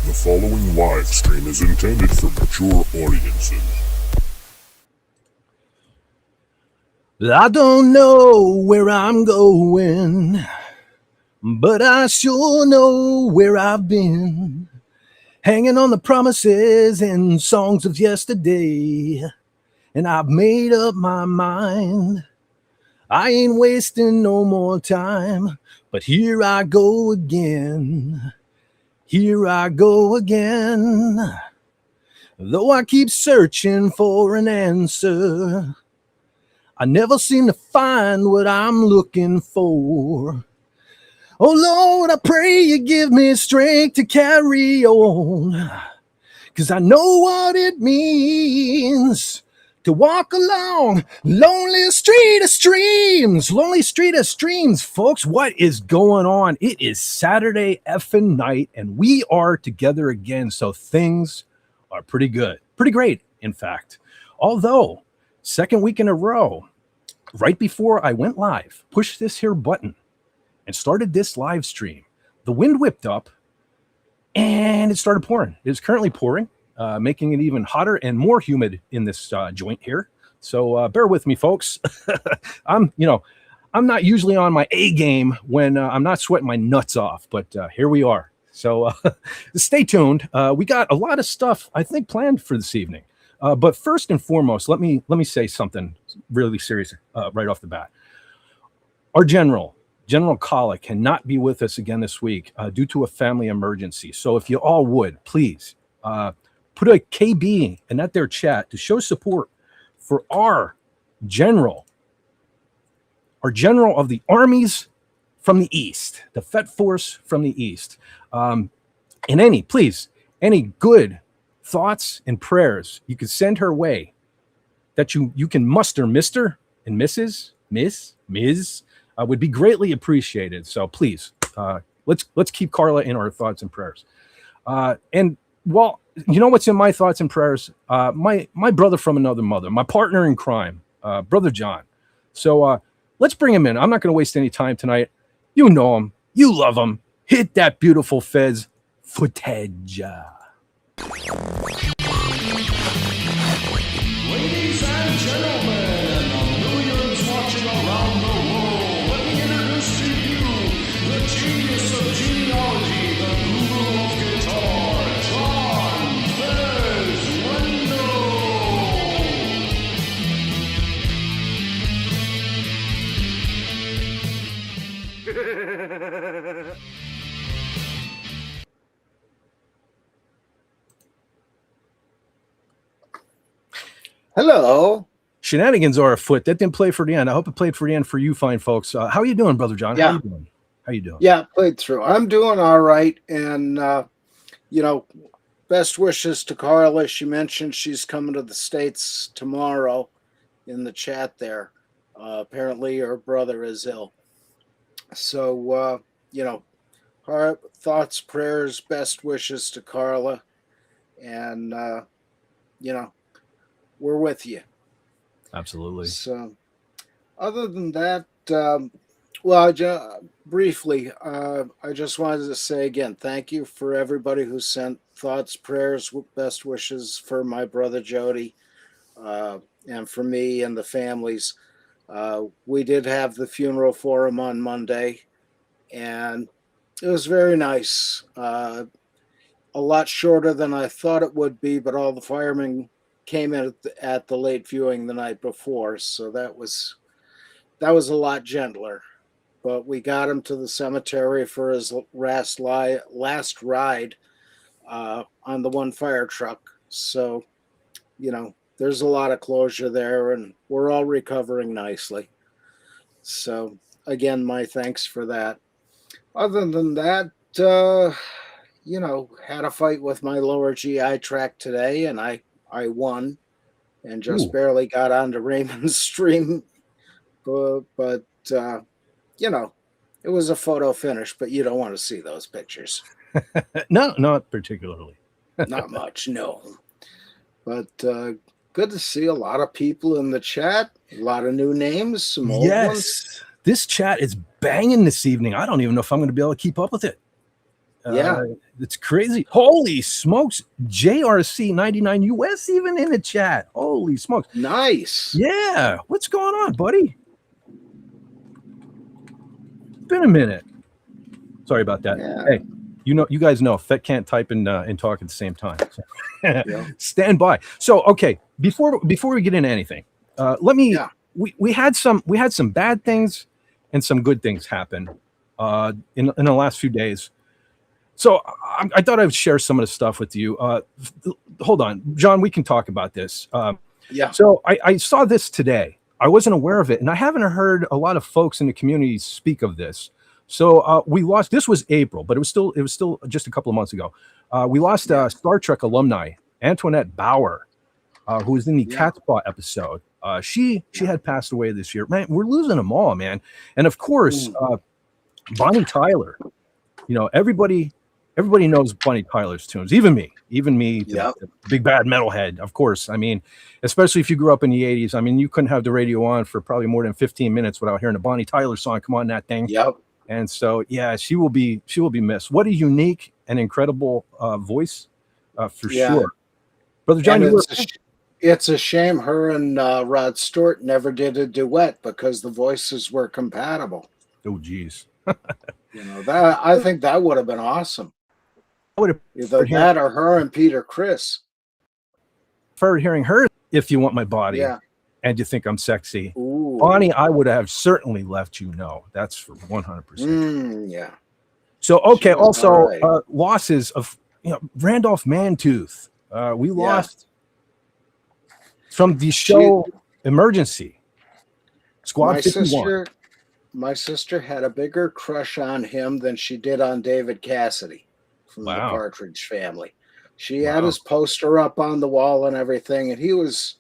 The following live stream is intended for mature audiences. I don't know where I'm going, but I sure know where I've been. Hanging on the promises and songs of yesterday, and I've made up my mind. I ain't wasting no more time, but here I go again. Here I go again. Though I keep searching for an answer, I never seem to find what I'm looking for. Oh Lord, I pray you give me strength to carry on, 'cause I know what it means to walk along lonely street of streams. Lonely street of streams, folks. What is going on? It is Saturday effing night, and we are together again. So things are pretty good. Pretty great, in fact. Although, second week in a row, right before I went live, pushed this here button and started this live stream, the wind whipped up and it started pouring. It is currently pouring. Making it even hotter and more humid in this joint here. So bear with me, folks. I'm not usually on my A game when I'm not sweating my nuts off, but here we are. So stay tuned. We got a lot of stuff, I think, planned for this evening. But first and foremost, let me say something really serious right off the bat. Our General Kala cannot be with us again this week due to a family emergency. So if you all would, please, put a KB in that their chat to show support for our general of the armies from the East, the Fett Force from the East. And any good thoughts and prayers you can send her way that you can muster, Mr. and Mrs., Ms. Would be greatly appreciated. So please, let's keep Carla in our thoughts and prayers. And well, you know what's in my thoughts and prayers? My brother from another mother, my partner in crime, Brother John. So let's bring him in. I'm not going to waste any time tonight. You know him. You love him. Hit that beautiful Fez footage. Ladies and gentlemen, millions watching around the world, let me introduce to you the genius of genealogy, the guru of guitar, John Fez Wendo. Hello. Shenanigans are afoot. That didn't play for the end. I hope it played for the end for you fine folks. How are you doing, Brother John? Yeah. How you doing? Yeah, played through. I'm doing all right. And, best wishes to Carla. She mentioned she's coming to the States tomorrow in the chat there. Apparently her brother is ill. So, our thoughts, prayers, best wishes to Carla. And, we're with you. Absolutely. So, other than that, briefly, I just wanted to say again, thank you for everybody who sent thoughts, prayers, best wishes for my brother Jody, and for me and the families. We did have the funeral for him on Monday, and it was very nice. A lot shorter than I thought it would be, but all the firemen came in at the late viewing the night before, so that was a lot gentler. but we got him to the cemetery for his last ride on the one fire truck. So, there's a lot of closure there, and we're all recovering nicely. So, again, my thanks for that. Other than that, had a fight with my lower GI tract today, and I won and just Ooh. barely got onto Raymond's stream. But it was a photo finish, but you don't want to see those pictures. No, not particularly. Not much, no. But good to see a lot of people in the chat, a lot of new names, some old ones. This chat is banging this evening. I don't even know if I'm going to be able to keep up with it. Yeah. It's crazy. Holy smokes. JRC 99 US even in the chat. Holy smokes. Nice. Yeah. What's going on, buddy? Been a minute. Sorry about that. Yeah. Hey, you guys know Fett can't type and talk at the same time. So Yeah. Stand by. So, okay, before we get into anything, let me. Yeah. We had some bad things and some good things happen in the last few days. So I thought I would share some of the stuff with you. Hold on, John, we can talk about this. Yeah. So I saw this today. I wasn't aware of it, and I haven't heard a lot of folks in the community speak of this. So we lost. This was April, but it was still just a couple of months ago. We lost Star Trek alumni Antoinette Bauer, who was in the Cat Paw episode. She had passed away this year. Man, we're losing them all, man. And of course, Bonnie Tyler. Everybody knows Bonnie Tyler's tunes. Even me, the big bad metalhead. Of course, I mean, especially if you grew up in the '80s. I mean, you couldn't have the radio on for probably more than 15 minutes without hearing a Bonnie Tyler song come on that thing. Yep. And so, yeah, she will be missed. What a unique and incredible voice, for sure, Brother John. It's a shame her and Rod Stewart never did a duet because the voices were compatible. Oh, geez. That I think that would have been awesome. Either that or her and Peter Criss. Preferred hearing her If You Want My Body. Yeah. And You Think I'm Sexy. Ooh. Bonnie, I would have certainly let you know. That's for 100%. Yeah. So, okay. Also, right. Losses of Randolph Mantooth. We lost from the show Emergency. Squad 51. My sister had a bigger crush on him than she did on David Cassidy from the Partridge Family. She had his poster up on the wall and everything, and he was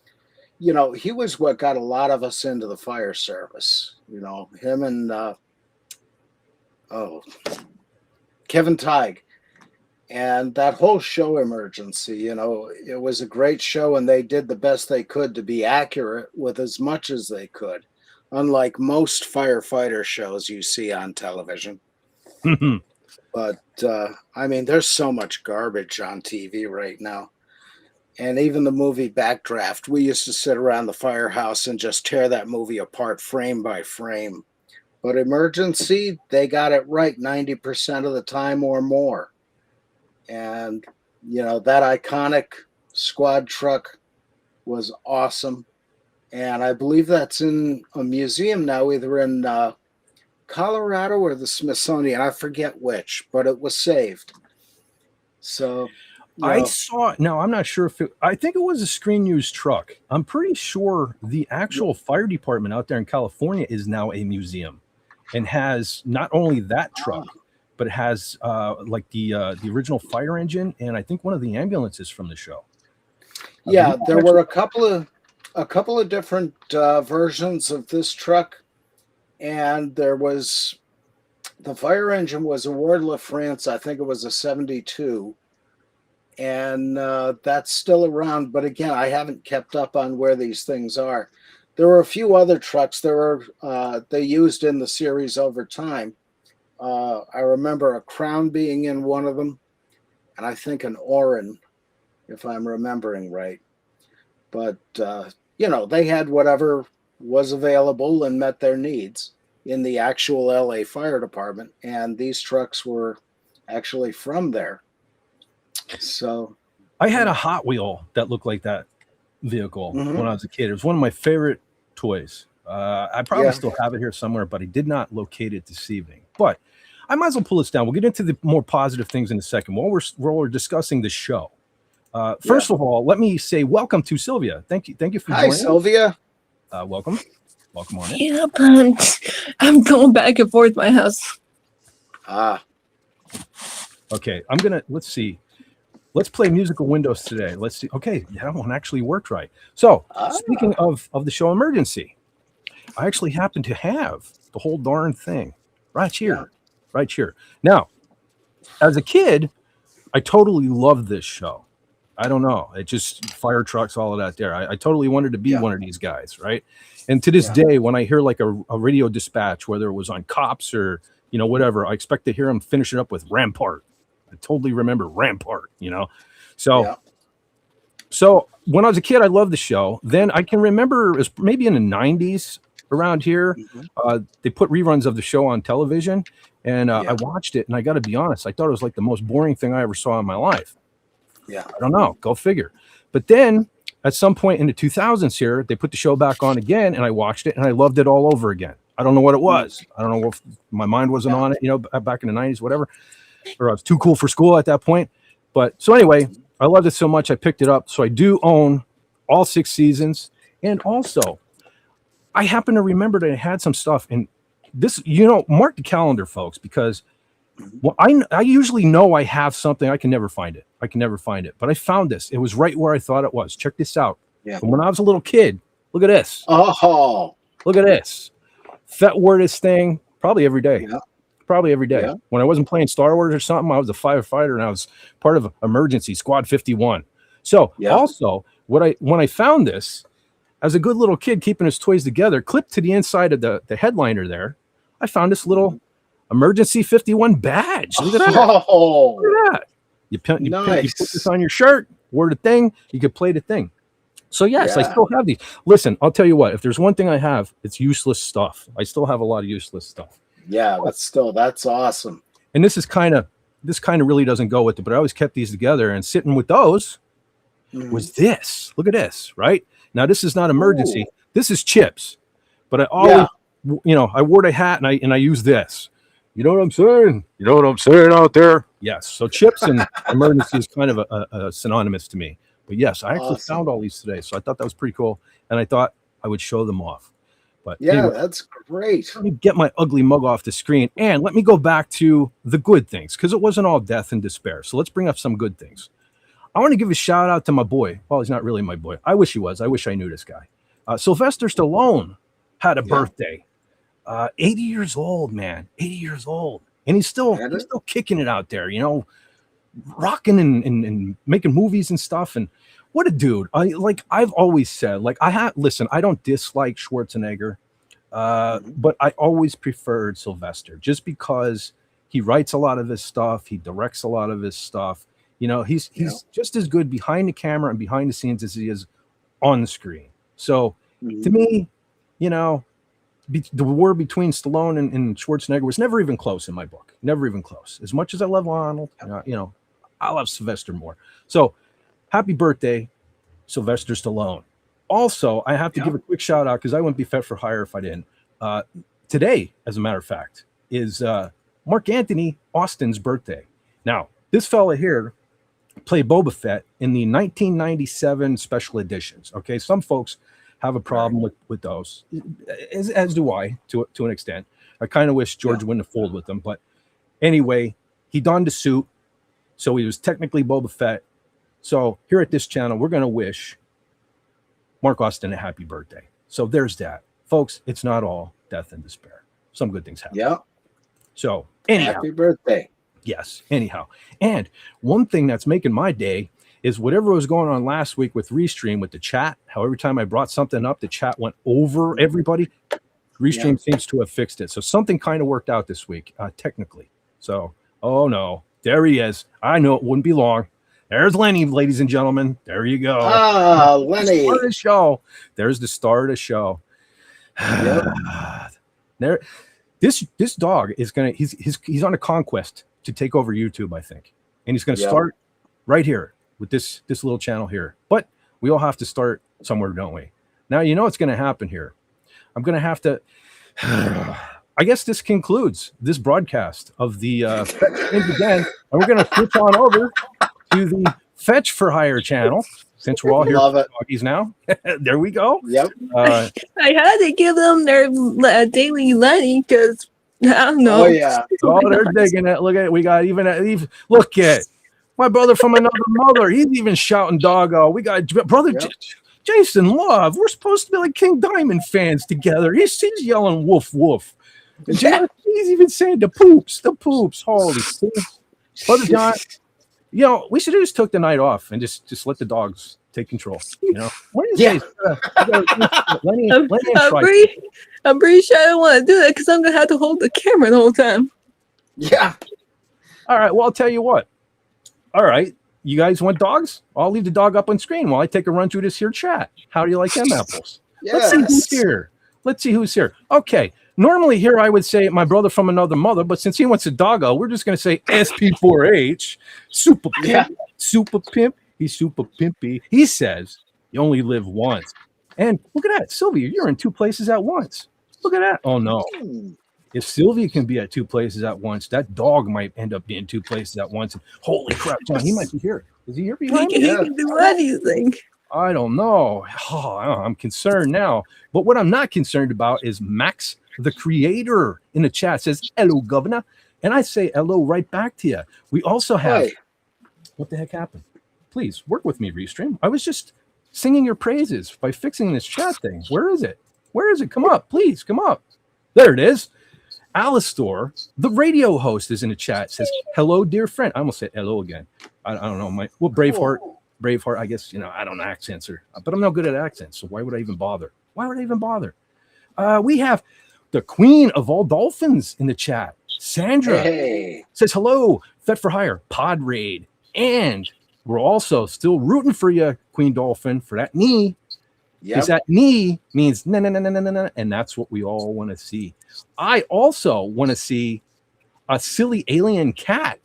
what got a lot of us into the fire service. Him and Kevin Teig. And that whole show Emergency, it was a great show, and they did the best they could to be accurate with as much as they could, unlike most firefighter shows you see on television. But, I mean, there's so much garbage on TV right now. And even the movie Backdraft, we used to sit around the firehouse and just tear that movie apart frame by frame. But Emergency, they got it right 90% of the time or more. And, that iconic squad truck was awesome. And I believe that's in a museum now, either in Colorado or the Smithsonian. I forget which, but it was saved. So I saw it. Now, I'm not sure I think it was a screen used truck. I'm pretty sure the actual fire department out there in California is now a museum and has not only that truck, but it has like the original fire engine and I think one of the ambulances from the show. Yeah, there were a couple of different versions of this truck, and there was the fire engine was a Ward LaFrance. I think it was a 72, and that's still around. But again, I haven't kept up on where these things are. There were a few other trucks. They used in the series over time. I remember a Crown being in one of them, and I think an Orin, if I'm remembering right. But, they had whatever was available and met their needs in the actual LA Fire Department. And these trucks were actually from there. So I had a Hot Wheel that looked like that vehicle when I was a kid. It was one of my favorite toys. I probably still have it here somewhere, but I did not locate it this evening. But I might as well pull this down. We'll get into the more positive things in a second while we're discussing the show. First of all, let me say welcome to Sylvia. Thank you for joining. Hi, Sylvia. Welcome on in. Yeah, but I'm going back and forth my house. Okay, let's see. Let's play musical windows today. Let's see. Okay, that one actually worked right. So, speaking of the show Emergency, I actually happen to have the whole darn thing right here. Right here. Now, as a kid, I totally loved this show. I don't know. It just fire trucks, all of that there. I totally wanted to be one of these guys, right? And to this day, when I hear like a radio dispatch, whether it was on Cops or, whatever, I expect to hear them finish it up with Rampart. I totally remember Rampart, So when I was a kid, I loved the show. Then I can remember it was maybe in the 90s around here. They put reruns of the show on television, and I watched it. And I got to be honest, I thought it was like the most boring thing I ever saw in my life. I don't know. Go figure. But then at some point in the 2000s here, they put the show back on again, and I watched it, and I loved it all over again. I don't know what it was. I don't know if my mind wasn't on it, back in the 90s, whatever. Or I was too cool for school at that point. But so anyway, I loved it so much I picked it up. So I do own all 6 seasons. And also, I happen to remember that I had some stuff. And this, mark the calendar, folks, because I usually know I have something. I can never find it. But I found this. It was right where I thought it was. Check this out. From when I was a little kid. Look at this. Oh. Look at this. Fett wore this thing probably every day. Probably every day. When I wasn't playing Star Wars or something, I was a firefighter and I was part of Emergency Squad 51. So also, when I found this, as a good little kid keeping his toys together, clipped to the inside of the headliner there, I found this little Emergency 51 badge. Look at that. Oh. Look at that. You put this on your shirt, wore the thing, you could play the thing. So yes, I still have these. Listen, I'll tell you what, if there's one thing I have, it's useless stuff. I still have a lot of useless stuff. Yeah, that's awesome. And this kind of really doesn't go with it, but I always kept these together, and sitting with those was this. Look at this, right? Now this is not Emergency. Ooh. This is Chips. But I always I wore the hat and I use this. You know what I'm saying? You know what I'm saying out there? Yes. So Chips and Emergency is kind of a synonymous to me. But yes, I actually found all these today. So I thought that was pretty cool. And I thought I would show them off. But anyway, that's great. Let me get my ugly mug off the screen. And let me go back to the good things, because it wasn't all death and despair. So let's bring up some good things. I want to give a shout out to my boy. Well, he's not really my boy. I wish he was. I wish I knew this guy. Sylvester Stallone had a birthday. 80 years old, man. 80 years old. And he's still kicking it out there, rocking and making movies and stuff. And what a dude. I've always said, I don't dislike Schwarzenegger, but I always preferred Sylvester just because he writes a lot of his stuff. He directs a lot of his stuff. He's just as good behind the camera and behind the scenes as he is on the screen. So to me, the war between Stallone and Schwarzenegger was never even close in my book. Never even close. As much as I love Arnold, I love Sylvester more. So happy birthday, Sylvester Stallone. Also, I have to give a quick shout out because I wouldn't be Fett for hire if I didn't. Today, as a matter of fact, is Mark Anthony Austin's birthday. Now, this fella here played Boba Fett in the 1997 special editions. Okay, some folks have a problem with those, as do I, to an extent. I kind of wish George wouldn't have fooled with them. But anyway, he donned a suit, so he was technically Boba Fett. So here at this channel, we're going to wish Mark Austin a happy birthday. So there's that. Folks, it's not all death and despair. Some good things happen. Yeah. So anyhow. Happy birthday. Yes, anyhow. And one thing that's making my day is whatever was going on last week with Restream, with the chat, how every time I brought something up, the chat went over everybody. Restream seems to have fixed it. So something kind of worked out this week, technically. So, oh no, there he is. I know it wouldn't be long. There's Lenny, ladies and gentlemen. There you go. Ah, Lenny. Start of the show. There's the start of the show. There, this dog is gonna. He's on a conquest to take over YouTube, I think, and he's gonna start right here with this little channel here. But we all have to start somewhere, don't we? Now you know what's gonna happen here. I'm going to have to. I guess this concludes this broadcast of the Fetch again, and we're going to switch on over to the Fetch for Hire channel since we're all here Love for it. doggies now. There we go. Yep. Uh, I had to give them their daily Lenny because I don't know. Oh yeah. oh, they're digging it. Look at it. We got even look at my brother from another mother. He's even shouting doggo. We got brother Yep. Jason Love. We're supposed to be like King Diamond fans together. He's yelling woof woof. And he's even saying the poops. Holy shit. Brother John, you know, we should have just took the night off and just let the dogs take control. You know, what do you Yeah. say? Lenny I'm, and I'm, Trike. I'm pretty sure I don't want to do that because I'm gonna have to hold the camera the whole time. Yeah. All right. Well, I'll tell you what. All right. You guys want dogs? I'll leave the dog up on screen while I take a run through this here chat. How do you like them apples? Let's see who's here. Okay. Normally here I would say my brother from another mother, but since he wants a doggo, we're just going to say SP4H. Super pimp. Yeah. Super pimp. He's super pimpy. He says you only live once. And look at that. Sylvia, you're in two places at once. Look at that. Oh, no. If Sylvia can be at two places at once, that dog might end up being two places at once. Holy crap, John, he might be here. Is he here behind me? He can do anything. I don't know. Oh, I'm concerned now. But what I'm not concerned about is Max, the creator, in the chat says, hello, governor. And I say hello right back to you. We also have, Hey. what the heck happened? Please work with me, Restream. I was just singing your praises by fixing this chat thing. Where is it? Come up, please, come up. There it is. Alistor, the radio host, is in the chat. Says, hello, dear friend. I almost said hello again. I don't know. Braveheart, I guess, you know, I don't know accents, but I'm not good at accents. So why would I even bother? We have the queen of all dolphins in the chat. Sandra says, hello, Fet for Hire, Pod Raid. And we're also still rooting for you, Queen Dolphin, for that knee. Because that knee means no, and that's what we all want to see. I also want to see a silly alien cat.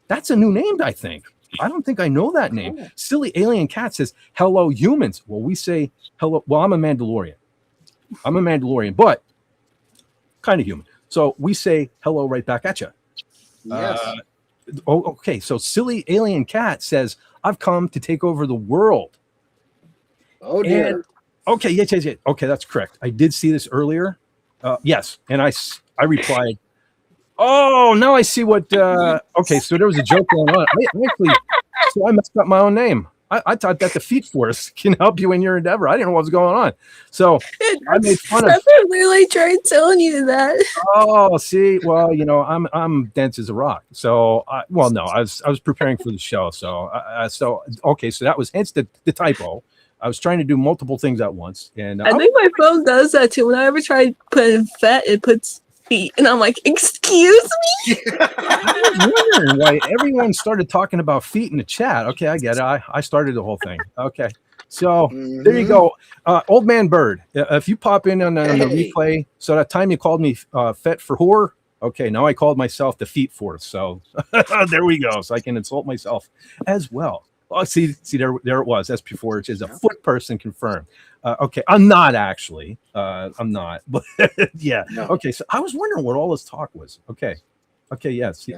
That's a new name, I think. I don't think I know that name. Silly alien cat says, hello, humans. Well, we say hello. Well, I'm a Mandalorian, but kind of human. So we say hello right back at you. Yes. Okay. So silly alien cat says, I've come to take over the world. Oh, dear. And, okay, yes. Okay, that's correct. I did see this earlier. Yes, and I replied, oh, now I see what, okay, so there was a joke going on. I messed up my own name. I thought that the Feet Force can help you in your endeavor. I didn't know what was going on. So I made fun of. I literally tried telling you that. Oh, see, well, you know, I'm dense as a rock. So, I was preparing for the show. So okay, so that was hence the typo. I was trying to do multiple things at once, and I think my phone does that too. When I ever try to put in Fett, it puts feet, and I'm like, excuse me. I was wondering why everyone started talking about feet in the chat. Okay, I get it. I started the whole thing. Okay, so there you go. Old Man Bird, if you pop in on the replay, so that time you called me Fett for whore. Okay, now I called myself the Feet Force. So there we go. So I can insult myself as well. Oh, see, there it was. SP4, which is a foot person confirmed. Okay, I'm not actually. I'm not, but yeah. No. Okay, so I was wondering what all this talk was. Okay, yes.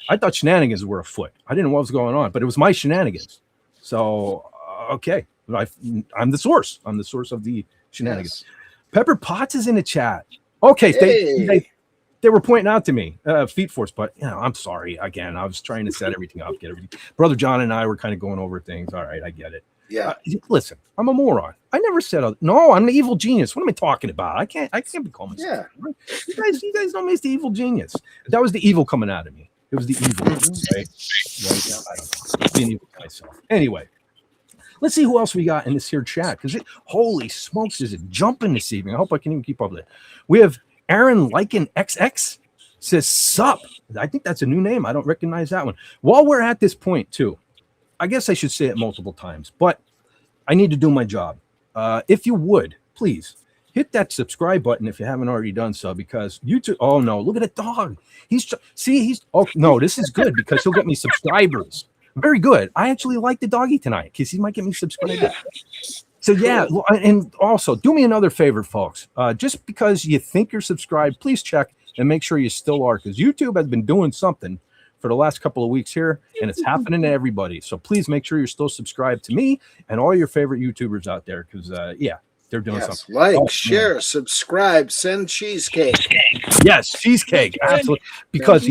I thought shenanigans were afoot. I didn't know what was going on, but it was my shenanigans. So okay, I'm the source. I'm the source of the shenanigans. Yes. Pepper Potts is in the chat. Okay, they were pointing out to me, Feet Force, but you know, I'm sorry. Again, I was trying to set everything up, get everything. Brother John and I were kind of going over things. All right, I get it. Yeah. Listen, I'm a moron. I never said no. I'm the evil genius. What am I talking about? I can't be calling myself. Yeah. You guys know me as the evil genius. That was the evil coming out of me. It was the evil. Right? Yeah, being evil myself. Anyway, let's see who else we got in this here chat. Because holy smokes, is it jumping this evening? I hope I can even keep up with it. We have Aaron Lycan XX says sup. I think that's a new name. I don't recognize that one. While we're at this point too, I guess I should say it multiple times, but I need to do my job. If you would, please hit that subscribe button if you haven't already done so, because YouTube. Oh no, look at that dog. He's oh no, this is good because he'll get me subscribers. Very good. I actually like the doggy tonight because he might get me subscribers. So yeah, and also do me another favor, folks. Just because you think you're subscribed, please check and make sure you still are, because YouTube has been doing something for the last couple of weeks here, and it's happening to everybody. So please make sure you're still subscribed to me and all your favorite YouTubers out there, because they're doing something. Like, share, subscribe, send cheesecake. Yes, cheesecake, absolutely. Because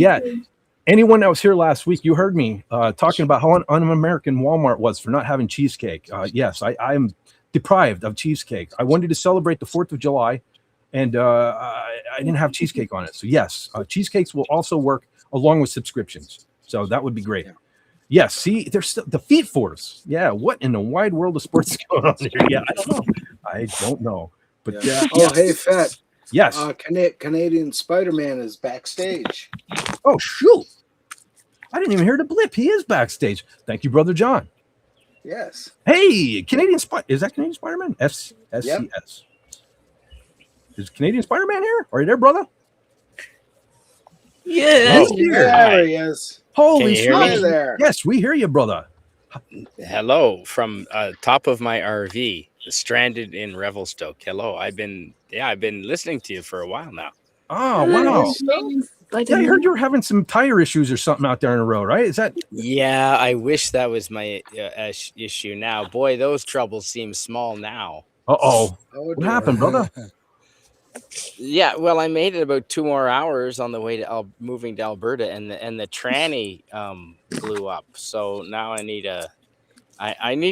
anyone that was here last week, you heard me talking about how un-American Walmart was for not having cheesecake. Yes, I am deprived of cheesecake. I wanted to celebrate the 4th of July, and I didn't have cheesecake on it. So yes, cheesecakes will also work along with subscriptions. So that would be great. Yeah. Yes, see, there's still the Feet Force. Yeah, what in the wide world of sports is going on here? Yeah, I don't know. But hey, Fett. Yes. Canadian Spider-Man is backstage. Oh, shoot. I didn't even hear the blip. He is backstage. Thank you, Brother John. Yes. Hey, Canadian Spider. Is that Canadian Spider-Man? SCS. Yep. Is Canadian Spider-Man here? Are you there, brother? Yeah. There he is. Holy shit. There. Yes, we hear you, brother. Hello from top of my RV, stranded in Revelstoke. Hello. I've been listening to you for a while now. Oh, wow. I heard you were having some tire issues or something out there on the road, right? Is that? Yeah, I wish that was my issue now. Boy, those troubles seem small now. Uh-oh. What happened, brother? Yeah, well, I made it about 2 more hours on the way to moving to Alberta, and the tranny blew up. So now I need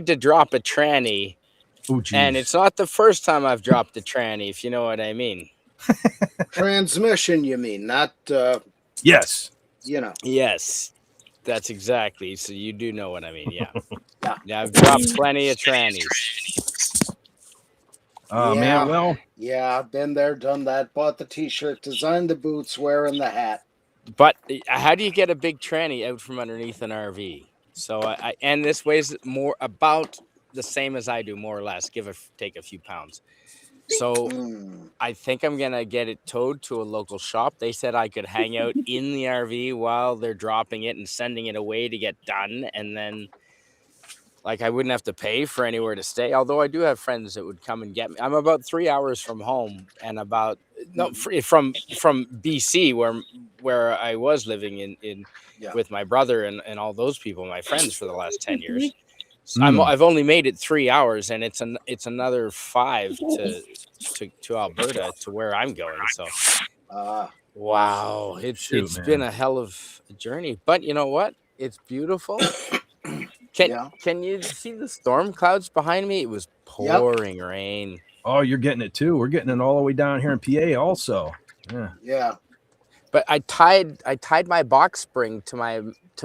to drop a tranny. Oh, geez. And it's not the first time I've dropped a tranny, if you know what I mean. Transmission, you mean, not yes. Yes, that's exactly. So you do know what I mean. Yeah, I've dropped plenty of trannies. Man, well, I've been there, done that, bought the t-shirt, designed the boots, wearing the hat. But how do you get a big tranny out from underneath an RV? So and this weighs more about the same as I do, more or less, take a few pounds. So I think I'm going to get it towed to a local shop. They said I could hang out in the RV while they're dropping it and sending it away to get done. And then I wouldn't have to pay for anywhere to stay. Although I do have friends that would come and get me. I'm about 3 hours from home and from BC where I was living in with my brother and all those people, my friends, for the last 10 years. So I've only made it 3 hours, and it's another 5 to Alberta, to where I'm going. So, wow, it's been a hell of a journey. But you know what? It's beautiful. Can you see the storm clouds behind me? It was pouring rain. Oh, you're getting it too. We're getting it all the way down here in PA also. Yeah. But I tied my box spring to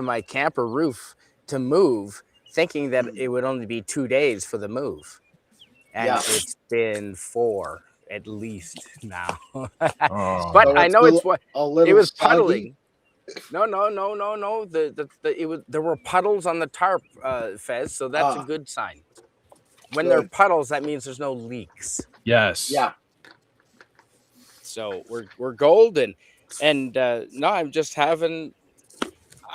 my camper roof to move, thinking that it would only be 2 days for the move. And it's been 4 at least now. But I know it was puddling. No. There were puddles on the tarp, Fez, so that's a good sign. When there are puddles, that means there's no leaks. Yes. Yeah. So we're golden. And no,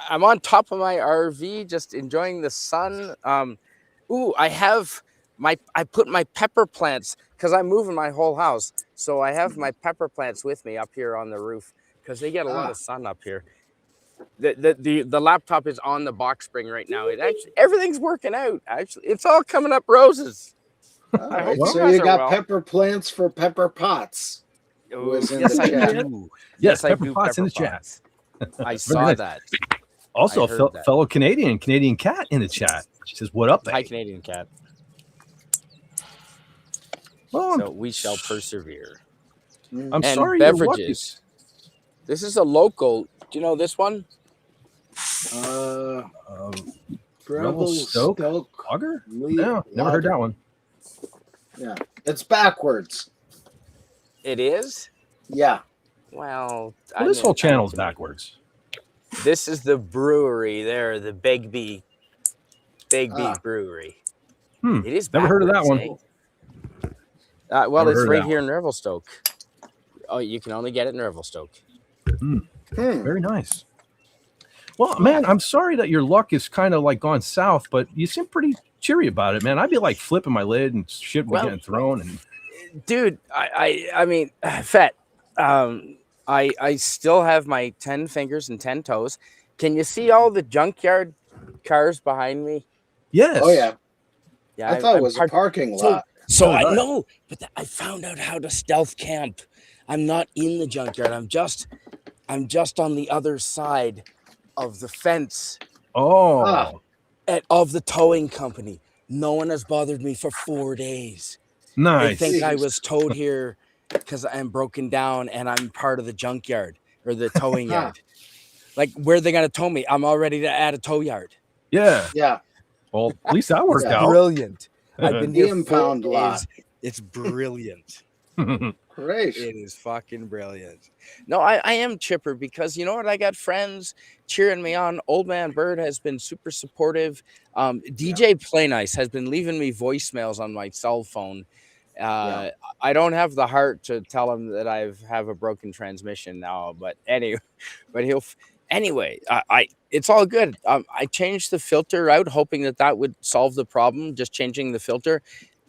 I'm on top of my RV, just enjoying the sun. I put my pepper plants, because I'm moving my whole house. So I have my pepper plants with me up here on the roof, because they get a lot of sun up here. The laptop is on the box spring right now. Everything's working out. Actually, it's all coming up roses. So you got pepper plants for pepper pots. Yes, I do. Yes, pepper pots in the chat. I saw that. Also, a fellow Canadian Cat in the chat. She says, "What up, Hi, Canadian Cat." Well, so we shall persevere. I'm sorry. Beverages. This is a local. Do you know this one? Revelstoke Lager? No, never heard that one. Yeah, it's backwards. It is? Yeah. Well, this whole channel is backwards. This is the brewery there, the Begbie Brewery. It is never heard of that one. Well, it's right here in Revelstoke. Oh, you can only get it in Revelstoke. Very nice. Well, man, I'm sorry that your luck is kind of gone south, but you seem pretty cheery about it, man. I'd be like flipping my lid and shit would be getting thrown. And dude, I mean, Fett, I still have my 10 fingers and 10 toes. Can you see all the junkyard cars behind me? yes. Oh yeah. Yeah, I thought I'm it was a parking So, lot. so Oh, I nice. know, but I found out how to stealth camp. I'm not in the junkyard. I'm just on the other side of the fence Oh, Ah. of the towing company. No one has bothered me for 4 days. They nice. think I Jeez. was towed here because I'm broken down and I'm part of the junkyard or the towing Huh. yard. Like, where are they going to tow me? I'm all ready to add a tow yard. Yeah. Yeah. Well, at least that worked Yeah. out. Brilliant. I've been The here 4 impound lot. days. It's brilliant. Great. It is fucking brilliant. No, I am chipper because you know what? I got friends cheering me on. Old Man Bird has been super supportive. DJ Play Nice has been leaving me voicemails on my cell phone. Yeah. I don't have the heart to tell him that I have a broken transmission now, but anyway, anyway, it's all good. I changed the filter out, hoping that would solve the problem. Just changing the filter,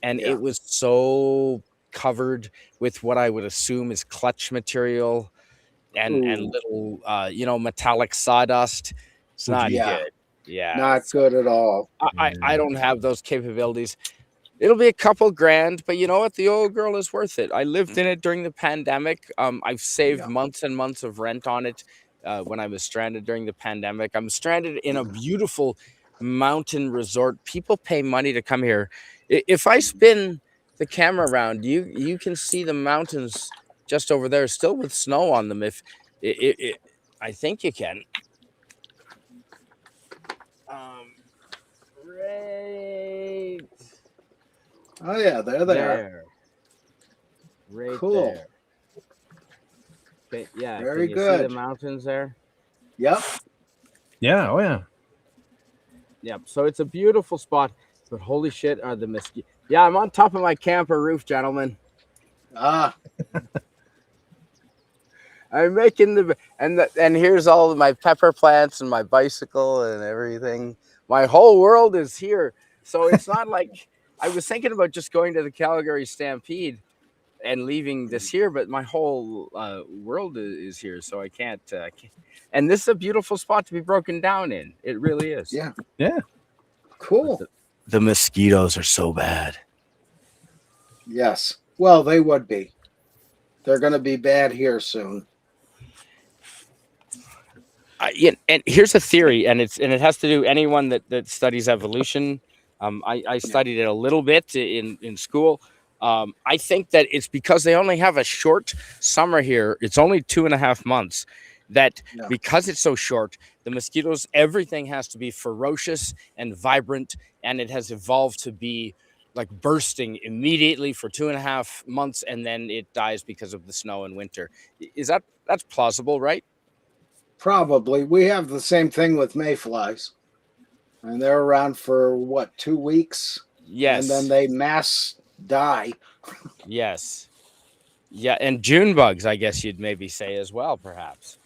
and Yeah. it was so covered with what I would assume is clutch material and Ooh. little metallic sawdust. It's not Yeah. good. Yeah, Not good at all. I don't have those capabilities. It'll be a couple grand, but you know what? The old girl is worth it. I lived in it during the pandemic. I've saved Yeah. months and months of rent on it when I was stranded during the pandemic. I'm stranded in a beautiful mountain resort. People pay money to come here. If I spin the camera around, you can see the mountains just over there, still with snow on them. If I think you can. Right. Oh yeah, there they are. Right Cool. there. Okay, yeah. Very can you see the good. mountains there? Yep. Yeah. Oh, yeah. Yep. So it's a beautiful spot, but holy shit, are the mosquitoes. Yeah, I'm on top of my camper roof, gentlemen. Ah. I'm making and here's all of my pepper plants and my bicycle and everything. My whole world is here. So it's not like I was thinking about just going to the Calgary Stampede and leaving this here, but my whole world is here, so I can't. And this is a beautiful spot to be broken down in. It really is. Yeah. Yeah. Cool. The mosquitoes are so bad. Yes. Well, they would be. They're going to be bad here soon. Yeah, and here's a theory, and it has to do anyone that studies evolution. I studied it a little bit in school. I think that it's because they only have a short summer here. It's only 2.5 months. That because it's so short, the mosquitoes, everything has to be ferocious and vibrant, and it has evolved to be like bursting immediately for 2.5 months, and then it dies because of the snow in winter. That's plausible, right? Probably. We have the same thing with mayflies. And they're around for what, 2 weeks? Yes. And then they mass die. Yes. Yeah, and June bugs, I guess you'd maybe say as well, perhaps.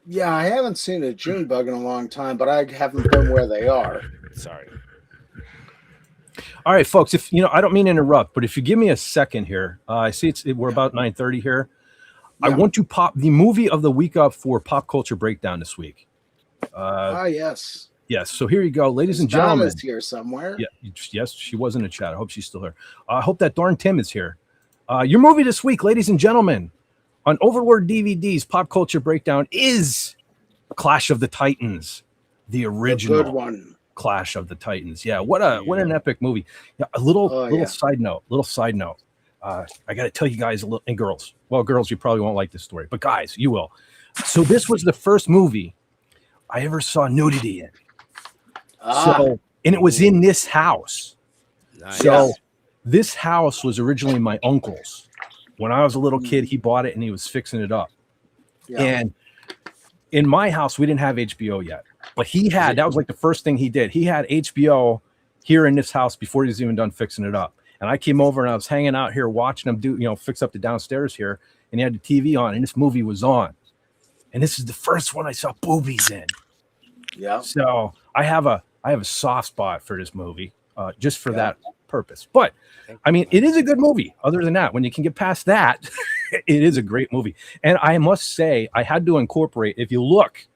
Yeah, I haven't seen a June bug in a long time, but I haven't been where they are. Sorry. All right, folks. If I don't mean to interrupt, but if you give me a second here, I see we're about 9:30 here. I want to pop the movie of the week up for Pop Culture Breakdown this week. Yes. Yes. So here you go, ladies and gentlemen. Donna's here somewhere. Yeah. Yes, she was in the chat. I hope she's still here. I hope that darn Tim is here. Your movie this week, ladies and gentlemen, on Overlord DVDs, Pop Culture Breakdown is Clash of the Titans, the original good one. Clash of the Titans. Yeah. What an epic movie. Yeah, a little side note. I got to tell you guys a little, and girls. Well, girls, you probably won't like this story, but guys, you will. So this was the first movie I ever saw nudity in. And it was in this house. Nice. So this house was originally my uncle's. When I was a little kid, he bought it and he was fixing it up. Yeah. And in my house, we didn't have HBO yet, but that was like the first thing he did. He had HBO here in this house before he was even done fixing it up. And I came over and I was hanging out here watching him fix up the downstairs here. And he had the TV on and this movie was on. And this is the first one I saw boobies in. Yeah. So I have a I have a soft spot for this movie, just for that purpose. But I mean, it is a good movie. Other than that, when you can get past that, it is a great movie. And I must say, I had to incorporate. If you look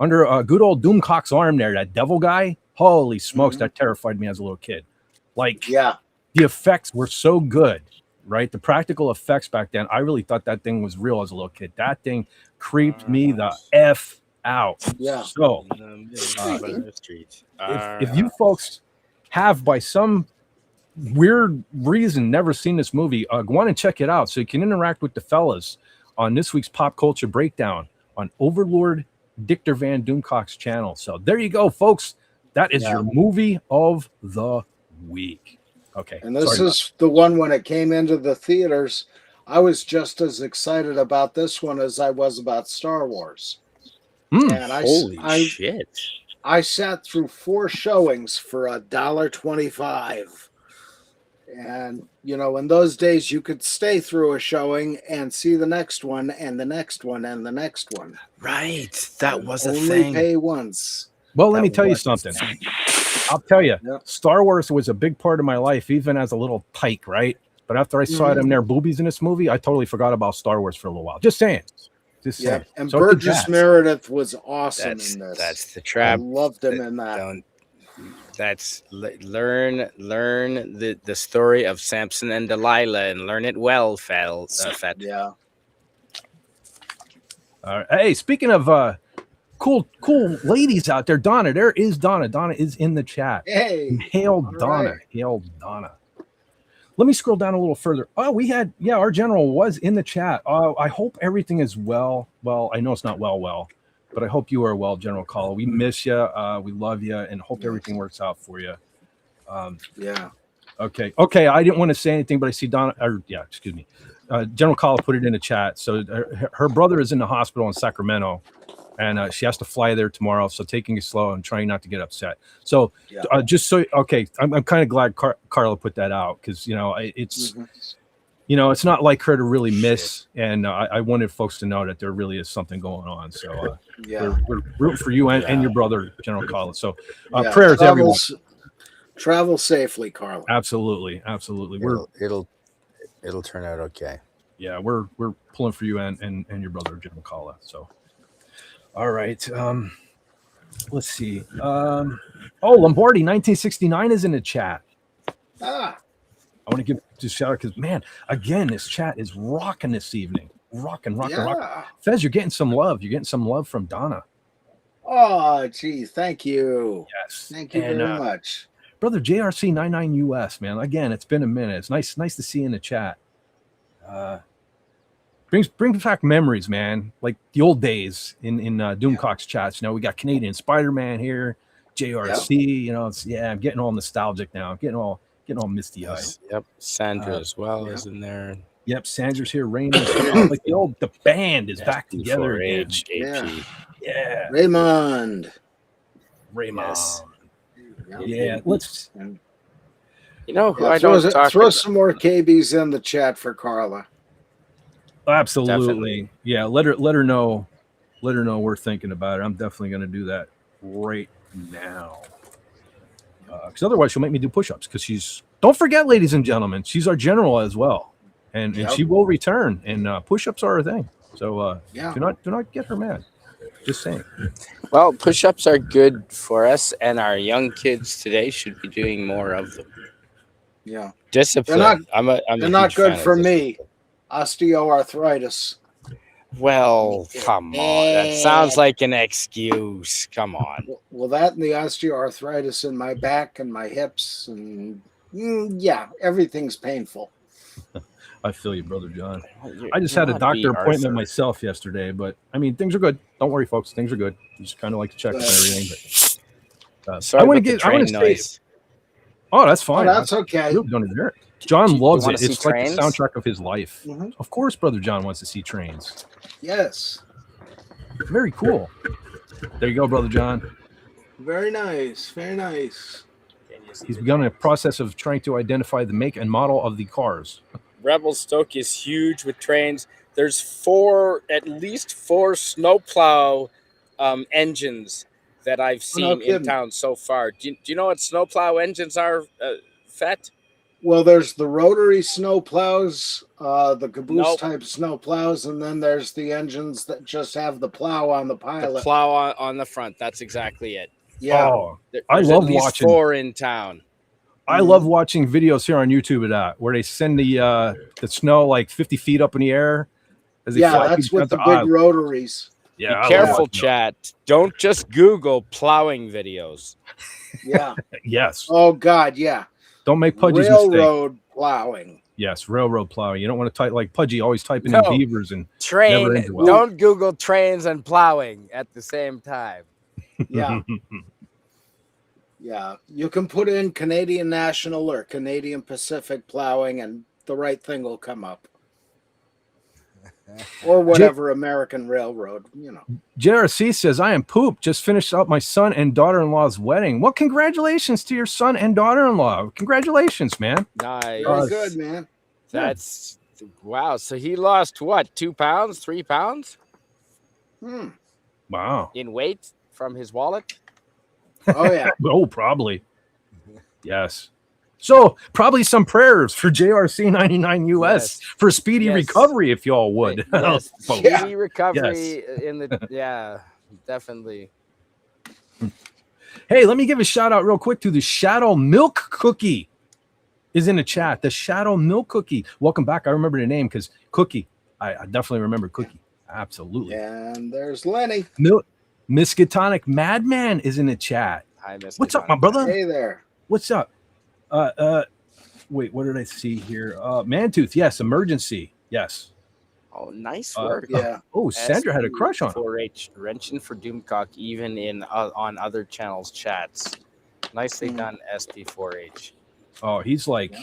under a good old Doomcock's arm there, that devil guy. Holy smokes, that terrified me as a little kid. Like, the effects were so good, right? The practical effects back then, I really thought that thing was real as a little kid. That thing creeped me the F out. So, if you folks have, by some weird reason, never seen this movie, go on and check it out so you can interact with the fellas on this week's Pop Culture Breakdown on Overlord Dictor Van Doomcock's channel. So there you go, folks. That is your movie of the week. Okay. And this is the one, when it came into the theaters, I was just as excited about this one as I was about Star Wars. And holy shit. I sat through 4 showings for $1.25. And, you know, in those days, you could stay through a showing and see the next one and the next one and the next one. Right. That was a Only thing. pay once. Well, let me tell you something. I'll tell you, Star Wars was a big part of my life, even as a little tyke, right? But after I saw them there boobies in this movie, I totally forgot about Star Wars for a little while. Just saying. Just saying. And so Burgess Meredith was awesome in this. That's the trap. I loved him in that. Learn the story of Samson and Delilah and learn it well, Fett. Yeah. Hey, speaking of cool ladies out there, Donna. There is Donna. Donna is in the chat. Hey, hail Donna. Right. Hail Donna. Let me scroll down a little further. Oh, we had, our general was in the chat. I hope everything is well. Well, I know it's not well, but I hope you are well, General Call. We miss you. We love you, and hope everything works out for you. Okay. I didn't want to say anything, but I see Donna. Excuse me. General Call put it in the chat. So her brother is in the hospital in Sacramento, and she has to fly there tomorrow. So taking it slow and trying not to get upset. So just so, I'm kind of glad Carla put that out, because, it's, it's not like her to really miss. And I wanted folks to know that there really is something going on. So we're rooting for you and your brother, General Carla. So prayers, everyone. Travel safely, Carla. Absolutely. It'll turn out okay. Yeah, we're pulling for you and your brother, General Carla. So. All right. Let's see. Lombardi 1969 is in the chat. I want to give a shout out because, man, again, this chat is rocking this evening. Rocking. Fez, you're getting some love. You're getting some love from Donna. Oh, geez. Thank you. Yes. Thank you very much. Brother JRC99 US, man. Again, it's been a minute. It's nice to see you in the chat. Brings back memories, man. Like the old days in Doomcock's chats. We got Canadian Spider-Man here, JRC. I'm getting all nostalgic now. I'm getting all misty eyed. Yep. Sandra as well is in there. Yep, Sandra's here. Raymond's here. Like the band is back together again. Yeah. Raymond. Yes. Yeah. Let's. Throw some more KBs in the chat for Carla. Absolutely. Definitely. Yeah, let her know we're thinking about it. I'm definitely going to do that right now, because otherwise she'll make me do push-ups, because don't forget, ladies and gentlemen, she's our general as well, and she will return, and push-ups are a thing. So do not get her mad. Just saying. Well, push-ups are good for us, and our young kids today should be doing more of them. Yeah. Discipline. They're not good for me. Osteoarthritis. Well, come on. That sounds like an excuse. Come on. Well, that and the osteoarthritis in my back and my hips, and everything's painful. I feel you, Brother John. I just had a doctor appointment myself yesterday, but I mean, things are good. Don't worry, folks. Things are good. Just kind of like to check on everything. But I want to noise. Oh, that's fine. Oh, that's okay. Really don't hear it. John loves it. It's like the soundtrack of his life. Mm-hmm. Of course, Brother John wants to see trains. Yes. Very cool. There you go, Brother John. Very nice. Very nice. He's begun a process of trying to identify the make and model of the cars. Revelstoke is huge with trains. There's at least four snowplow engines that I've seen in kidding. town so far. Do you know what snowplow engines are, Fett? Well, there's the rotary snow plows, the caboose Nope. type snow plows, and then there's the engines that just have the plow on the The pilot. plow on the front. That's exactly it. Yeah. Oh, I There's love at least watching. 4 in town. I love watching videos here on YouTube of that, where they send the snow like 50 feet up in the air as they Yeah, fly. that's people with the down big rotaries. Yeah, Be I love careful, watching chat. Don't just Google plowing videos. Yeah. that. Yes. Oh God, yeah. Don't make Pudgy's mistake. Railroad plowing. Yes, railroad plowing. You don't want to type like Pudgy always typing No. in beavers and Train. never into it. Don't Google trains and plowing at the same time. Yeah. Yeah. You can put in Canadian National or Canadian Pacific plowing and the right thing will come up. Or whatever American Railroad, you know. JRC says, I am poop. Just finished up my son and daughter-in-law's wedding. Well, congratulations to your son and daughter-in-law. Congratulations, man. Nice. Very good, man. That's wow. So he lost what? 2 pounds, 3 pounds Wow. in weight from his wallet. Oh yeah. Oh, probably. Yes. So probably some prayers for JRC 99 US Yes. for speedy Yes. recovery, if y'all would. Yes. Folks. Speedy recovery in the definitely. Hey, let me give a shout out real quick to the Shadow Milk Cookie is in the chat. The Shadow Milk Cookie. Welcome back. I remember the name because Cookie. I definitely remember Cookie. Absolutely. And there's Lenny. Miskatonic Madman is in the chat. Hi, Miss What's up, Madonna. my brother? Hey there. What's up? Wait, what did I see here? Mantooth, yes, emergency. Yes. Oh, nice work. Yeah. Oh, Sandra had a crush on him. 4H wrenching for Doomcock even in on other channels chats. Nicely done, SP4H. Oh, he's like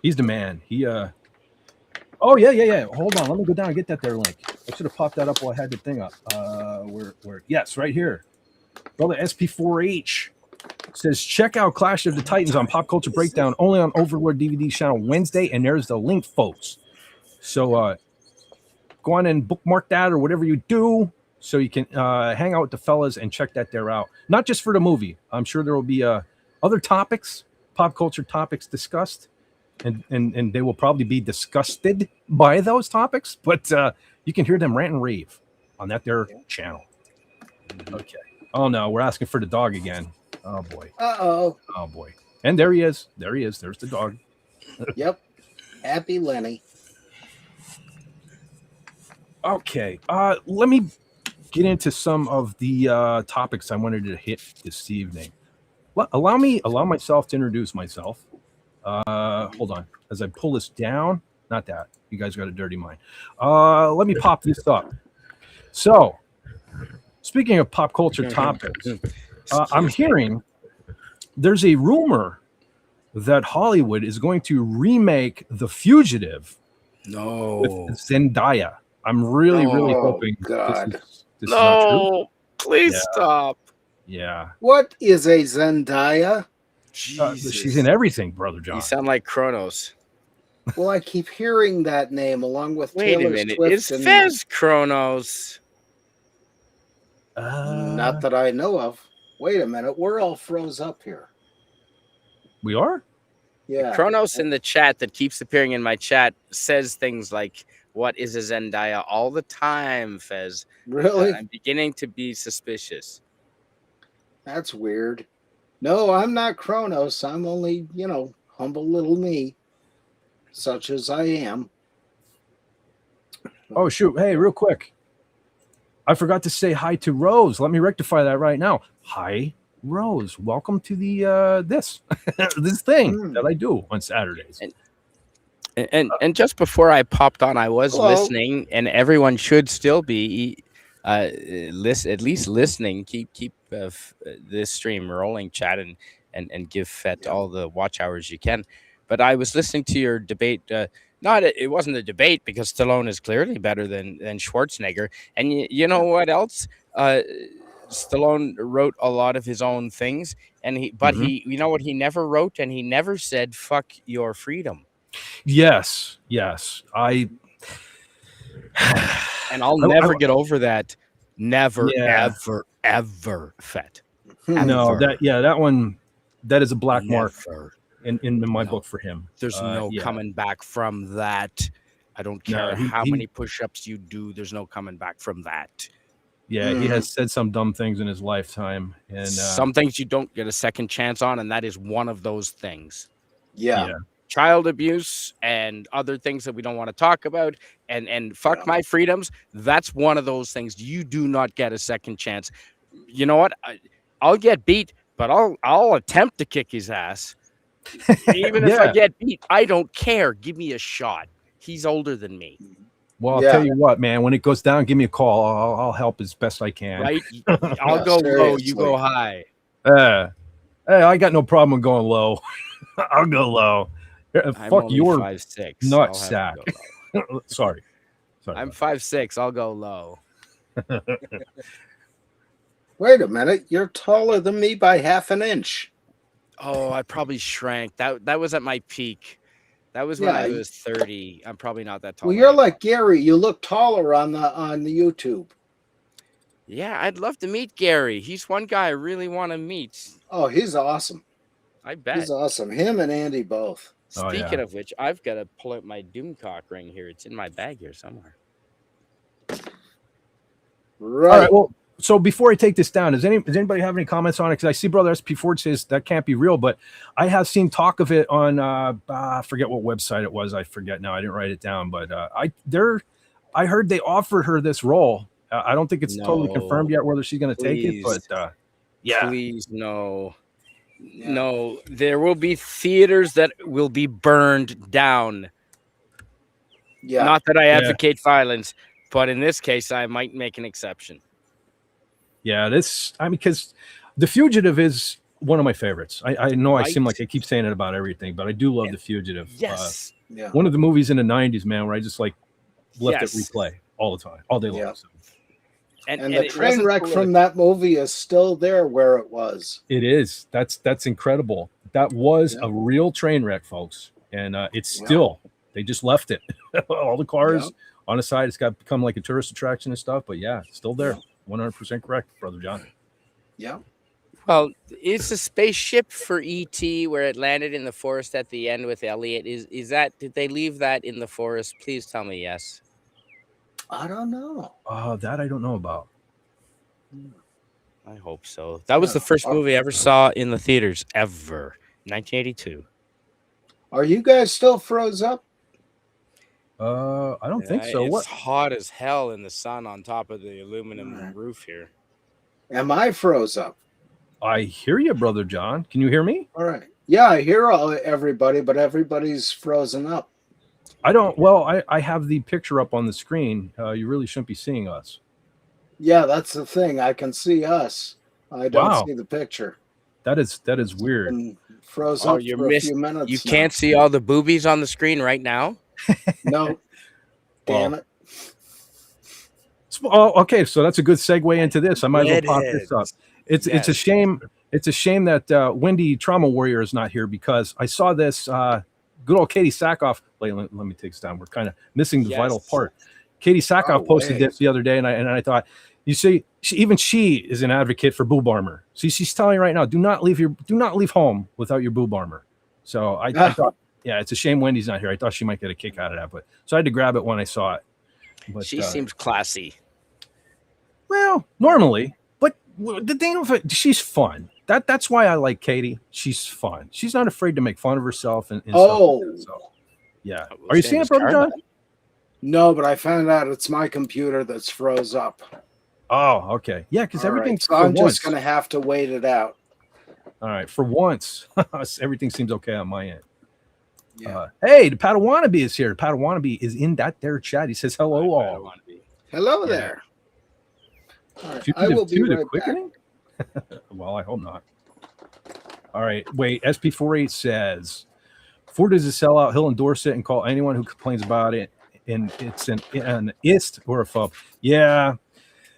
he's the man. He oh yeah. Hold on, let me go down and get that there link. I should have popped that up while I had the thing up. Where yes, right here. Brother SP4H says check out Clash of the Titans on Pop Culture Breakdown only on Overlord DVD channel Wednesday, and there's the link, folks. So go on and bookmark that or whatever you do so you can hang out with the fellas and check that there out. Not just for the movie. I'm sure there will be other topics, pop culture topics discussed, and they will probably be disgusted by those topics, but you can hear them rant and rave on that their channel. Okay. Oh no, we're asking for the dog again. Oh boy. Uh-oh. Oh boy. And there he is. There he is. There's the dog. Yep. Happy Lenny. Okay. Let me get into some of the topics I wanted to hit this evening. Allow myself to introduce myself. Hold on. As I pull this down. Not that. You guys got a dirty mind. Let me pop this up. So, speaking of pop culture topics, I'm hearing there's a rumor that Hollywood is going to remake The Fugitive with Zendaya. I'm really hoping God. this is not true. Please Yeah. stop. Yeah. What is a Zendaya? She's in everything, Brother John. You sound like Kronos. Well, I keep hearing that name along with Wait Taylor a minute. Swift. Is Fez Kronos? Not that I know of. Wait a minute. We're all froze up here. We are? Yeah. Kronos in the chat that keeps appearing in my chat says things like, what is a Zendaya all the time, Fez? Really? And I'm beginning to be suspicious. That's weird. No, I'm not Kronos. I'm only, humble little me, such as I am. Oh, shoot. Hey, real quick. I forgot to say hi to Rose. Let me rectify that right now. Hi, Rose. Welcome to the this thing that I do on Saturdays. And just before I popped on, I was listening, and everyone should still be at least listening. Keep this stream rolling, chat, and give Fett all the watch hours you can. But I was listening to your debate. It wasn't a debate because Stallone is clearly better than Schwarzenegger. And you know what else? Stallone wrote a lot of his own things, and he you know what he never wrote, and he never said "fuck your freedom." Yes. And I'll never get over that. Never, ever, Fett. No, Ever. that one, that is a black mark Never. in my No. book for him. There's no yeah. coming back from that. I don't No, care he- how he- many push-ups you do. There's no coming back from that. Yeah, he has said some dumb things in his lifetime, and Some things you don't get a second chance on, and that is one of those things. Yeah. Child abuse and other things that we don't want to talk about, and fuck my freedoms. That's one of those things. You do not get a second chance. You know what? I'll get beat, but I'll attempt to kick his ass. Even if I get beat, I don't care. Give me a shot. He's older than me. Well, I'll tell you what, man. When it goes down, give me a call. I'll help as best I can. Right? I'll go low. You go high. Hey, I got no problem with going low. I'll go low. Fuck your 5'6". nut sack. Sorry. I'm 5'6". I'll go low. Wait a minute. You're taller than me by half an inch. Oh, I probably shrank. That was at my peak. That was when I was 30. I'm probably not that tall. Well, you're like Gary. You look taller on the YouTube. Yeah, I'd love to meet Gary. He's one guy I really want to meet. Oh, he's awesome. I bet. He's awesome. Him and Andy both. Speaking of which, I've got to pull out my Doomcock ring here. It's in my bag here somewhere. Right. All right. Well, so before I take this down, does anybody have any comments on it? Because I see Brother SP Ford says that can't be real, but I have seen talk of it on I forget what website it was. I forget now. I didn't write it down, but I heard they offered her this role. I don't think it's totally confirmed yet whether she's going to take it, but please no. No, there will be theaters that will be burned down. Yeah. Not that I advocate violence, but in this case, I might make an exception. Yeah, because The Fugitive is one of my favorites. I know I seem like I keep saying it about everything, but I do love The Fugitive. Yes. One of the movies in the 90s, man, where I just left it replay all the time, all day long. Yeah. So. And the train wreck from that movie is still there where it was. It is. That's incredible. That was a real train wreck, folks. And it's still, they just left it. All the cars on the side, it's got become like a tourist attraction and stuff. But it's still there. 100% correct, Brother John. Yeah. Well, it's a spaceship for E.T. where it landed in the forest at the end with Elliot. Is that, did they leave that in the forest? Please tell me yes. I don't know. That I don't know about. I hope so. That was the first movie I ever saw in the theaters ever. 1982. Are you guys still froze up? I don't think so. It's What? hot as hell in the sun on top of the aluminum roof here. Am I froze up? I hear you, Brother John. Can you hear me? All right. Yeah, I hear everybody, but everybody's frozen up. I don't. Well, I have the picture up on the screen. You really shouldn't be seeing us. Yeah, that's the thing. I can see us. I don't see the picture. That is weird. And froze up for a few minutes. You can't see all the boobies on the screen right now? No. Damn it. Oh, okay. So that's a good segue into this. I might as well pop this up. It's a shame. It's a shame that Wendy Trauma Warrior is not here because I saw this. Good old Katie Sackhoff. Let me take this down. We're kind of missing the vital part. Katie Sackhoff posted this the other day, and I thought, you see, she is an advocate for boob armor. See, she's telling you right now, do not leave home without your boob armor. So I thought, it's a shame Wendy's not here. I thought she might get a kick out of that, but so I had to grab it when I saw it. But she seems classy. Well, normally, but the thing of it, she's fun. That's why I like Katie. She's fun. She's not afraid to make fun of herself and stuff like that, so. Yeah. Are you seeing it, Brother John? No, but I found out it's my computer that's froze up. Oh, okay. Yeah, because everything's. So I'm just going to have to wait it out. All right. For once, everything seems okay on my end. Yeah. Hey, the Padawannabe is here. The Padawannabe is in that there chat. He says, hello, all. Hello there. All right. I will be right quickening? Well, I hope not. All right. Wait. SP48 says, Ford is a sellout. He'll endorse it and call anyone who complains about it. And it's an ist or a fub. Yeah.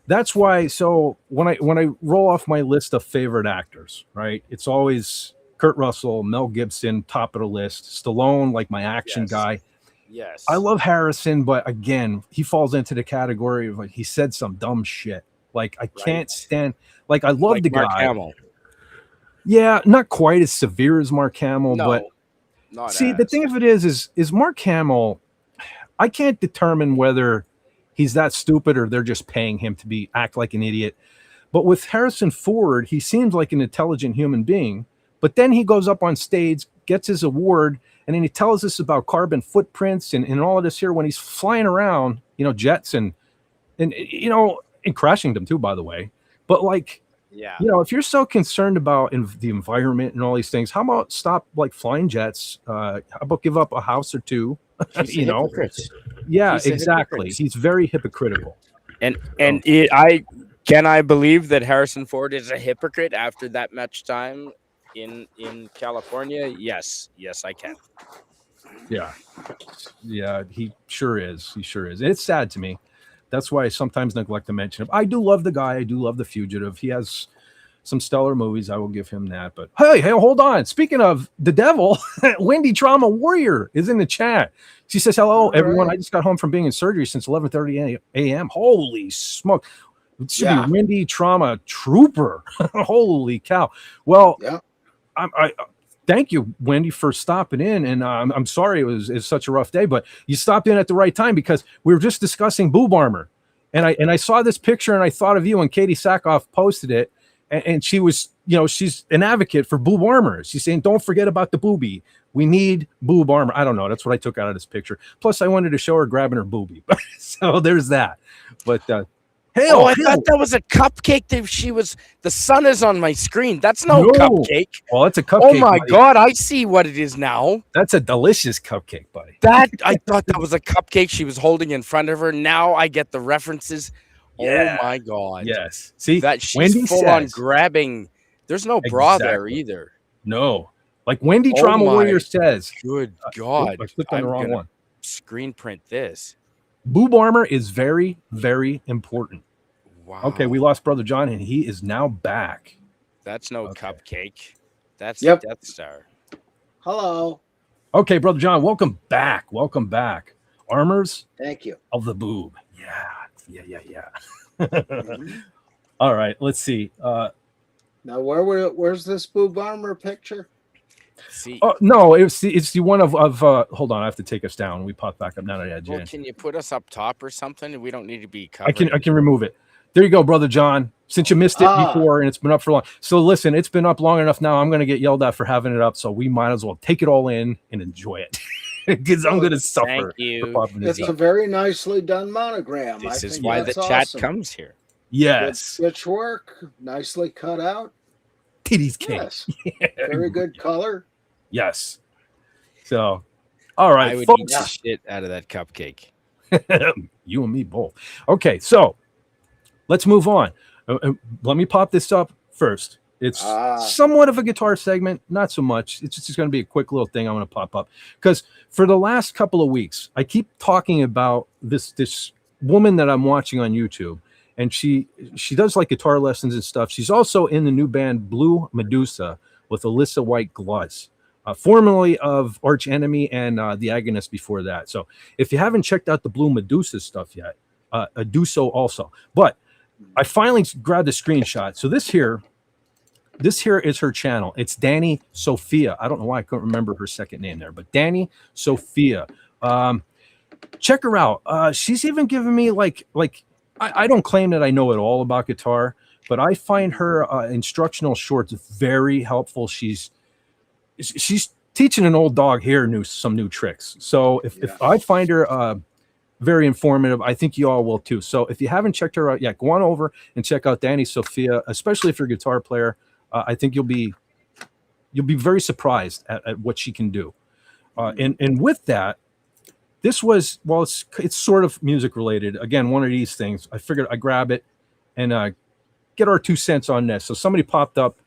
That's why. So when I roll off my list of favorite actors, right, it's always Kurt Russell, Mel Gibson, top of the list. Stallone, like my action guy. Yes. I love Harrison, but again, he falls into the category of like he said some dumb shit. Like I can't stand. Like I love the Mark guy. Hamill. Yeah, not quite as severe as Mark Hamill, but No, not see, the as. thing of it is Mark Hamill. I can't determine whether he's that stupid or they're just paying him to be act like an idiot. But with Harrison Ford, he seems like an intelligent human being. But then he goes up on stage, gets his award, and then he tells us about carbon footprints and all of this here when he's flying around, jets and and crashing them too, by the way. But like, Yeah. if you're so concerned about the environment and all these things, how about stop like flying jets? How about give up a house or two? He's a hypocrite. Yeah, He's a exactly. hypocrite. He's very hypocritical. And So- I believe that Harrison Ford is a hypocrite after that much time in California? Yes, I can. Yeah, he sure is. He sure is. It's sad to me. That's why I sometimes neglect to mention him. I do love the guy. I do love The Fugitive. He has some stellar movies. I will give him that. But hey, hold on. Speaking of the devil, Wendy Trauma Warrior is in the chat. She says, "Hello, everyone. I just got home from being in surgery since 11:30 a.m. Holy smoke! It should be Wendy Trauma Trooper. Holy cow! Well, I thank you, Wendy, for stopping in. And I'm sorry it's such a rough day, but you stopped in at the right time because we were just discussing boob armor, and I saw this picture and I thought of you. And Katie Sackhoff posted it, and she was, she's an advocate for boob armor. She's saying, don't forget about the boobie. We need boob armor. I don't know. That's what I took out of this picture. Plus, I wanted to show her grabbing her boobie. So there's that. But I thought that was a cupcake. The sun is on my screen. That's no cupcake. Well, it's a cupcake. Oh my God, I see what it is now. That's a delicious cupcake, buddy. I thought that was a cupcake she was holding in front of her. Now I get the references. Yeah. Oh my God. Yes. See, that she's Wendy full on grabbing. There's no bra there either. No. Like Wendy Trauma Warrior says. Good God. I clicked on the wrong one. Screen print this. Boob armor is very, very important. Wow. Okay, we lost Brother John, and he is now back. That's no cupcake. That's Death Star. Hello. Okay, Brother John, welcome back. Welcome back. Armors. Thank you. Of the boob. Yeah. All right, let's see. Now, where's this boob armor picture? See. Oh no, it's the one of hold on, I have to take us down. We pop back up now that I had Well, can you put us up top or something? We don't need to be covered. I can remove it. There you go, Brother John. Since you missed it before and it's been up for long. So listen, it's been up long enough now. I'm gonna get yelled at for having it up, so we might as well take it all in and enjoy it. Because I'm gonna suffer. Thank you. It's a very nicely done monogram. This is why the chat comes here. Yes. Good work. Nicely cut out. Titties cake. Yes. Very good color. Yes. So, all right, I would folks. eat the shit out of that cupcake. You and me both. Okay, so let's move on. Let me pop this up first. It's somewhat of a guitar segment, not so much. It's just going to be a quick little thing I want to pop up because for the last couple of weeks, I keep talking about this woman that I'm watching on YouTube, and she does like guitar lessons and stuff. She's also in the new band Blue Medusa with Alyssa White Gloss, formerly of Arch Enemy and The Agonist before that. So if you haven't checked out the Blue Medusa stuff yet, do so also. But I finally grabbed a screenshot. So this here is her channel. It's Danny Sophia. I don't know why I couldn't remember her second name there, but Danny Sophia. Check her out. She's even given me like I don't claim that I know it all about guitar, but I find her instructional shorts very helpful. She's teaching an old dog here some new tricks. So if I find her very informative, I think you all will too. So if you haven't checked her out yet, go on over and check out Danny Sophia, especially if you're a guitar player. I think you'll be very surprised at what she can do. And with that, this was, well, it's sort of music related. Again, one of these things. I figured I'd grab it and get our 2 cents on this. So somebody popped up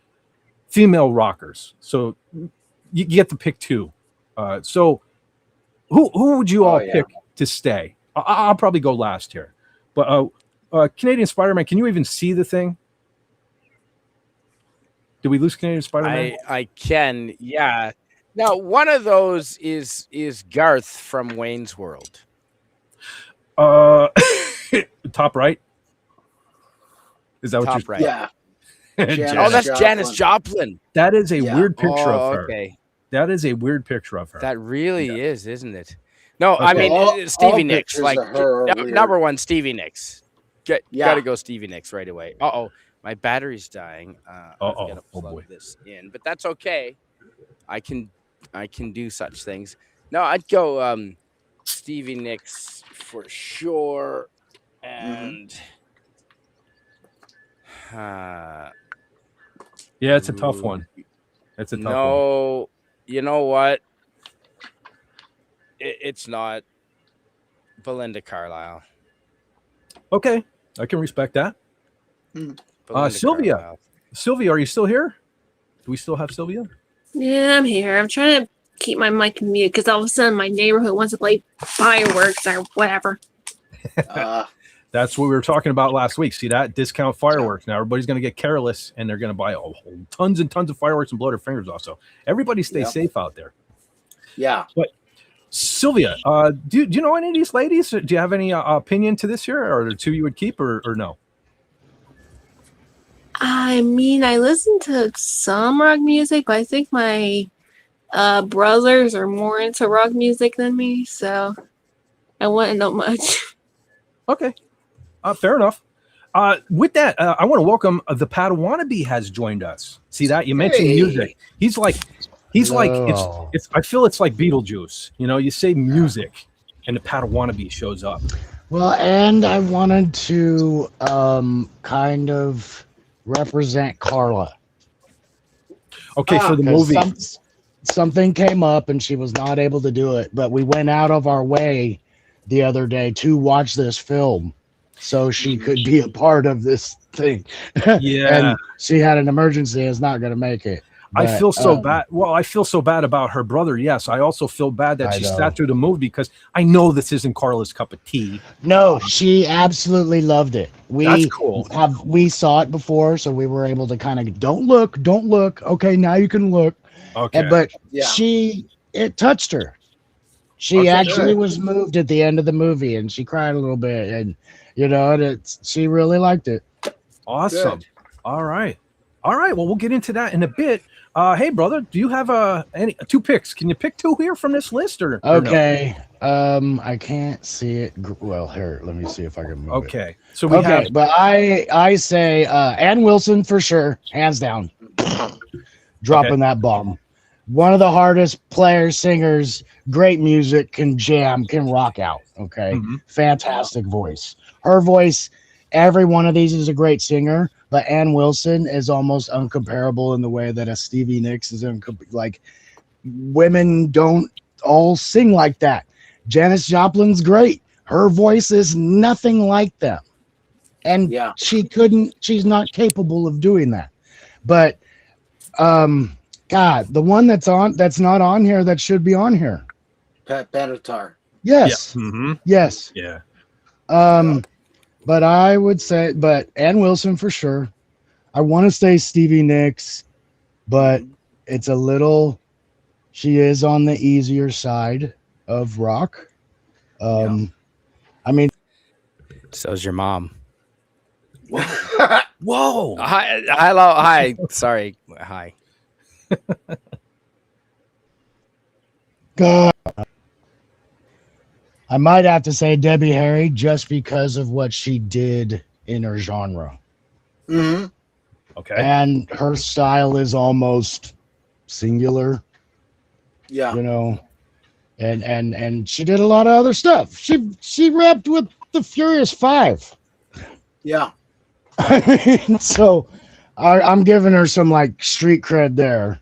female rockers. So you get to pick two. So who would you all pick to stay? I'll probably go last here. But Canadian Spider-Man, can you even see the thing? Did we lose Canadian Spider-Man? I can, yeah. Now, one of those is Garth from Wayne's World. Top right. Is that what Top you're? right? Yeah. Oh, that's Janis Joplin. That is a weird picture of her. Okay. That is a weird picture of her. That really is, isn't it? No, Okay. I mean Stevie all Nicks. pictures Like of her are weird. number one, Stevie Nicks. Yeah. Gotta go Stevie Nicks right away. My battery's dying. I've got to plug this in, but that's okay. I can do such things. No, I'd go Stevie Nicks for sure, and yeah, it's a tough one. It's a tough one. No, you know what? It's not Belinda Carlisle. Okay, I can respect that. Sylvia. Carlisle. Sylvia, are you still here? Do we still have Sylvia? Yeah, I'm here. I'm trying to keep my mic mute because all of a sudden my neighborhood wants to play fireworks or whatever. That's what we were talking about last week. See that? Discount fireworks. Now everybody's going to get careless and they're going to buy tons and tons of fireworks and blow their fingers off. So everybody stay safe out there. Yeah. But Sylvia, do you know any of these ladies? Do you have any opinion to this here? Or the two you would keep or no? I mean, I listen to some rock music, but I think my brothers are more into rock music than me, so I wouldn't know much. Okay. Fair enough. With that, I want to welcome the Padawannabe has joined us. See that? You mentioned music. He's like it's I feel it's like Beetlejuice. You know, you say music and the Padawannabe shows up. Well, and I wanted to kind of represent Carla. Okay, for the movie. Something came up and she was not able to do it, but we went out of our way the other day to watch this film so she could be a part of this thing. Yeah. And she had an emergency, is not going to make it. But, I feel so bad. Well, I feel so bad about her brother. Yes, I also feel bad that she sat through the movie because I know this isn't Carla's cup of tea. No, she absolutely loved it. That's cool. We saw it before, so we were able to kind of don't look. Okay, now you can look. Okay, but it touched her. She actually was moved at the end of the movie, and she cried a little bit, and she really liked it. Awesome. Good. All right. Well, we'll get into that in a bit. Hey, brother, do you have any two picks? Can you pick two here from this list, or okay? No? I can't see it. Well, here, let me see if I can move it. Okay, so we have. But I say Ann Wilson for sure, hands down, dropping that bomb. One of the hardest players, singers, great music, can jam, can rock out. Okay, fantastic voice. Her voice. Every one of these is a great singer, but Ann Wilson is almost uncomparable in the way that a Stevie Nicks is like. Women don't all sing like that. Janis Joplin's great. Her voice is nothing like them. And she's not capable of doing that. But God, the one that's not on here that should be on here. Pat Benatar. Yes. Yeah. Yes. Yeah. But I would say, Ann Wilson for sure. I want to say Stevie Nicks, but it's a little. She is on the easier side of rock. I mean, so's your mom. Whoa! Hi, hello, hi. Sorry, hi. God. I might have to say Debbie Harry just because of what she did in her genre. Mm-hmm. Okay. And her style is almost singular. Yeah. And she did a lot of other stuff. She rapped with the Furious Five. Yeah. So I'm giving her some like street cred there.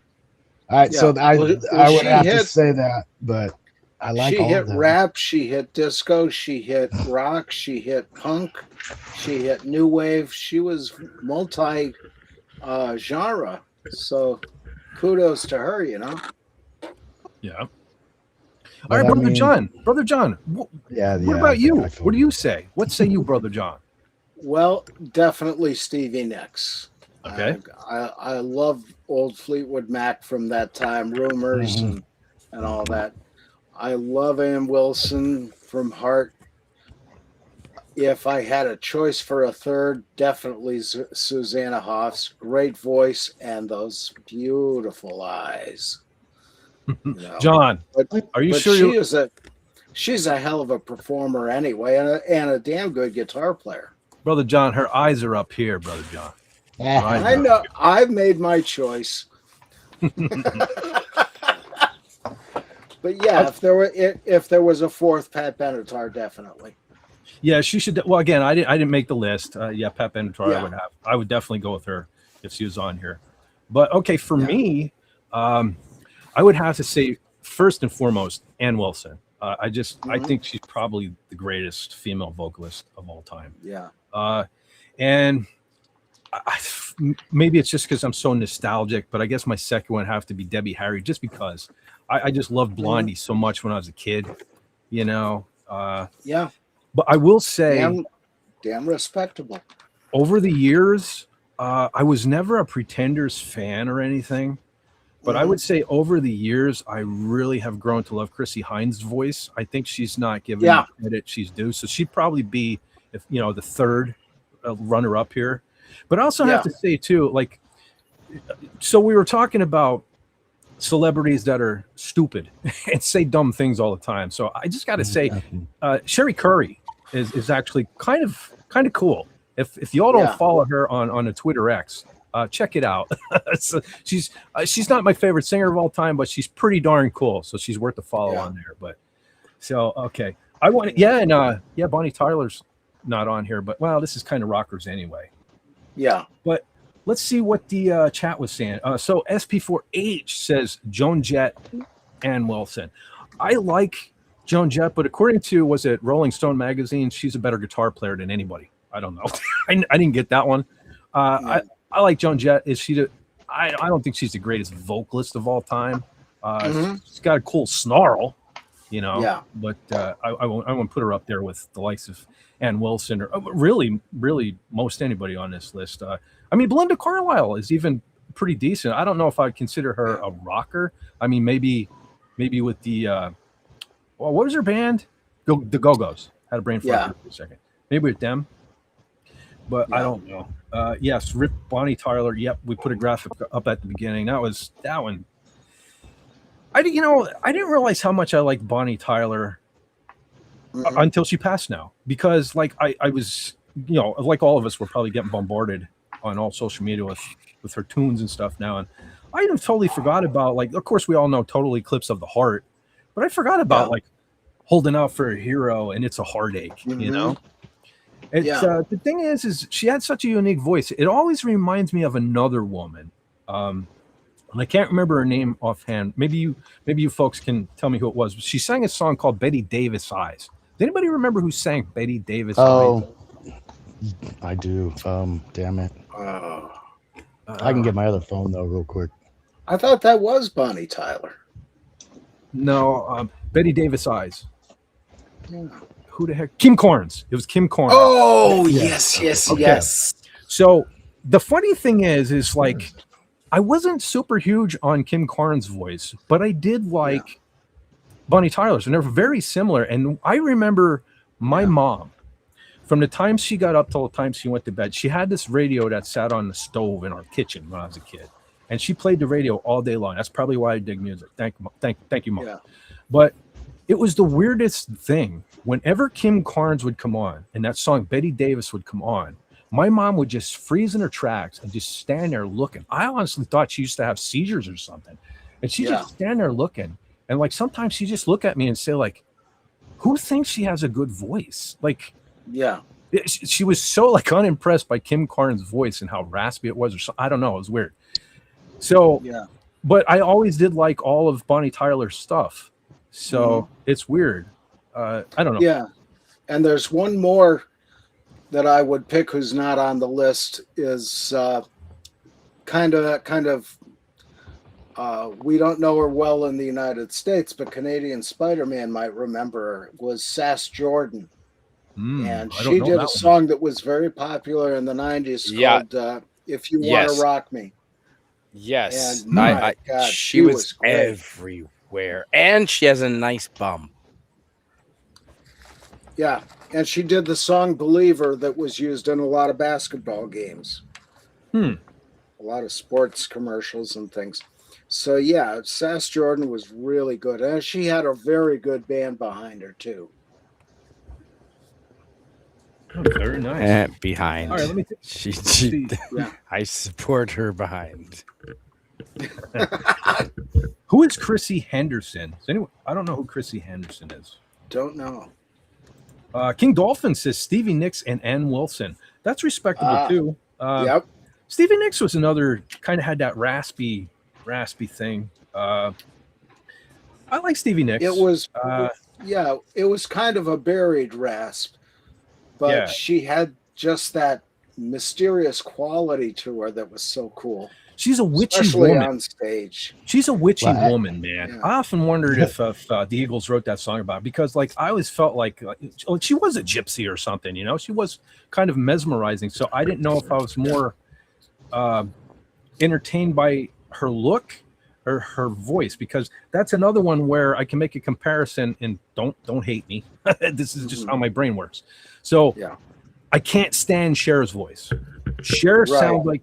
So I would have to say that, but I like all of them. Rap, she hit disco, she hit rock, she hit punk, she hit new wave. She was multi genre. So kudos to her, Yeah. All right, Brother John. Brother John. What about you? What do you say? What say you, Brother John? Well, definitely Stevie Nicks. Okay. I love old Fleetwood Mac from that time, Rumors and all that. I love Ann Wilson from Heart. if I had a choice for a third, definitely Susanna Hoffs. Great voice and those beautiful eyes. You know. John, But are you but sure you? she's a hell of a performer anyway, and a damn good guitar player. Brother John, her eyes are up here, Brother John. Right. I know. I've made my choice. But yeah, if there was a fourth Pat Benatar, definitely. Yeah, she should. Well, again, I didn't make the list. Yeah, Pat Benatar, Yeah. I would definitely go with her if she was on here. But okay, for me, I would have to say first and foremost, Ann Wilson. I think she's probably the greatest female vocalist of all time. Yeah. And maybe it's just because I'm so nostalgic, but I guess my second one would have to be Debbie Harry, just because I just loved Blondie so much when I was a kid, you know. Yeah. But I will say, damn respectable. over the years, I was never a Pretenders fan or anything, but I would say over the years, I really have grown to love Chrissie Hynde's voice. I think she's not given the credit she's due, so she'd probably be, if you know, the third runner up here. But I also have to say too, like, so we were talking about celebrities that are stupid and say dumb things all the time. So I just got to say, Sherry Curry is actually kind of cool. If y'all don't follow her on a Twitter X, check it out. So she's not my favorite singer of all time, but she's pretty darn cool. So she's worth a follow on there. But so okay, I want Bonnie Tyler's not on here, but well, this is kind of rockers anyway. Yeah, but let's see what the chat was saying. So SP4H says Joan Jett and Wilson. I like Joan Jett, but according to, was it Rolling Stone magazine, she's a better guitar player than anybody. I don't know. I didn't get that one. I like Joan Jett. Is she I don't think she's the greatest vocalist of all time. She's got a cool snarl, you know. Yeah. But I won't put her up there with the likes of Ann Wilson or really most anybody on this list. I mean, Belinda Carlisle is even pretty decent. I don't know if I'd consider her a rocker. I mean, maybe with the what was her band? The Go-Go's. Had a brain fart for a second. Maybe with them. But I don't know. Yes, Rip Bonnie Tyler. Yep, we put a graphic up at the beginning. That one. I didn't realize how much I liked Bonnie Tyler until she passed now, because like I was, you know, like all of us, were probably getting bombarded on all social media with her tunes and stuff now, and I totally forgot about, like, of course we all know Total Eclipse of the Heart, but I forgot about like Holding Out for a Hero and It's a Heartache, you know. It's the thing is she had such a unique voice. It always reminds me of another woman, and I can't remember her name offhand. Maybe you folks can tell me who it was. She sang a song called Betty Davis Eyes. Does anybody remember who sang Betty Davis Eyes? I do. Damn it. I can get my other phone though, real quick. I thought that was Bonnie Tyler. No, Betty Davis Eyes. Yeah. Who the heck? Kim Carnes. It was Kim Carnes. Oh, yes. So the funny thing is like, I wasn't super huge on Kim Carnes' voice, but I did like Bonnie Tyler's, and they're very similar. And I remember my mom, from the time she got up till the time she went to bed, she had this radio that sat on the stove in our kitchen when I was a kid, and she played the radio all day long. That's probably why I dig music. Thank you, Mom. Yeah. But it was the weirdest thing. Whenever Kim Carnes would come on and that song Betty Davis would come on, my mom would just freeze in her tracks and just stand there looking. I honestly thought she used to have seizures or something. And she just stand there looking. And like sometimes she just look at me and say, like, who thinks she has a good voice? Like, she was so like unimpressed by Kim Carnes' voice and how raspy it was, or so, I don't know. It was weird. So, but I always did like all of Bonnie Tyler's stuff. So it's weird. I don't know. Yeah. And there's one more that I would pick who's not on the list, is kind of we don't know her well in the United States, but Canadian Spider-Man might remember her, was Sass Jordan. And she did a song that was very popular in the 90s called If You Want to Rock Me. Yes. And my God, she was everywhere. And she has a nice bum. Yeah. And she did the song Believer that was used in a lot of basketball games. Hmm. A lot of sports commercials and things. So yeah, Sass Jordan was really good. And she had a very good band behind her too. Oh, very nice. Behind. All right, let me She see. Yeah. I support her behind. Who is Chrissy Henderson? Is anyone? I don't know who Chrissy Henderson is. Don't know. King Dolphin says Stevie Nicks and Ann Wilson. That's respectable too. Yep. Stevie Nicks was another kind of had that raspy thing. I like Stevie Nicks. It was Uh, it was kind of a buried rasp, but Yeah. she had just that mysterious quality to her that was so cool. she's a witchy Especially woman. on stage. She's a witchy Well, woman, man. Yeah. I often wondered if the Eagles wrote that song about it, because like I always felt like she was a gypsy or something, you know. She was kind of mesmerizing. So I didn't know if I was more entertained by her look or her voice, because that's another one where I can make a comparison. And don't hate me. This is just how my brain works. So Yeah. I can't stand Cher's voice. Cher Right. sounds like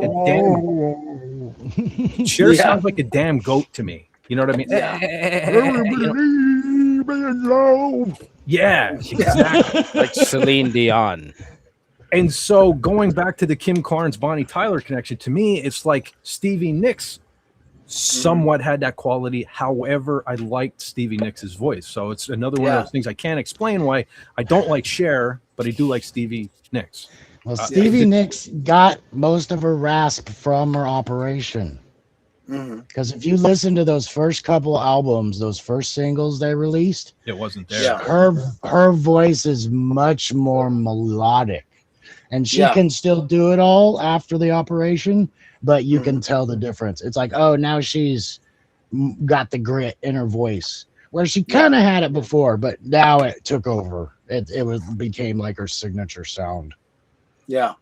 a damn Cher Yeah. sounds like a damn goat to me. You know what I mean? Yeah, exactly. Like Celine Dion. And so going back to the Kim Carnes, Bonnie Tyler connection, to me, it's like Stevie Nicks somewhat had that quality. However, I liked Stevie Nicks' voice. So it's another one of those things I can't explain why I don't like Cher, but I do like Stevie Nicks. Well, Stevie Nicks got most of her rasp from her operation. Mhm. Because if you listen to those first couple albums, those first singles they released, It wasn't there. Yeah. her voice is much more melodic, and she Yeah. can still do it all after the operation, but you can tell the difference. It's like, oh, now she's got the grit in her voice, where she kind of had it before, but now it took over. It became like her signature sound. Yeah.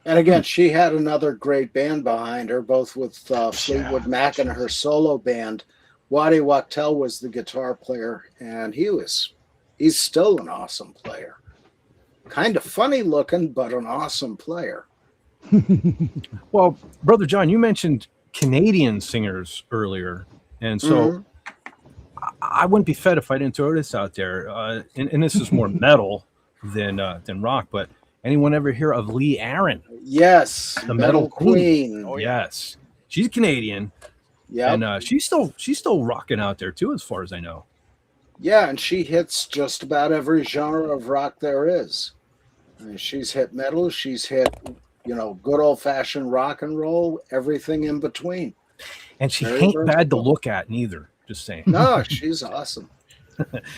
And again, she had another great band behind her, both with Fleetwood Mac and her solo band. Waddy Wachtel was the guitar player, and he's still an awesome player. Kind of funny looking, but an awesome player. Well, Brother John, you mentioned Canadian singers earlier. And so I wouldn't be fed if I didn't throw this out there. And this is more metal than rock, but anyone ever hear of Lee Aaron? Yes, The Metal Queen. Oh, yeah. Yes. She's Canadian. Yeah, And she's still rocking out there too, as far as I know. yeah, and she hits just about every genre of rock there is. I mean, she's hit metal, she's hit, good old fashioned rock and roll, everything in between. And she Very ain't bad to versatile. look at neither. Just saying. No, she's awesome.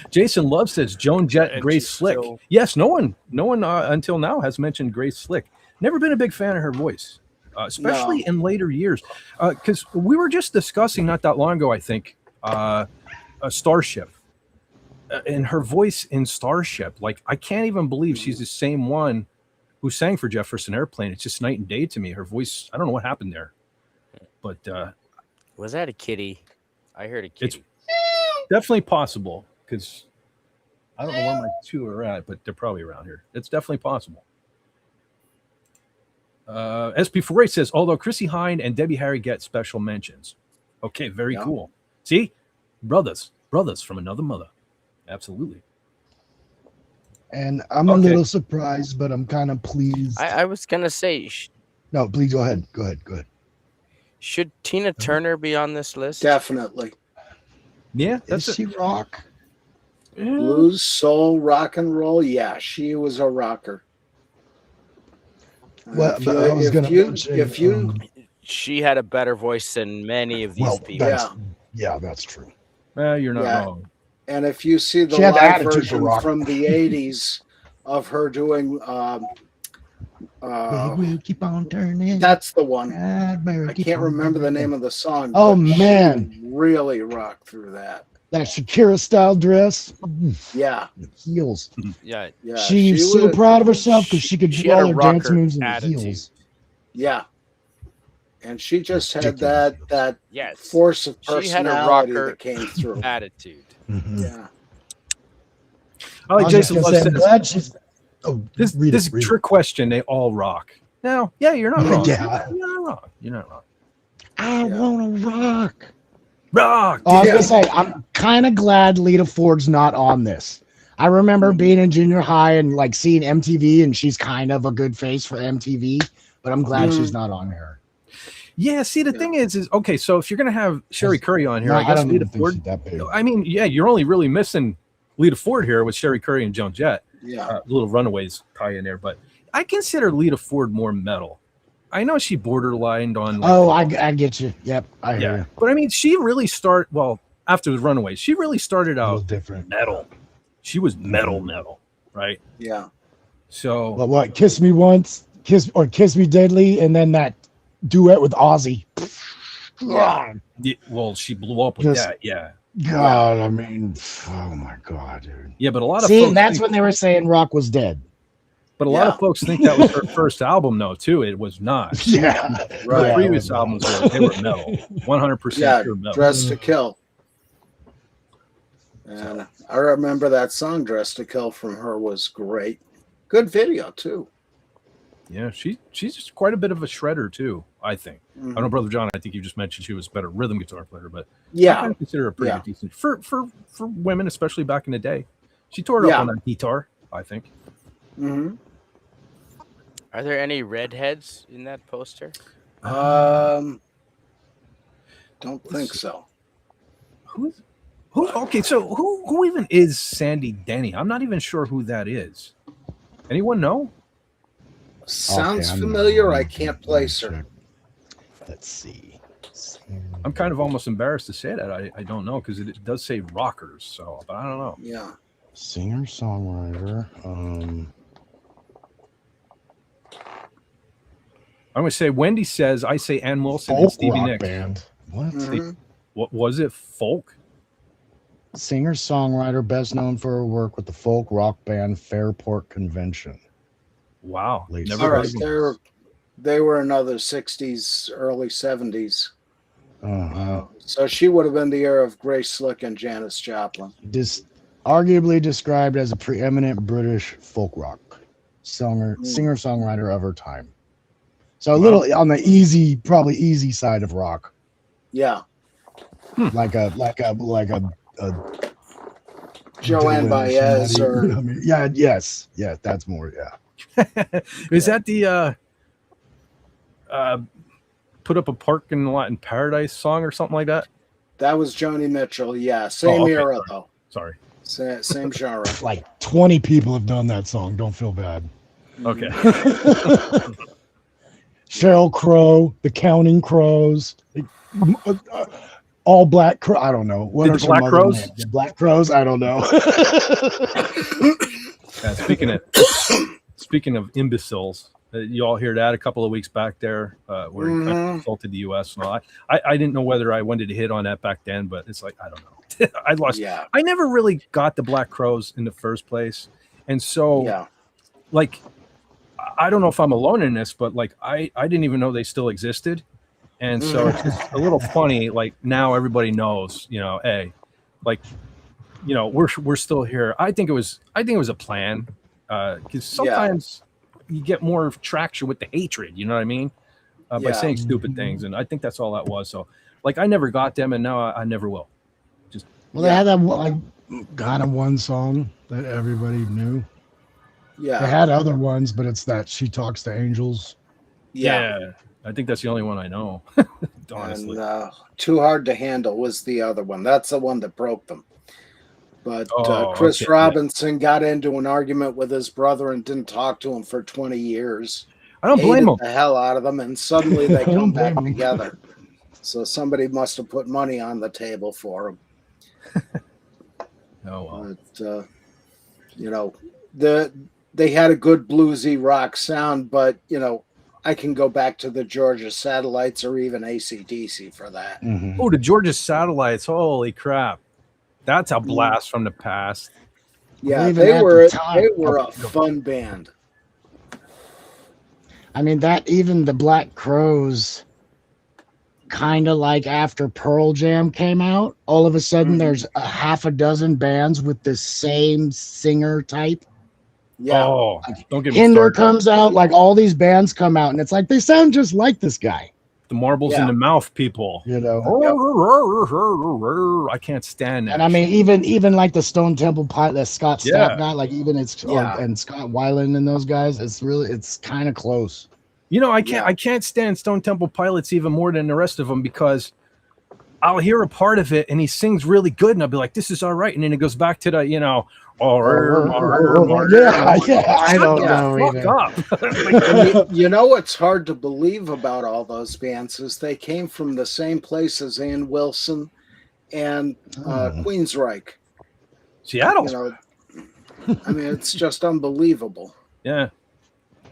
Jason Love says Joan Jett, And Grace she's Slick. still- Yes, no one until now has mentioned Grace Slick. Never been a big fan of her voice, especially in later years. Because we were just discussing not that long ago, I think, a Starship. And her voice in Starship, like I can't even believe she's the same one who sang for Jefferson Airplane. It's just night and day to me. Her voice, I don't know what happened there, but Was that a kitty? I heard a kitty. definitely possible, because I don't know where my two are at, but they're probably around here. It's definitely possible. SP4A says, although Chrissy Hynde and Debbie Harry get special mentions. Okay, very Yeah. cool. See, brothers from another mother. Absolutely. And I'm a Okay. little surprised, but I'm kind of pleased. I was gonna say, No, please go ahead. Go ahead. should Tina Turner be on this list? Definitely. Yeah, Is she rock? Blues, soul, rock and roll. Yeah, she was a rocker. Well, but I was gonna mention, if you She had a better voice than many of these well, people. that's true. You're not Yeah. wrong. and if you see the She had the live attitude for version rock. from the 80s of her doing We'll keep on turning. that's the one. I I can't remember the name of the song. Oh, but she man. really rocked through that. That Shakira style dress, Yeah, heels. Yeah, yeah. She's so was- proud of herself because she could she do had all a her dance rocker moves in the attitude. heels. Yeah, and she just had Ridiculous. that yes. force of She had a personality rocker that came through. attitude. Mhm. Yeah, I like Jason Love I'm says, glad she's. Oh, this is a trick question. They all rock. Now, yeah, you're not wrong. Yeah. You're not wrong. You're not wrong. I want to rock. Rock. Oh, I was gonna say, I'm kind of glad Lita Ford's not on this. I remember being in junior high and like seeing MTV, and she's kind of a good face for MTV, but I'm glad she's not on here. Yeah, see, the thing is okay, so if you're going to have Sherry Curry on here, No, I guess don't Lita even think Ford. she's that big. I mean, yeah, you're only really missing Lita Ford here with Sherry Curry and Joan Jett. Yeah. Little Runaways tie in there, but I consider Lita Ford more metal. I know she borderlined on. Like, I get you. Yep, I hear you. But I mean, she really after the Runaways, she really started out different. metal. She was metal, right? Yeah. So But what? Kiss Me Once, Kiss Me Deadly, and then that duet with Ozzy. yeah, well, she blew up with Just- that. Yeah. God, I mean, oh my God, dude. Yeah, but a lot of See, folks and that's think, when they were saying rock was dead. but a lot of folks think that was her first album, though. Too, it was not. Yeah, The Right. previous albums they were metal, 100% Yeah. pure metal. Dress to Kill. And I remember that song "Dress to Kill" from her was great. Good video too. Yeah, she's just quite a bit of a shredder too. I think. I know, Brother John. I think you just mentioned she was a better rhythm guitar player, but I kind of consider her pretty decent for women, especially back in the day. She tore it up on that guitar, I think. Mm-hmm. Are there any redheads in that poster? Don't think so. Who? Okay, so who even is Sandy Denny? I'm not even sure who that is. Anyone know? Sounds familiar. I can't place her. Let's see. I'm kind of almost embarrassed to say that. I don't know because it does say rockers. So, but I don't know. Yeah. Singer songwriter. I'm going to say Wendy says I say Ann Wilson and Folk Stevie rock Nicks. band. What? What was it? Folk? Singer songwriter, best known for her work with the folk rock band Fairport Convention. Wow. Late Never All heard right. of them. They were another 60s, early 70s. Uh-huh. So she would have been the era of Grace Slick and Janis Joplin. Arguably described as a preeminent British folk rock singer-songwriter of her time. So a little on the probably easy side of rock. Yeah. Like a Joanne Baez or yes, that's more, Is that the put up a parking lot in paradise song or something like that? that was Joni Mitchell. Yeah. Same okay, era sorry. though. Sorry. Same genre. Like 20 people have done that song. Don't feel bad. Okay. Sheryl Crow, the Counting Crows, All Black Crow. I don't know. What Did are the some Black other Crows? names? The Black Crows? I don't know. Speaking of imbeciles, you all hear that a couple of weeks back there, where he kind of insulted the U.S. and all. I didn't know whether I wanted to hit on that back then, but it's like I don't know. I lost. Yeah. I never really got the Black Crows in the first place, and so like I don't know if I'm alone in this, but like I didn't even know they still existed, and so it's just a little funny. Like now everybody knows, hey, like we're still here. I think it was a plan, because sometimes you get more traction with the hatred. You know what I mean? By saying stupid things, and I think that's all that was. So like I never got them, and now I never will. They had that kind of one song that everybody knew. Yeah. They had other ones, but it's that She Talks to Angels. Yeah. I think that's the only one I know. Honestly. And Too Hard to Handle was the other one. That's the one that broke them. But Chris Robinson got into an argument with his brother and didn't talk to him for 20 years. I don't blame him. The hell out of them, and suddenly they come back together. So somebody must have put money on the table for him. Oh well. But they had a good bluesy rock sound, but I can go back to the Georgia Satellites or even AC/DC for that. Oh, the Georgia Satellites! Holy crap, that's a blast from the past. Yeah, they were a fun band. I mean, even the Black Crows, kind of like after Pearl Jam came out, all of a sudden there's a half a dozen bands with the same singer type. Yeah. Oh, don't get me Hinder started. comes out, like all these bands come out, and it's like they sound just like this guy. The marbles in Yeah. the mouth people. You know. I can't stand that. And I mean, even like the Stone Temple Pilot, the Scott Yeah. Stapp guy, like even it's Yeah. and Scott Weiland and those guys, it's kind of close. You know, I can't stand Stone Temple Pilots even more than the rest of them because I'll hear a part of it and he sings really good and I'll be like, this is all right. And then it goes back to the, you know, Yeah, I don't know fuck either. up. And you know what's hard to believe about all those bands is they came from the same place as Ann Wilson and Queensryche. Seattle. You know, I mean, it's just unbelievable. Yeah.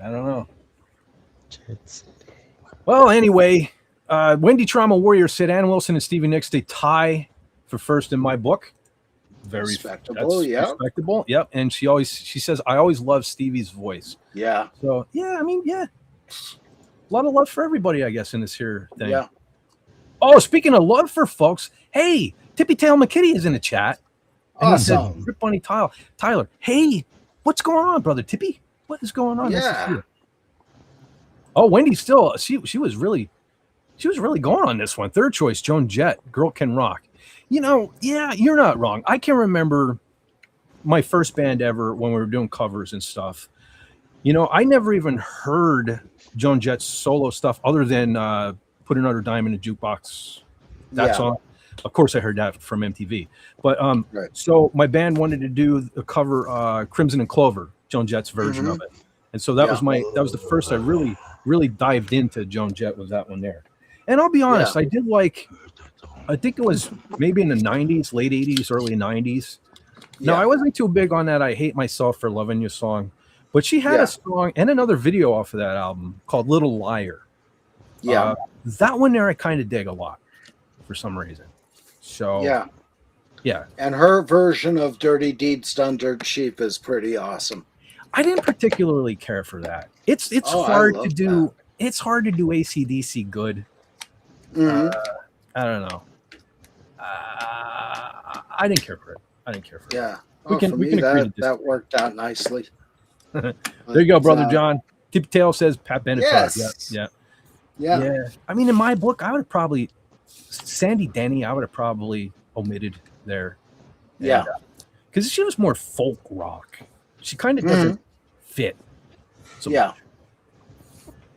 I don't know. Well, anyway, Wendy Trauma Warrior said Ann Wilson and Stevie Nicks, they tie for first in my book. Very Respectable, that's yeah. respectable. Yep. And she says, I always love Stevie's voice. Yeah. So yeah, I mean, yeah. A lot of love for everybody, I guess, in this here thing. Yeah. Oh, speaking of love for folks, hey, Tippy Tail McKitty is in the chat. And he said, Awesome. Rip Bunny Tyler, hey, what's going on, brother Tippy? What is going on? Nice to see Yeah. you. Oh, Wendy still she was really going on this one. Third choice, Joan Jett, Girl Can Rock. You know, yeah, you're not wrong. I can remember my first band ever when we were doing covers and stuff. You know, I never even heard Joan Jett's solo stuff other than Put Another Dime in a Jukebox. That Yeah. song. Of course, I heard that from MTV. But Right. so my band wanted to do a cover Crimson and Clover, Joan Jett's version of it. And so that was the first I really dived into Joan Jett, was that one there. And I'll be honest, I did like, I think it was maybe in the 90s, late 80s, early 90s. No, Yeah. I wasn't too big on that I Hate Myself for Loving You song. But she had a song and another video off of that album called Little Liar. Yeah. That one there I kind of dig a lot for some reason. So yeah. And her version of Dirty Deeds Done Dirt Cheap is pretty awesome. I didn't particularly care for that. It's Oh, I hard to love do. that. It's hard to do AC/DC good. Mhm. I don't know. I didn't care for it. Yeah. We can for agree me, to that worked out nicely. There you go, brother But, John. Tippy Tail says Pat Benatar. Yes. Yeah. Yeah. I mean, in my book, I would have probably Sandy Denny. I would have probably omitted there. Yeah. Because she was more folk rock. She kind of doesn't fit. So Yeah.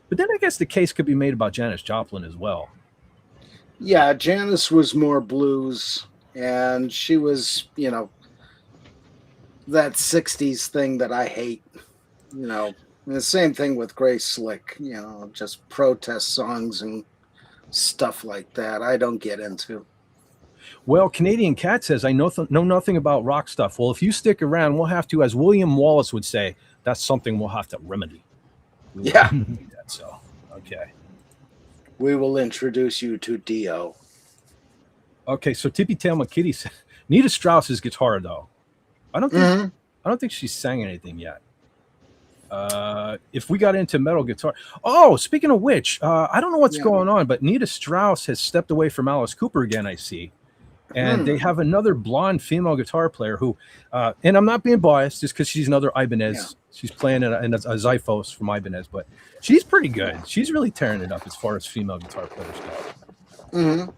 But then I guess the case could be made about Janis Joplin as well. Yeah. Janis was more blues, and she was, you know, that 60s thing that I hate, you know. And the same thing with Grace Slick, you know, just protest songs and stuff like that. I don't get into. Well, Canadian Cat says, I know nothing about rock stuff. Well, if you stick around, we'll have to, as William Wallace would say, that's something we'll have to remedy. Yeah. So, okay. We will introduce you to Dio. Okay, so Tippy Tail McKitty said, Nita Strauss's guitar, though. I don't think she sang anything yet. If we got into metal guitar. Oh, speaking of which, I don't know what's going on, but Nita Strauss has stepped away from Alice Cooper again, I see. And they have another blonde female guitar player who, and I'm not being biased just because she's another Ibanez. Yeah. She's playing in a Xiphos from Ibanez, but she's pretty good. She's really tearing it up as far as female guitar players go.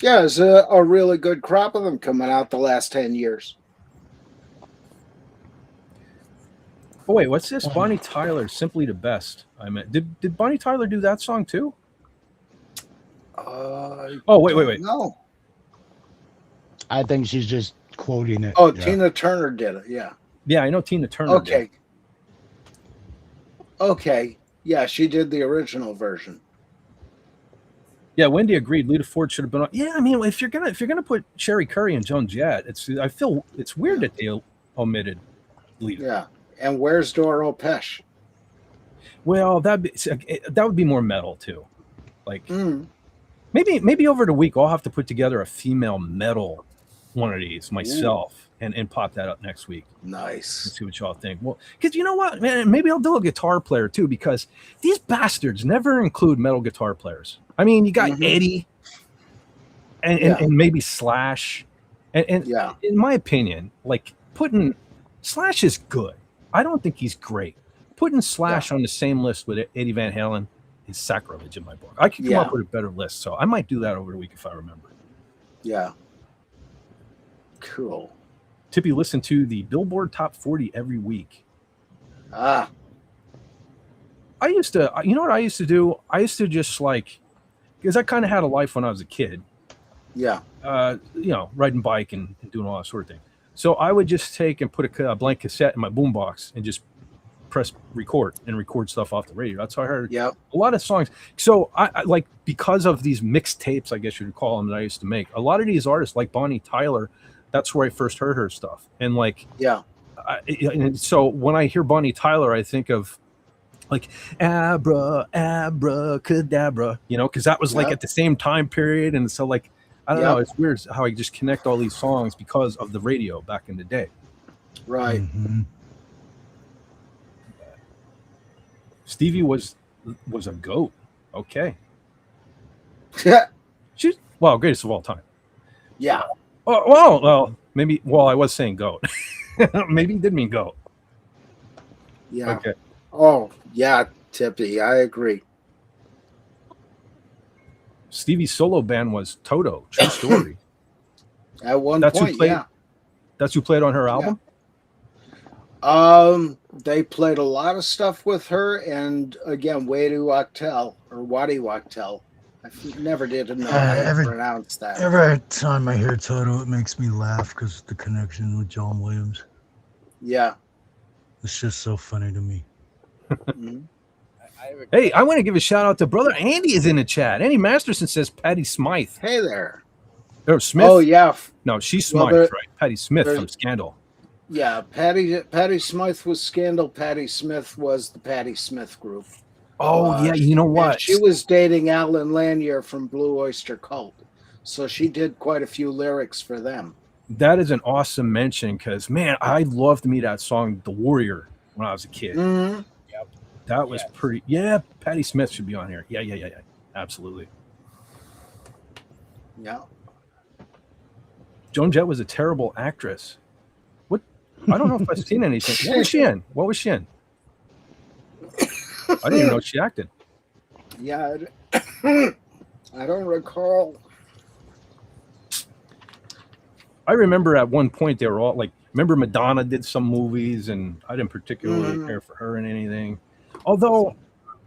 Yeah, there's a really good crop of them coming out the last 10 years. Oh, wait, what's this? Bonnie Tyler, Simply the Best. I mean, did Bonnie Tyler do that song too? Oh, wait. No. I think she's just quoting it. Oh, yeah. Tina Turner did it. Yeah. Yeah, I know Tina Turner. Okay. Did. Okay. Yeah, she did the original version. Yeah, Wendy agreed. Lita Ford should have been on. Yeah, I mean, if you're gonna put Sherry Curry and Joan Jett, I feel it's weird that they omitted Lita. Yeah. And where's Doro Pesh? Well, that would be more metal too. Like maybe over the week I'll have to put together a female metal one of these myself. and pop that up next week. Nice. Let's see what y'all think. Well, because you know what, man, maybe I'll do a guitar player too, because these bastards never include metal guitar players. I mean, you got Eddie and maybe Slash. And in my opinion, like putting Slash is good. I don't think he's great. Putting Slash on the same list with Eddie Van Halen is sacrilege in my book. I could come up with a better list, so I might do that over the week if I remember. Yeah. Cool. Tippy, listen to the Billboard Top 40 every week. I used to, you know what I used to do? I used to just like, because I kind of had a life when I was a kid. Yeah. You know, riding bike and doing all that sort of thing. So I would just take and put a blank cassette in my boombox and just press record and record stuff off the radio. That's how I heard a lot of songs. So I like, because of these mixtapes, I guess you would call them, that I used to make, a lot of these artists like Bonnie Tyler, that's where I first heard her stuff. And like, and so when I hear Bonnie Tyler, I think of like Abra, Cadabra, you know, because that was like at the same time period. And so like, I don't know, it's weird how I just connect all these songs because of the radio back in the day. Right. Stevie was a goat. Okay. She's, well, greatest of all time. Yeah. Oh, well, maybe. Well, I was saying goat. Maybe he did mean goat. Yeah. Okay. Oh, yeah, Tippy, I agree. Stevie's solo band was Toto. True story. At one point, That's who played on her album? They played a lot of stuff with her, and again, Wadi Wachtel. I never did know how to pronounce that. Every time I hear Toto, it makes me laugh because the connection with John Williams. Yeah. It's just so funny to me. Hey, I want to give a shout out to brother Andy is in the chat. Andy Masterson says Patty Smythe. Hey there. Or Smith. Oh, yeah. No, she's Smythe, right? Patty Smith from Scandal. Yeah, Patty Smythe was Scandal. Patty Smith was the Patty Smith group. Oh, yeah, you know what? She was dating Alan Lanier from Blue Oyster Cult. So she did quite a few lyrics for them. That is an awesome mention because, man, I loved me that song, The Warrior, when I was a kid. Yep. That was pretty. Yeah, Patty Smith should be on here. Yeah. Absolutely. Yeah. Joan Jett was a terrible actress. What? I don't know if I've seen anything. What was she in? I didn't even know she acted. Yeah, I don't recall. I remember at one point they were all like, remember Madonna did some movies, and I didn't particularly care for her in anything. Although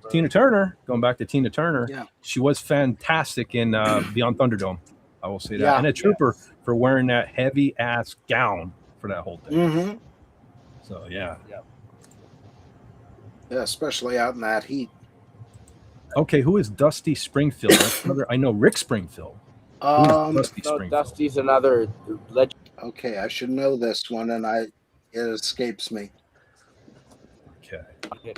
Tina Turner, going back to Tina Turner, she was fantastic in Beyond Thunderdome. I will say that. And a trooper for wearing that heavy ass gown for that whole thing. So yeah, especially out in that heat. Okay, who is Dusty Springfield? That's another, I know Rick Springfield. Dusty Springfield? Dusty's another legend. Okay, I should know this one, and it escapes me. Okay.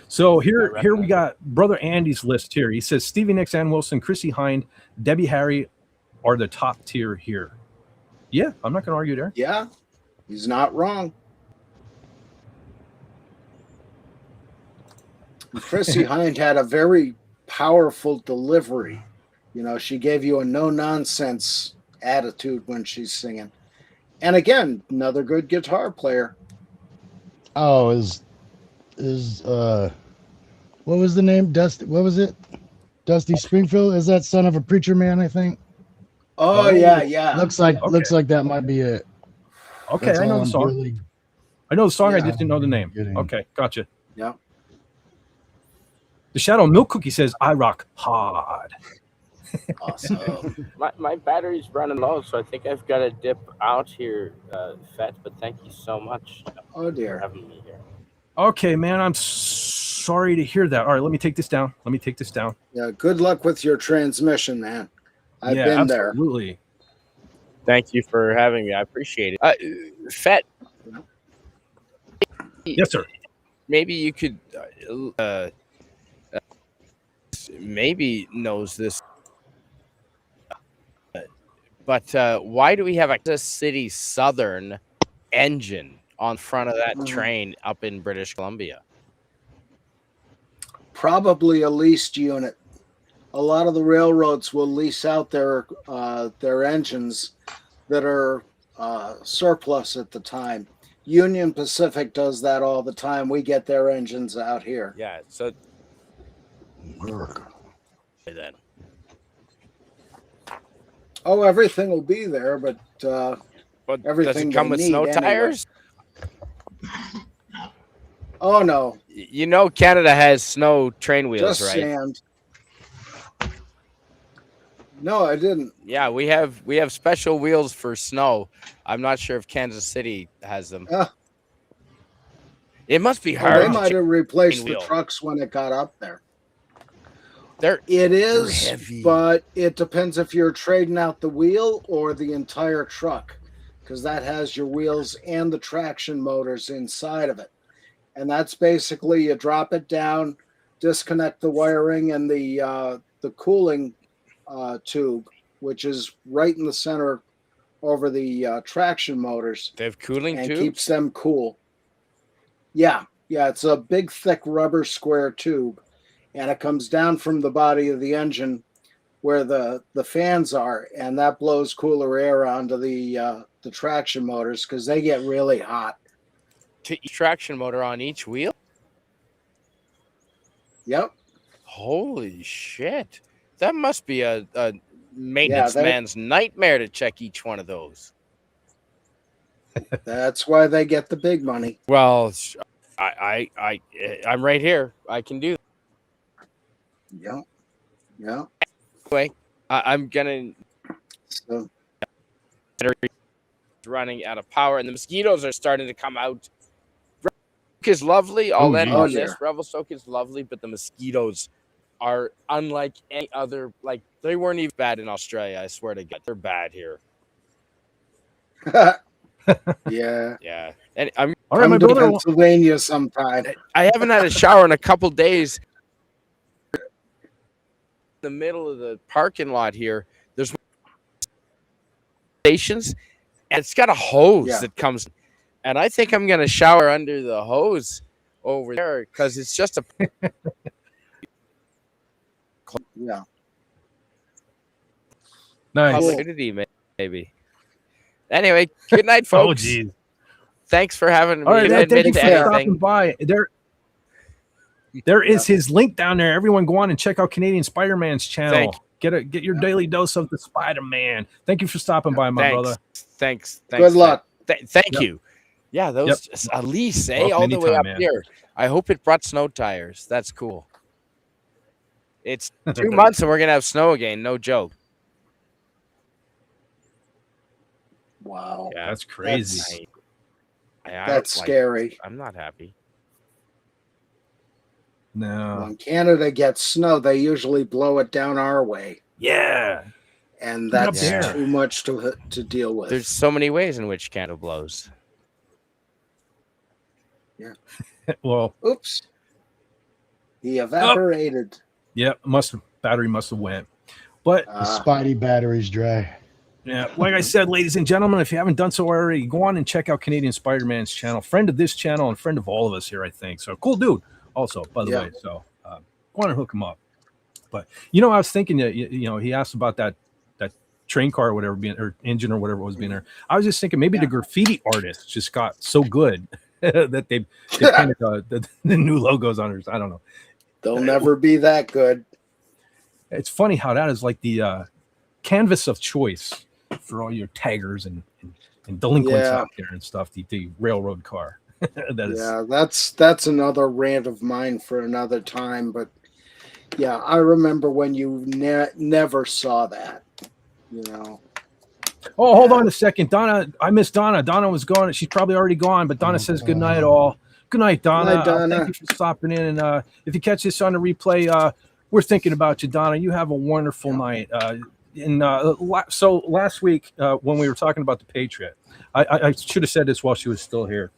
So here we got brother Andy's list here. He says Stevie Nicks, Ann Wilson, Chrissy Hind, Debbie Harry are the top tier here. Yeah, I'm not going to argue there. Yeah, he's not wrong. Chrissy Hind had a very powerful delivery. You know, she gave you a no-nonsense attitude when she's singing. And again, another good guitar player. Oh, what was the name? Dusty, what was it? Dusty Springfield? Is that son of a preacher man, I think? Oh, yeah. Looks like that might be it. Okay, I know the song. I know the song, I just didn't know the name. Okay, gotcha. Yeah. The Shadow Milk Cookie says, I rock hard. Awesome. My battery's running low, so I think I've got to dip out here, Fett, but thank you so much for having me here. Okay, man, I'm sorry to hear that. All right, let me take this down. Yeah, good luck with your transmission, man. I've been there. Absolutely. Thank you for having me. I appreciate it. Fett. Yes, sir. Maybe you could maybe knows this But why do we have a Kansas City Southern engine on front of that train up in British Columbia? Probably a leased unit. A lot of the railroads will lease out their engines that are surplus at the time. Union Pacific does that all the time. We get their engines out here. Yeah. So then. Oh, everything will be there, but But does everything it come they with snow need anyway. tires? Oh no, You know, Canada has snow train wheels, just right? sand. No, I didn't. Yeah, we have special wheels for snow. I'm not sure if Kansas City has them. It must be Well, hard. they might have replaced the wheel. trucks when it got up there. It is, heavy. but it depends if you're trading out the wheel or the entire truck, because that has your wheels and the traction motors inside of it. And that's basically you drop it down, disconnect the wiring and the cooling tube, which is right in the center over the traction motors. They have cooling and tubes? keeps them cool. Yeah, it's a big, thick rubber square tube, and it comes down from the body of the engine where the fans are, and that blows cooler air onto the traction motors because they get really hot. To each traction motor on each wheel? Yep. Holy shit. That must be a maintenance Yeah, man's nightmare to check each one of those. That's why they get the big money. Well, I'm right here. I can do that. Yeah. Anyway, I'm gonna So running out of power, and the mosquitoes are starting to come out. Revelstoke is lovely. I'll end on this. Revelstoke is lovely, but the mosquitoes are unlike any other. Like, they weren't even bad in Australia. I swear to God, they're bad here. yeah. Yeah, and I'm All right, my Come to brother. Pennsylvania sometime. I haven't had a shower in a couple days. In the middle of the parking lot here, there's stations, and it's got a hose that comes. And I think I'm gonna shower under the hose over there because it's just a Yeah. Nice. opportunity, maybe. Anyway, good night, folks. Oh, geez. Thanks for having me. All right, Admit thank you to for anything. stopping by. There is his link down there. Everyone go on and check out Canadian Spider-Man's channel. Get your daily dose of the Spider-Man. Thank you for stopping by, my brother. Thanks. Good luck. Thank you. Yeah, those Elise, all the way up here. I hope it brought snow tires. That's cool. It's 2 months and we're gonna have snow again. No joke. Wow. Yeah, that's crazy. That's scary. I'm not happy. No. When Canada gets snow, they usually blow it down our way. Yeah. And that's too much to deal with. There's so many ways in which Canada blows. Yeah. Well. Oops. He evaporated. Yep. Battery must have went. But the Spidey battery's dry. Yeah, like I said, ladies and gentlemen, if you haven't done so already, go on and check out Canadian Spider-Man's channel. Friend of this channel and friend of all of us here, I think. So cool dude. Also, by the way, so go on and hook him up. But I was thinking that he asked about that train car or whatever being or engine or whatever was being there. I was just thinking maybe the graffiti artists just got so good that they painted the new logos on it. I don't know. They'll never be that good. It's funny how that is like the canvas of choice for all your taggers and delinquents out there and stuff. The railroad car. That's another rant of mine for another time. But yeah, I remember when you never saw that. Oh, hold on a second, Donna. I miss Donna. Donna was gone. She's probably already gone. But Donna says good night, all. Good night, Donna. Good night, Donna. Thank you for stopping in. And if you catch this on the replay, we're thinking about you, Donna. You have a wonderful night. So last week when we were talking about the Patriot, I should have said this while she was still here.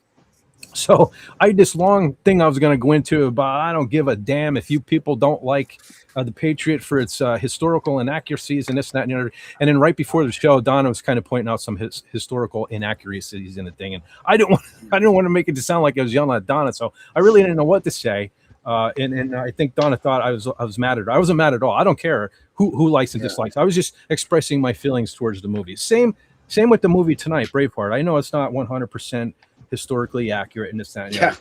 So I had this long thing I was going to go into, but I don't give a damn if you people don't like the Patriot for its historical inaccuracies and this, that, and the other. And then right before the show, Donna was kind of pointing out some historical inaccuracies in the thing, and I didn't want to make it to sound like I was yelling at Donna, so I really didn't know what to say. And I think Donna thought I was mad at her. I wasn't mad at all. I don't care who likes and dislikes. I was just expressing my feelings towards the movie. Same with the movie tonight, Braveheart. I know it's not 100% historically accurate in this, that, and the other.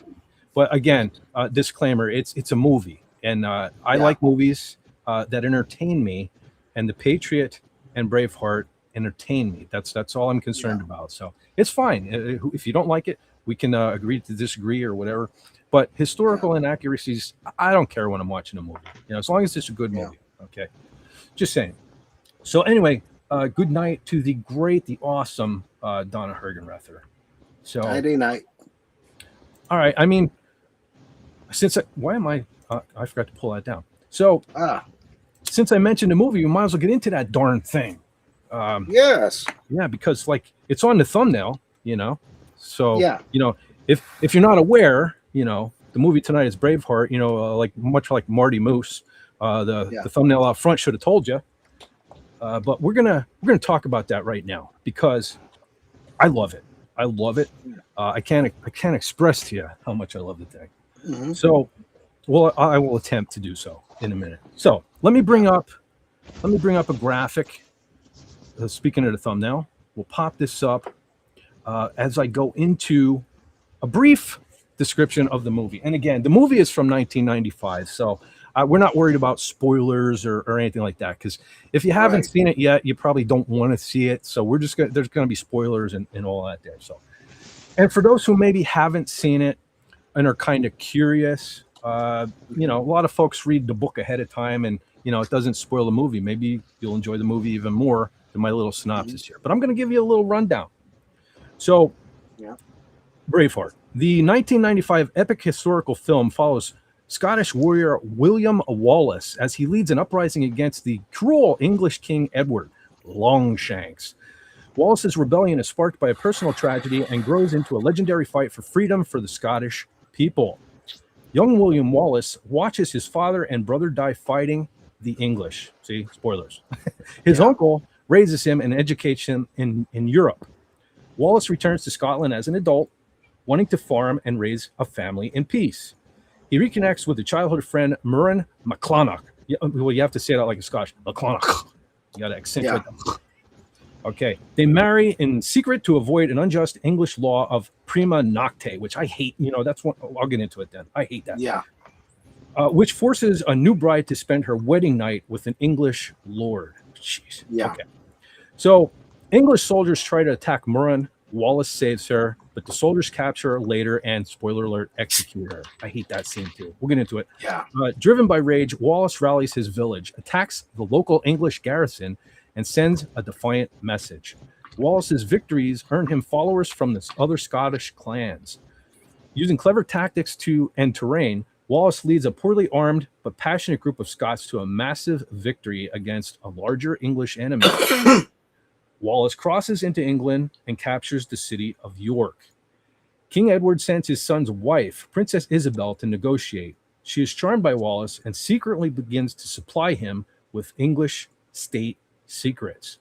But again, disclaimer: it's a movie, and I like movies that entertain me, and The Patriot and Braveheart entertain me. That's all I'm concerned about. So it's fine if you don't like it. We can agree to disagree or whatever. But historical inaccuracies, I don't care when I'm watching a movie. As long as it's a good movie. Okay, just saying. So anyway, good night to the great, the awesome Donna Hergenrether. So Nighty night. All right. I mean, why am I forgot to pull that down. So since I mentioned the movie, we might as well get into that darn thing. Yes. Yeah, because it's on the thumbnail, So if you're not aware, the movie tonight is Braveheart. Much like Marty Moose, the thumbnail out front should have told you. But we're gonna talk about that right now because I love it. I love it. I can't express to you how much I love the thing. Mm-hmm. So, I will attempt to do so in a minute. So let me bring up a graphic. Speaking of the thumbnail, we'll pop this up as I go into a brief description of the movie. And again, the movie is from 1995, so we're not worried about spoilers or anything like that. Because if you haven't seen it yet, you probably don't want to see it. So there's going to be spoilers and all that there. So, and for those who maybe haven't seen it and are kind of curious, a lot of folks read the book ahead of time, and it doesn't spoil the movie. Maybe you'll enjoy the movie even more than my little synopsis here. But I'm going to give you a little rundown. So, Braveheart, the 1995 epic historical film, follows Scottish warrior William Wallace as he leads an uprising against the cruel English King Edward Longshanks. Wallace's rebellion is sparked by a personal tragedy and grows into a legendary fight for freedom for the Scottish people. Young William Wallace watches his father and brother die fighting the English. See, spoilers. His uncle raises him and educates him in Europe. Wallace returns to Scotland as an adult, wanting to farm and raise a family in peace. He reconnects with a childhood friend, Murren MacClonach. You have to say that like a Scottish. MacClonach. You got to accentuate that. Okay. They marry in secret to avoid an unjust English law of prima nocte, which I hate. That's one. I'll get into it then. I hate that. Yeah. Which forces a new bride to spend her wedding night with an English lord. Jeez. Yeah. Okay. So English soldiers try to attack Murren. Wallace saves her, but the soldiers capture her later and, spoiler alert, execute her. I hate that scene too. We'll get into it. Yeah. Driven by rage, Wallace rallies his village, attacks the local English garrison, and sends a defiant message. Wallace's victories earn him followers from the other Scottish clans. Using clever tactics and terrain, Wallace leads a poorly armed but passionate group of Scots to a massive victory against a larger English enemy. Wallace crosses into England and captures the city of York. King Edward sends his son's wife, Princess Isabel, to negotiate. She is charmed by Wallace and secretly begins to supply him with English state secrets.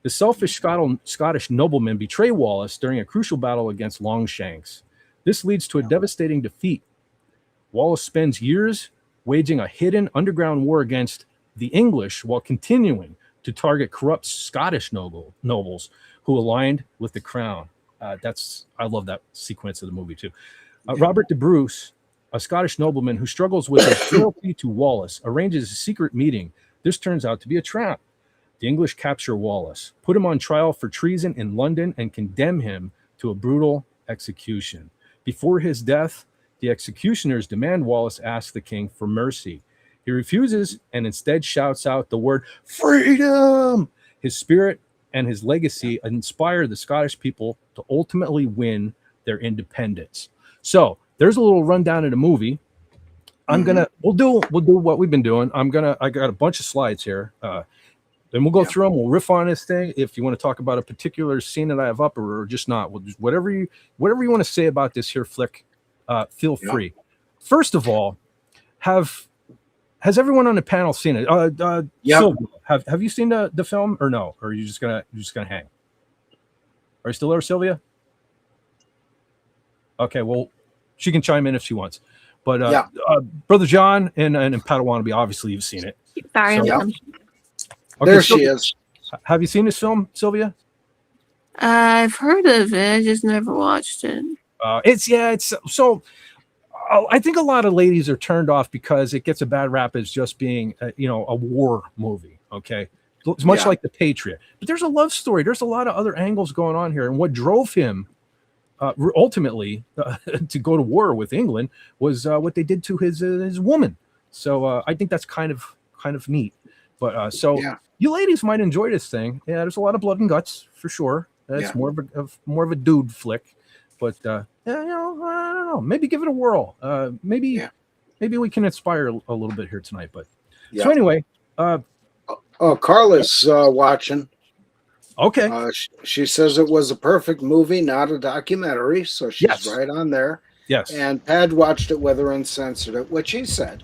The selfish Scottish noblemen betray Wallace during a crucial battle against Longshanks. This leads to a devastating defeat. Wallace spends years waging a hidden underground war against the English while continuing to target corrupt Scottish nobles who aligned with the crown. I love that sequence of the movie too. Robert de Bruce, a Scottish nobleman who struggles with his loyalty to Wallace, arranges a secret meeting. This turns out to be a trap. The English capture Wallace, put him on trial for treason in London, and condemn him to a brutal execution. Before his death, the executioners demand Wallace ask the king for mercy. He refuses and instead shouts out the word freedom. His spirit and his legacy inspire the Scottish people to ultimately win their independence. So there's a little rundown of the movie. We'll do what we've been doing. I got a bunch of slides here. and we'll go through them. We'll riff on this thing. If you want to talk about a particular scene that I have up, or just not, we'll just whatever you want to say about this here flick. Feel free. First of all, has everyone on the panel seen it? Sylvia, have you seen the film or no? Or are you just gonna hang? Are you still there, Sylvia? Okay, well, she can chime in if she wants. But Brother John and Padawan, obviously you've seen it. Sorry, Okay, There Sylvia, she is. Have you seen this film, Sylvia? I've heard of it. I just never watched it. It's so. I think a lot of ladies are turned off because it gets a bad rap as just being, a war movie. Okay, it's much like The Patriot, but there's a love story. There's a lot of other angles going on here, and what drove him ultimately to go to war with England was what they did to his woman. So I think that's kind of neat. But you ladies might enjoy this thing. Yeah, there's a lot of blood and guts for sure. It's more of a dude flick. But I don't know. Maybe give it a whirl. Maybe we can inspire a little bit here tonight. But so anyway, Carla's watching. Okay. She says it was a perfect movie, not a documentary. So she's right on there. Yes. And Pad watched it with her and censored it, which he said.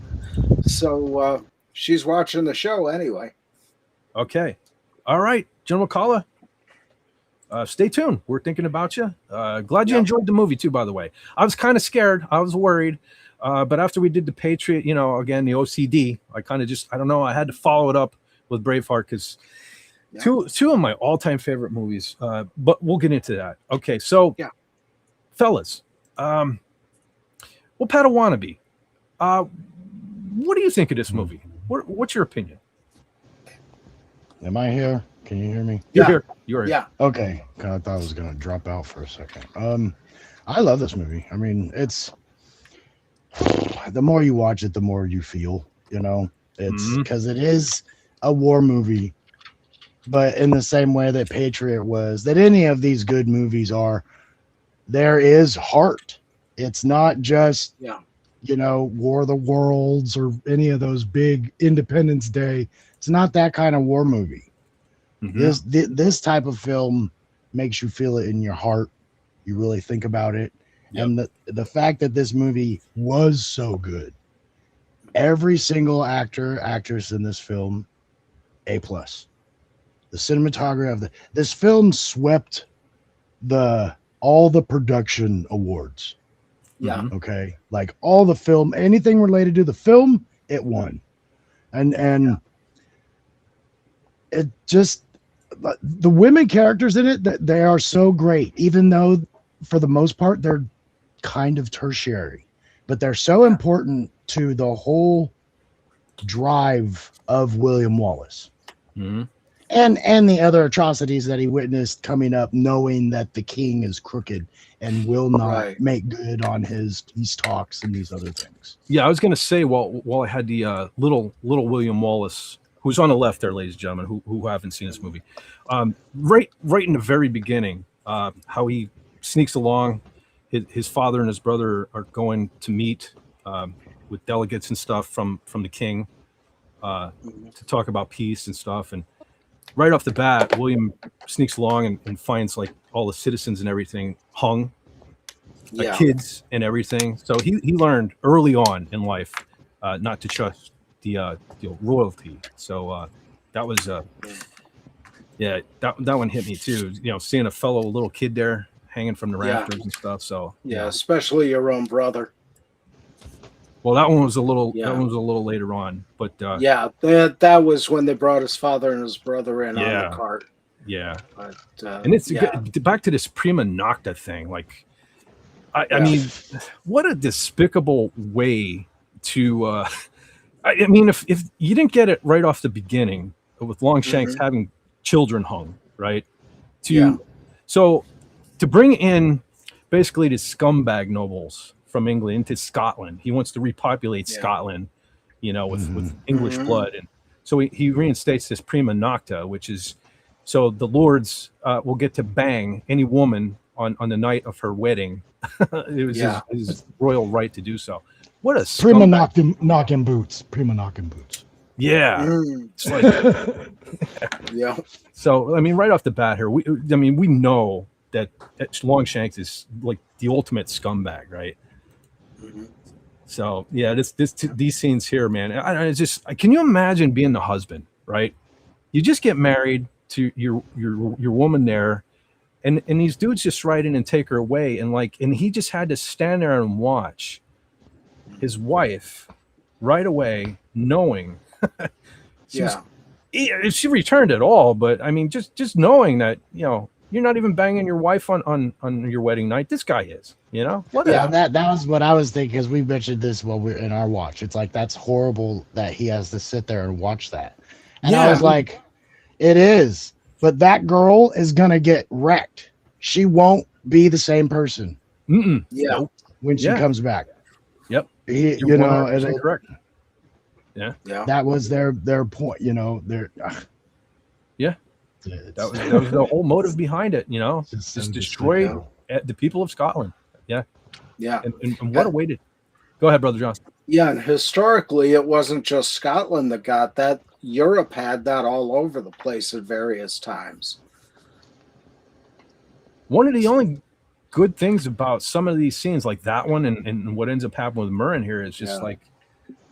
So she's watching the show anyway. Okay. All right, General Kala. Stay tuned. We're thinking about you. Glad you enjoyed the movie too, by the way. I was kind of scared. I was worried. But after we did The Patriot, again, the OCD, I kind of I don't know. I had to follow it up with Braveheart because two of my all-time favorite movies. But we'll get into that. Okay. So fellas, well, Padawannabe, what do you think of this movie? What's your opinion? Am I here? Can you hear me? You're here. You're here. Okay. I thought I was gonna drop out for a second. I love this movie. I mean, it's the more you watch it, the more you feel. It's because it is a war movie, but in the same way that Patriot was, that any of these good movies are, there is heart. It's not just War of the Worlds or any of those big Independence Day. It's not that kind of war movie. This type of film makes you feel it in your heart. You really think about it. And the fact that this movie was so good, every single actress in this film, A+. The cinematography of this film swept all the production awards. Okay. Like all the film, anything related to the film, it won. And it just, the women characters in it, that they are so great, even though for the most part they're kind of tertiary, but they're so important to the whole drive of William Wallace and the other atrocities that he witnessed coming up, knowing that the king is crooked and will not make good on his peace talks and these other things. I was going to say, while I had the little William Wallace, who's on the left there, ladies and gentlemen, who haven't seen this movie, right in the very beginning, how he sneaks along. His father and his brother are going to meet with delegates and stuff from the king to talk about peace and stuff. And right off the bat, William sneaks along and finds like all the citizens and everything hung, kids and everything. So he learned early on in life not to trust the royalty. So that was that one hit me too. Seeing a fellow little kid there hanging from the rafters and stuff. So especially your own brother. Well, that one was a little later on, but that was when they brought his father and his brother in on the cart. But, and it's back to this prima nocta thing. Like, I mean, what a despicable way to. I mean, if you didn't get it right off the beginning with Longshanks having children hung, right? So to bring in basically the scumbag nobles from England into Scotland, he wants to repopulate Scotland, with English blood, and so he reinstates this prima nocta, which is so the lords will get to bang any woman on the night of her wedding. It was his royal right to do so. What a prima knocking boots. Prima knocking boots. Yeah. It's like, Yeah. so, I mean, right off the bat here, we know that Longshanks is like the ultimate scumbag, right? Mhm. So yeah, these scenes here, man, it's just, can you imagine being the husband, right? You just get married to your woman there, and these dudes just ride in and take her away, and he just had to stand there and watch his wife right away, knowing she returned at all, but I mean, just knowing that, you're not even banging your wife on your wedding night. This guy is, what? Yeah, that was what I was thinking, because we mentioned this while we're in our watch. It's like, that's horrible that he has to sit there and watch that. And I was like, it is, but that girl is gonna get wrecked. She won't be the same person. Yeah. When she comes back. Yep. You know, correct. Yeah. That was their point. Yeah. That was the whole motive behind it. Just destroy the people of Scotland. Yeah. Yeah. And what a way to go ahead, Brother Johnson. Yeah, and historically, it wasn't just Scotland that got that. Europe had that all over the place at various times. One of the only good things about some of these scenes, like that one, and what ends up happening with Murren here, is just like,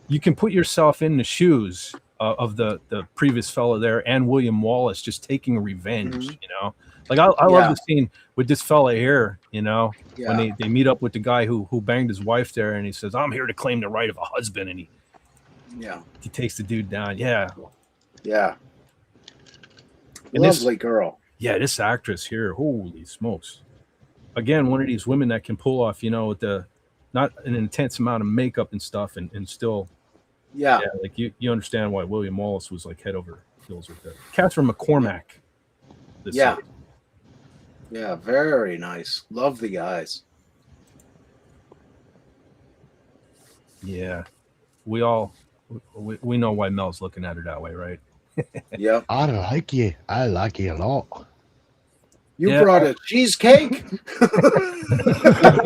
you can put yourself in the shoes of the previous fellow there and William Wallace just taking revenge. Like I love the scene with this fella here. When they meet up with the guy who banged his wife there, and he says, "I'm here to claim the right of a husband," and he takes the dude down. Yeah. And Lovely girl. Yeah, this actress here, holy smokes! Again, one of these women that can pull off, with the not an intense amount of makeup and stuff, and still, like you understand why William Wallace was like head over heels with that. Catherine McCormack. Yeah, very nice. Love the eyes. Yeah, we know why Mel's looking at her that way, right? Yep. I like you. I like you a lot. You brought a cheesecake? That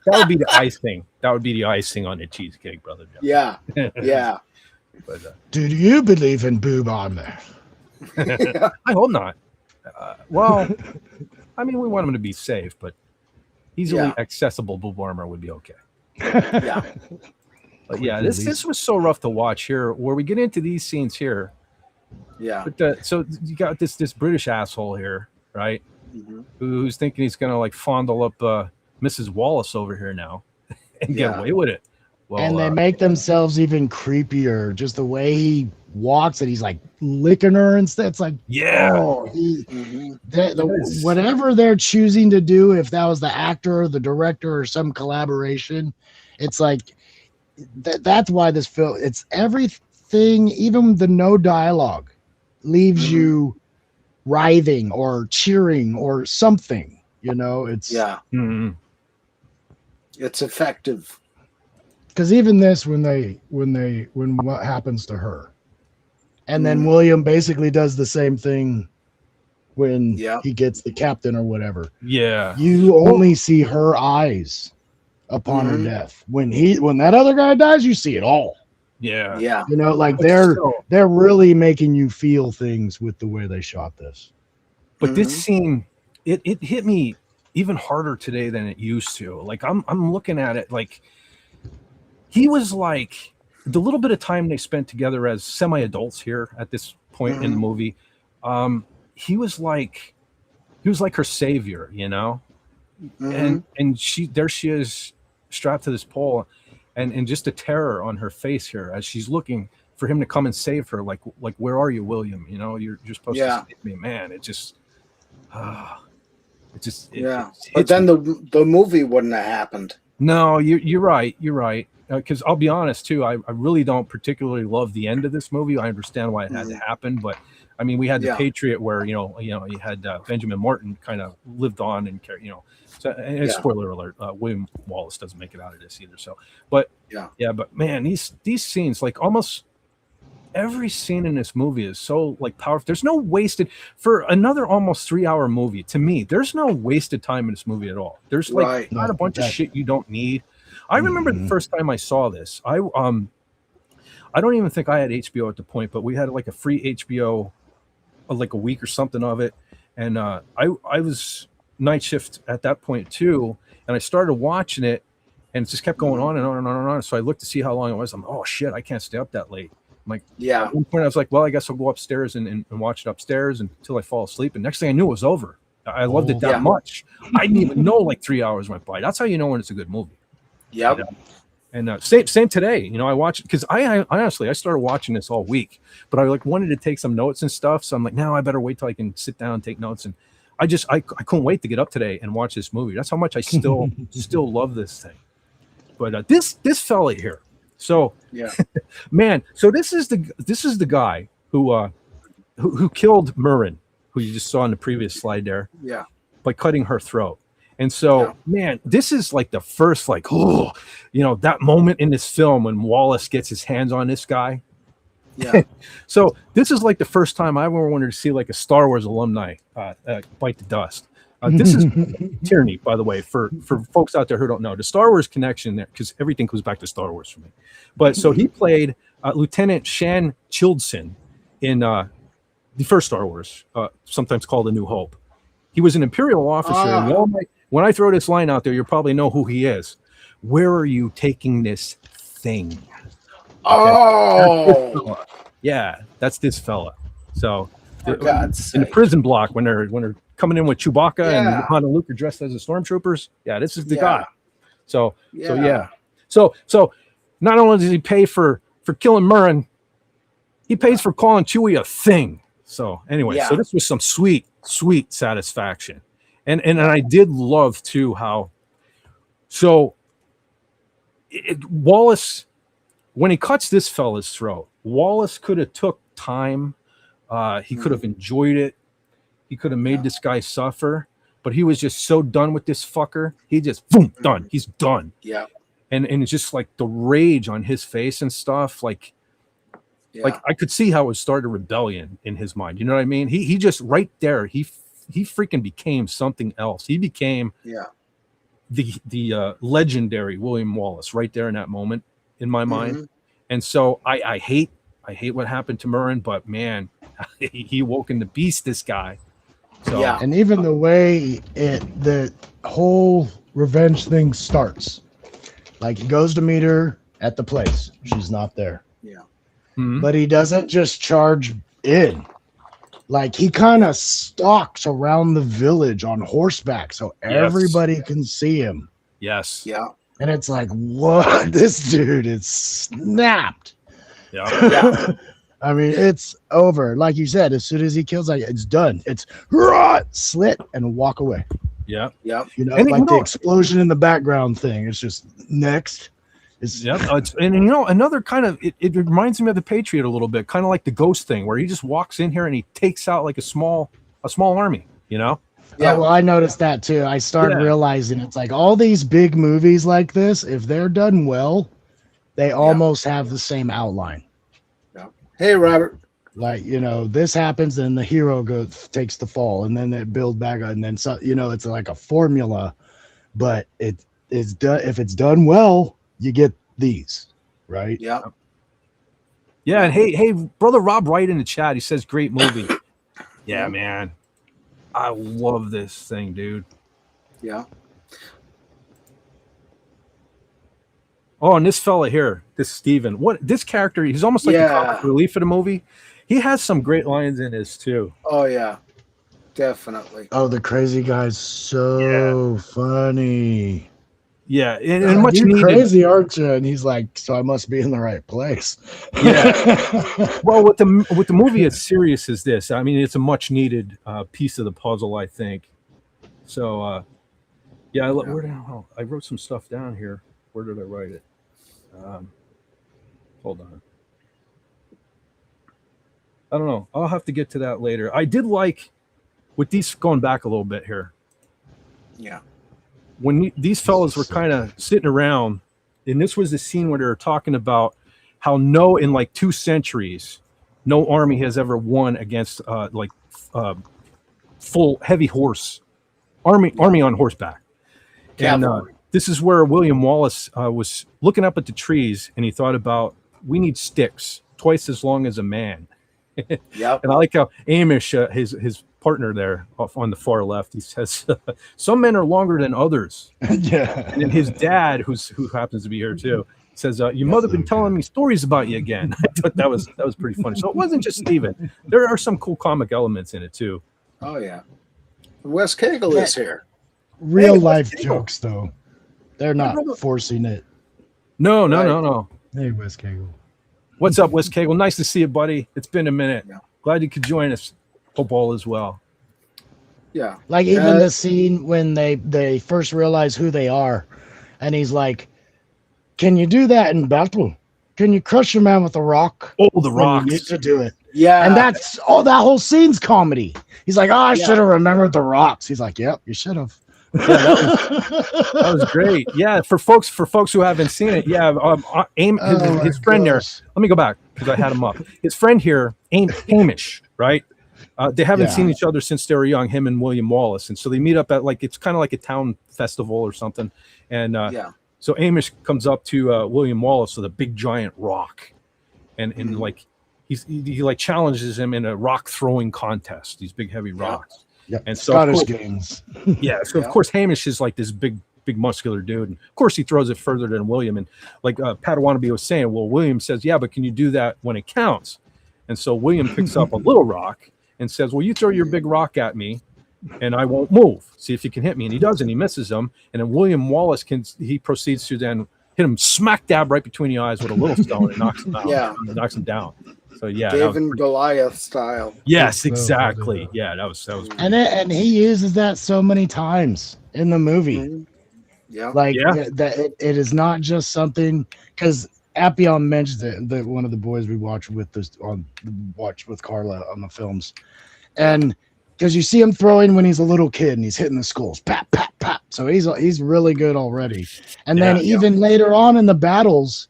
would be the icing. That would be the icing on the cheesecake, Brother John. Yeah. But, do you believe in boob armor? I hope not. Well, I mean, we want him to be safe, but easily accessible boob armor would be okay. Yeah. But yeah, this was so rough to watch here, where we get into these scenes here. Yeah. But so you got this British asshole here, right? Mm-hmm. Who's thinking he's gonna like fondle up Mrs. Wallace over here now and get away with it. Well, and they make themselves even creepier. Just the way he walks, and he's like licking her and stuff. It's like, whatever they're choosing to do, if that was the actor or the director or some collaboration, it's like that's why this film. It's everything, even the no dialogue, leaves you writhing or cheering or something. It's it's effective. Because even this, when what happens to her, and then William basically does the same thing when he gets the captain or whatever. Yeah, you only see her eyes upon her death. When that other guy dies, you see it all. Yeah. Like they're really making you feel things with the way they shot this. But this scene, it hit me even harder today than it used to. Like I'm looking at it like. He was like, the little bit of time they spent together as semi-adults here at this point in the movie, he was like her savior, and there she is strapped to this pole, and just the terror on her face here as she's looking for him to come and save her. Like where are you, William? You're supposed to save me, man. But then the movie wouldn't have happened. No, you're right. Because I'll be honest too, I really don't particularly love the end of this movie. I understand why it had to happen, but I mean, we had the Patriot where you had Benjamin Martin kind of lived on and So, and spoiler alert, William Wallace doesn't make it out of this either. So, but but man, these scenes, like almost every scene in this movie is so like powerful. There's no wasted for another almost 3-hour movie. To me, there's no wasted time in this movie at all. There's like not a bunch of shit you don't need. I remember the first time I saw this. I I don't even think I had HBO at the point, but we had like a free HBO, like a week or something of it, and I was night shift at that point too, and I started watching it, and it just kept going on and on and on and on. So I looked to see how long it was. I'm oh shit, I can't stay up that late. I'm like, Yeah. at one point I was like, well, I guess I'll go upstairs and watch it upstairs until I fall asleep. And next thing I knew, it was over. I loved it that Yeah. much. I didn't even know like 3 hours went by. That's how you know when it's a good movie. Yep. You know? And same today. You know, I watched because I honestly I started watching this all week, but I like wanted to take some notes and stuff. So I'm like, now I better wait till I can sit down and take notes. And I couldn't wait to get up today and watch this movie. That's how much I still love this thing. But this fella here. So Yeah. man, so this is the guy who killed Murrin, who you just saw in the previous slide there, Yeah. by cutting her throat. And so, man, this is like the first, like, oh, you know, that moment in this film when Wallace gets his hands on this guy. Yeah. So this is like the first time I ever wanted to see like a Star Wars alumni bite the dust. This is Tierney, by the way, for folks out there who don't know the Star Wars connection there, because everything goes back to Star Wars for me. But so he played Lieutenant Shan Childson in the first Star Wars, sometimes called A New Hope. He was an Imperial officer. And when I throw this line out there, you'll probably know who he is. Where are you taking this thing? Oh, yeah, that's this fella. So for God's in the sake. prison block when they're coming in with Chewbacca and Yeah. Han and Luke are dressed as the stormtroopers. Yeah, this is the Yeah. guy. So Yeah. So not only does he pay for killing Murrin, he pays for calling Chewie a thing. So anyway, so this was some sweet satisfaction. And I did love too how Wallace, when he cuts this fella's throat, Wallace could have took time. He could have enjoyed it. He could have made this guy suffer, but he was just so done with this fucker. He just boom, done. He's done. Yeah. And it's just like the rage on his face and stuff. Like I could see how it started a rebellion in his mind. You know what I mean? He just right there. He freaking became something else. He became the legendary William Wallace right there in that moment in my mind. And so I hate what happened to Murrin, but man, he woke in the beast, this guy. So, and even the way the whole revenge thing starts, like he goes to meet her at the place, she's not there. But he doesn't just charge in. Like he kind of stalks around the village on horseback so everybody can see him. Yes. Yeah. And it's like, what? This dude is snapped. Yeah. I mean, it's over. Like you said, as soon as he kills, like it's done. It's slit and walk away. Yeah. Yeah. You know, And like the explosion in the background thing. It's just next. And you know, another kind of it reminds me of the Patriot a little bit, kind of like the Ghost thing, where he just walks in here and he takes out like a small army, you know? Yeah, well, I noticed that too. I started realizing it's like all these big movies like this, if they're done well, they almost have the same outline. Yeah. Hey, Robert. Like, you know, this happens and the hero takes the fall and then they build back and then so, you know, it's like a formula, but it's done. If it's done well, you get these, right? Yeah. Yeah, and hey, brother Rob Wright in the chat, he says great movie. Yeah, man. I love this thing, dude. Yeah. Oh, and this fella here, this Steven. This character, he's almost like the comic relief of the movie. He has some great lines in this too. Oh yeah. Definitely. Oh, the crazy guy's so funny. Yeah, and much you're needed. Crazy, aren't you? And he's like, so I must be in the right place. Yeah. Well, with the movie as serious as this, I mean, it's a much needed piece of the puzzle, I think. So, where the hell? I wrote some stuff down here. Where did I write it? Hold on. I don't know. I'll have to get to that later. I did like, with these going back a little bit here. Yeah. When these fellas were kind of sitting around, and this was the scene where they were talking about how in like 2 centuries, no army has ever won against full heavy horse army on horseback. And this is where William Wallace was looking up at the trees, and he thought about we need sticks twice as long as a man. Yep. And I like how Amish, his partner there off on the far left, he says, some men are longer than others. Yeah. And then his dad, who happens to be here too, says, your mother been telling me stories about you again. I thought that was pretty funny. So it wasn't just Steven. There are some cool comic elements in it too. Oh yeah. Wes Cagle is here. Real Hey, life Wes Cagle. jokes though. They're not forcing it. No. Hey, Wes Cagle. What's up, Wes Cagle? Nice to see you, buddy. It's been a minute. Yeah. Glad you could join us. Hope all is well. Yeah. Like even the scene when they first realize who they are, and he's like, "Can you do that in battle? Can you crush a man with a rock?" Oh, the When you rocks. need to do it. Yeah. And that's that whole scene's comedy. He's like, "Oh, I Yeah. should have remembered the rocks." He's like, "Yep, you should have." Yeah, that was great. Yeah, for folks who haven't seen it, yeah, his friend there. Let me go back because I had him up. His friend here, Hamish, right? They haven't seen each other since they were young, him and William Wallace, and so they meet up at it's kind of like a town festival or something. And so Hamish comes up to William Wallace with a big giant rock, and he like challenges him in a rock throwing contest. These big heavy rocks. Yep. And so Scottish games. Yeah, so of course Hamish is like this big muscular dude, and of course he throws it further than William. And like Padawannabe was saying, well, William says, yeah, but can you do that when it counts? And so William picks up a little rock and says, well, you throw your big rock at me and I won't move. See if you can hit me. And he does, and he misses him. And then William Wallace proceeds to then hit him smack dab right between the eyes with a little stone and knocks him out. Yeah. Knocks him down. So yeah, David Goliath style. Yes, exactly. Yeah, that was And he uses that so many times in the movie. Mm-hmm. Yeah. Like that it is not just something, because Appion mentions it, that one of the boys we watch with Carla on the films. And because you see him throwing when he's a little kid and he's hitting the skulls, pap, pap, pap. So he's really good already. And then even later on in the battles,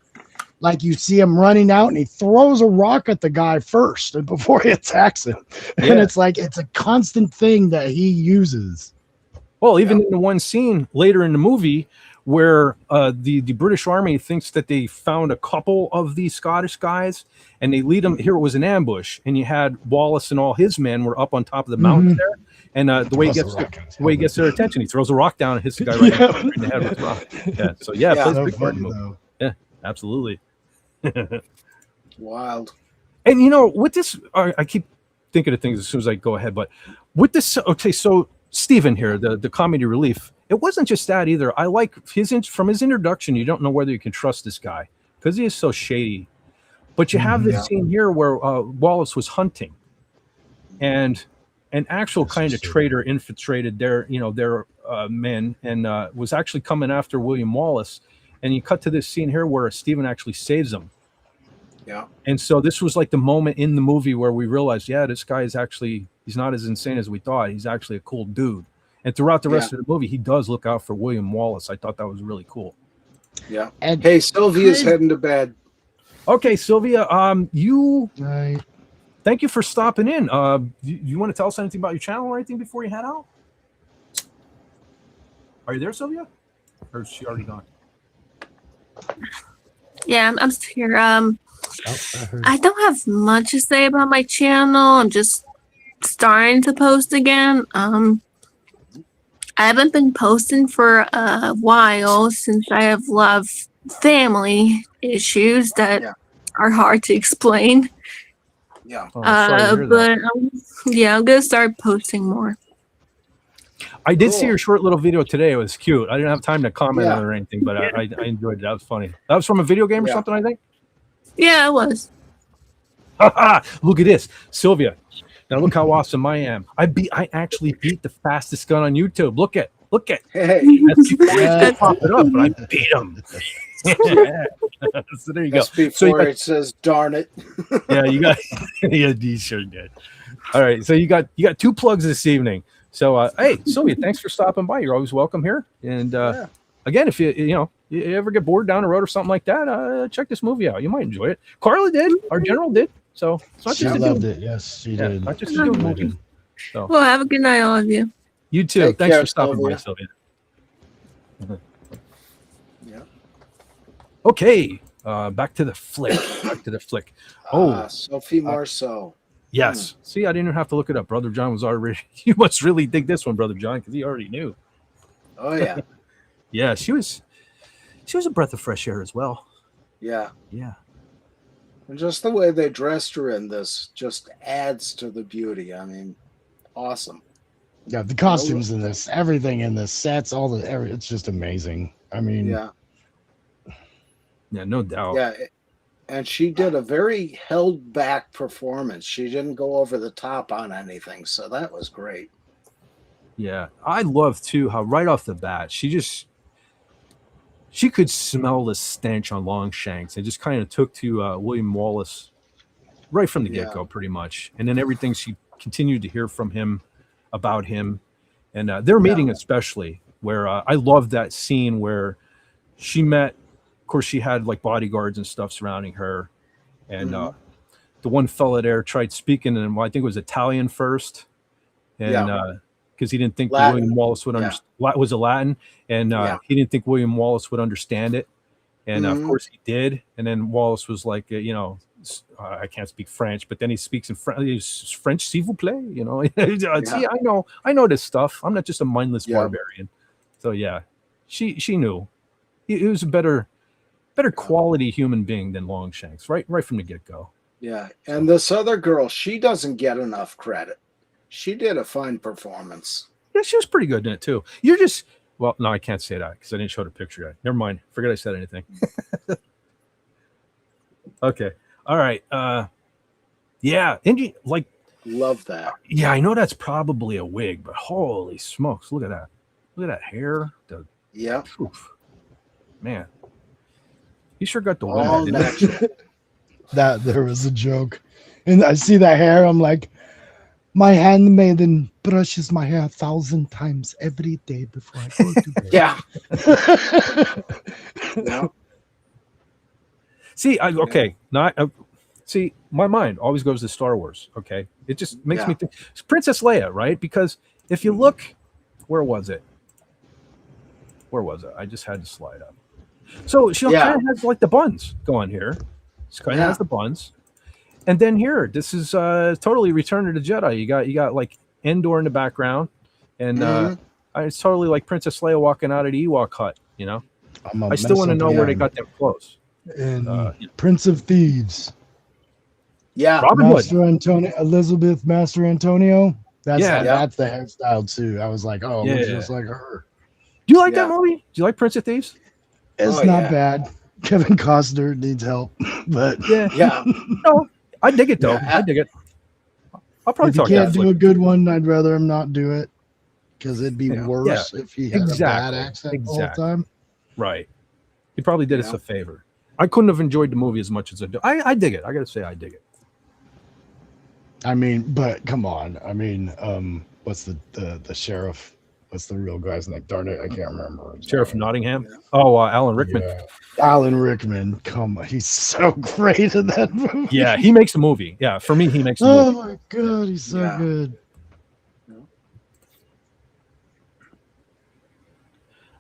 like you see him running out and he throws a rock at the guy first and before he attacks him. And it's like it's a constant thing that he uses. Well, even in the one scene later in the movie where the British Army thinks that they found a couple of these Scottish guys and they lead them here. It was an ambush, and you had Wallace and all his men were up on top of the mountain there. And the way he gets their attention, he throws a rock down and hits the guy right in the head with the rock. Yeah. So it plays a big part in the movie. Yeah, absolutely. Wild. And with this, I keep thinking of things as soon as I go ahead, but with this, okay, so Stephen here, the comedy relief, it wasn't just that either. I like from his introduction, you don't know whether you can trust this guy because he is so shady. But you have this scene here where Wallace was hunting, and an actual kind of traitor infiltrated their men and was actually coming after William Wallace. And you cut to this scene here where Stephen actually saves him. Yeah. And so this was like the moment in the movie where we realized, this guy is he's not as insane as we thought. He's actually a cool dude. And throughout the rest of the movie, he does look out for William Wallace. I thought that was really cool. Yeah. And hey, Sylvia's heading to bed. Okay, Sylvia, thank you for stopping in. You want to tell us anything about your channel or anything before you head out? Are you there, Sylvia? Or is she already gone? Yeah, I'm still here. I don't have much to say about my channel. I'm just starting to post again. I haven't been posting for a while since I have a lot of family issues that are hard to explain. Yeah. I'm gonna start posting more. I did see your short little video today. It was cute. I didn't have time to comment on it or anything, but I enjoyed it. That was funny. That was from a video game or something, I think? Yeah, it was. Look at this. Sylvia. Now look how awesome I am. I actually beat the fastest gun on YouTube. Look at. Hey. That's pop it up, but I beat him. So there you go. That's before it says darn it. Yeah, you got you sure did. All right. So you got 2 plugs this evening. So, hey, Sylvia, thanks for stopping by. You're always welcome here. And again, if you ever get bored down the road or something like that, check this movie out. You might enjoy it. Carla did. Our general did. So it's not just loved it. Yes, she did. Not just a good movie. So. Well, have a good night, all of you. You too. Thanks for stopping by, Sylvia. Yeah. Okay. Back to the flick. Back to the flick. Oh, Sophie Marceau. yes. See, I didn't even have to look it up. Brother John was already. You must really dig this one, Brother John, because he already knew. Oh yeah. Yeah, she was a breath of fresh air as well. Yeah. Yeah. And just the way they dressed her in this just adds to the beauty. I mean, awesome. Yeah, the costumes in this, everything in this, sets, it's just amazing. I mean, Yeah. Yeah, no doubt. Yeah. And she did a very held back performance. She didn't go over the top on anything. So that was great. Yeah. I love too how right off the bat, she could smell the stench on Longshanks and just kind of took to William Wallace right from the get-go, pretty much. And then everything she continued to hear from him about him. And their meeting especially, where I love that scene where she met, of course, she had like bodyguards and stuff surrounding her. And the one fella there tried speaking in, well, I think it was Italian first. And because he didn't think William Wallace would understand. Was it Latin? And he didn't think William Wallace would understand it. And of course he did. And then Wallace was like, I can't speak French, but then he speaks in French, s'il vous plaît. See, I know this stuff. I'm not just a mindless barbarian. So yeah, she knew. He was a better quality human being than Longshanks, right from the get-go. Yeah, and this other girl, she doesn't get enough credit. She did a fine performance. Yeah, she was pretty good in it too. You're just no, I can't say that because I didn't show the picture yet. Never mind. Forget I said anything. Okay. All right. Yeah. And love that. Yeah, I know that's probably a wig, but holy smokes, look at that. Look at that hair. Oof. Man. He sure got the all one. natural. That there was a joke. And I see that hair, I'm like, my handmaiden brushes my hair 1,000 times every day before I go to bed. Yeah. See, see, my mind always goes to Star Wars. Okay, it just makes me think it's Princess Leia, right? Because if you look, where was it? I just had to slide up. So she kind of has like the buns going here. She kind of has the buns. And then here, this is totally Return of the Jedi. You got like Endor in the background, and it's totally like Princess Leia walking out of the Ewok hut. I still want to know where they got them clothes. And Prince of Thieves. Yeah, Robin Master Hood. Antonio, Elizabeth Master Antonio. That's the hairstyle too. I was like, it looks just like her. Do you like that movie? Do you like Prince of Thieves? It's not bad. Kevin Costner needs help, but no, I dig it though. I dig it. I'll probably talk. If you can't do a good one, I'd rather him not do it because it'd be worse if he had a bad accent the whole time. Right. He probably did us a favor. I couldn't have enjoyed the movie as much as I do. I dig it. I got to say, I dig it. I mean, but come on. I mean, what's the sheriff? What's the real guy's name? Darn it, I can't remember. Sheriff Nottingham? Yeah. Oh, Alan Rickman. Yeah. Alan Rickman. Come on. He's so great in that movie. Yeah, he makes a movie. Yeah, for me, he makes a movie. Oh, my God. He's so good.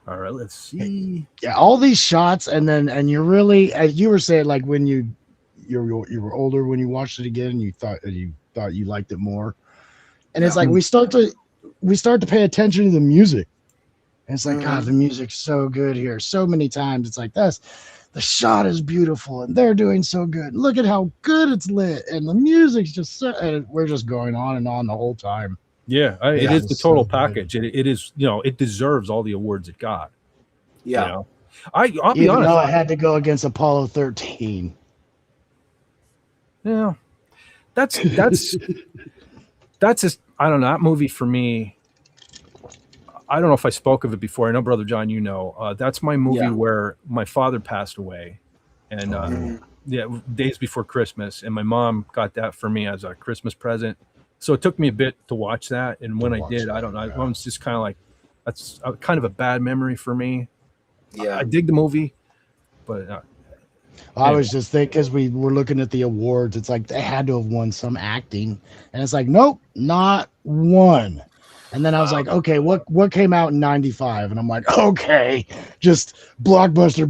All right, let's see. Yeah, all these shots, and you're really, as you were saying, like when you were older when you watched it again, you thought you liked it more, and it's like we start to pay attention to the music, and it's like God, the music's so good here. So many times it's like this, the shot is beautiful, and they're doing so good. Look at how good it's lit, and the music's just so, and we're just going on and on the whole time. Yeah, it is the total package. It is, it deserves all the awards it got. Yeah, I'll be honest. Though I had to go against Apollo 13. Yeah, that's just, I don't know, that movie for me. I don't know if I spoke of it before. I know, Brother John, that's my movie where my father passed away, and days before Christmas, and my mom got that for me as a Christmas present. So it took me a bit to watch that, and when I did, I don't know. I was just kind of like, that's kind of a bad memory for me. Yeah, I dig the movie, but I was just thinking because we were looking at the awards. It's like they had to have won some acting, and it's like, nope, not one. And then I was like, okay, what came out in 95? And I'm like, okay, just blockbuster.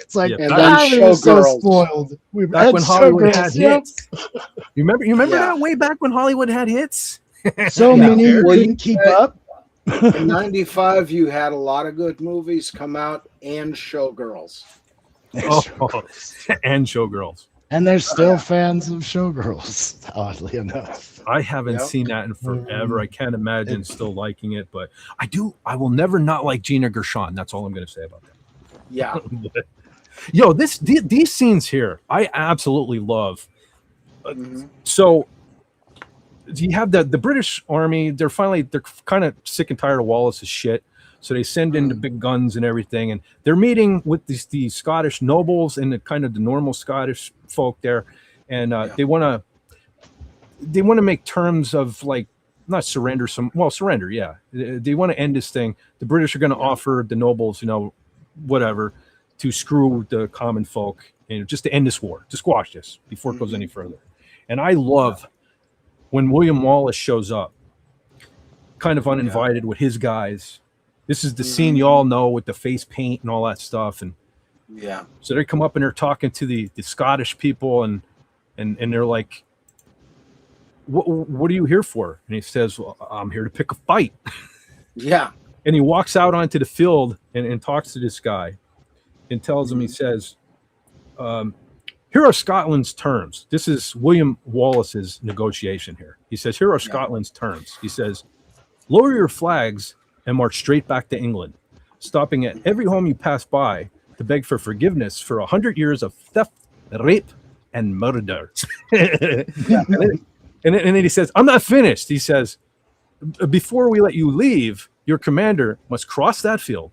It's like, Yeah, And back- then we were so Showgirls. spoiled. We Back when Hollywood had Showgirls, yep. hits. You remember Yeah. that way back when Hollywood had hits? So Yeah. many you Well, you couldn't keep had- up. In 95, you had a lot of good movies come out and Showgirls. Oh, and Showgirls. And they're still fans of Showgirls, oddly enough. I haven't Yep. seen that in forever. I can't imagine still liking it, but I do. I will never not like Gina Gershon. That's all I'm going to say about that. Yeah. Yo, these scenes here, I absolutely love. Mhm. So you have the British Army. They're kind of sick and tired of Wallace's shit. So they send in the big guns and everything, and they're meeting with these Scottish nobles and the normal Scottish folk there, and they want to make terms of like not surrender surrender. Yeah, they want to end this thing. The British are going to offer the nobles, whatever, to screw the common folk and just to end this war, to squash this before it goes any further. And I love when William Wallace shows up, kind of uninvited with his guys. This is the scene you all know with the face paint and all that stuff. And Yeah. so they come up and they're talking to the Scottish people and they're like, what are you here for? And he says, well, I'm here to pick a fight. Yeah. And he walks out onto the field and talks to this guy and tells him, he says, here are Scotland's terms. This is William Wallace's negotiation here. He says, here are Scotland's terms. He says, lower your flags and march straight back to England, stopping at every home you pass by to beg for forgiveness for 100 years of theft, rape, and murder. And then he says, I'm not finished. He says, before we let you leave, your commander must cross that field,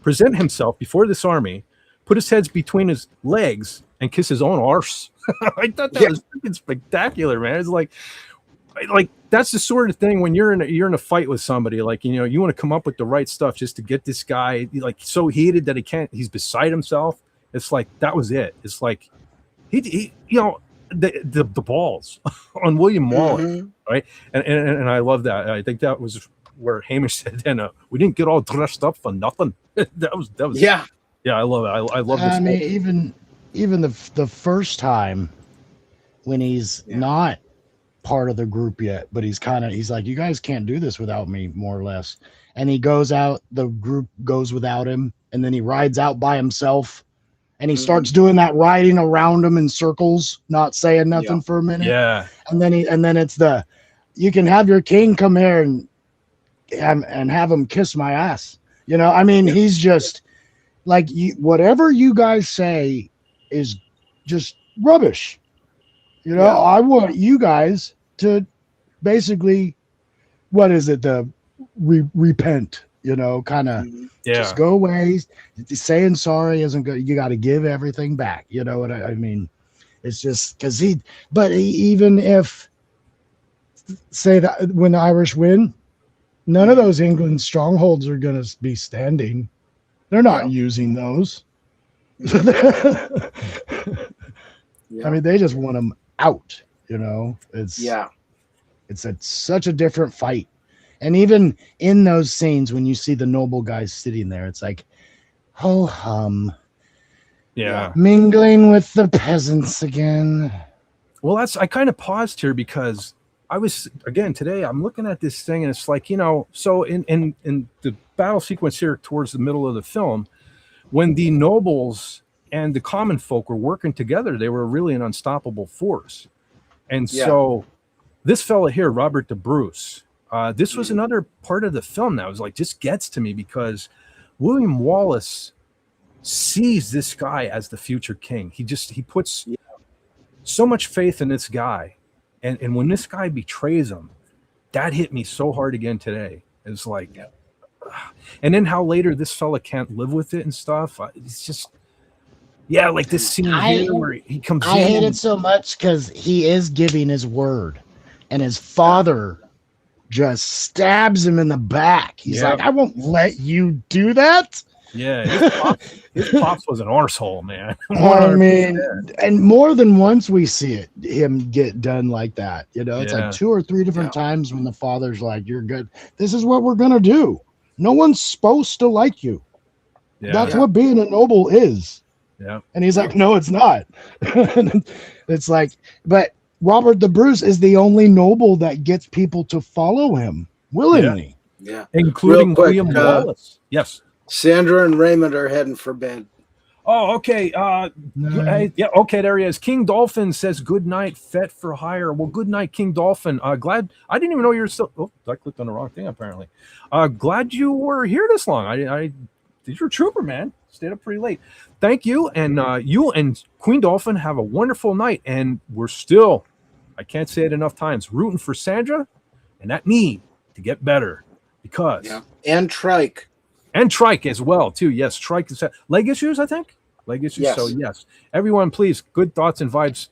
present himself before this army, put his head between his legs, and kiss his own arse. I thought that was freaking spectacular, man. It's like that's the sort of thing when you're in a fight with somebody, like, you want to come up with the right stuff just to get this guy like so heated that he's beside himself. It's like that was it. It's like he the balls on William Wallace, right? And I love that. I think that was where Hamish said, "Then we didn't get all dressed up for nothing." that was yeah. I love it. I love this. I mean, even the first time when he's not part of the group yet, but he's like, you guys can't do this without me, more or less. And he goes out, the group goes without him, and then he rides out by himself, and he starts doing that riding around him in circles, not saying nothing for a minute. Yeah. And then it's you can have your king come here and have him kiss my ass. I mean, he's just like, whatever you guys say is just rubbish. I want you guys to basically, what is it? Repent, kind of just go away. Saying sorry isn't good. You got to give everything back. You know what I mean? It's just because even if, say that when the Irish win, none of those England strongholds are going to be standing. They're not using those. I mean, they just want them out, It's such a different fight. And even in those scenes, when you see the noble guys sitting there, it's like, ho hum. Yeah. Mingling with the peasants again. Well, I kind of paused here because today I'm looking at this thing and it's like, so in the battle sequence here towards the middle of the film, when the nobles and the common folk were working together, they were really an unstoppable force. And so this fella here, Robert the Bruce, this was another part of the film that was like, just gets to me because William Wallace sees this guy as the future king. He puts so much faith in this guy. And when this guy betrays him, that hit me so hard again today. It's like, and then how later this fella can't live with it and stuff. It's just, like this scene here where he comes in. I hate it so much because he is giving his word, and his father just stabs him in the back. He's like, I won't let you do that. Yeah, his pops was an arsehole, man. I mean, and more than once we see it him get done like that. You know, it's Yeah. like 2 or 3 different times when the father's like, "You're good. This is what we're gonna do. No one's supposed to like you. Yeah. That's what being a noble is." Yeah. And he's like, "No, it's not." It's like, but Robert the Bruce is the only noble that gets people to follow him willingly. Yeah. Including Real quick, William Wallace. Yes. Sandra and Raymond are heading for bed. Oh, okay. Yeah, okay, there he is. King Dolphin says good night, Fett for hire. Well, good night, King Dolphin. Glad I didn't even know you were still. Oh, I clicked on the wrong thing apparently. Glad you were here this long. I you're a trooper, man. Stayed up pretty late. Thank you, and you and Queen Dolphin have a wonderful night. And we're still, I can't say it enough times, rooting for Sandra and that me to get better because and Trike. And Trike as well, too. Yes, Trike is leg issues, I think. Leg issues. Yes. So, yes. Everyone, please, good thoughts and vibes.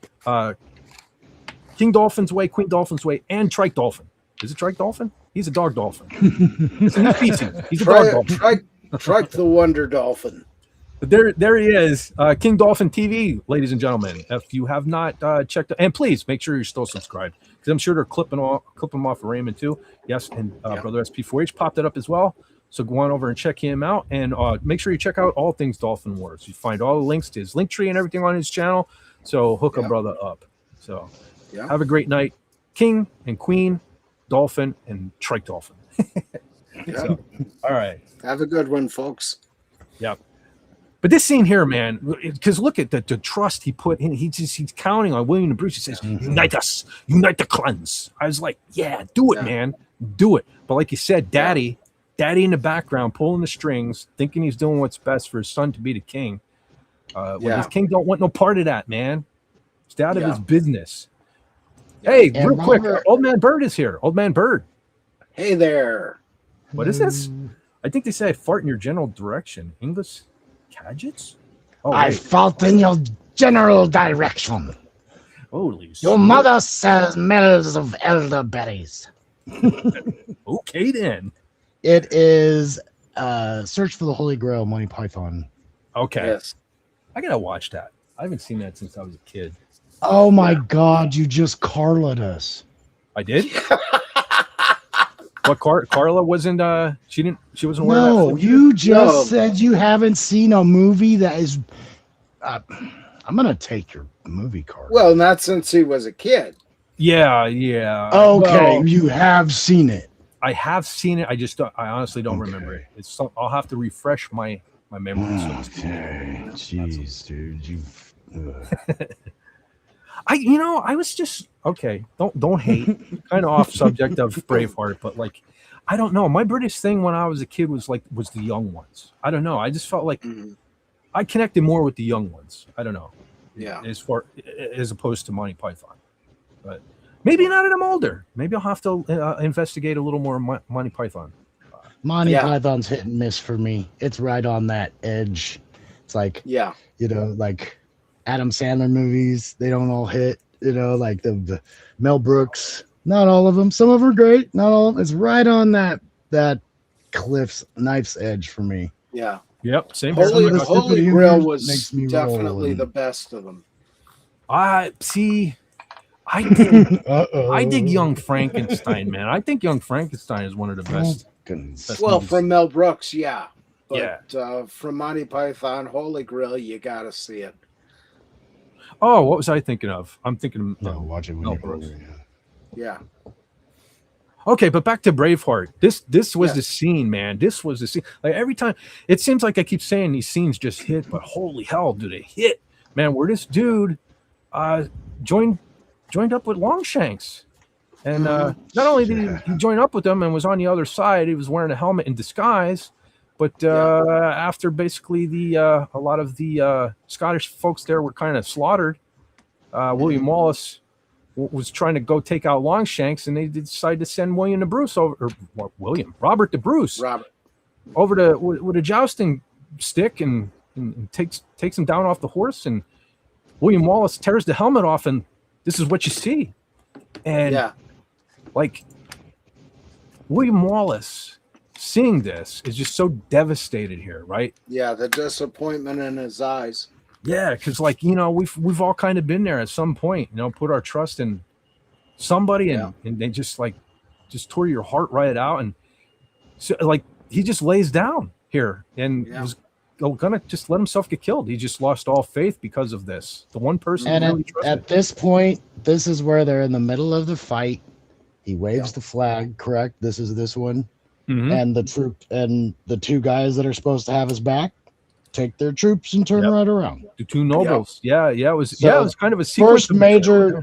King Dolphin's way, Queen Dolphin's way, and Trike Dolphin. Is it Trike Dolphin? He's a dog dolphin. It's a new species. He's a dog dolphin. Trike the Wonder Dolphin. But there he is. King Dolphin TV, ladies and gentlemen. If you have not checked and please make sure you're still subscribed because I'm sure they're clipping them off of Raymond, too. Yes, and Brother SP4H popped it up as well. So go on over and check him out, and make sure you check out all things Dolphin Wars. You find all the links to his link tree and everything on his channel. So hook a brother up. So have a great night, King and Queen Dolphin and Trike Dolphin. So, all right, have a good one, folks. Yep. But this scene here, man, because look at the trust he put in. He's counting on William and Bruce. He says, "Unite us, unite the clans." I was like, "Yeah, do it, man, do it." But like you said, Daddy in the background pulling the strings, thinking he's doing what's best for his son to be the king. When his king don't want no part of that, man. It's out of his business. Hey, And real quick, Old Man Bird is here. Old Man Bird. Hey there. What is this? I think they say I fart in your general direction. English gadgets? Oh, I fought in your general direction. Holy Your mother smells of elderberries. Okay, then. It is Search for the Holy Grail, Monty Python. Okay. Yes. I gotta watch that. I haven't seen that since I was a kid. Oh my God! You just Carla'd us. I did. What Carla wasn't? She wasn't aware No, of that. you just said you haven't seen a movie that is. I'm gonna take your movie card. Well, not since he was a kid. Yeah. Okay, Well, you have seen it. I have seen it. I honestly don't remember it. I'll have to refresh my memory. Okay, jeez, dude, I was just okay. Don't hate. Kind of off subject of Braveheart, but like, I don't know. My British thing when I was a kid was the young ones. I don't know. I just felt like I connected more with the young ones. I don't know. Yeah. As opposed to Monty Python, but maybe not that I'm older. Maybe I'll have to investigate a little more Monty Python. Monty Python's hit and miss for me. It's right on that edge. It's like like Adam Sandler movies, they don't all hit, like the Mel Brooks, not all of them. Some of them are great, not all of them. It's right on that knife's edge for me. Yeah. Yep. Same. Holy Grail was definitely the best of them. I dig Young Frankenstein, man. I think Young Frankenstein is one of the best. Well, from Mel Brooks, yeah. But from Monty Python, Holy Grail, you got to see it. Oh, what was I thinking of? I'm thinking of watch it when you're older. Yeah. Okay, but back to Braveheart. This was the scene, man. This was the scene. Like every time, it seems like I keep saying these scenes just hit, but holy hell, do they hit, man? Where this dude joined up with Longshanks, and not only did he join up with them and was on the other side, he was wearing a helmet in disguise. But after basically a lot of the Scottish folks there were kind of slaughtered, William Wallace was trying to go take out Longshanks, and they decided to send Robert the Bruce over to with a jousting stick and takes him down off the horse, and William Wallace tears the helmet off, and this is what you see, and like William Wallace seeing this is just so devastated here, right? Yeah, the disappointment in his eyes. Yeah, because like we've all kind of been there at some point, put our trust in somebody, and they just tore your heart right out, and so like he just lays down here and was gonna just let himself get killed. He just lost all faith because of this. The one person And really at this point, this is where they're in the middle of the fight. He waves the flag, correct? This is this one. Mhm. And the troop and the two guys that are supposed to have his back take their troops and turn right around. the two nobles. Yeah, it was So, it was kind of a sequence first major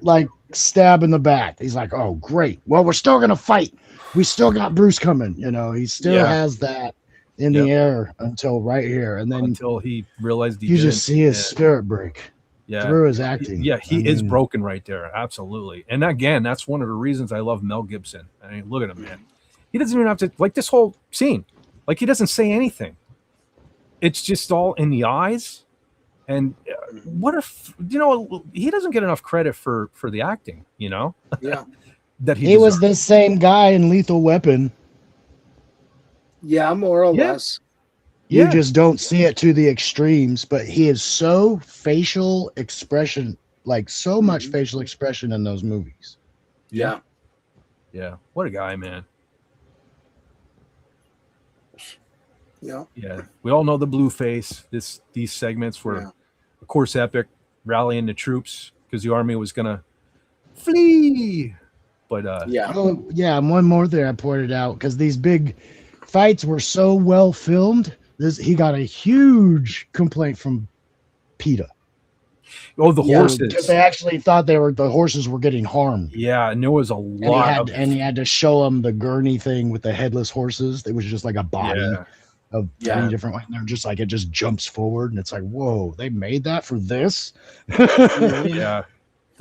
stab in the back. He's like, "Oh, great. Well, we're still gonna fight. We still got Bruce coming." He still has that in the air until right here, and then until he realized you just see his spirit break through his acting. Yeah, he is broken right there. Absolutely. And again, that's one of the reasons I love Mel Gibson. I mean, look at him, man. He doesn't even have to, like, this whole scene, like, he doesn't say anything. It's just all in the eyes. And what if, he doesn't get enough credit for the acting, Yeah. that he was the same guy in Lethal Weapon. Yeah, more or less. You just don't see it to the extremes, but he is so facial expression, like so much facial expression in those movies. Yeah. Yeah. What a guy, man. Yeah. Yeah. We all know the blue face. These segments were, of course, epic, rallying the troops because the army was gonna flee. But and one more thing I pointed out, because these big fights were so well filmed. He got a huge complaint from PETA. Oh, the horses. Because they actually thought the horses were getting harmed. Yeah, and there was a lot and he had to show them the gurney thing with the headless horses. It was just like a body of three different ones. And they're just like, it just jumps forward, and it's like, whoa, they made that for this? Yeah.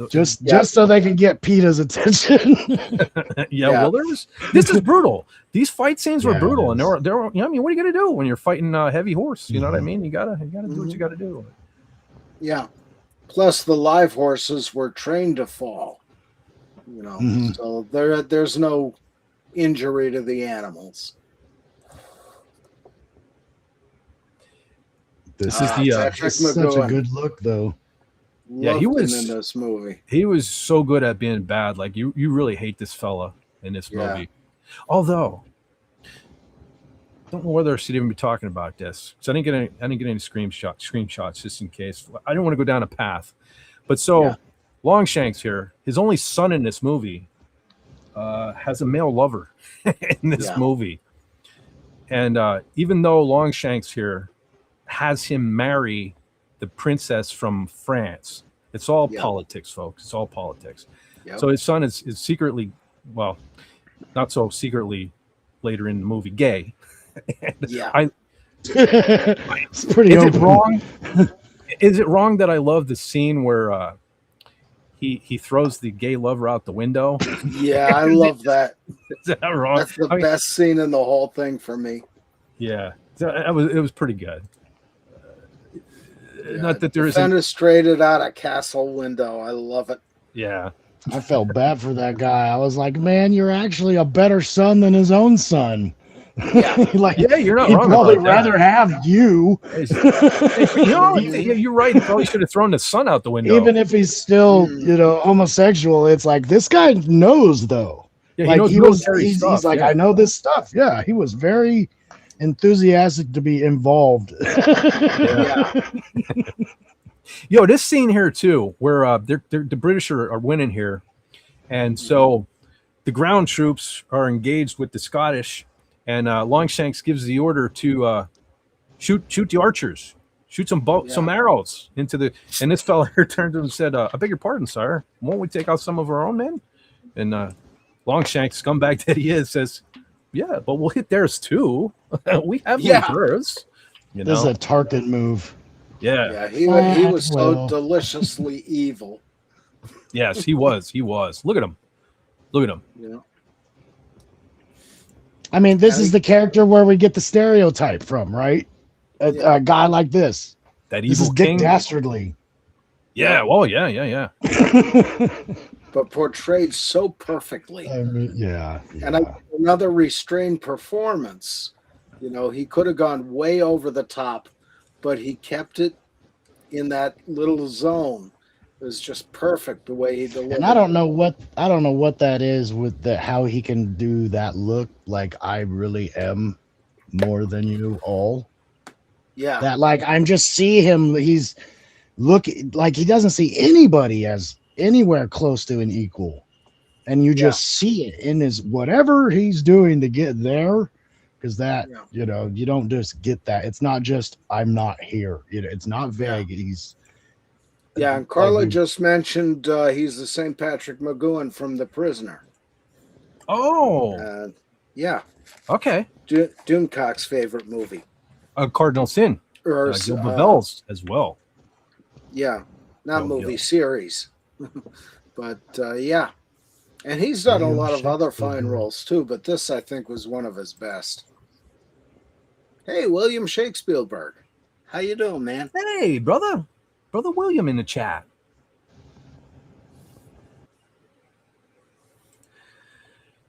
Just so they can get PETA's attention. Well, this is brutal. These fight scenes were brutal, and they're I mean, what are you gonna do when you're fighting a heavy horse? You know what I mean? You gotta do what you gotta do. Yeah. Plus, the live horses were trained to fall. So there's no injury to the animals. This is such a good look, though. Yeah, he was in this movie. He was so good at being bad. Like you really hate this fella in this movie. Although, don't know whether I should even be talking about this. So I didn't get any screenshots just in case. I didn't want to go down a path. But Longshanks here, his only son in this movie, has a male lover in this movie. And even though Longshanks here has him marry the princess from France, it's all politics, folks. It's all politics. So his son is secretly, well, not so secretly later in the movie, gay. It's pretty is open. it wrong? Is it wrong that I love the scene where he throws the gay lover out the window? Yeah, I love that. Is that wrong? That's the best scene in the whole thing for me. Yeah, it was pretty good. Not that there isn't fenestrated out a castle window. I love it. Yeah. I felt bad for that guy. I was like, man, you're actually a better son than his own son. Yeah, you're not he'd wrong. Probably about rather have you. You're right. He probably should have thrown the son out the window. Even if he's still, homosexual, it's like this guy knows though. Yeah, like he's like, I know this stuff. Yeah, he was very enthusiastic to be involved. Yo, this scene here too, where the British are winning here, and so the ground troops are engaged with the Scottish, and Longshanks gives the order to shoot the archers, shoot some arrows into the. And this fella here turned to him and said, "I beg your pardon, sir. Won't we take out some of our own men?" And Longshanks, scumbag that he is, says, "Yeah, but we'll hit theirs too. We have reserves." This is a Tarkin move. Yeah, he was so deliciously evil. Yes, he was. He was. Look at him. Yeah. I mean, this is the character where we get the stereotype from, right? A guy like this. That this evil is Dick king. Dastardly. Yeah. Well, yeah. but portrayed so perfectly. I mean, yeah. And another restrained performance. You know, he could have gone way over the top, but he kept it in that little zone. It was just perfect the way he delivered. And I don't know what that is with how he can do that look like I really am more than you all. Yeah. That like I'm just see him, he's looking like he doesn't see anybody as anywhere close to an equal. And you just see it in his whatever he's doing to get there. Because that, you know, you don't just get that. It's not just I'm not here. You know, it's not vague. He's and Carla just mentioned he's the St. Patrick McGowan from The Prisoner. Oh, yeah. Okay. Doomcock's favorite movie. Cardinal Sin. Or Gilbert Bells as well. Yeah, not movie, series. But yeah. And he's done a lot of other fine roles too, but this I think was one of his best. Hey, William Shakespeare. How you doing, man? Hey, brother William in the chat.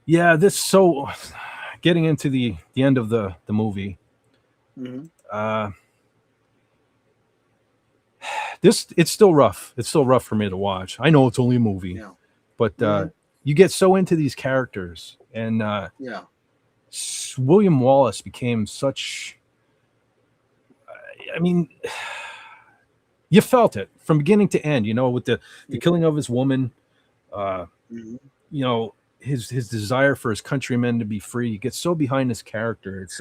Yeah, getting into the end of the movie. Mm-hmm. It's still rough. It's still rough for me to watch. I know it's only a movie, but you get so into these characters, and William Wallace became such. I mean, you felt it from beginning to end. You know, with the killing of his woman, you know, his desire for his countrymen to be free. You get so behind this character. It's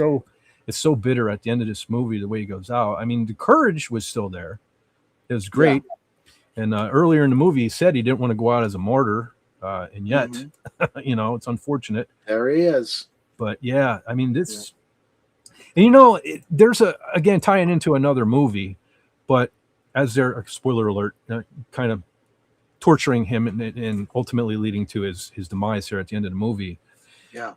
so bitter at the end of this movie the way he goes out. I mean, the courage was still there. It was great. And earlier in the movie, he said he didn't want to go out as a martyr, and yet, you know, it's unfortunate. There he is. But yeah, I mean, this, and you know, there's again tying into another movie, but as they're spoiler alert, kind of torturing him and ultimately leading to his demise here at the end of the movie. Yeah.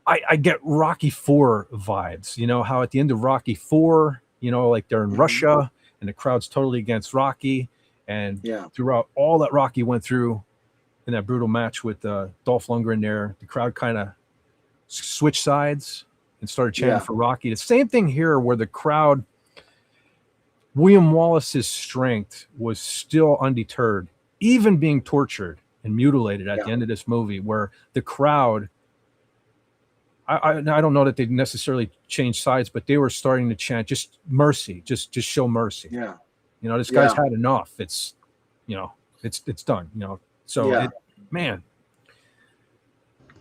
I get Rocky IV vibes, you know, how at the end of Rocky IV, you know, like they're in Russia and the crowd's totally against Rocky. And throughout all that Rocky went through in that brutal match with Dolph Lundgren there, the crowd kind of switched sides and started chanting for Rocky. The same thing here where the crowd, William Wallace's strength was still undeterred, even being tortured and mutilated at the end of this movie, where the crowd, I don't know that they necessarily changed sides, but they were starting to chant just mercy, just show mercy. Yeah. You know, this guy's had enough. It's, you know, it's done, you know. So man.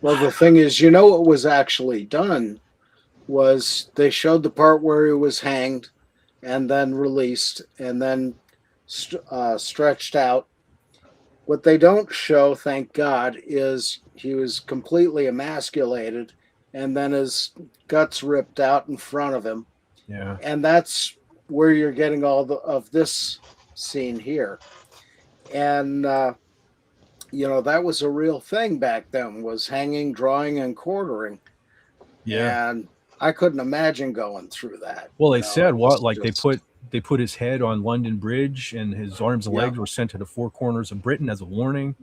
Well, the thing is, you know, what was actually done was they showed the part where he was hanged and then released and then stretched out. What they don't show, thank God, is he was completely emasculated and then his guts ripped out in front of him. Yeah. And that's where you're getting all of this scene here. And, you know, that was a real thing back then, was hanging, drawing, and quartering. Yeah. And I couldn't imagine going through that. Well, they said they put his head on London Bridge and his arms and legs were sent to the four corners of Britain as a warning.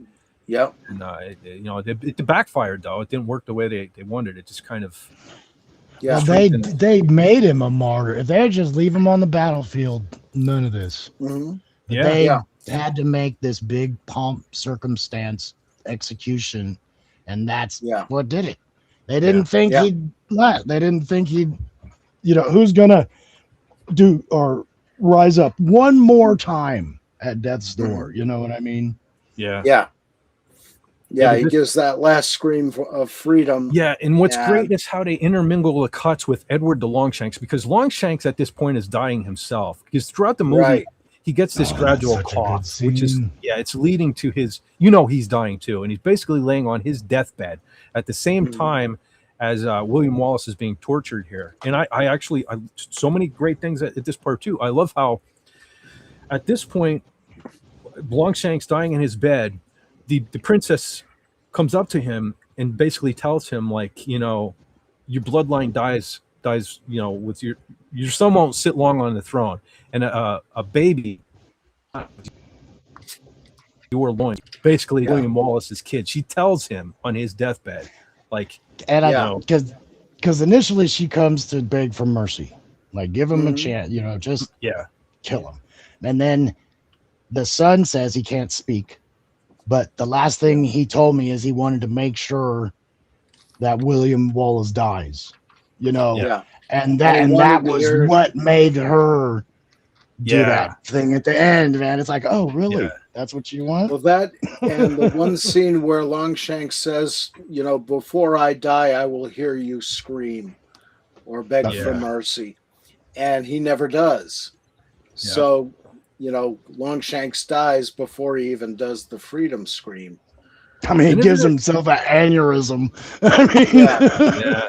Yep. And you know, it backfired though. It didn't work the way they wanted. It just kind of. Yeah. Well, they made him a martyr. If they just leave him on the battlefield, none of this. Mm-hmm. They had to make this big pomp circumstance execution, and that's what did it. They didn't think he'd let. They didn't think he'd, you know, who's gonna do or rise up one more time at death's door. You know what I mean? Yeah. Yeah. Yeah, he gives that last scream of freedom. Yeah, and what's great is how they intermingle the cuts with Edward the Longshanks, because Longshanks at this point is dying himself. Because throughout the movie, he gets this gradual cough, which is, it's leading to his, you know, he's dying too. And he's basically laying on his deathbed at the same time as William Wallace is being tortured here. And I actually, so many great things at this part too. I love how at this point, Longshanks dying in his bed, the princess comes up to him and basically tells him, like, you know, your bloodline dies, you know, with your son won't sit long on the throne, and a baby your loins. Basically, Yeah. William Wallace's kid. She tells him on his deathbed, like, And Yeah. because initially she comes to beg for mercy, like give him a Mhm. chance, just yeah, kill him. And then the son says he can't speak, but the last thing he told me is he wanted to make sure that William Wallace dies, Yeah. and And he that wanted to was hear- what made her do Yeah. that thing at the end, man. It's like, oh, really? Yeah. That's what you want? Well, that and the one scene where Longshanks says, before I die, I will hear you scream or beg for Yeah. mercy. And he never does. Yeah. So, Longshanks dies before he even does the freedom scream. I mean, he And gives isn't it- himself an aneurysm. I mean, Yeah.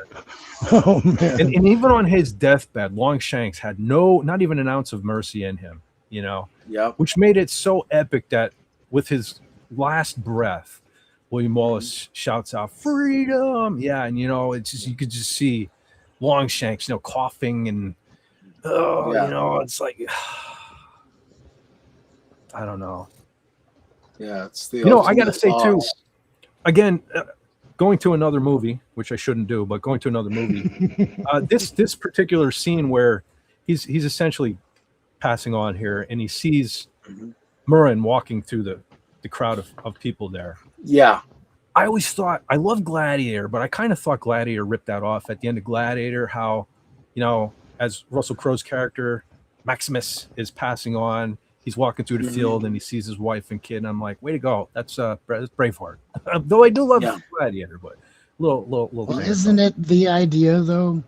oh man. And even on his deathbed, Longshanks had not even an ounce of mercy in him, Yep. which made it so epic that with his last breath, William Wallace shouts out freedom. Yeah. And, it's just, you could just see Longshanks, coughing and, it's like, I don't know. Yeah, it's the I got to ultimate say too, loss. again, going to another movie, which I shouldn't do, but going to another movie, this particular scene where he's essentially passing on here, and he sees Mhm. Murrin walking through the crowd of people there. Yeah. I always thought, I love Gladiator, but I kind of thought Gladiator ripped that off at the end of Gladiator, how, as Russell Crowe's character, Maximus, is passing on, he's walking through the Mhm. field and he sees his wife and kid, and I'm like, way to go. That's Braveheart. Though I do love Yeah. Gladiator, but little Well, isn't it the idea though?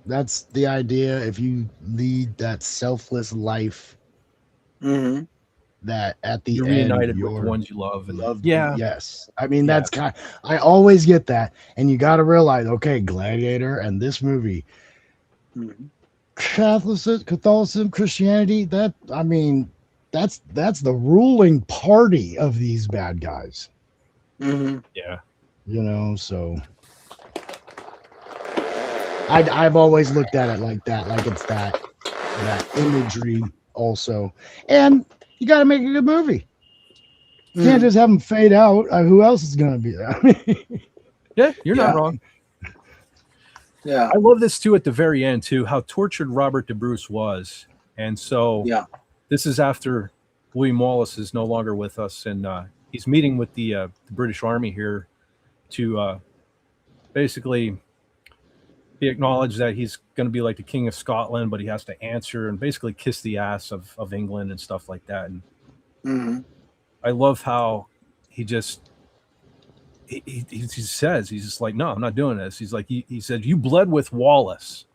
That's the idea. If you lead that selfless life, Mm-hmm. that at the You're end reunited with you're the ones you love, and loved. yeah, Yes. I mean, Yeah. that's I always get that. And you got to realize, okay, Gladiator and this movie, Mm-hmm. Catholicism, Christianity, that's the ruling party of these bad guys, Mm-hmm. yeah. so I've always looked at it like that, like it's that imagery also. And you got to make a good movie. You can't just have them fade out. Who else is going to be there? Yeah, you're Yeah. not wrong. Yeah. I love this too at the very end too, how tortured Robert De Bruce was, and so Yeah. this is after William Wallace is no longer with us, and he's meeting with the British Army here to basically be acknowledged that he's going to be like the King of Scotland, but he has to answer and basically kiss the ass of England and stuff like that. And Mm-hmm. I love how he just he says, he's just like, no, I'm not doing this. He's like, he said, you bled with Wallace,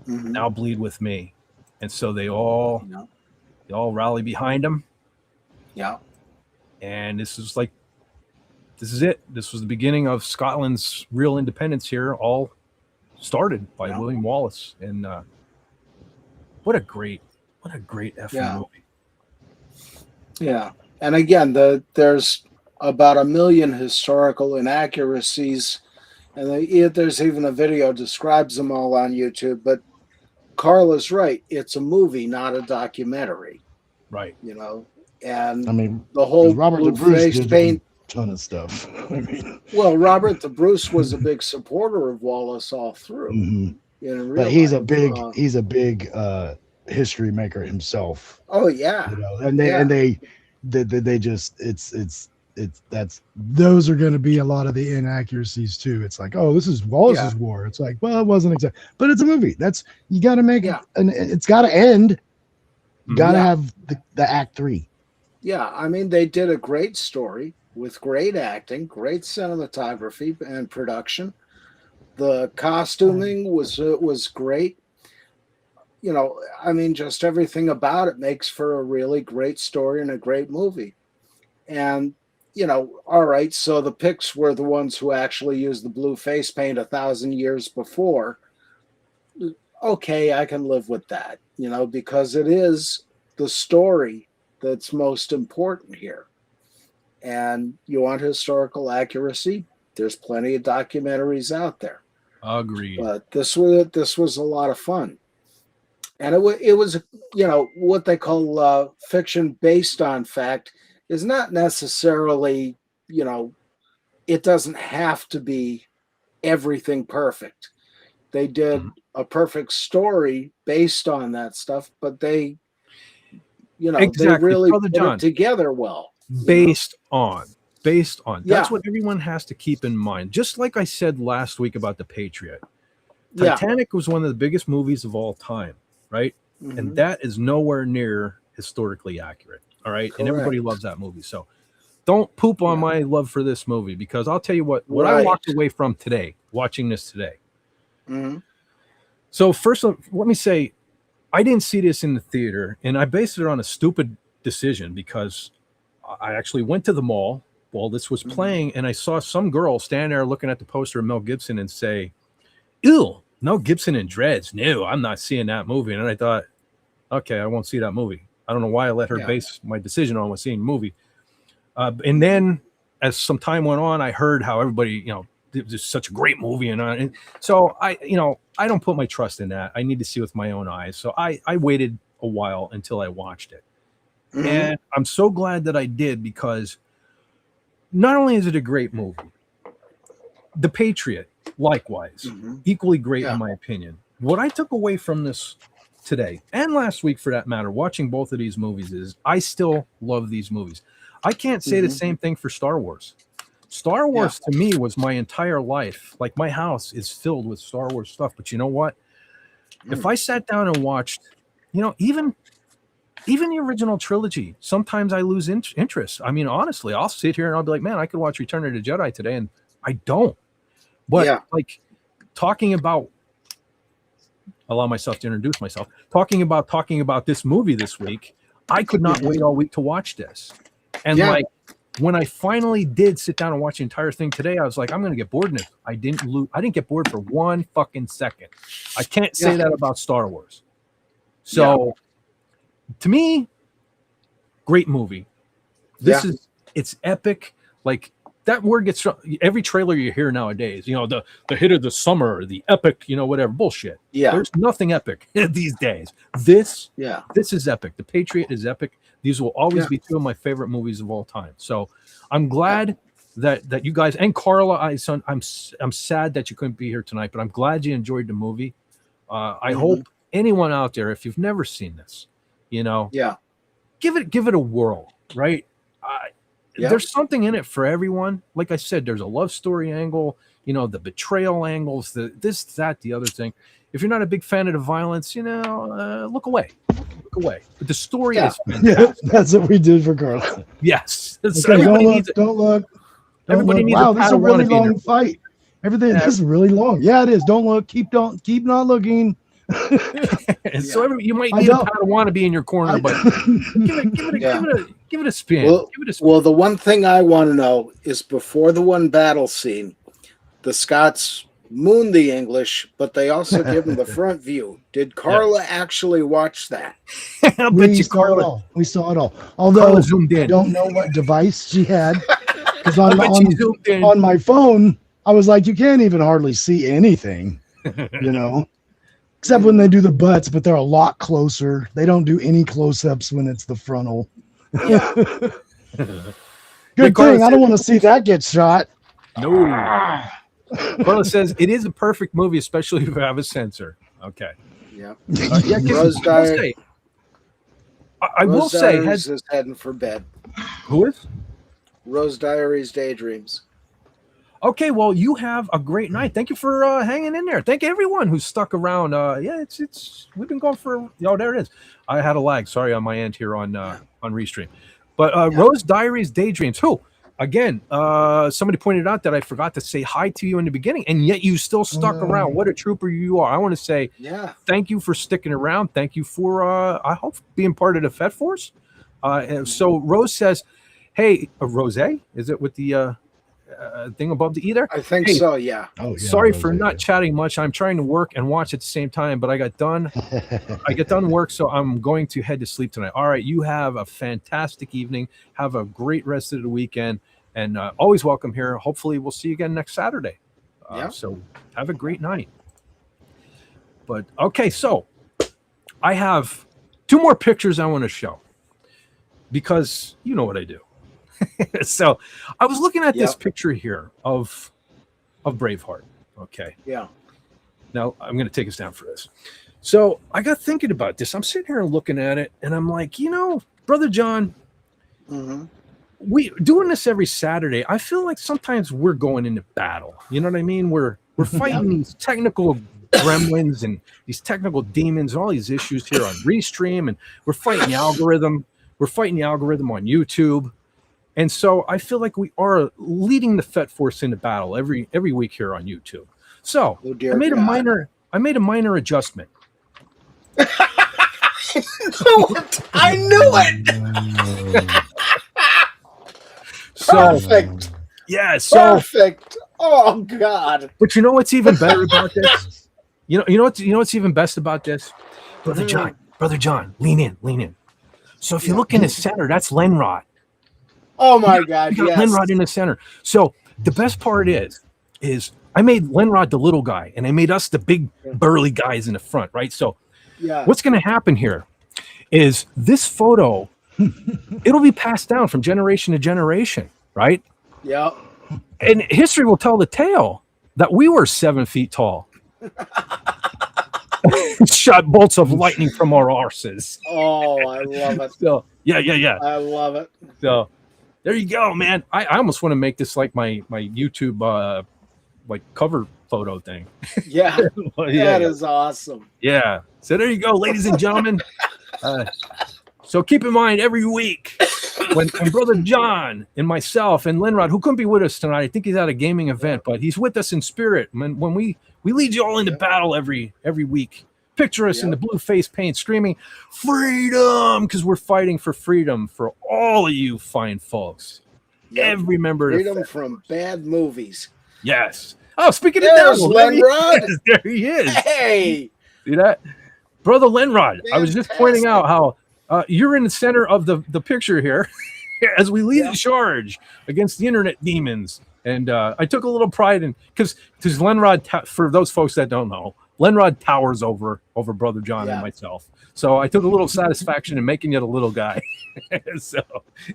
Mm-hmm. now bleed with me. And so they all rally behind him. Yeah. And this is it. This was the beginning of Scotland's real independence here, all started by William Wallace. And what a great effing movie. Yeah. And again, there's about 1 million historical inaccuracies, and there's even a video describes them all on YouTube. But Carl is right; it's a movie, not a documentary. Right. And I mean, the whole Robert blue De Bruce face did paint. a ton of stuff. I mean, Well, Robert the Bruce was a big supporter of Wallace all through. mhm. In real But he's a life. big history maker himself. Oh yeah. And Yeah. they just those are going to be a lot of the inaccuracies too. It's like, oh, this is Wallace's war. It's like, well, it wasn't exact, but it's a movie. You got to make it, and it's got to end. You got to have the act 3. Yeah, I mean, they did a great story with great acting, great cinematography and production. The costuming was great. I mean, just everything about it makes for a really great story and a great movie. And, all right, so the Picts were the ones who actually used the blue face paint 1,000 years before. Okay, I can live with that, because it is the story that's most important here. And you want historical accuracy? There's plenty of documentaries out there. Agreed. But this was a lot of fun. And it was what they call fiction based on fact. is not necessarily, it doesn't have to be everything perfect. They did a perfect story based on that stuff, but they Exactly, really Brother put John. it together well. Based on. That's Yeah. what everyone has to keep in mind. Just like I said last week about The Patriot. Yeah. Titanic was one of the biggest movies of all time, right? And Mhm. that is nowhere near historically accurate. All right. And everybody Correct. loves that movie. So don't poop on Yeah. my love for this movie, because I'll tell you what I Right. walked away from today, watching this today. Mhm. So first, let me say, I didn't see this in the theater, and I based it on a stupid decision, because I actually went to the mall while this was playing, and I saw some girl stand there looking at the poster of Mel Gibson and say, "Ew, Mel Gibson and dreads. No, I'm not seeing that movie." And I thought, okay, I won't see that movie. I don't know why I let her base my decision on was seeing the movie. And then as some time went on, I heard how everybody, it was such a great movie. And so I don't put my trust in that. I need to see with my own eyes. So I waited a while until I watched it. Mhm. And I'm so glad that I did, because not only is it a great movie, The Patriot, likewise, equally great in my opinion. What I took away from this today, and last week for that matter, watching both of these movies, is I still love these movies. I can't say the same thing for Star Wars. Star Wars to me was my entire life. Like, my house is filled with Star Wars stuff. But you know what? If I sat down and watched, even the original trilogy, sometimes I lose interest. I mean, honestly, I'll sit here and I'll be like, man, I could watch Return of the Jedi today, and I don't. But like, talking about, allow myself to introduce myself, talking about this movie this week, I could not wait all week to watch this. And like, when I finally did sit down and watch the entire thing today, I was like, I'm going to get bored in it. I didn't get bored for one fucking second. I can't say that about Star Wars. So to me, great movie. It's epic. Like, that word gets every trailer you hear nowadays, the hit of the summer, the epic, whatever bullshit. There's nothing epic these days. This is epic. The Patriot is epic. These will always be two of my favorite movies of all time. So I'm glad that you guys, and Carla, I'm sad that you couldn't be here tonight, but I'm glad you enjoyed the movie. I hope anyone out there, if you've never seen this, give it a whirl, right? There's something in it for everyone. Like I said, there's a love story angle, the betrayal angles, the other thing. If you're not a big fan of the violence, look away. But the story is fantastic. That's what we did for Carla. Yes. Okay, don't look. Everybody needs wow, a this is a really long fight. Everything this is really long. Yeah, it is. Don't look. Keep not looking. So you might need a Padawan to be in your corner, but give it a spin. Well, the one thing I want to know is, before the one battle scene, the Scots moon the English, but they also give them the front view. Did Carla actually watch that? We saw it all. Although I don't know what device she had, because on my phone, I was like, you can't even hardly see anything, except when they do the butts, but they're a lot closer. They don't do any close-ups when it's the frontal. Good thing. I don't want to see that get shot. No. Carla says it is a perfect movie, especially if you have a sensor. Okay. Yeah. I will say, is heading for bed. Who is? Rose Diaries Daydreams. Okay, well, you have a great night. Thank you for hanging in there. Thank you, everyone who's stuck around. It's we've been going for. Oh, there it is. I had a lag. Sorry on my end here on Restream. But Rose Diaries Daydreams. Who? Again, somebody pointed out that I forgot to say hi to you in the beginning, and yet you still stuck around. What a trooper you are. I want to say thank you for sticking around. Thank you for, I hope, being part of the Fett Force. So Rose says, hey, Rose, is it with the thing above the either? I think so, yeah. Oh, yeah. Sorry for not chatting much. I'm trying to work and watch at the same time, but I got done. I get done work, so I'm going to head to sleep tonight. All right, you have a fantastic evening. Have a great rest of the weekend, and always welcome here. Hopefully, we'll see you again next Saturday. So have a great night. But okay, so I have 2 more pictures I want to show, because you know what I do. So I was looking at this Yep. picture here of Braveheart. Okay. Yeah. Now I'm going to take us down for this. So I got thinking about this. I'm sitting here looking at it, and I'm like, Brother John, Mm-hmm. we doing this every Saturday. I feel like sometimes we're going into battle. You know what I mean? We're fighting these technical gremlins and these technical demons, and all these issues here on Restream, and we're fighting the algorithm. We're fighting the algorithm on YouTube. And so I feel like we are leading the Fett Force into battle every week here on YouTube. So Oh, dear I made God. a minor adjustment. I knew it. So Perfect. yeah, so Perfect. Oh God. but you know what's even better about this? You know what's even best about this? Brother John, lean in. So if you look in the center, that's Lenrod. Oh my God. You got Yes. Lenrod in the center. So the best part is I made Lenrod the little guy, and I made us the big burly guys in the front, right? So Yeah. what's going to happen here is this photo, it'll be passed down from generation to generation, right? Yeah. And history will tell the tale that we were 7 feet tall. Shot bolts of lightning from our arses. Oh, I love it. So yeah. I love it. So there you go, man. I almost want to make this like my YouTube like cover photo thing. Yeah. Yeah. That is awesome. Yeah. So there you go, ladies and gentlemen. So keep in mind every week when Brother John and myself and Lenrod, who couldn't be with us tonight, I think he's at a gaming event, but he's with us in spirit. When we lead you all into battle every week. Picture us in the blue face paint screaming freedom, because we're fighting for freedom for all of you fine folks. Yep. Every member of the Freedom from bad movies. Yes. Oh, speaking There's of devil, Lenrod. there he is. Hey. See that? Brother Lenrod, I was just pointing out how you're in the center of the picture here as we lead the charge against the internet demons. And I took a little pride in, because Lenrod, for those folks that don't know, Lenrod towers over Brother John and myself. So I took a little satisfaction in making you the little guy. So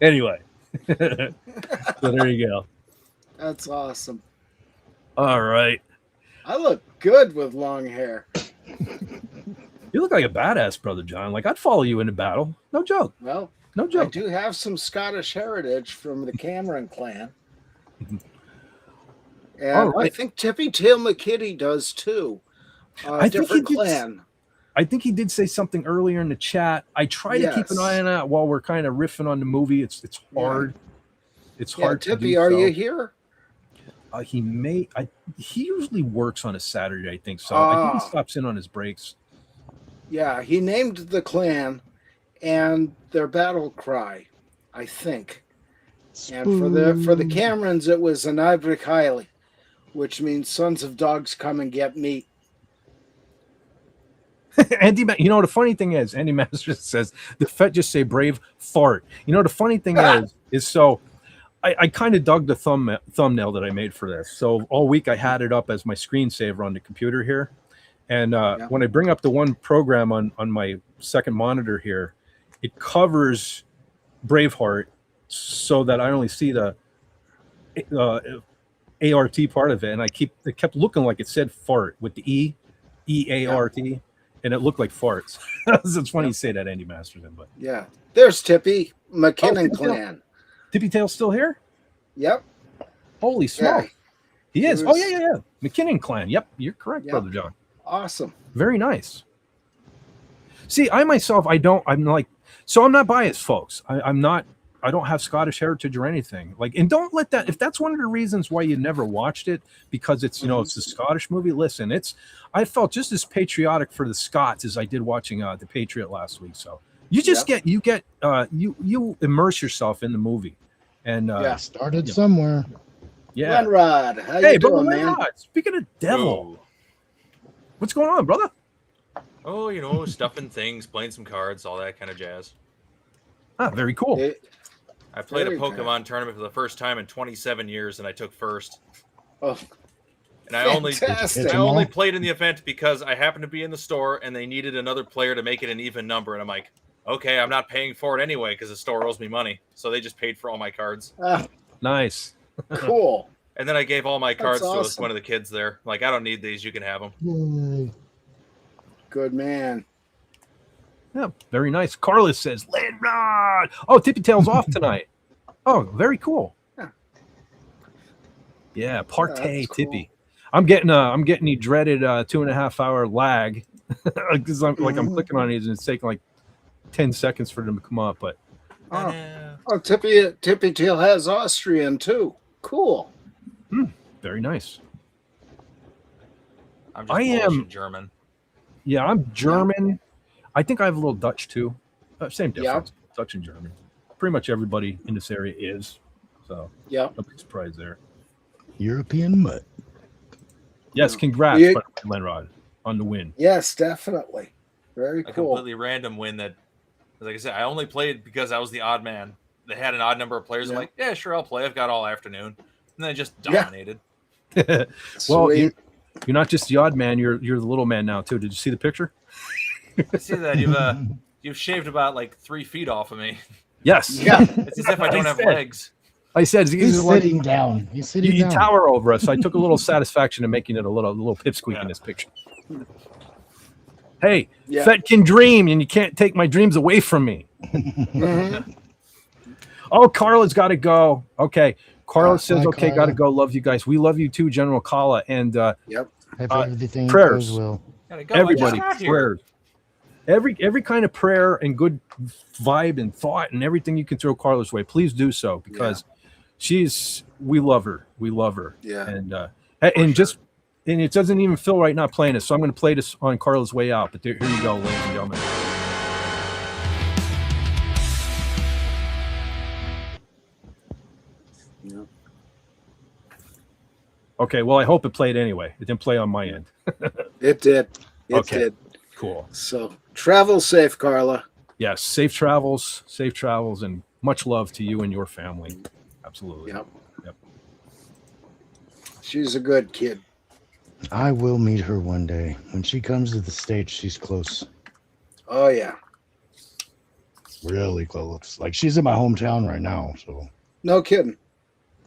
anyway, so there you go. That's awesome. All right. I look good with long hair. You look like a badass, Brother John. Like, I'd follow you into battle. No joke. Well, No I joke. do have some Scottish heritage from the Cameron clan. And All right. I think Tippy Tail McKitty does too. I think Different he did. clan. I think he did say something earlier in the chat. I try to keep an eye on that while we're kind of riffing on the movie. It's hard. It's hard. Tippy, to do are so. you here? He usually works on a Saturday, I think. So I think he stops in on his breaks. Yeah, he named the clan and their battle cry, I think. And for the Camerons, it was an Ivory Kylie, which means sons of dogs come and get meat. Andy, you know the funny thing is, Andy Masters says the Fett just say brave fart. You know the funny thing is so I kind of dug the thumbnail that I made for this. So all week I had it up as my screensaver on the computer here, and when I bring up the one program on my second monitor here, it covers Braveheart so that I only see the ART part of it, and it kept looking like it said fart with the EART. And it looked like farts. It's funny you say that, Andy Masterson. But yeah, there's Tippy McKinnon clan. Tippy Tail's still here? Yep. Holy smoke. He is. was- Yeah. McKinnon clan. Yep, you're correct, Brother John. Awesome. Very nice. See, I'm not biased, folks. I don't have Scottish heritage or anything. Like, and don't let that, if that's one of the reasons why you never watched it, because it's, it's a Scottish movie. Listen, I felt just as patriotic for the Scots as I did watching The Patriot last week. So you just you immerse yourself in the movie. And started somewhere. Yeah. Lenrod, how Hey, you brother doing, man? Lenrod, speaking of devil, what's going on, brother? Oh, stuffing things, playing some cards, all that kind of jazz. Ah, very cool. I played a Very Pokemon good. tournament for the first time in 27 years, and I took first. Oh, And I only fantastic. played in the event because I happened to be in the store, and they needed another player to make it an even number. And I'm like, okay, I'm not paying for it anyway because the store owes me money. So they just paid for all my cards. Nice. Cool. And then I gave all my cards to awesome. one of the kids there. Like, I don't need these. You can have them. Yay. Good man. Yeah, very nice. Carlos says, Landrod. Oh, Tippy Tail's off tonight. Oh, very cool. Yeah, partay that's Tippy. I'm getting the dreaded 2.5 hour lag because I'm clicking on it and it's taking like 10 seconds for them to come up. But Tippy Tail has Austrian too. Cool. very nice. I'm just Polish and German. Yeah, I'm German. I think I have a little Dutch too. Same difference. Dutch and German. Pretty much everybody in this area is. So no big surprise there. European mutt. Yes, congrats, Lenrod, on the win. Yes, definitely. Very A cool. completely random win that, like I said, I only played because I was the odd man. They had an odd number of players. I'm like, yeah, sure, I'll play. I've got all afternoon. And then I just dominated. Well, you're not just the odd man. You're the little man now too. Did you see the picture? I see that you've shaved about like 3 feet off of me. Yes. Yeah. It's as if I don't have legs. I said He's sitting down. He's sitting you down. tower over us. So I took a little satisfaction in making it a little pipsqueak in this picture. Hey, Fett can dream, and you can't take my dreams away from me. Oh, Carla's got to go. Okay. Carla says, okay, got to go. Love you guys. We love you too, General Kala. And everything prayers. goes well. Everybody, prayers. Every kind of prayer and good vibe and thought and everything you can throw Carla's way, please do so, because we love her. We love her. Yeah. And it doesn't even feel right not playing this. So I'm going to play this on Carla's way out. But here you go, ladies and gentlemen. Okay, well, I hope it played anyway. It didn't play on my end. It did. It Okay. did. Cool. So travel safe, Carla. Yes, safe travels, and much love to you and your family. Absolutely. Yep. She's a good kid. I will meet her one day. When she comes to the States, she's close. Oh, yeah. Really close. Like, she's in my hometown right now, so. No kidding.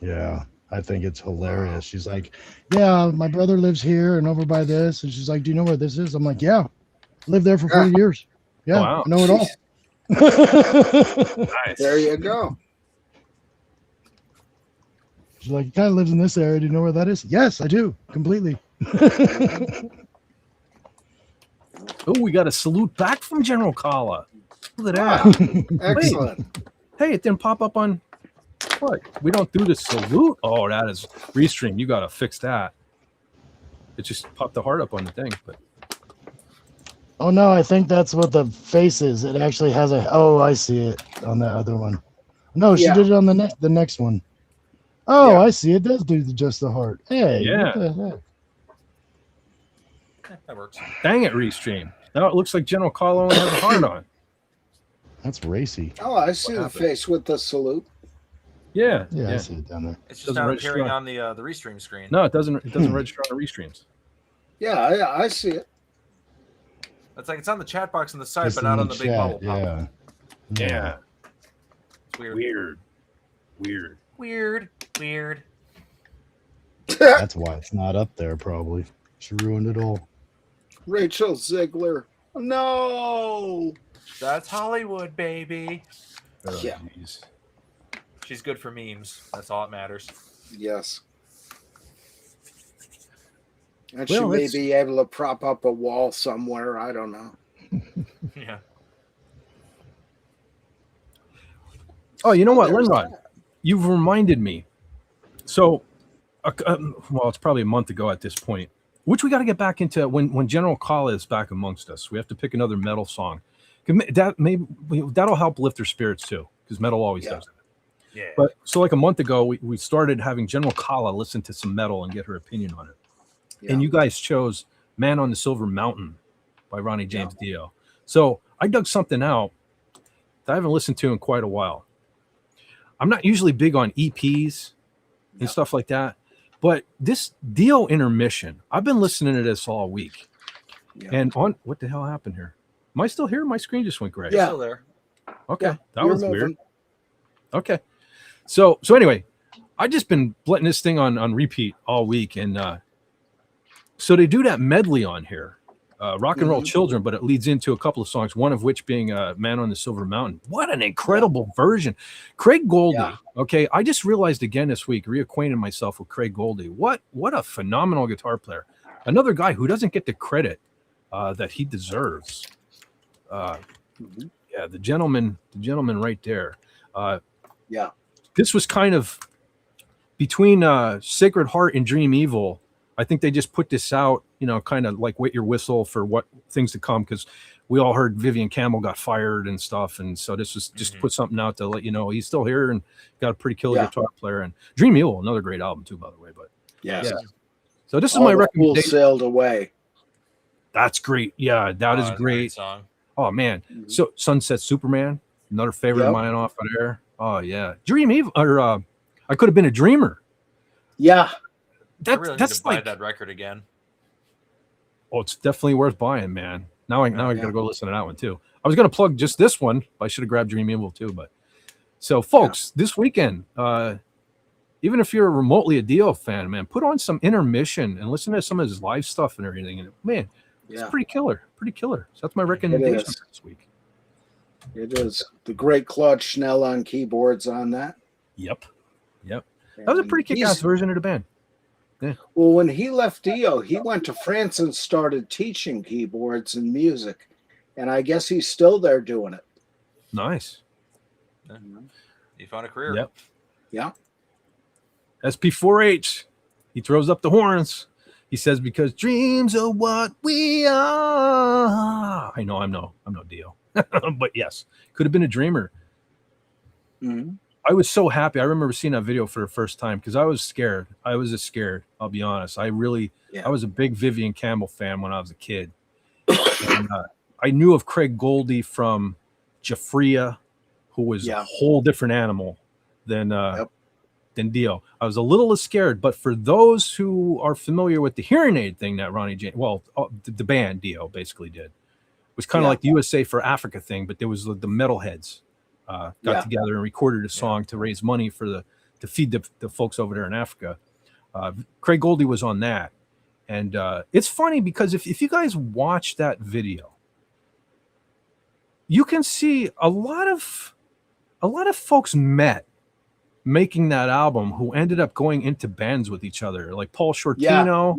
Yeah. I think it's hilarious. She's like, yeah, my brother lives here and over by this. And she's like, do you know where this is? I'm like, yeah, lived there for 40 years. Yeah, wow. I know it all. Nice. There you go. She's like, he kind of lives in this area. Do you know where that is? Yes, I do. Completely. Oh, we got a salute back from General Kala. Look at that. Excellent. Hey, it didn't pop up on what? We don't do the salute. Oh, that is Restream. You got to fix that. It just popped the heart up on the thing. But Oh, no, I think that's what the face is. It actually has I see it on that other one. No, she did it on the next one. Oh, I see. It does do just the heart. Hey. Yeah. What the heck? That works. dang it, Restream. Now it looks like General Kala only has a heart on. That's racy. Oh, I see the face with the salute. Yeah. Yeah, I see it down there. It's just Doesn't not register appearing on- on the Restream screen. No, it doesn't register on the Restreams. Yeah, I see it. It's like it's on the chat box on the side, Just but in not the on the big chat, bubble. Yeah. Yeah. It's weird. Weird. That's why it's not up there, probably. She ruined it all. Rachel Ziegler. No. That's Hollywood, baby. Oh, Yeah. geez. She's good for memes. That's all that matters. Yes. And Well, she may it's- be able to prop up a wall somewhere. I don't know. Yeah. Oh, you know what, There's Linrod? that. You've reminded me. So, well, it's probably a month ago at this point, which we got to get back into when General Kala is back amongst us. We have to pick another metal song. That'll help lift their spirits too, because metal always does that. Yeah. But so, like a month ago, we started having General Kala listen to some metal and get her opinion on it. Yeah. And you guys chose "Man on the Silver Mountain" by Ronnie James Dio. So I dug something out that I haven't listened to in quite a while. I'm not usually big on EPs and stuff like that, but this Dio intermission, I've been listening to this all week. Yeah. And on what the hell happened here? Am I still here? My screen just went gray. Yeah. Still there. Okay, Yeah, that you're was weird. moving. Okay, so anyway, I just been letting this thing on repeat all week, and so they do that medley on here, Rock and Roll Children, but it leads into a couple of songs, one of which being Man on the Silver Mountain. What an incredible version. Craig Goldie. Okay, I just realized again this week, reacquainted myself with Craig Goldie. What a phenomenal guitar player. Another guy who doesn't get the credit that he deserves. Yeah, the gentleman right there. This was kind of between Sacred Heart and Dream Evil. I think they just put this out, kind of like wet your whistle for what things to come, because we all heard Vivian Campbell got fired and stuff, and so this was just put something out to let you know he's still here and got a pretty killer guitar player. And Dream Evil, another great album too, by the way. But yeah. So this is my recommendation. Sailed Away. That's great. Yeah, that is great. Song. Oh man. So Sunset Superman, another favorite of mine off of there. Oh yeah, Dream Evil, or I Could Have Been a Dreamer. Yeah. I really need to buy that record again. Oh, it's definitely worth buying, man. Now I gotta go listen to that one too. I was gonna plug just this one, but I should have grabbed Dream Evil too. But so, folks, this weekend, even if you're remotely a Dio fan, man, put on some Intermission and listen to some of his live stuff and everything. And man, it's pretty killer. So that's my recommendation this week. It is. The great Claude Schnell on keyboards on that. Yep. That was a pretty kick-ass version of the band. Yeah. Well, when he left Dio, he went to France and started teaching keyboards and music. And I guess he's still there doing it. Nice. He found a career. Yep. Yeah. SP4H. He throws up the horns. He says, because dreams are what we are. I know I'm no Dio. But yes, could have been a dreamer. I was so happy. I remember seeing that video for the first time because I was scared. I was scared. I'll be honest. I was a big Vivian Campbell fan when I was a kid. And, I knew of Craig Goldie from Jafria, who was a whole different animal than Dio. I was a little scared, but for those who are familiar with the hearing aid thing that Ronnie James, the band Dio basically did, was kind of like the USA for Africa thing, but there was the metalheads got together and recorded a song to raise money for to feed the folks over there in Africa. Craig Goldie was on that, and it's funny because if you guys watch that video, you can see a lot of folks met making that album who ended up going into bands with each other, like Paul Shortino.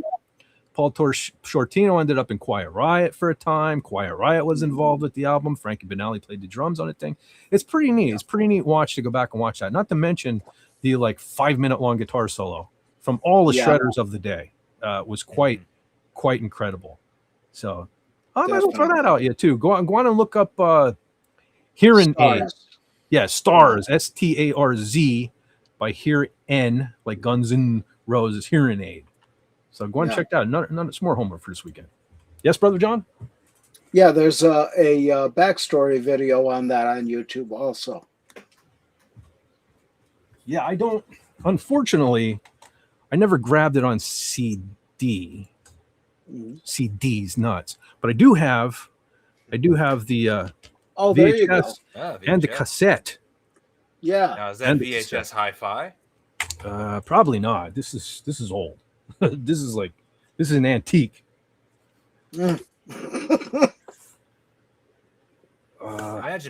Paul Shortino ended up in Quiet Riot for a time. Quiet Riot was involved with the album. Frankie Banali played the drums on the thing. It's pretty neat. It's pretty neat watch to go back and watch that. Not to mention the 5-minute long guitar solo from all the shredders of the day. Was quite incredible. So I might as well throw that out too. Go on and look up Hearing Aid. Yeah, Stars, STARZ by Hear N, like Guns N' Roses, Hearing Aid. So go and check that out. It's more homework for this weekend. Yes, Brother John? Yeah, there's a backstory video on that on YouTube also. Yeah, unfortunately, I never grabbed it on CD. CD's nuts. But I do have the VHS and the cassette. Yeah. Now, is that VHS Hi-Fi? Probably not. This is old. This is an antique. Imagine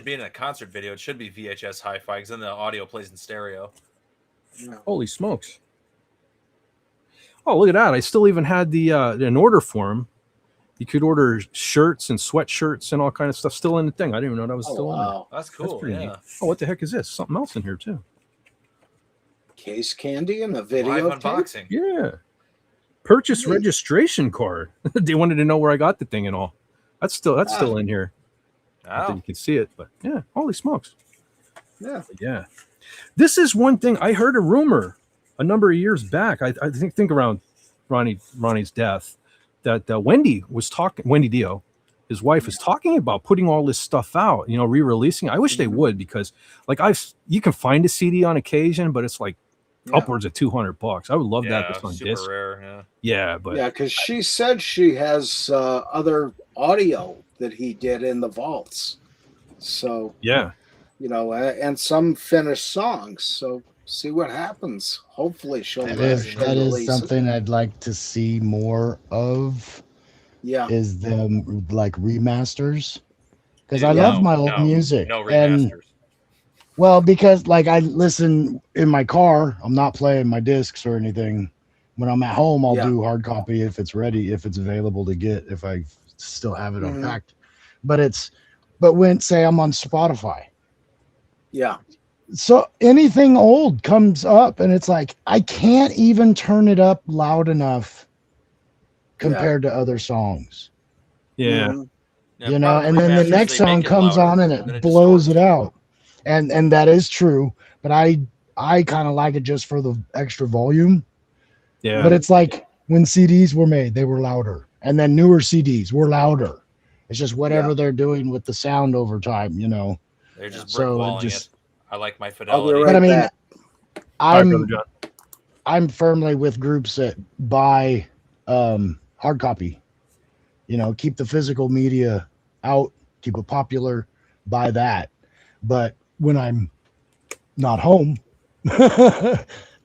being in a concert video. It should be VHS Hi-Fi because then the audio plays in stereo. Holy smokes! Oh, look at that! I still even had an order form. You could order shirts and sweatshirts and all kind of stuff still in the thing. I didn't even know that was still in there. That's cool. That's pretty neat. Oh, what the heck is this? Something else in here too. Case candy and the video live unboxing. Yeah. Purchase registration card. They wanted to know where I got the thing and all. That's still in here. Not that you can see it, but yeah, holy smokes. Yeah. This is one thing I heard a rumor a number of years back. I think around Ronnie's death that Wendy Dio, his wife, was talking about putting all this stuff out, re-releasing. I wish they would, because you can find a CD on occasion, but it's upwards of $200. I would love that just on super disc. Rare, Yeah, but because she said she has other audio that he did in the vaults. So, Yeah. you know, and some finished songs. So see what happens. Hopefully she'll That she'll is release it. something I'd like to see more of. Yeah. Is them like remasters, because Dude, I love no, my old no, music. No And remasters. well, because like I listen in my car, I'm not playing my discs or anything. When I'm at home, I'll Yeah. do hard copy if it's ready, if it's available to get, if I still have it Mhm. unpacked. But when say I'm on Spotify, Yeah. so anything old comes up and it's like I can't even turn it up loud enough compared to other songs. Yeah. Mhm. Yeah, You know, problem with and then the remasters, next they song make it comes louder, on and then it it blows distorts. it out. And that is true, but I kind of like it just for the extra volume. Yeah. But it's like when CDs were made, they were louder, and then newer CDs were louder. It's just whatever Yeah. they're doing with the sound over time, you know. They're just So it brickwalling just- it. I like my I'll be fidelity. right But I mean, back. All right, Brother John. I'm firmly with groups that buy hard copy. You know, keep the physical media out, keep it popular, buy that. But when I'm not home,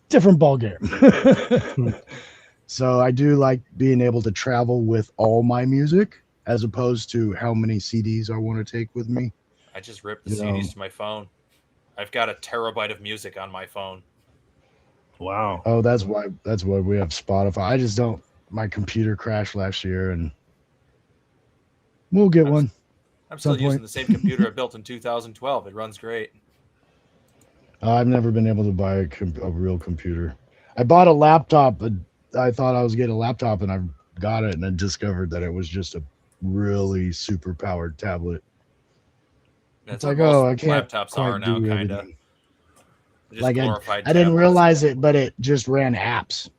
different ball game. So I do like being able to travel with all my music as opposed to how many CDs I want to take with me. I just ripped the You CDs know. to my phone. I've got a terabyte of music on my phone. Wow. Oh, that's why we have Spotify. I just don't. My computer crashed last year, and we'll get one. I'm still Some using point. the same computer I built in 2012. It runs great. I've never been able to buy a real computer. I bought a laptop, but I thought I was getting a laptop, and I got it, and then discovered that it was just a really super powered tablet. That's It's what like, most oh, I can't laptops quite are now, do kind of. everything. Just Like glorified I didn't tablets. realize it, but it just ran apps.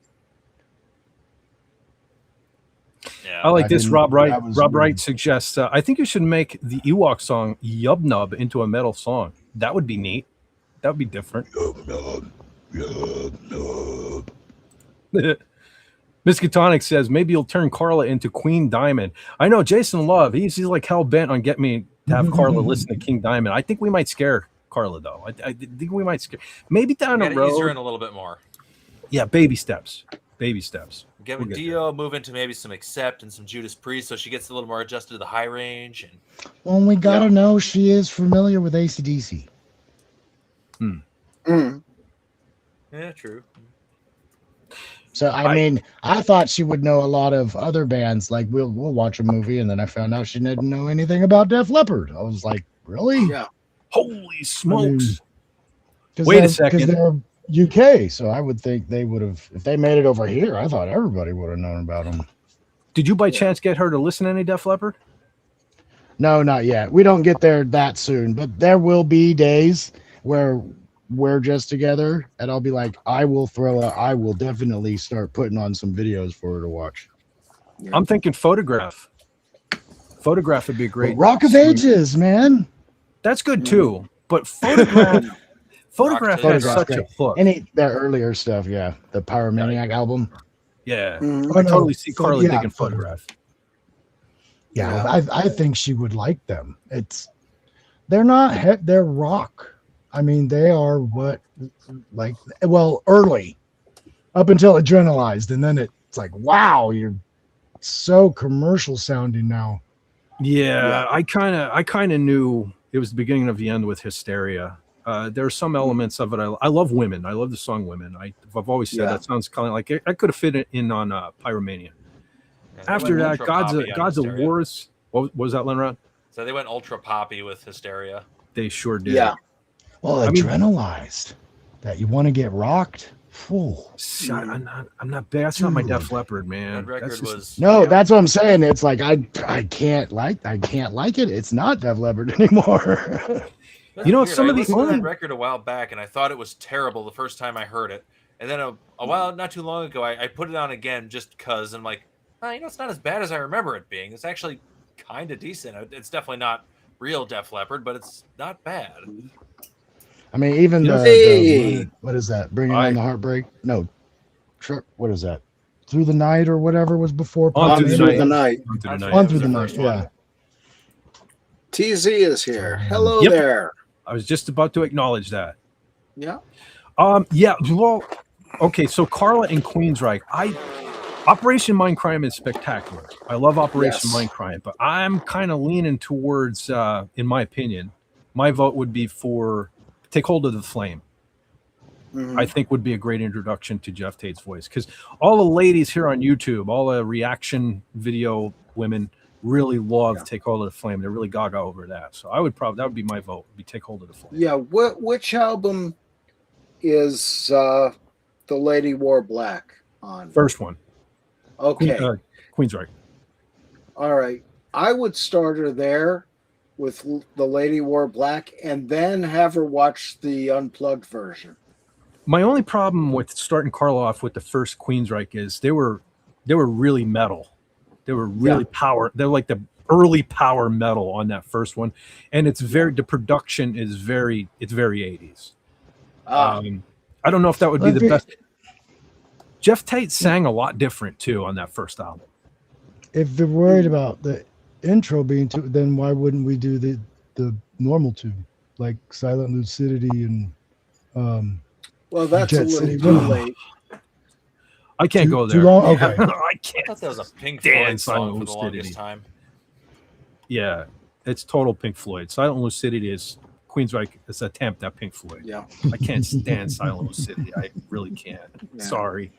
Yeah. I like I this. didn't- Rob Wright. that was Rob Wright weird. suggests, I think you should make the Ewok song "Yub Nub" into a metal song. That would be neat. That would be different. Miskatonic says maybe you'll turn Carla into Queen Diamond. I know Jason Love. He's like hell bent on getting me to have Carla listen to King Diamond. I think we might scare Carla though. I think we might scare. Maybe down We the gotta ease her road. in a little bit more. Yeah, baby steps. Baby steps. Give We'll get Dio move into maybe some Accept and some Judas Priest, so she gets a little more adjusted to the high range. And Well, we gotta know she is familiar with AC/DC. Mhm. yeah, true. So I mean, I thought she would know a lot of other bands. Like we'll watch a movie, and then I found out she didn't know anything about Def Leppard. I was like, really? Yeah. Holy smokes! 'Cause Wait a they're- second. they're UK, so I would think they would have. If they made it over here, I thought everybody would have known about them. Did you by chance get her to listen to any Def Leppard? No, not yet. We don't get there that soon, but there will be days where we're just together, and I'll be like, I will definitely start putting on some videos for her to watch. I'm thinking Photograph. Photograph would be great. But Rock of Ages, man. That's good too. But Photograph has Photograph, such great. a hook. Their earlier stuff, yeah. The Pyromaniac album. Yeah. Mhm. I totally see So, Carla yeah, digging Photograph. Yeah, I think she would like them. They're not they're rock. I mean, they are early up until Adrenalized, and then it's like, wow, you're so commercial sounding now. Yeah, I kind of knew it was the beginning of the end with Hysteria. There are some elements of it. I love Women. I love the song Women. I've always said that sounds kind of like I could have fit it in on Pyromania. Yeah, After went that, ultra God's poppy on of Hysteria. Wars. What was that, Lenrod? So they went ultra poppy with Hysteria. They sure did. Yeah. Well, I mean- Adrenalized. That you want to get rocked. Whew. I'm not bad. That's not my Dude. Def Leppard, man. That record That's just- was No, that's what I'm saying. It's like I can't like it. It's not Def Leppard anymore. That's You know, weird. some I of the listened to only- that record a while back, and I thought it was terrible the first time I heard it. And then a while, not too long ago, I put it on again just because I'm like, it's not as bad as I remember it being. It's actually kind of decent. It's definitely not real Def Leppard, but it's not bad. I mean, even Hey. what is that? Bringing on the Heartbreak? No, what is that? Through the Night or whatever was before. On On Through the through Night. the night. On Through the On Night. On That Through was the the Night, first one. yeah. TZ is here. Hello Yep. there. I was just about to acknowledge that. Yeah. Yeah. Well, okay. So Carla and Queensryche, Operation Mindcrime is spectacular. I love Operation Yes. Mindcrime, but I'm kind of leaning towards, in my opinion, my vote would be for Take Hold of the Flame. Mhm. I think would be a great introduction to Jeff Tate's voice, because all the ladies here on YouTube, all the reaction video women really love Take Hold of the Flame. They're really gaga over that. So that would be my vote, would be Take Hold of the Flame. Yeah. Which album is The Lady Wore Black on? First one. Okay. Queensryche. All right. I would start her there with The Lady Wore Black and then have her watch the unplugged version. My only problem with starting Carla off with the first Queensryche is they were really metal. They were really power. They're like the early power metal on that first one, and the production is very 80s. I don't know if that would be the best. Jeff Tate sang a lot different too on that first album. If they're worried about the intro being too, then why wouldn't we do the normal two, like Silent Lucidity and well, that's Jet a little City too Rhythm. late. I can't go there. Too long? Okay. I I can't. thought that was a Pink Stand Floyd song Silent for the longest Lucidity. time. Yeah, it's total Pink Floyd. Silent Lucidity is Queensryche. It's an attempt at Pink Floyd. Yeah. I can't stand Silent Lucidity. I really can't. Yeah. Sorry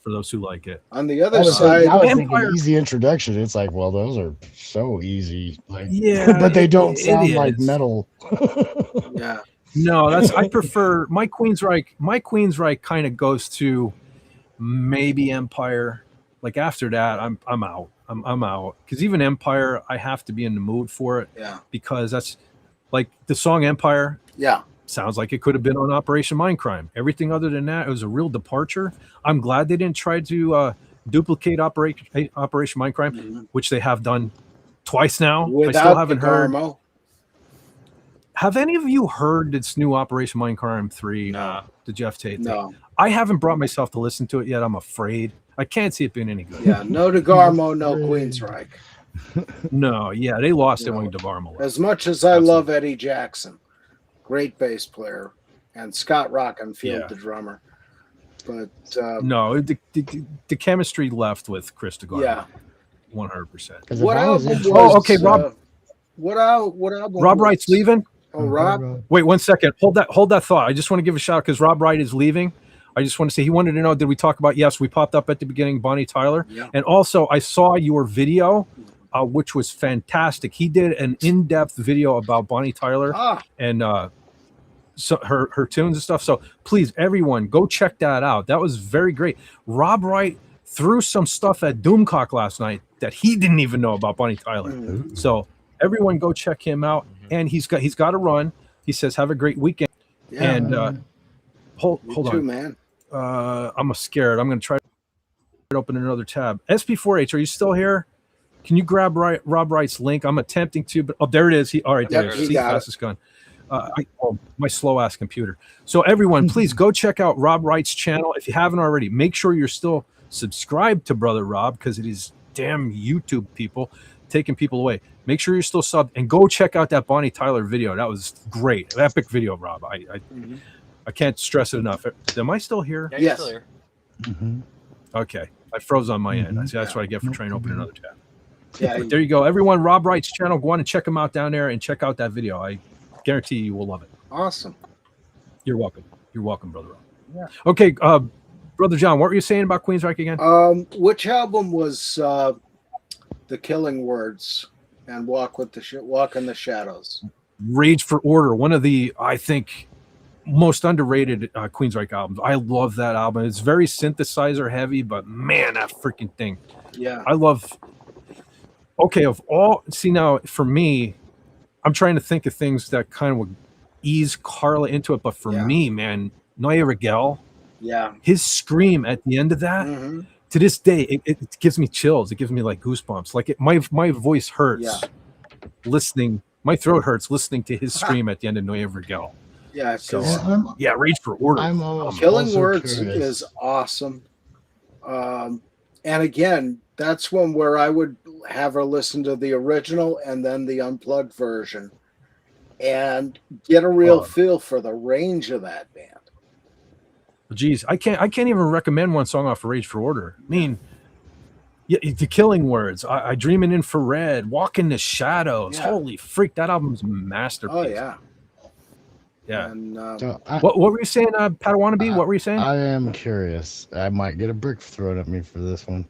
for those who like it. On the other I was side, thinking Vampire- easy introduction. It's like, well, those are so easy. Like, Yeah, but they don't it sound like is. metal. yeah. No, I prefer my Queensryche. My Queensryche kind of goes to maybe Empire. Like after that, I'm out. I'm out, because even Empire, I have to be in the mood for it. Yeah. Because that's like the song Empire. Yeah. Sounds like it could have been on Operation Mindcrime. Everything other than that, it was a real departure. I'm glad they didn't try to duplicate Operation Mindcrime, which they have done twice now. Without I still haven't heard. DeGarmo. Have any of you heard this new Operation Mindcrime 3? Nah. The Jeff Tate thing? No. I haven't brought myself to listen to it yet. I'm afraid. I can't see it being any good. Yeah. No DeGarmo, no Queensryche. No, yeah, they lost it No. when DeVarmo left. As much as I love Eddie Jackson, great bass player, and Scott Rockenfield, Yeah. the drummer. But No, the chemistry left with Chris DeGarmo. yeah. 100%. Because What if I was album in- was? okay, Rob. What album? Rob was- Wright's leaving. Oh, Rob. Wait 1 second. Hold that thought. I just want to give a shout because Rob Wright is leaving. I just want to say he wanted to know, did we talk about, yes, we popped up at the beginning, Bonnie Tyler. Yeah. And also I saw your video, which was fantastic. He did an in-depth video about Bonnie Tyler and so her tunes and stuff. So please, everyone, go check that out. That was very great. Rob Wright threw some stuff at Doomcock last night that he didn't even know about Bonnie Tyler. So everyone go check him out. And he's got to run. He says, have a great weekend. Yeah. And hold You too, on. man. I'm scared. I'm going to try to open another tab. SP4H, are you still here? Can you grab Rob Wright's link? I'm attempting to, but there it is. All right, there Yep, it he is. See, got it. fastest gun. My slow ass computer. So everyone, please go check out Rob Wright's channel if you haven't already. Make sure you're still subscribed to Brother Rob, because it is damn YouTube people taking people away. Make sure you're still subbed and go check out that Bonnie Tyler video. That was great, epic video, Rob. I can't stress it enough. Am I still here? Yeah, you're Yes. still here. Mhm. Okay, I froze on my end. That's what I get for trying to open another tab. Yeah. But there you go, everyone. Rob Wright's channel. Go on and check him out down there and check out that video. I guarantee you will love it. Awesome. You're welcome. You're welcome, Brother Rob. Yeah. Okay, Brother John, what were you saying about Queensryche again? Which album was The Killing Words and Walk in the Shadows? Rage for Order, one of the, I think, most underrated Queensryche albums. I love that album. It's very synthesizer heavy, but man, that freaking thing. Yeah. I love. Okay, of all, see now for me, I'm trying to think of things that kind of would ease Carla into it, but for me, man, Neue Regel, Yeah. his scream at the end of that, Mhm. to this day, it gives me chills. It gives me like goosebumps. Like my voice hurts listening. My throat hurts listening to his scream at the end of Neue Regel. Yeah. So, 'cause Rage for Order. I'm Killing also Words curious. is awesome. And again, that's one where I would have her listen to the original and then the unplugged version and get a real feel for the range of that band. Geez, I can't even recommend one song off of Rage for Order. I mean, yeah, the Killing Words, I Dream in Infrared, Walk in the Shadows. Yeah. Holy freak, that album's a masterpiece. Oh yeah. Yeah. And what were you saying, Padawannabe? What were you saying? I am curious. I might get a brick thrown at me for this one.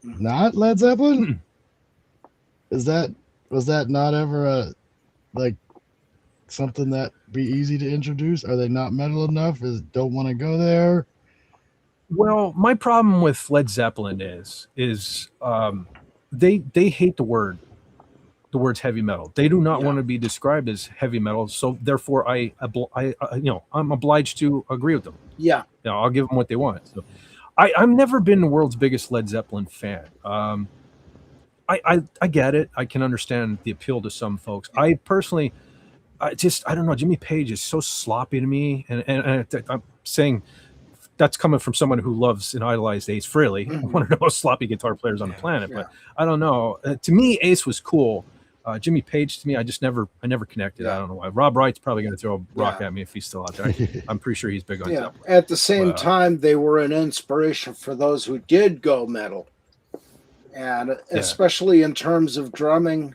Not Led Zeppelin? Was that not ever a like something that be easy to introduce? Are they not metal enough? Don't want to go there? Well, my problem with Led Zeppelin is they hate the words heavy metal. They do not want to be described as heavy metal, so therefore I'm obliged to agree with them. Yeah. I'll give them what they want. So I've never been the world's biggest Led Zeppelin fan. I get it. I can understand the appeal to some folks. I personally, I don't know. Jimmy Page is so sloppy to me, and I'm saying that's coming from someone who loves and idolized Ace Frehley, one of the most sloppy guitar players on the planet. But I don't know. To me, Ace was cool. Jimmy Page, to me, I never connected. I don't know why. Rob Wright's probably going to throw a rock at me if he's still out there. I'm pretty sure he's big on Zeppelin. At the same time, they were an inspiration for those who did go metal. And especially in terms of drumming,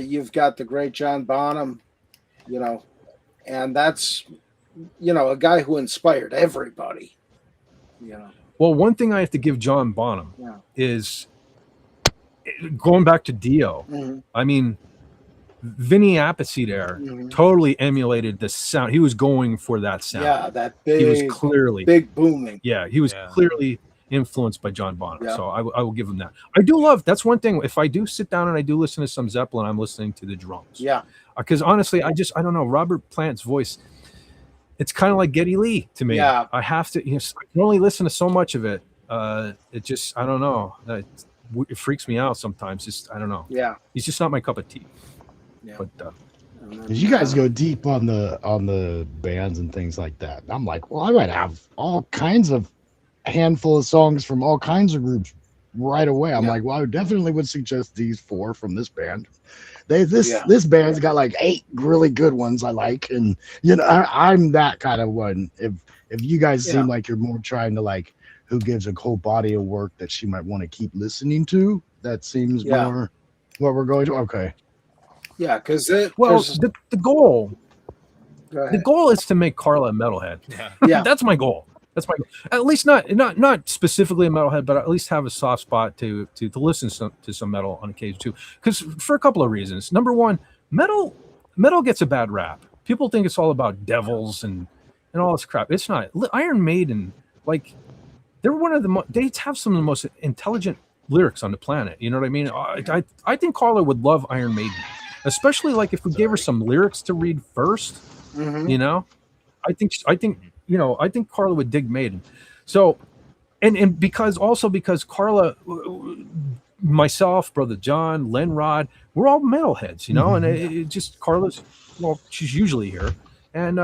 you've got the great John Bonham, and that's, a guy who inspired everybody, Well, one thing I have to give John Bonham is going back to Dio. I mean, Vinny Appice there totally emulated the sound. He was going for that sound. Yeah, that big, he was clearly big booming. Yeah, he was clearly influenced by John Bonham. So I will give him that. I do love, that's one thing. If I do sit down and I do listen to some Zeppelin, I'm listening to the drums. Yeah. Because honestly, I don't know, Robert Plant's voice, it's kind of like Geddy Lee to me. Yeah. I have to, I can only listen to so much of it. It just, I don't know. It freaks me out sometimes. Just, I don't know. Yeah. He's just not my cup of tea. Yeah. But you guys go deep on the bands and things like that. I'm like, well, I might have all kinds of handful of songs from all kinds of groups right away. I'm like, well, I definitely would suggest these 4 from this band. This band's got like 8 really good ones I like, and I'm that kind of one. If you guys seem like you're more trying to like who gives a whole body of work that she might want to keep listening to, that seems more what we're going to. Okay. Yeah, because the goal. The goal is to make Carla a metalhead. Yeah. That's my goal. That's my goal. At least not specifically a metalhead, but at least have a soft spot to listen to some metal on occasion too. Because for a couple of reasons. Number one, metal gets a bad rap. People think it's all about devils and all this crap. It's not. Iron Maiden, like, they're one of the they have some of the most intelligent lyrics on the planet. You know what I mean? I think Carla would love Iron Maiden, especially like if we gave her some lyrics to read first. I think Carla would dig Maiden. So, and because Carla, myself, brother John, Len Rod, we're all metalheads, and it just Carla's. Well, she's usually here, and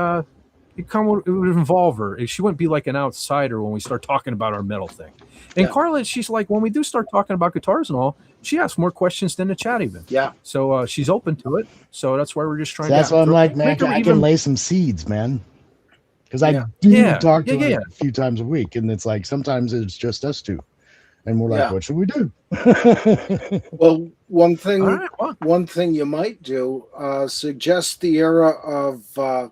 it would involve her. She wouldn't be like an outsider when we start talking about our metal thing. And Carla, she's like, when we do start talking about guitars and all, she asks more questions than the chat even. Yeah. So she's open to it. So that's why we're just trying. That's why I'm like, man, I can lay some seeds, man. Because I talk to her a few times a week, and it's like sometimes it's just us two, and we're like, what should we do? Well, one thing you might do, suggest the era of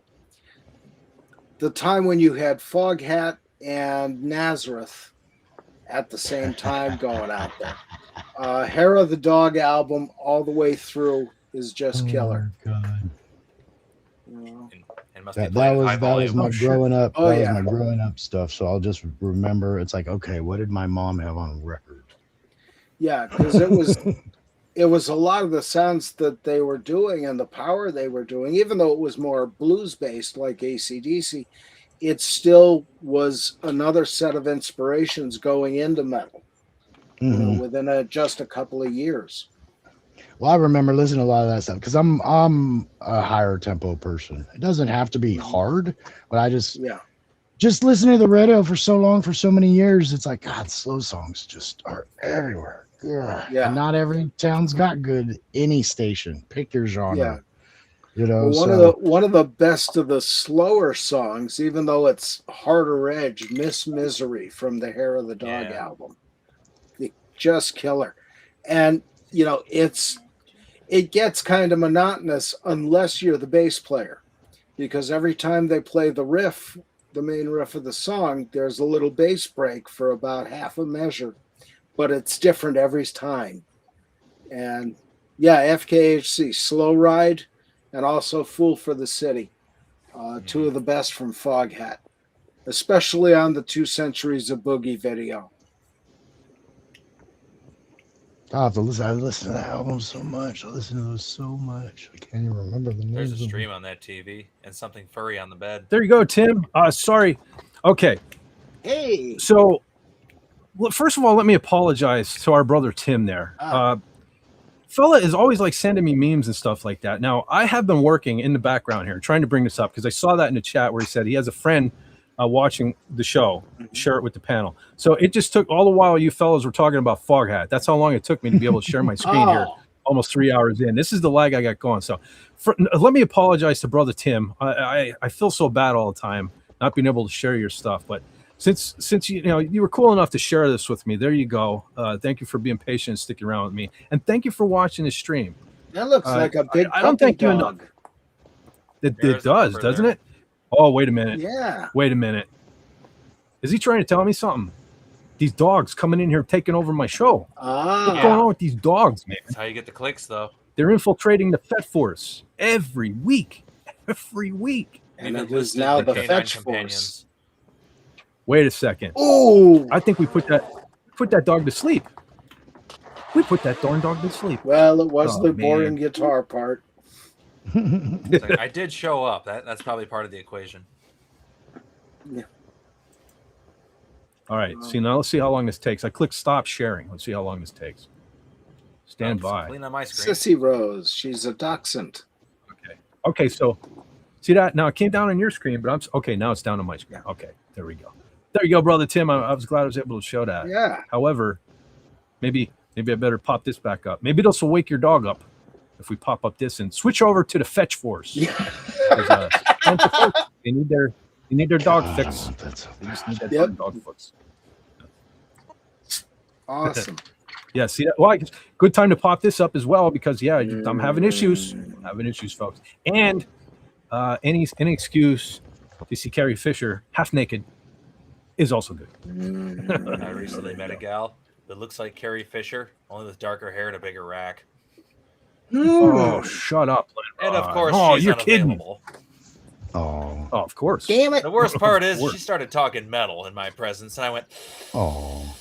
the time when you had Foghat and Nazareth at the same time going out there. Hair of the Dog album all the way through is just killer. God. That was my growing up. That was my growing up stuff. So I'll just remember. It's like, okay, what did my mom have on record? Yeah, because it was a lot of the sounds that they were doing and the power they were doing, even though it was more blues based like AC/DC, it still was another set of inspirations going into metal within just a couple of years. Well, I remember listening to a lot of that stuff because I'm a higher tempo person. It doesn't have to be hard, but I just just listening to the radio for so long, for so many years, it's like, God, slow songs just are everywhere. Ugh. Yeah. And not every town's got good any station. Pick your genre. Yeah. You know, Well, one of the best of the slower songs, even though it's harder edge, Miss Misery from the Hair of the Dog album. Just killer. And you know, it gets kind of monotonous unless you're the bass player, because every time they play the riff, the main riff of the song, there's a little bass break for about half a measure, but it's different every time. And yeah, FKHC, Slow Ride, and also Fool for the City, two of the best from Foghat, especially on the 2 Centuries of Boogie video. I have to listen. I listen to that album so much. I listen to those so much. I can't even remember the names. There's a of them. stream on that TV and something furry on the bed. There you go, Tim. Sorry. Okay. Hey. So, well, first of all, let me apologize to our brother Tim there. Fella is always like sending me memes and stuff like that. Now, I have been working in the background here, trying to bring this up because I saw that in the chat where he said he has a friend watching the show, share it with the panel. So it just took all the while you fellas were talking about Foghat. That's how long it took me to be able to share my screen here. Almost 3 hours in. This is the lag I got going. So let me apologize to brother Tim. I feel so bad all the time not being able to share your stuff. But since you were cool enough to share this with me, there you go. Thank you for being patient and sticking around with me. And thank you for watching the stream. That looks like a big I don't think you know. dog. It does, doesn't it? Oh, wait a minute. Yeah. Wait a minute. Is he trying to tell me something? These dogs coming in here taking over my show. What's going on with these dogs, man? That's how you get the clicks, though. They're infiltrating the Fett Force every week. Every week. And it is now the Fetch Force. Wait a second. Oh, I think we put that dog to sleep. We put that darn dog to sleep. Well, it was the boring guitar part. Like, I did show up. That's probably part of the equation. Yeah. All right. See, now let's see how long this takes. I click stop sharing. Let's see how long this takes. Stand by. Clean on my screen. Sissy Rose. She's a dachshund. Okay. So see that now it came down on your screen, but okay. Now it's down on my screen. Okay. There we go. There you go, brother Tim. I was glad I was able to show that. Yeah. However, maybe I better pop this back up. Maybe this will wake your dog up if we pop up this and switch over to the Fetch Force. Yeah. They need their dog fix. They just need that dog fix. Awesome. Yeah, see that? Well, good time to pop this up as well because I'm having issues. Folks. And any excuse to see Carrie Fisher half naked is also good. I recently met a gal that looks like Carrie Fisher, only with darker hair and a bigger rack. Oh, shut up! And of course, she's you're unavailable. kidding. Oh, of course. Damn it! The worst part is she started talking metal in my presence, and I went, "Oh,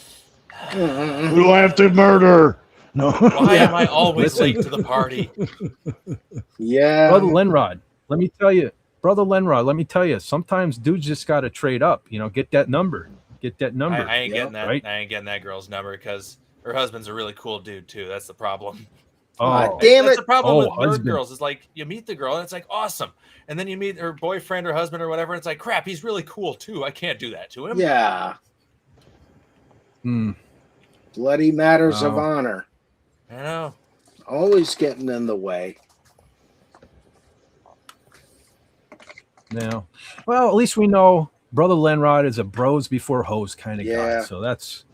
who do I have to murder? No, why am I always late to the party?" Yeah, Brother Lenrod, let me tell you, sometimes dudes just got to trade up. Get that number. I ain't getting that. Right? I ain't getting that girl's number because her husband's a really cool dude too. That's the problem. Oh, damn it! That's the problem with nerd husband. girls. Is like you meet the girl and it's like awesome, and then you meet her boyfriend or husband or whatever. And it's like crap. He's really cool too. I can't do that to him. Yeah. Hmm. Bloody matters of honor. I know. Always getting in the way. Now, well, at least we know Brother Lenrod is a bros before hoes kind of guy. So that's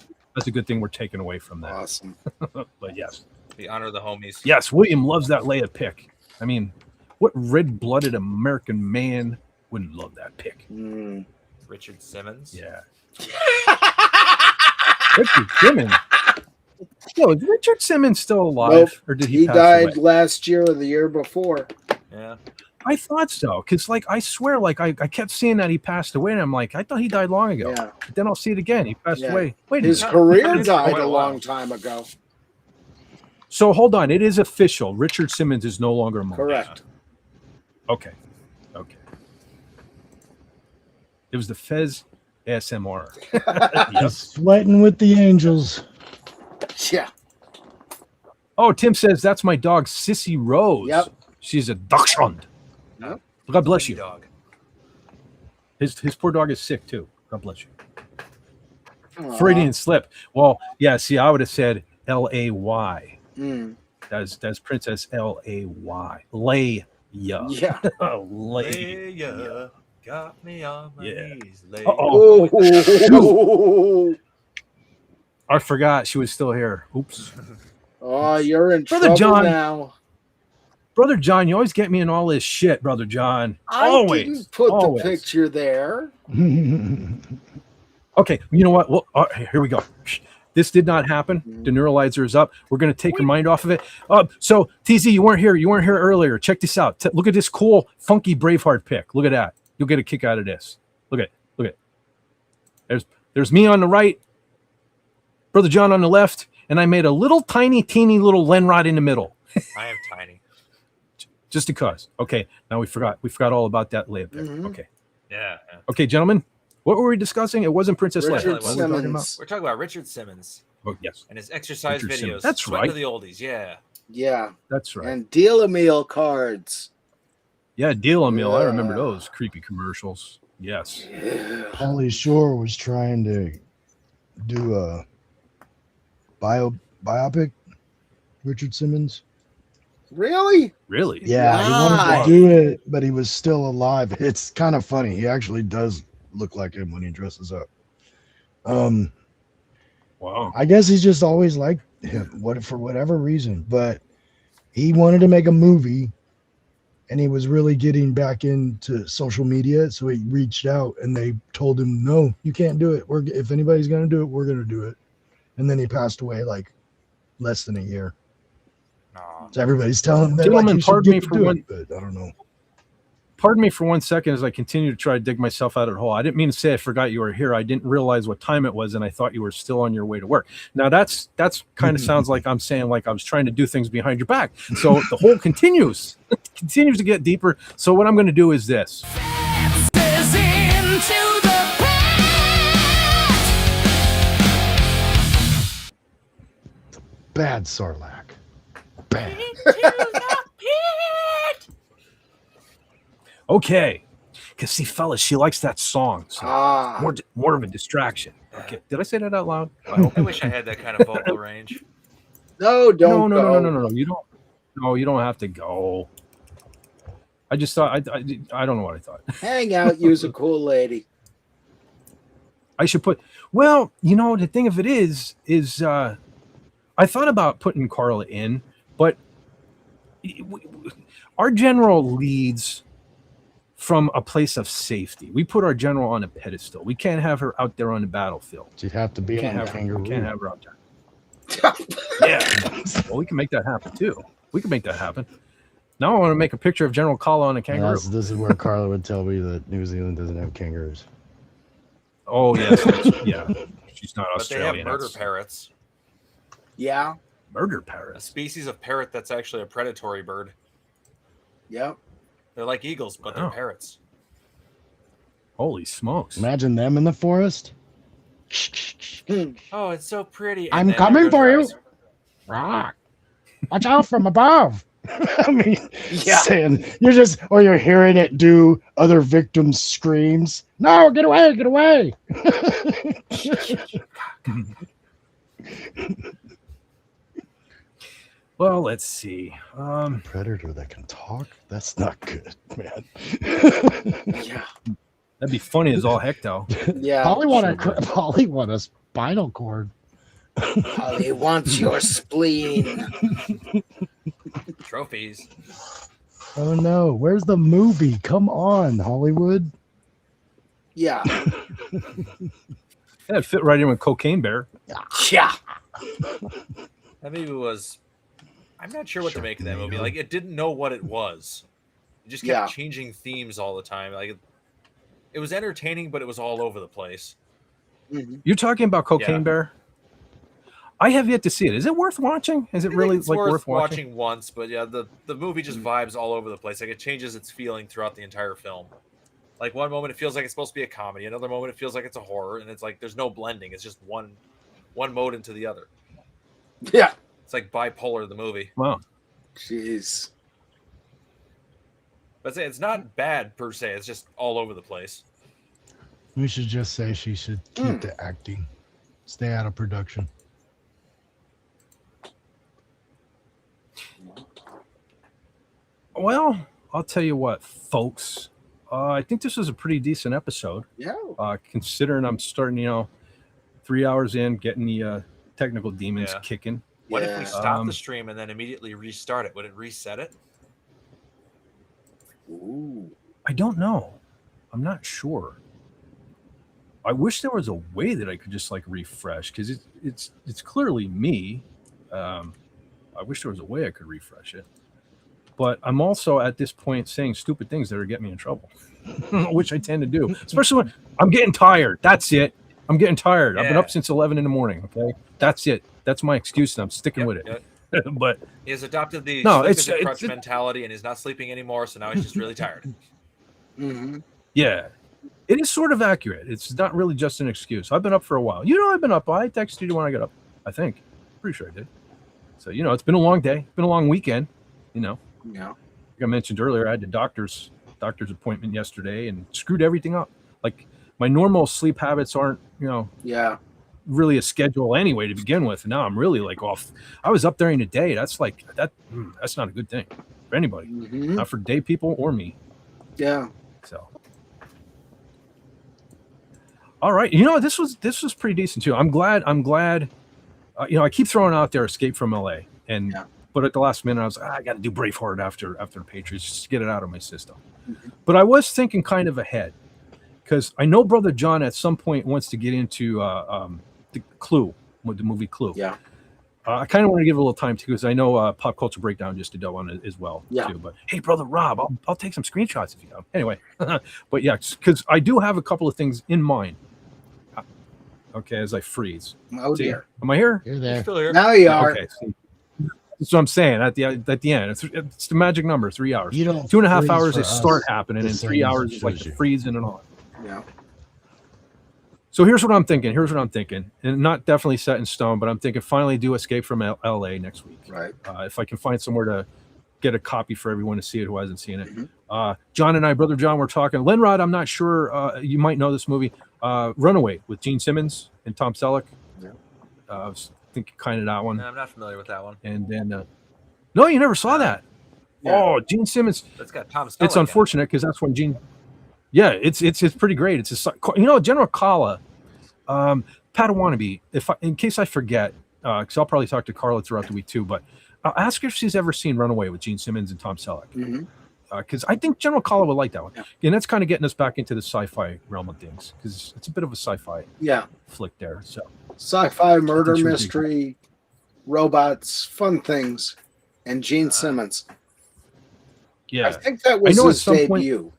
a good thing we're taking away from that. Awesome. But yes. The honor of the homies. Yes, William loves that Leia pick. I mean, what red-blooded American man wouldn't love that pick? Richard Simmons. Yeah. Richard Simmons. Yo, is Richard Simmons still alive? Nope. Or did he pass died away? last year or the year before. Yeah. I thought so. Because, I swear, I kept seeing that he passed away, and I'm like, I thought he died long ago. Yeah. But then I'll see it again. He passed away. Wait, his career died a long time ago. So hold on, it is official. Richard Simmons is no longer among us. Correct. Okay. It was the Fez ASMR. Yes. Sweating with the angels. Yeah. Oh, Tim says that's my dog, Sissy Rose. Yep. She's a dachshund. Yep. God bless you. Dog. His poor dog is sick too. God bless you. Aw. Freudian slip. Well, yeah. See, I would have said Lay. Mm. That's Princess Lay. Lay. Yeah. Lay. Leia got me on my Yeah. knees. Leia. Uh-oh. Oh. I forgot she was still here. Oops. Oh, you're in Brother trouble John. now. Brother John, you always get me in all this shit, Brother John. I Always. didn't put Always. the picture there. Okay, you know what? Well, here we go. This did not happen. The neuralizer is up. We're going to take your mind off of it. So, TZ, you weren't here. You weren't here earlier. Check this out. Look at this cool, funky Braveheart pic. Look at that. You'll get a kick out of this. Look at it. There's me on the right, Brother John on the left, and I made a little tiny, teeny little Lenrod in the middle. I am tiny. Just because. Okay, now we forgot all about that layup pic. Mhm. Okay. Yeah. Okay, gentlemen. What were we discussing? It wasn't Princess Leia. Richard What were we talking about? Simmons. We're talking about Richard Simmons Oh, yes. and his exercise Richard videos. Simmons. That's Sweat right. to the oldies. Yeah. Yeah. That's right. And deal-a-meal cards. Yeah, Deal a Meal. I remember Yeah. those creepy commercials. Yes. Pauly Shore was trying to do a biopic. Richard Simmons. Really? Really? Yeah, he wanted Why? to do it, but he was still alive. It's kind of funny. He actually does look like him when he dresses up. Wow. I guess he's just always liked him, for whatever reason. But he wanted to make a movie, and he was really getting back into social media. So he reached out, and they told him, "No, you can't do it. If anybody's going to do it, we're going to do it." And then he passed away like less than a year. Aw. So everybody's telling him that Gentlemen, he should pardon get me to for do one- it, but I don't know. Pardon me for 1 second as I continue to try to dig myself out of the hole. I didn't mean to say I forgot you were here. I didn't realize what time it was, and I thought you were still on your way to work. Now that's kind of sounds like I'm saying like I was trying to do things behind your back. So the hole continues to get deeper. So what I'm going to do is this. Bad Sarlacc. Bad. Okay. Because see, fellas, she likes that song. So Ah. more of a distraction. Okay. Did I say that out loud? I hope. I wish I had that kind of vocal range. No, don't No. go. You don't. No, you don't have to go. I just thought I don't know what I thought. Hang out, use a cool lady. I should put. Well, you know, the thing of it is I thought about putting Carla in, but our general leads from a place of safety. We put our general on a pedestal. We can't have her out there on the battlefield. She'd have to be We can't on have her. kangaroo. We can't have her out there. Yeah. Well, we can make that happen too. We can make that happen. Now I want to make a picture of General Carla on a kangaroo. This is where Carla would tell me that New Zealand doesn't have kangaroos. Oh yes, yeah. She's not But they have Australian. murder That's parrots. Yeah. murder A parrots. species of parrot that's actually a predatory bird. Yep. They're like eagles, but they're Oh. parrots. Holy smokes! Imagine them in the forest. Oh, it's so pretty. I'm then coming there for you. goes- Rock. Watch out from above. I mean, Yeah. saying you're hearing it do other victims' screams. No, get away, get away. Well, let's see. Predator that can talk? That's not good, man. Yeah. That'd be funny as all heck, though. Yeah. Polly want a spinal cord. Holly wants your spleen. Trophies. Oh no, where's the movie? Come on, Hollywood. Yeah. That'd fit right in with Cocaine Bear. Yeah. That movie was. I'm not sure what to make of that movie. Like, it didn't know what it was. It just kept Yeah. changing themes all the time. Like, it was entertaining, but it was all over the place. Mhm. You're talking about Cocaine Yeah. Bear? I have yet to see it. Is it worth watching? Is it I think really it's like worth worth watching? once? But yeah, the movie just vibes all over the place. Like, it changes its feeling throughout the entire film. Like, one moment it feels like it's supposed to be a comedy, another moment it feels like it's a horror, and it's like there's no blending. It's just one mode into the other. Yeah. It's like bipolar, the movie. Wow. Jeez. But it's not bad per se. It's just all over the place. We should just say she should keep the acting, stay out of production. Well, I'll tell you what, folks. I think this was a pretty decent episode. Yeah. Considering I'm starting, 3 hours in, getting the technical demons Yeah. kicking. What if we Yeah. stop the stream and then immediately restart it? Would it reset it? Ooh. I don't know. I'm not sure. I wish there was a way that I could just like refresh because it's clearly me. I wish there was a way I could refresh it. But I'm also at this point saying stupid things that are getting me in trouble, which I tend to do, especially when I'm getting tired. That's it. I'm getting tired. I've been Yeah. up since 11 in the morning. Okay, that's it. That's my excuse, and I'm sticking with it. Yep. But He has adopted the No, sleep it's- is a crutch it's- mentality and is not sleeping anymore, so now he's just really tired. Mm-hmm. yeah, it is sort of accurate. It's not really just an excuse. I've been up for a while. I've been up. I texted you when I got up. I think. Pretty sure I did. So it's been a long day. It's been a long weekend. Yeah. Like I mentioned earlier, I had the doctor's appointment yesterday and screwed everything up. Like my normal sleep habits aren't, Yeah. really a schedule anyway to begin with. And now I'm really like off. I was up during the day. That's like that's not a good thing for anybody, Mm-hmm. not for day people or me. Yeah. So, all right, this was pretty decent too. I'm glad. I keep throwing out there Escape from LA, and Yeah. but at the last minute I was I got to do Braveheart after the Patriots just to get it out of my system. Mhm. But I was thinking kind of ahead because I know Brother John at some point wants to get into the Clue, with the movie Clue. Yeah. I kind of want to give it a little time too because I know Pop Culture Breakdown just did that one as well Yeah. too. But hey, Brother Rob, I'll take some screenshots if you know. Anyway, but yeah, because I do have a couple of things in mind. Okay, as I freeze. Oh See, dear. am I here? You're You're there. still here. Now you are. Okay. See, that's what I'm saying at the end. It's the magic number, 3 hours. You don't 2.5 freeze hours for they us start happening, the and same 3 as hours it is like shows the you. freezing and all. Yeah. So here's what I'm thinking. And not definitely set in stone, but I'm thinking finally do Escape from LA next week. Right. If I can find somewhere to get a copy for everyone to see it who hasn't seen it. Mhm. John and I, Brother John, we're talking. Lenrod, I'm not sure. You might know this movie, Runaway with Gene Simmons and Tom Selleck. Yeah. I was thinking kind of that one. No, I'm not familiar with that one. And then, no, you never saw that. Yeah. Oh, Gene Simmons. That's got Tom Selleck. It's in it. unfortunate because that's when Gene. Yeah, it's pretty great. It's General Kala, Padawannabe. In case I forget, because I'll probably talk to Carla throughout the week too. But ask her if she's ever seen Runaway with Gene Simmons and Tom Selleck. Mm-hmm. Because I think General Kala would like that one. Yeah. And that's kind of getting us back into the sci-fi realm of things because it's a bit of a sci-fi Yeah. flick there. So Sci-fi, murder That's really mystery, robots, fun things, and Gene Simmons. I yeah, think that was I know at his some point- debut.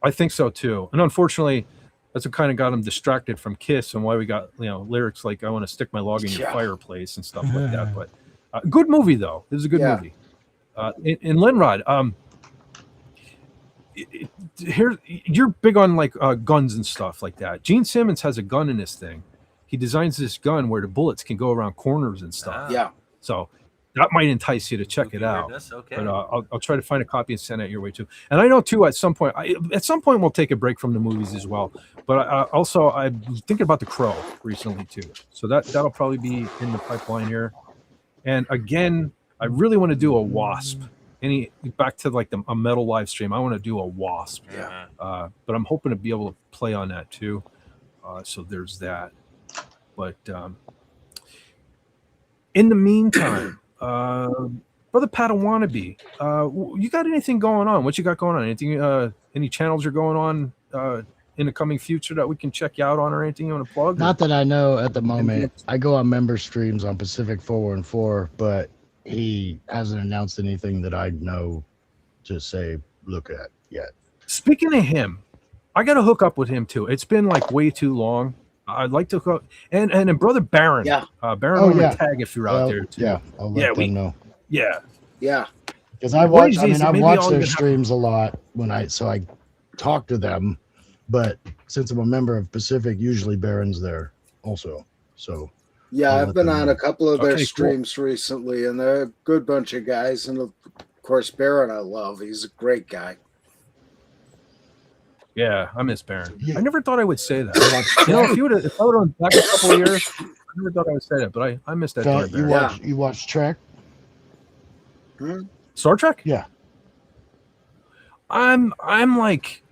I think so too. And unfortunately, that's what kind of got him distracted from Kiss and why we got lyrics like "I want to stick my log in your Yeah. fireplace" and stuff like that. But good movie though. It was a good Yeah. movie. In Lenrod, here you're big on like guns and stuff like that. Gene Simmons has a gun in this thing. He designs this gun where the bullets can go around corners and stuff. Ah. Yeah. So that might entice you to check it out. Weirdness, okay. But I'll try to find a copy and send it your way too. And I know too at some point we'll take a break from the movies as well. But also I'm thinking about The Crow recently too. So that'll probably be in the pipeline here. And again, I really want to do a Wasp. Back to like a metal live stream. I want to do a Wasp. Yeah. But I'm hoping to be able to play on that too. So there's that. But in the meantime, Brother Padawannabe, you got anything going on? What you got going on? Anything? Any channels are going on in the coming future that we can check you out on, or anything you want to plug? Not that I know at the moment. I go on member streams on Pacific 4 and 4, but he hasn't announced anything that I know to say look at yet. Speaking of him, I got to hook up with him too. It's been like way too long. I'd like to hook and then Brother Baron. Yeah. Baron, Oh, want to yeah. tag if you're out there too. Yeah, I'll Yeah, let them know. Yeah. Yeah. Because I What watch, is I mean, these? I Maybe watch I'll their even have- streams a lot so I talk to them. But since I'm a member of Pacific, usually Baron's there also. So Yeah, I'll I've let been them on know. a couple of their Okay, cool. streams recently, and they're a good bunch of guys. And of course, Barrett, I love. He's a great guy. Yeah, I miss Baron. Yeah. I never thought I would say that. You know, if I would have back a couple of years, I never thought I would say that. But I missed that. Fat, darn Baron. you watch Trek? Star Trek? Yeah. I'm like,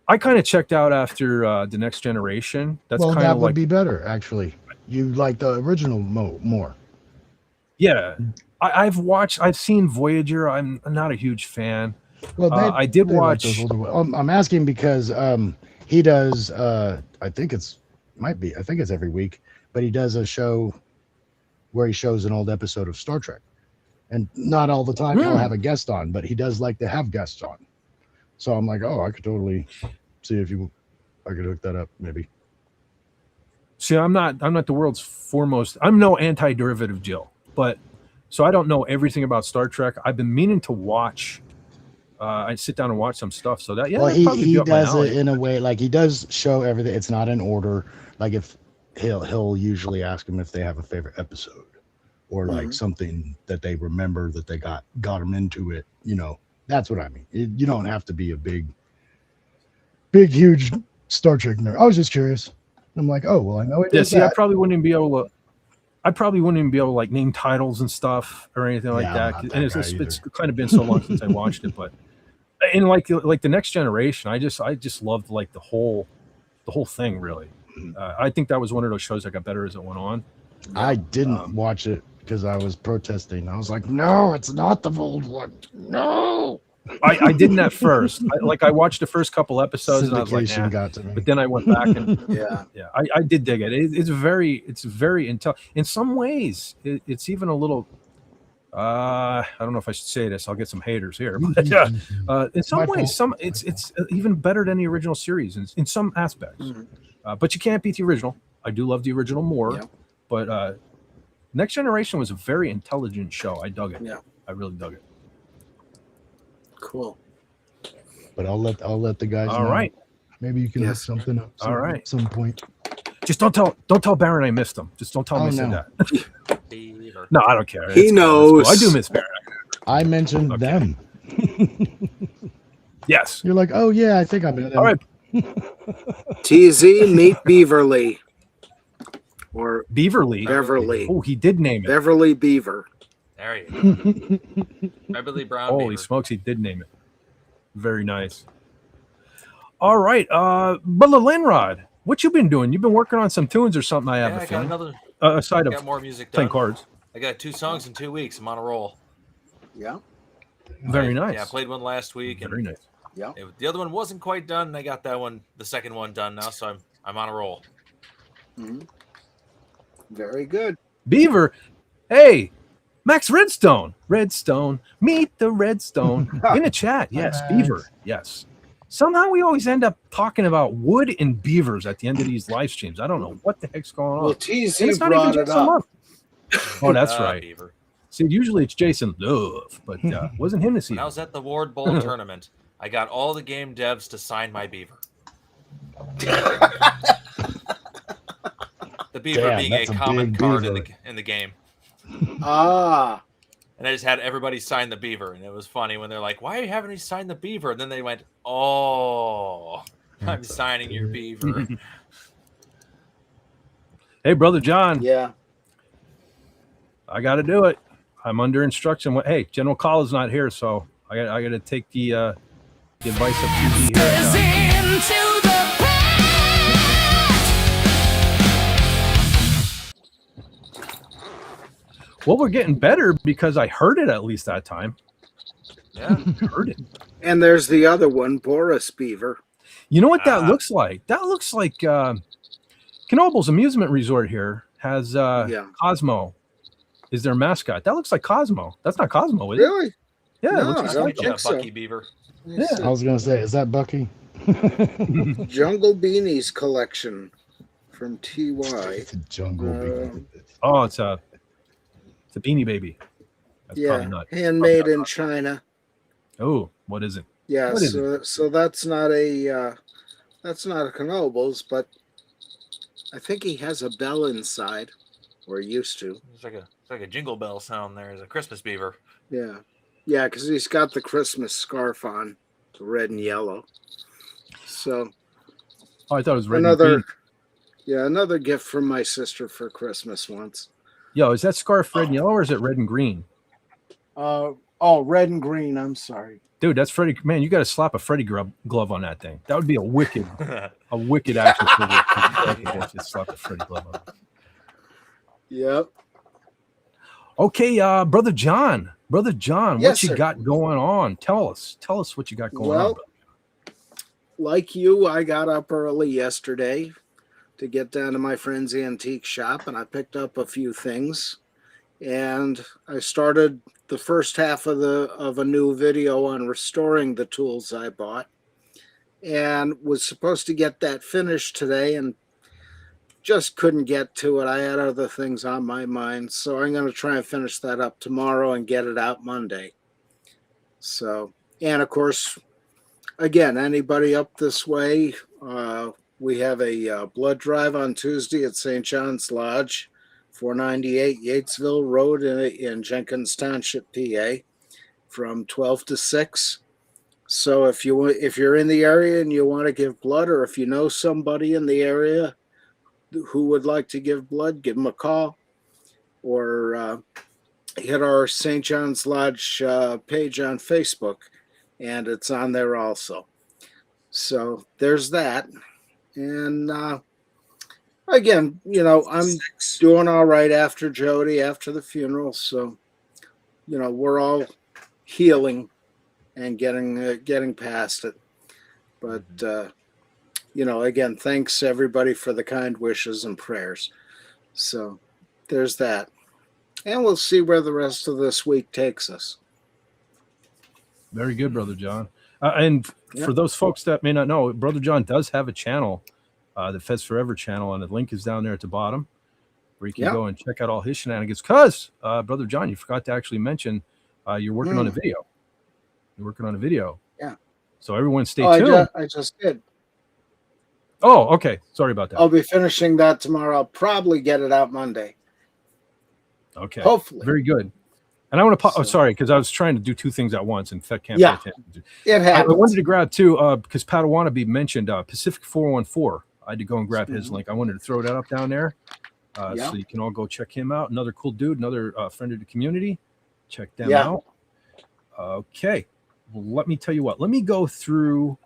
I kind of checked out after the Next Generation. That's Well, kind that of would like, be better, actually. You like the original more. yeah. I've seen Voyager. I'm not a huge fan. Well, I did they like watch. those older ones. I'm asking because he does. I think it's every week, but he does a show where he shows an old episode of Star Trek, and not all the time he'll have a guest on, but he does like to have guests on. So I'm like, oh, I could totally see if I could hook that up maybe. See, I'm not the world's foremost. I'm no anti-derivative Jill, but so I don't know everything about Star Trek. I've been meaning to watch. I sit down and watch some stuff. So that Well, that'd probably he be up my does alley. it in a way like he does show everything. It's not in order. Like if he'll usually ask them if they have a favorite episode or like something that they remember that they got them into it. You know, that's what I mean. You don't have to be a big, huge Star Trek nerd. I was just curious. I'm like, oh well, I know it. Yeah, Does see, that. I probably wouldn't even be able to. I probably wouldn't even be able to like name titles and stuff or anything like Yeah, I'm that. not that And guy it's kind of been so long since I watched it, but and like the Next Generation, I just loved like the whole thing really. I think that was one of those shows that got better as it went on. I didn't watch it because I was protesting. I was like, no, it's not the old one. No. I didn't at first. I watched the first couple episodes and I was like, Syndication nah. got to me. But then I went back and Yeah. I did dig it. It's very in some ways it's even a little. I don't know if I should say this. I'll get some haters here, but in some ways, it's even better than the original series in some aspects. But you can't beat the original. I do love the original more, but Next Generation was a very intelligent show. I dug it. Yeah, I really dug it. Cool. But I'll let the guys All know. right. Maybe you can hook something up. All right. At some point. Just don't tell Baron I missed him. Just don't tell him I said no. that. No, I don't care. He It's knows. cool. I do miss Baron. I mentioned them. Yes. You're like, oh yeah, I think I met them. All right. TZ, meet Beaverly. Or Beaverly. Beverly. Oh, he did name it. Beverly Beaver. There you go. Beverly Brown. Holy Beaver. smokes, he did name it. Very nice. All right. Butler Linrod, what you been doing? You've been working on some tunes or something, I have Yeah, a I got feeling. another. Aside I got of more music playing done. cards. I got 2 songs in 2 weeks. I'm on a roll. Yeah. Very nice. Yeah, I played one last week. Very nice. Yeah. The other one wasn't quite done. And I got that one, the second one, done now. So I'm on a roll. Mhm. Very good. Beaver. Hey, Max Redstone. Meet the Redstone. In the chat. Yes, Beaver. Yes. Somehow we always end up talking about wood and beavers at the end of these live streams. I don't know what the heck's going on. Well, TZ And it's not brought even it Jason up. Love. Oh, that's right. Beaver. See, usually it's Jason Love, but wasn't him this When I evening. was at the Ward Bowl tournament, I got all the game devs to sign my beaver. The beaver Damn, being a that's a common big card beaver. in the game. Ah. And I just had everybody sign the beaver. And it was funny when they're like, why are you having me sign the beaver? And then they went, oh, I'm signing your beaver. Hey, Brother John. Yeah. I got to do it. I'm under instruction. Hey, General Call is not here, so I got to take the advice of TV here. Well, we're getting better because I heard it at least that time. Yeah. Heard it. And there's the other one, Boris Beaver. You know what that looks like? That looks like Knoebels Amusement Resort here has Cosmo is their mascot. That looks like Cosmo. That's not Cosmo, is it? Really? Yeah, No, it looks I just don't like think that. so. Bucky Beaver. Yeah. I was gonna say, is that Bucky? Jungle Beanies collection from TY. It's a jungle bean. Oh, it's a Beanie Baby. That's Yeah, probably not. handmade in China. Oh, what is it? Yeah, What is so that's not a Knoebels, but I think he has a bell inside, or used to. It's like a jingle bell sound there. It's a Christmas beaver. Yeah, because he's got the Christmas scarf on, red and yellow. So Oh, I thought it was red and another, green. yeah, another gift from my sister for Christmas once. Yo, is that scarf red and yellow or is it red and green? Oh, red and green. I'm sorry. Dude, that's Freddy. Man, you got to slap a Freddy glove on that thing. That would be a wicked action figure. Just slap a Freddy glove on it. Yep. Okay, Brother John, Yes, what you sir. got going on? Tell us what you got going on. Well, Brother. like you, I got up early yesterday to get down to my friend's antique shop, and I picked up a few things. And I started the first half of a new video on restoring the tools I bought, and was supposed to get that finished today, and just couldn't get to it. I had other things on my mind, so I'm going to try and finish that up tomorrow and get it out Monday. So, and of course, again, anybody up this way, we have a blood drive on Tuesday at St. John's Lodge, 498 Yatesville Road in Jenkins Township, PA, from 12 to 6. So if you're in the area and you want to give blood, or if you know somebody in the area who would like to give blood, give them a call, or hit our St. John's Lodge page on Facebook, and it's on there also. So there's that. And again, I'm doing all right after Jody, after the funeral. So, we're all healing and getting past it. But, again, thanks everybody for the kind wishes and prayers. So there's that. And we'll see where the rest of this week takes us. Very good, Brother John. And for those folks that may not know, Brother John does have a channel, the Feds Forever channel, and the link is down there at the bottom where you can go and check out all his shenanigans. Because, Brother John, you forgot to actually mention you're working on a video. You're working on a video. Yeah. So everyone stay tuned. I just did. Oh, okay. Sorry about that. I'll be finishing that tomorrow. I'll probably get it out Monday. Okay. Hopefully. Very good. And I want to sorry, because I was trying to do two things at once and Fed can't pay attention. It happens. I wanted to grab too, because Padawannabe mentioned Pacific 414. I had to go and grab his link. I wanted to throw that up down there. So you can all go check him out. Another cool dude, another friend of the community. Check them out. Okay. Well, let me tell you what. Let me go through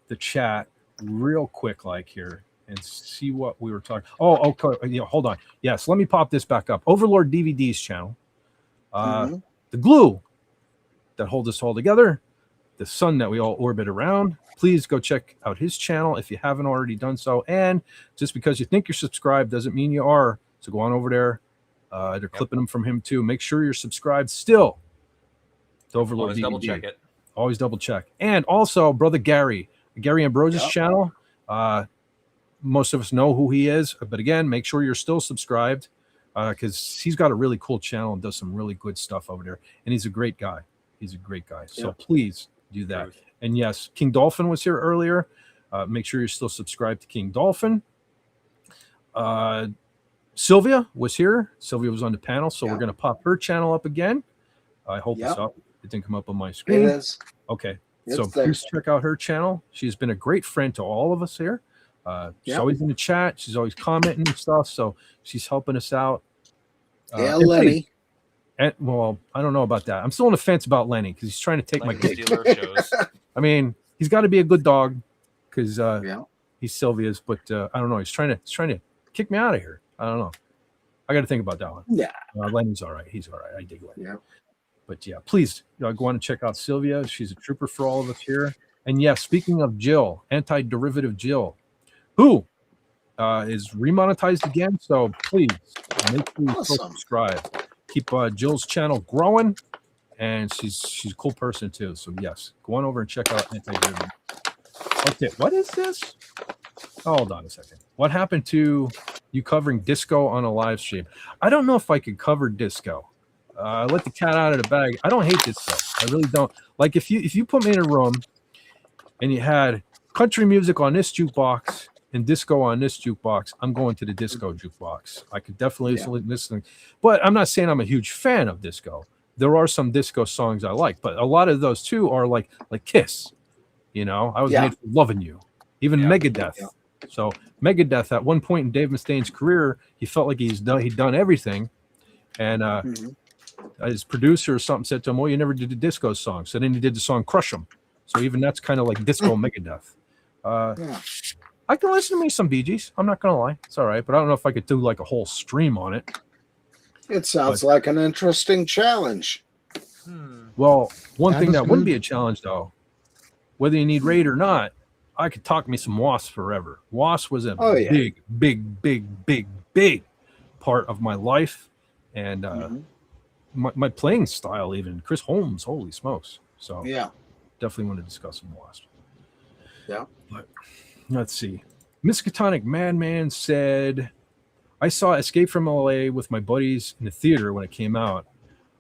the chat real quick like here and see what we were talking. Oh, okay. Hold on. Yes, let me pop this back up. Overlord DVD's channel. The glue that holds us all together, the sun that we all orbit around. Please go check out his channel if you haven't already done so. And just because you think you're subscribed doesn't mean you are. So go on over there. They're clipping them from him too. Make sure you're subscribed still to Overlord DVD. Always double check it. Always double check. And also, Brother Gary Ambrose's channel. Most of us know who he is. But again, make sure you're still subscribed. Because he's got a really cool channel and does some really good stuff over there. And he's a great guy. So please do that. And yes, King Dolphin was here earlier. Make sure you're still subscribed to King Dolphin. Sylvia was here. Sylvia was on the panel. So we're going to pop her channel up again. I hope it's up. It didn't come up on my screen. It is. Okay. So please check out her channel. She's been a great friend to all of us here. She's always in the chat. She's always commenting and stuff. So she's helping us out. Lenny. Well, I don't know about that. I'm still on the fence about Lenny because he's trying to take my gig. I mean, he's got to be a good dog because he's Sylvia's. But I don't know. He's trying to kick me out of here. I don't know. I got to think about that one. Yeah. Lenny's all right. He's all right. I dig Lenny. Yeah. But yeah, please go on and check out Sylvia. She's a trooper for all of us here. And yes, speaking of Jill, anti-derivative Jill, who is remonetized again. So please make sure you subscribe. Keep Jill's channel growing, and she's a cool person too. So yes, go on over and check out anti-derivative. Okay, what is this? Hold on a second. What happened to you covering disco on a live stream? I don't know if I could cover disco. I let the cat out of the bag. I don't hate disco. I really don't. Like if you put me in a room and you had country music on this jukebox and disco on this jukebox, I'm going to the disco jukebox. I could definitely listen, but I'm not saying I'm a huge fan of disco. There are some disco songs I like, but a lot of those too are like Kiss. You know, I was Yeah. made for loving you. Even Yeah. Megadeth. Yeah. So Megadeth, at one point in Dave Mustaine's career, he felt like he'd done everything, and Mhm. his producer or something said to him, "Well, you never did the disco song." So then he did the song "Crush 'Em." So even that's kind of like disco Megadeth. Yeah. I can listen to me some Bee Gees. I'm not gonna lie, it's all right, but I don't know if I could do like a whole stream on it. It sounds like an interesting challenge. Well, one thing Sounds that wouldn't good. be a challenge though, whether you need Raid or not, I could talk me some Wasp forever. Wasp was a Oh, yeah. big part of my life, and Mhm. my playing style. Even Chris Holmes, holy smokes! So Yeah. definitely want to discuss some Wasp. Yeah. But let's see. Miskatonic Madman said, "I saw Escape from LA with my buddies in the theater when it came out.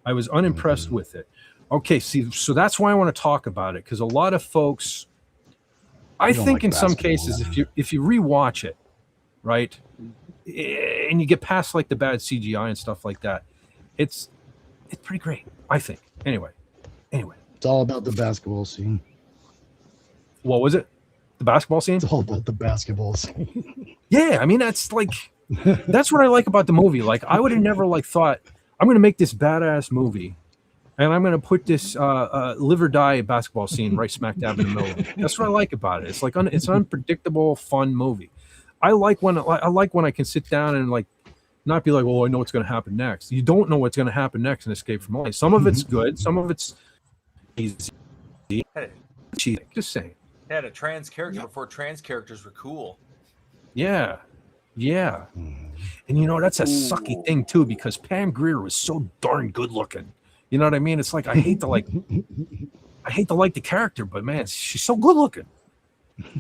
I was unimpressed with it." Okay, see, so that's why I want to talk about it, because a lot of folks, I You don't think like in some basketball, cases, man. if you rewatch it, right, and you get past like the bad CGI and stuff like that, it's pretty great, I think. Anyway, It's all about the basketball scene. what was it? The basketball scene? It's all about the basketball scene. Yeah, I mean that's what I like about the movie. Like I would have never like thought I'm going to make this badass movie, and I'm going to put this live or die basketball scene right smack dab in the middle of it. That's what I like about it. It's like it's an unpredictable, fun movie. I like when I can sit down and like not be like, well, I know what's going to happen next. You don't know what's going to happen next in Escape from LA. Some of it's good, some of it's easy. Cheating. Just saying. Had a trans character before trans characters were cool. Yeah. And you know, that's a sucky thing too, because Pam Grier was so darn good looking. You know what I mean? It's like I hate to like the character, but man, she's so good looking.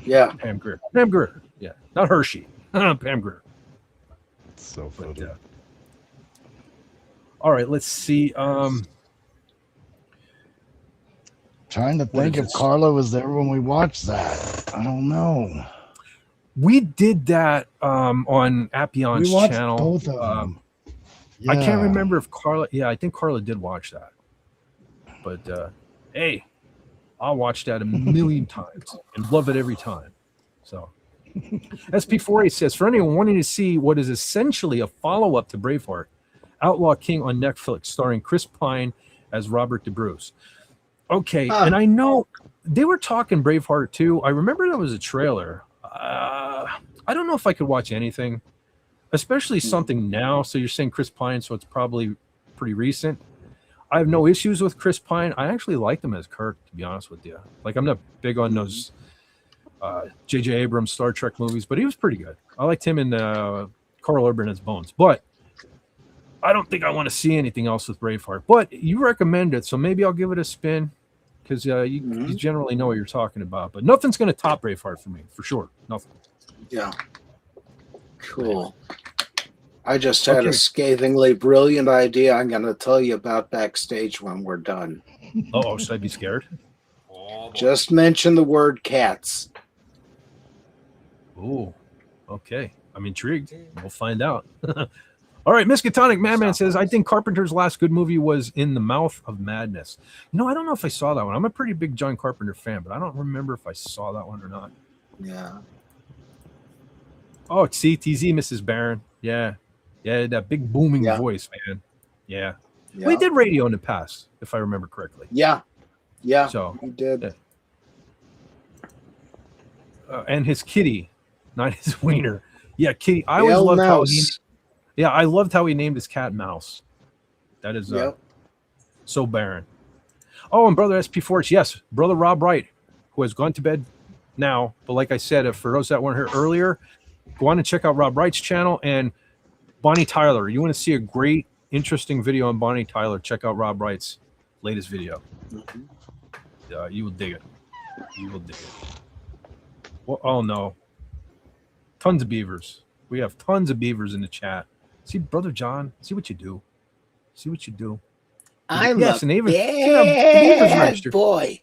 Yeah. Pam Grier. Yeah, not Hershey. Pam Grier. It's so funny. But, all right, let's see. Trying to think if Carla was there when we watched that. I don't know. We did that on We Appion's watched channel. both of them. I can't Yeah. remember if Carla. Yeah, I think Carla did watch that. But hey, I'll watch that a million times and love it every time. So SP48 says, for anyone wanting to see what is essentially a follow-up to Braveheart, Outlaw King on Netflix, starring Chris Pine as Robert DeBruce. Okay, and I know they were talking Braveheart too. I remember there was a trailer. I don't know if I could watch anything, especially something now. So you're saying Chris Pine, so it's probably pretty recent. I have no issues with Chris Pine. I actually liked him as Kirk, to be honest with you. Like, I'm not big on those J.J. Abrams Star Trek movies, but he was pretty good. I liked him in Carl Urban as Bones. But I don't think I want to see anything else with Braveheart. But you recommend it, so maybe I'll give it a spin, because you generally know what you're talking about. But nothing's going to top Braveheart for me, for sure. Nothing. Yeah. Cool. I just had a scathingly brilliant idea I'm going to tell you about backstage when we're done. Oh, should I be scared? Just mention the word cats. Oh, okay. I'm intrigued. We'll find out. All right, Miskatonic Madman says, I think Carpenter's last good movie was In the Mouth of Madness. No, I don't know if I saw that one. I'm a pretty big John Carpenter fan, but I don't remember if I saw that one or not. Yeah. Oh, it's CTZ, Mrs. Barron. Yeah, that big booming voice, man. Yeah. We did radio in the past, if I remember correctly. Yeah. So he did. Yeah. And his kitty, not his wiener. Yeah, kitty. I always loved how he. Yeah, I loved how he named his cat Mouse. That is so barren. Oh, and Brother SP4, yes, Brother Rob Wright, who has gone to bed now. But like I said, for those that weren't here earlier, go on and check out Rob Wright's channel. And Bonnie Tyler, you want to see a great, interesting video on Bonnie Tyler, check out Rob Wright's latest video. You will dig it. You will dig it. Well, oh, no. Tons of beavers. We have tons of beavers in the chat. See, Brother John, see what you do. See what you do. I'm yes, a and even bad boy.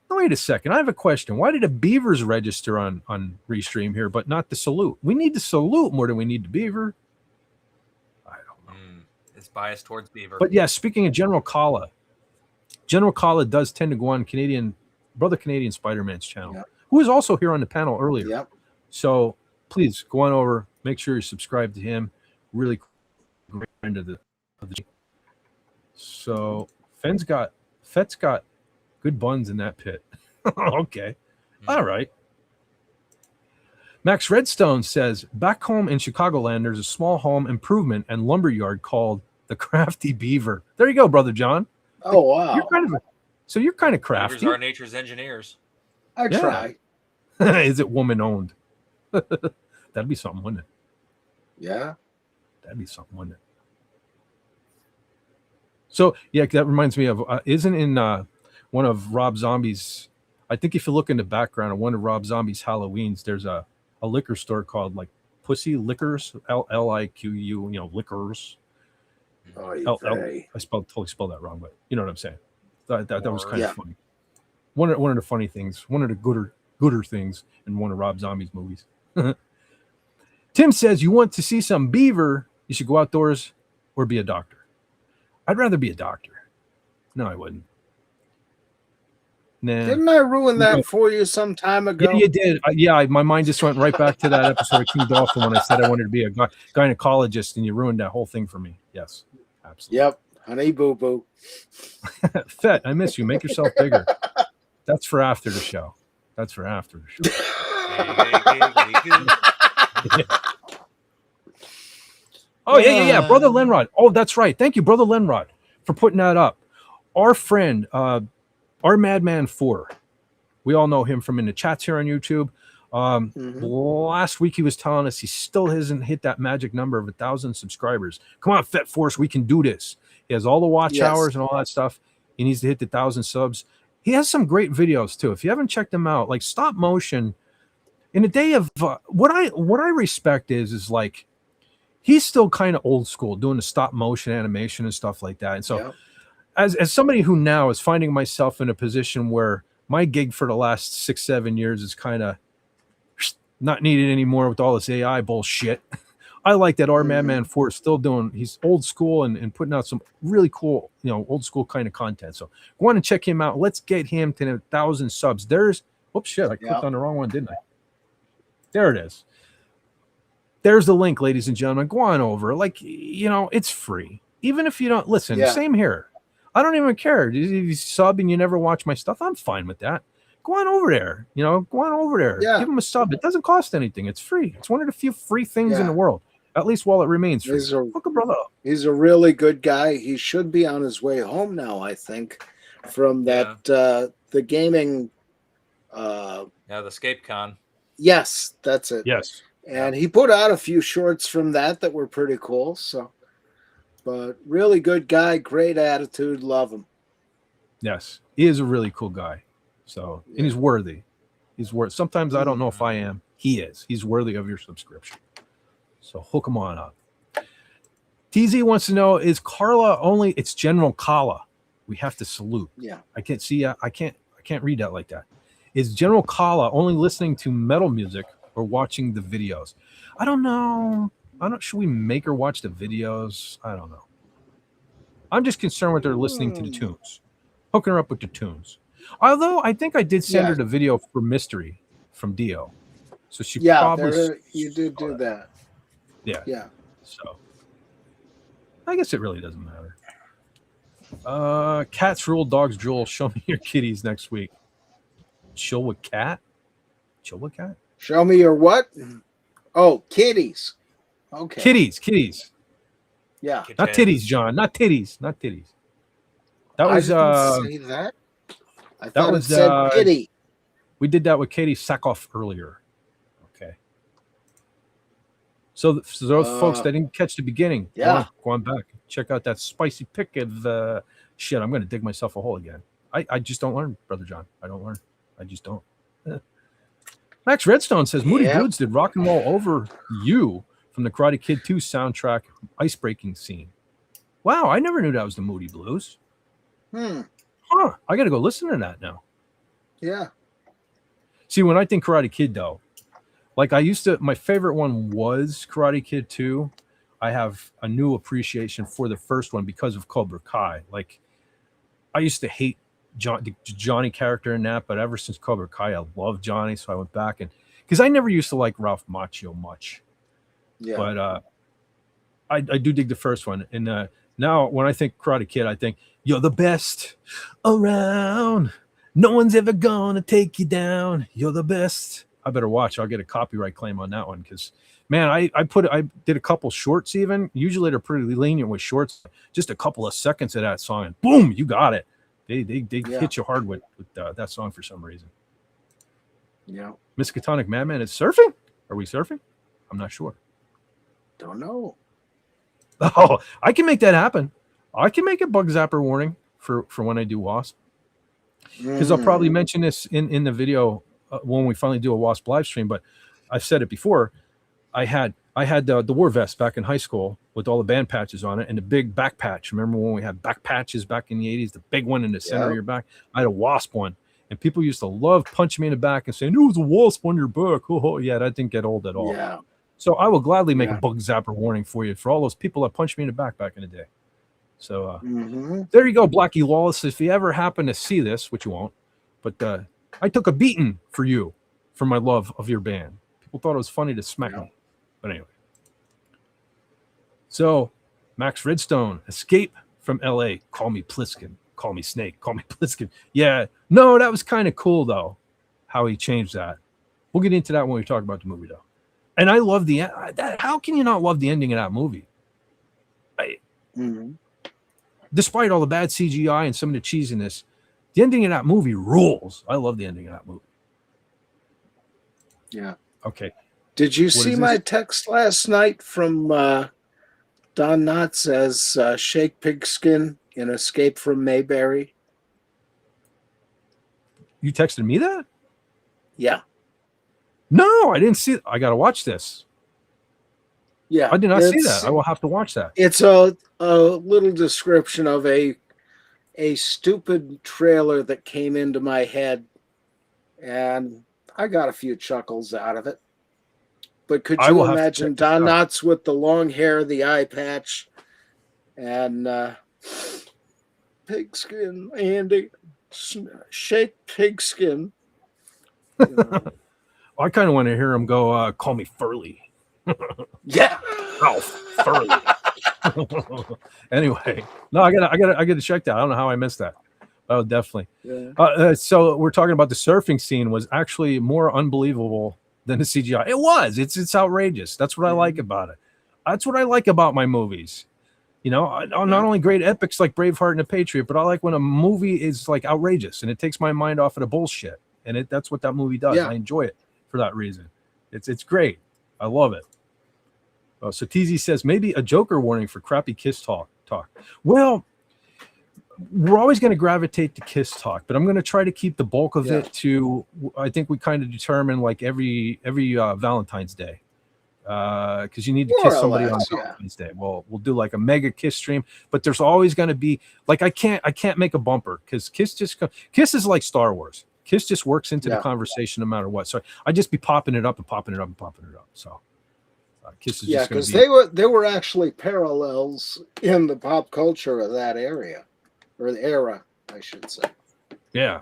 No, wait a second. I have a question. Why did the beavers register on Restream here, but not the salute? We need the salute more than we need the beaver. I don't know. It's biased towards beaver. But yeah, speaking of General Kala does tend to go on Canadian Brother Canadian Spider-Man's channel, Yep. who was also here on the panel earlier. Yep. So please go on over, make sure you subscribe to him. Really great friend of the. So Fett's got good buns in that pit. Okay. All right. Max Redstone says, back home in Chicagoland, there's a small home improvement and lumberyard called the Crafty Beaver. There you go, Brother John. Oh, wow. You're kind of Beavers crafty. are nature's engineers. I try. Is it woman owned? That'd be something, wouldn't it? Yeah. That'd be something, wouldn't it? So, yeah, that reminds me of, isn't in one of Rob Zombie's, I think if you look in the background of one of Rob Zombie's Halloweens, there's a liquor store called like Pussy Liquors, Liqu, liquors. I totally spelled that wrong, but you know what I'm saying. That was kind of funny. One of the funny things, one of the gooder things in one of Rob Zombie's movies. Tim says, you want to see some beaver, you should go outdoors or be a doctor. I'd rather be a doctor. No, I wouldn't. Nah. Didn't I ruin that for you some time ago? Yeah, you did. My mind just went right back to that episode of King Dolphin when I said I wanted to be a gynecologist, and you ruined that whole thing for me. Yes, absolutely. Yep, honey boo boo. Fett, I miss you. Make yourself bigger. That's for after the show. Oh, yeah. Brother Lenrod. Oh, that's right. Thank you, Brother Lenrod, for putting that up. Our friend, our Madman 4. We all know him from in the chats here on YouTube. Last week he was telling us he still hasn't hit that magic number of 1,000 subscribers. Come on, Fett Force, we can do this. He has all the watch hours and all that stuff. He needs to hit the 1,000 subs. He has some great videos too. If you haven't checked them out, like stop motion. In the day of what I respect is like he's still kind of old school, doing the stop motion animation and stuff like that. And so, as somebody who now is finding myself in a position where my gig for the last 6-7 years is kind of not needed anymore with all this AI bullshit. I like that our Madman 4 is still doing. He's old school and putting out some really cool, old school kind of content. So go on and check him out. Let's get him to 1,000 subs. There's, oops, shit, I clicked on the wrong one, didn't I? There it is. There's the link, ladies and gentlemen. Go on over. Like, it's free. Even if you don't listen, same here. I don't even care. If you sub and you never watch my stuff, I'm fine with that. Go on over there. Go on over there. Yeah. Give him a sub. It doesn't cost anything. It's free. It's one of the few free things in the world, at least while it remains free. Hook a brother up. He's a really good guy. He should be on his way home now, I think, from that the gaming. The Escape Con. Yes, that's it. Yes. And he put out a few shorts from that were pretty cool. So, but really good guy, great attitude, love him. Yes, he is a really cool guy. So, and he's worthy. Sometimes I don't know if I am. He is. He's worthy of your subscription. So hook him on up. TZ wants to know, is Carla only? It's General Kala. We have to salute. Yeah. I can't see. I can't read that like that. Is General Kala only listening to metal music or watching the videos? I don't know. Should we make her watch the videos? I don't know. I'm just concerned with her listening to the tunes, hooking her up with the tunes. Although I think I did send her the video for Mystery from Dio, so she probably you did do that. Yeah. So I guess it really doesn't matter. Cats rule, dogs drool. Show me your kitties next week. Chill with cat. Show me your what? Oh, kitties. Okay. Kitties. Yeah. Not titties, John. Not titties. That was I didn't say that. I thought it said kitty. We did that with Katie Sackhoff earlier. Okay. So those folks that didn't catch the beginning, go on back. Check out that spicy pick of shit. I'm going to dig myself a hole again. I just don't learn, Brother John. I don't learn. I just don't. Max Redstone says, Moody Blues did Rock and Roll Over You from the Karate Kid 2 soundtrack ice-breaking scene. Wow, I never knew that was the Moody Blues. Huh, I got to go listen to that now. Yeah. See, when I think Karate Kid, though, like my favorite one was Karate Kid 2. I have a new appreciation for the first one because of Cobra Kai. Like, I used to hate the Johnny character in that, but ever since Cobra Kai, I love Johnny, so I went back and because I never used to like Ralph Macchio much, Yeah. but I do dig the first one. And now when I think Karate Kid, I think you're the best around. No one's ever gonna take you down. You're the best. I better watch. I'll get a copyright claim on that one because, man, I did a couple shorts even. Usually they're pretty lenient with shorts. Just a couple of seconds of that song, and boom, you got it. They hit you hard with that song for some reason. Yeah. Miskatonic Madman is surfing. Are we surfing? I'm not sure. Don't know. Oh, I can make that happen. I can make a bug zapper warning for when I do WASP. Because I'll probably mention this in the video when we finally do a WASP live stream. But I've said it before. I had the war vest back in high school with all the band patches on it and the big back patch. Remember when we had back patches back in the 80s, the big one in the center of your back? I had a WASP one. And people used to love punching me in the back and saying, "It was a wasp on your back." Oh, yeah, that didn't get old at all. Yeah. So I will gladly make a bug zapper warning for you for all those people that punched me in the back in the day. So there you go, Blackie Lawless. If you ever happen to see this, which you won't, but I took a beating for you for my love of your band. People thought it was funny to smack me. But anyway. So Max Redstone, Escape from L.A. Call me Pliskin. Call me Snake. Call me Pliskin. Yeah. No, that was kind of cool, though, how he changed that. We'll get into that when we talk about the movie, though. And I love how can you not love the ending of that movie? Despite all the bad CGI and some of the cheesiness, the ending of that movie rules. I love the ending of that movie. Yeah. Okay. Did you see my text last night from Don Knotts as Shake Pigskin in Escape from Mayberry? You texted me that? Yeah. No, I didn't see it. I got to watch this. Yeah. I did not see that. I will have to watch that. It's a little description of a stupid trailer that came into my head, and I got a few chuckles out of it. But could you imagine Don Knotts with the long hair, the eye patch, and Pigskin, Andy, Shake Pigskin? You know. I kind of want to hear him go, "Call me Furley." Yeah, Ralph Furley. Anyway, no, I gotta check that. I don't know how I missed that. Oh, definitely. Yeah. So we're talking about the surfing scene was actually more unbelievable than the CGI. It was. It's outrageous. That's what I like about it. That's what I like about my movies. You know, not only great epics like Braveheart and The Patriot, but I like when a movie is like outrageous and it takes my mind off of the bullshit. And that's what that movie does. Yeah. I enjoy it for that reason. It's great. I love it. So TZ says maybe a Joker warning for crappy Kiss talk. Well, we're always going to gravitate to Kiss talk, but I'm going to try to keep the bulk of it to. I think we kind of determine like every Valentine's Day, because you need to kiss somebody on Valentine's Day. Well, we'll do like a mega Kiss stream, but there's always going to be like I can't make a bumper because Kiss is like Star Wars. Kiss just works into the conversation no matter what. So I just be popping it up and popping it up and popping it up. So Kiss is just because they were actually parallels in the pop culture of that area or the era, I should say. Yeah.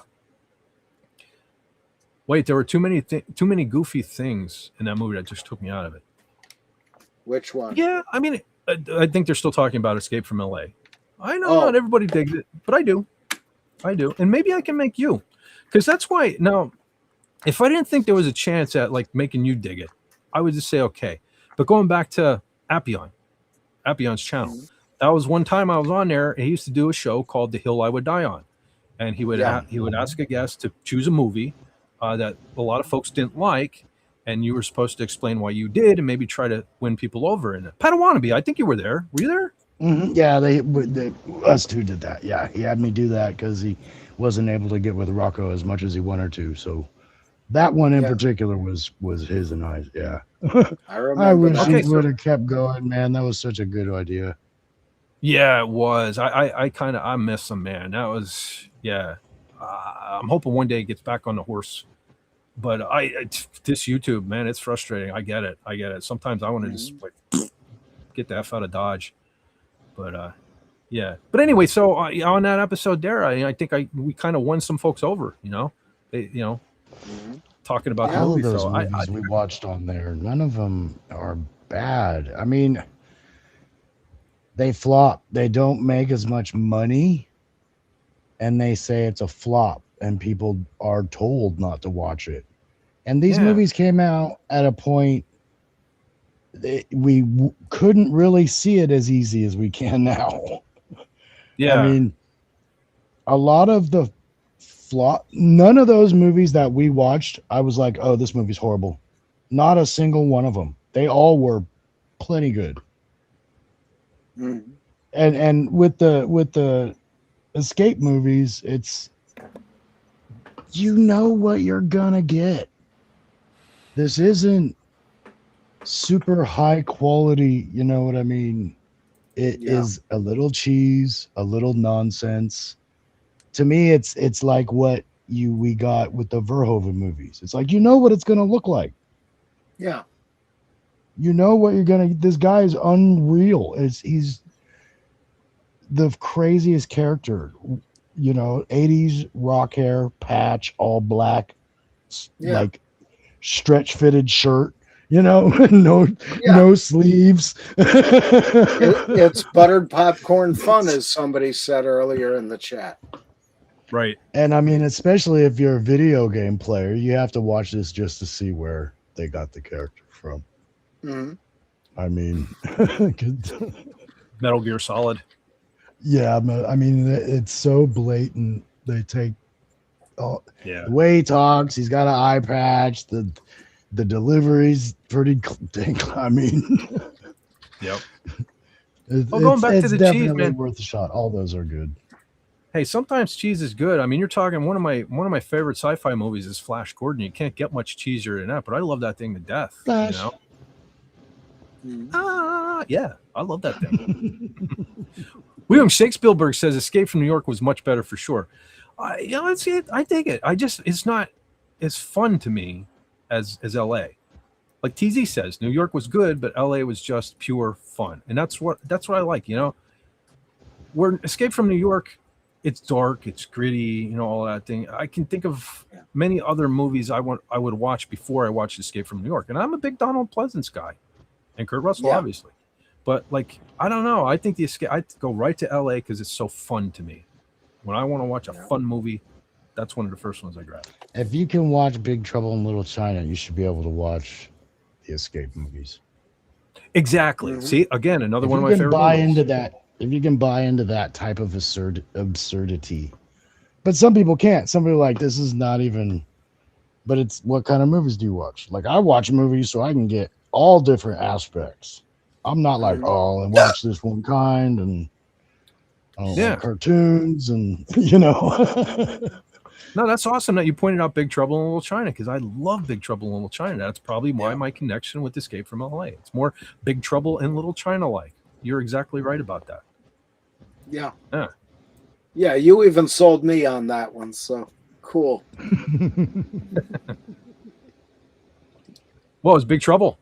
Wait, there were too many goofy things in that movie that just took me out of it. Which one? Yeah, I mean, I think they're still talking about Escape from L.A. I know not everybody digs it, but I do, and maybe I can make you. Because that's why now, if I didn't think there was a chance at like making you dig it, I would just say okay. But going back to Appion's channel, that was one time I was on there. And he used to do a show called The Hill I Would Die On, and he would ask a guest to choose a movie that a lot of folks didn't like, and you were supposed to explain why you did, and maybe try to win people over. And Padawannabe, I think you were there. Were you there? Mm-hmm. Yeah, they us two did that. Yeah, he had me do that because he wasn't able to get with Rocco as much as he wanted to. So that one in particular was his and I's. Yeah, I remember. I wish he would have kept going, man. That was such a good idea. Yeah, it was. I miss him, man. That was I'm hoping one day he gets back on the horse. But this YouTube, man, it's frustrating. I get it. Sometimes I want to just like get the F out of Dodge. But Yeah. But anyway, so on that episode there, I think we kind of won some folks over, talking about the All movie. of those So movies we watched on there, none of them are bad. I mean, they flop. They don't make as much money, and they say it's a flop, and people are told not to watch it. And these movies came out at a point we couldn't really see it as easy as we can now. Yeah. I mean, a lot of the flop, none of those movies that we watched, I was like, oh, this movie's horrible. Not a single one of them. They all were plenty good. Mm-hmm. And with the escape movies, it's, you know what you're gonna get. This isn't super high quality, you know what I mean? It is a little cheese, a little nonsense. To me, it's like what we got with the Verhoeven movies. It's like, you know what it's gonna look like. Yeah. You know what you're gonna. This guy is unreal. He's the craziest character. 80s rock hair, patch, all black, like stretch fitted shirt. No sleeves. It's buttered popcorn fun, as somebody said earlier in the chat. Right. And I mean, especially if you're a video game player, you have to watch this just to see where they got the character from. Mm-hmm. I mean, Metal Gear Solid. Yeah, I mean, it's so blatant. They take the way he talks, he's got an eye patch, the delivery's pretty, I mean, yep. Going back to the cheese, man, worth a shot. All those are good. Hey, sometimes cheese is good. I mean, you're talking one of my favorite sci-fi movies is Flash Gordon. You can't get much cheesier than that, but I love that thing to death. Flash. Yeah, I love that thing. William Shakespeare says Escape from New York was much better for sure. I dig it. It's not as fun to me as LA. Like TZ says, New York was good, but LA was just pure fun. And that's what I like, Where Escape from New York, it's dark, it's gritty, all that thing. I can think of many other movies I would watch before I watched Escape from New York. And I'm a big Donald Pleasance guy. And Kurt Russell, obviously. But I don't know. I think I'd go right to LA because it's so fun to me. When I want to watch a fun movie, that's one of the first ones I grab. If you can watch Big Trouble in Little China, you should be able to watch the Escape movies. Exactly. Mm-hmm. See, again, another one of my favorite movies. If you can buy into that type of absurdity. But some people can't. Some people are like, this is not even, but it's, what kind of movies do you watch? Like, I watch movies so I can get all different aspects. I'm not like, oh, and watch this one kind and cartoons and No, that's awesome that you pointed out Big Trouble in Little China, because I love Big Trouble in Little China. That's probably why my connection with Escape from LA. It's more Big Trouble in Little China like. You're exactly right about that. Yeah. Yeah. Yeah, you even sold me on that one, so cool. What was Big Trouble?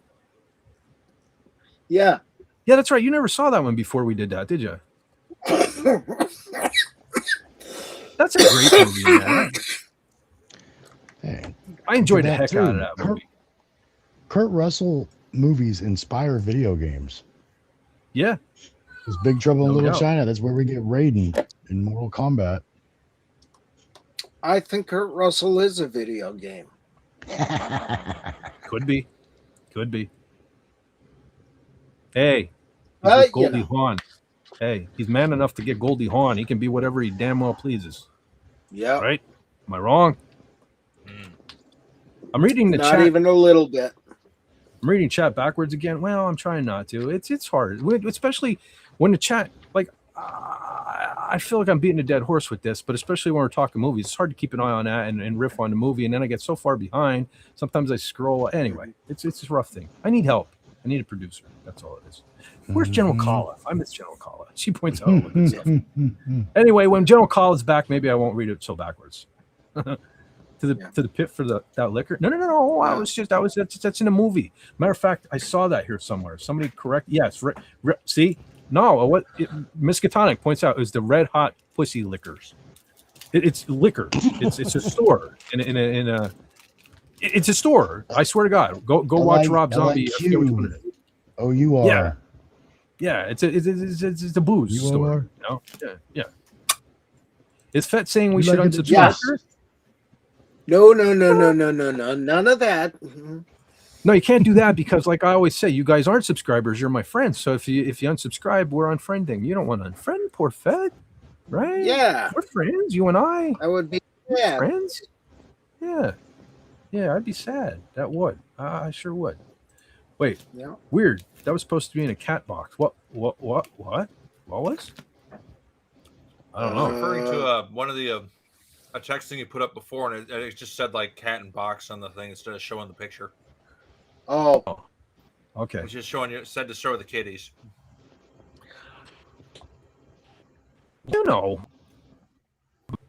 Yeah. Yeah, that's right. You never saw that one before we did that, did you? That's a great movie, man. Hey, I enjoyed the heck out of that movie. Kurt Russell movies inspire video games. Yeah. It's Big Trouble in Little China. That's where we get Raiden in Mortal Kombat. I think Kurt Russell is a video game. Could be. Hey, he's Goldie Hawn. Hey, he's man enough to get Goldie Hawn. He can be whatever he damn well pleases. Yeah. Right? Am I wrong? I'm reading the chat. Not even a little bit. I'm reading chat backwards again. Well, I'm trying not to. It's hard, especially when the chat, I feel like I'm beating a dead horse with this, but especially when we're talking movies, it's hard to keep an eye on that and riff on the movie. And then I get so far behind. Sometimes I scroll. Anyway, it's a rough thing. I need help. I need a producer. That's all it is. Where's General Kala? I miss General Kala. She points out all the good stuff. Anyway, when General Kala's back, maybe I won't read it so backwards. to the pit for that liquor. No. That's in a movie. Matter of fact, I saw that here somewhere. Somebody correct. Yes. See, No, what Miskatonic points out is the Red Hot Pussy Liquors. It's liquor. It's a store in a. It's a store. I swear to God. Go watch Rob Zombie. I forget which one it is. OUR. Yeah. It's a booze store. You know? Yeah. Is Fett saying we should unsubscribe? Yes. No. None of that. No, you can't do that because, like I always say, you guys aren't subscribers. You're my friends. So if you unsubscribe, we're unfriending. You don't want to unfriend poor Fett, right? Yeah. We're friends. You and I. I would be Friends. Yeah. I'd be sad. That would. I sure would. Wait. Yeah. Weird. That was supposed to be in a cat box. What was? I don't know. Referring to one of the a text thing you put up before, and it just said like cat and box on the thing instead of showing the picture. Oh. Okay. It's just showing you. It said to show the kitties. You know,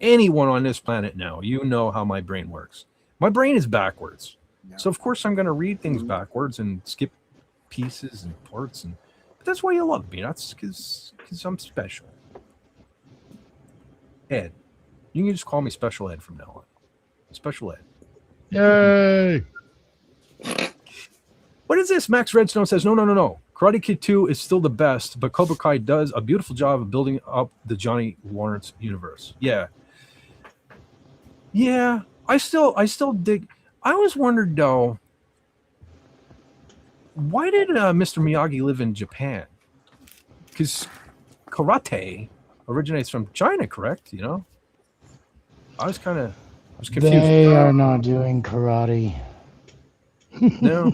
anyone on this planet now, you know how my brain works. My brain is backwards. Yeah. So of course I'm going to read things backwards and skip pieces and parts. But that's why you love me. That's because I'm special. Ed. You can just call me Special Ed from now on. Special Ed. Yay! What is this? Max Redstone says, no. Karate Kid 2 is still the best, but Cobra Kai does a beautiful job of building up the Johnny Lawrence universe. Yeah. I still dig. I always wondered though, why did Mr. Miyagi live in Japan? Because karate originates from China, correct? You know, I was confused. They are not doing karate. No.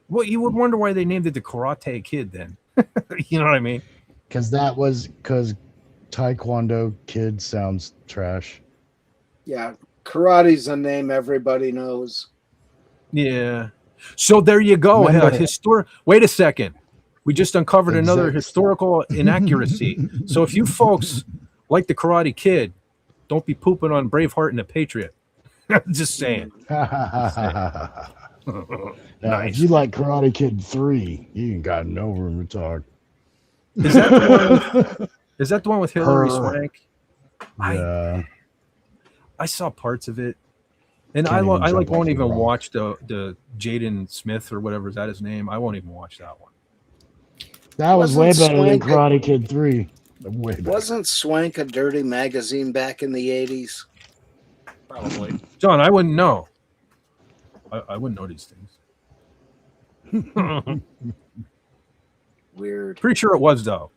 Well, you would wonder why they named it the Karate Kid then. You know what I mean? Because Taekwondo Kid sounds trash. Yeah. Karate's a name everybody knows. Yeah. So there you go. Wait a second. We just uncovered another historical inaccuracy. So if you folks like the Karate Kid, don't be pooping on Braveheart and the Patriot. Just saying. Nice. If you like Karate Kid 3, you ain't got no room to talk. Is that the one with Hilary Swank? Yeah. I saw parts of it. And I won't even watch the Jaden Smith or whatever. Is that his name? I won't even watch that one. That was way better than Karate Kid 3. Wasn't Swank a dirty magazine back in the 80s? Probably. John, I wouldn't know. I wouldn't know these things. Weird. Pretty sure it was though.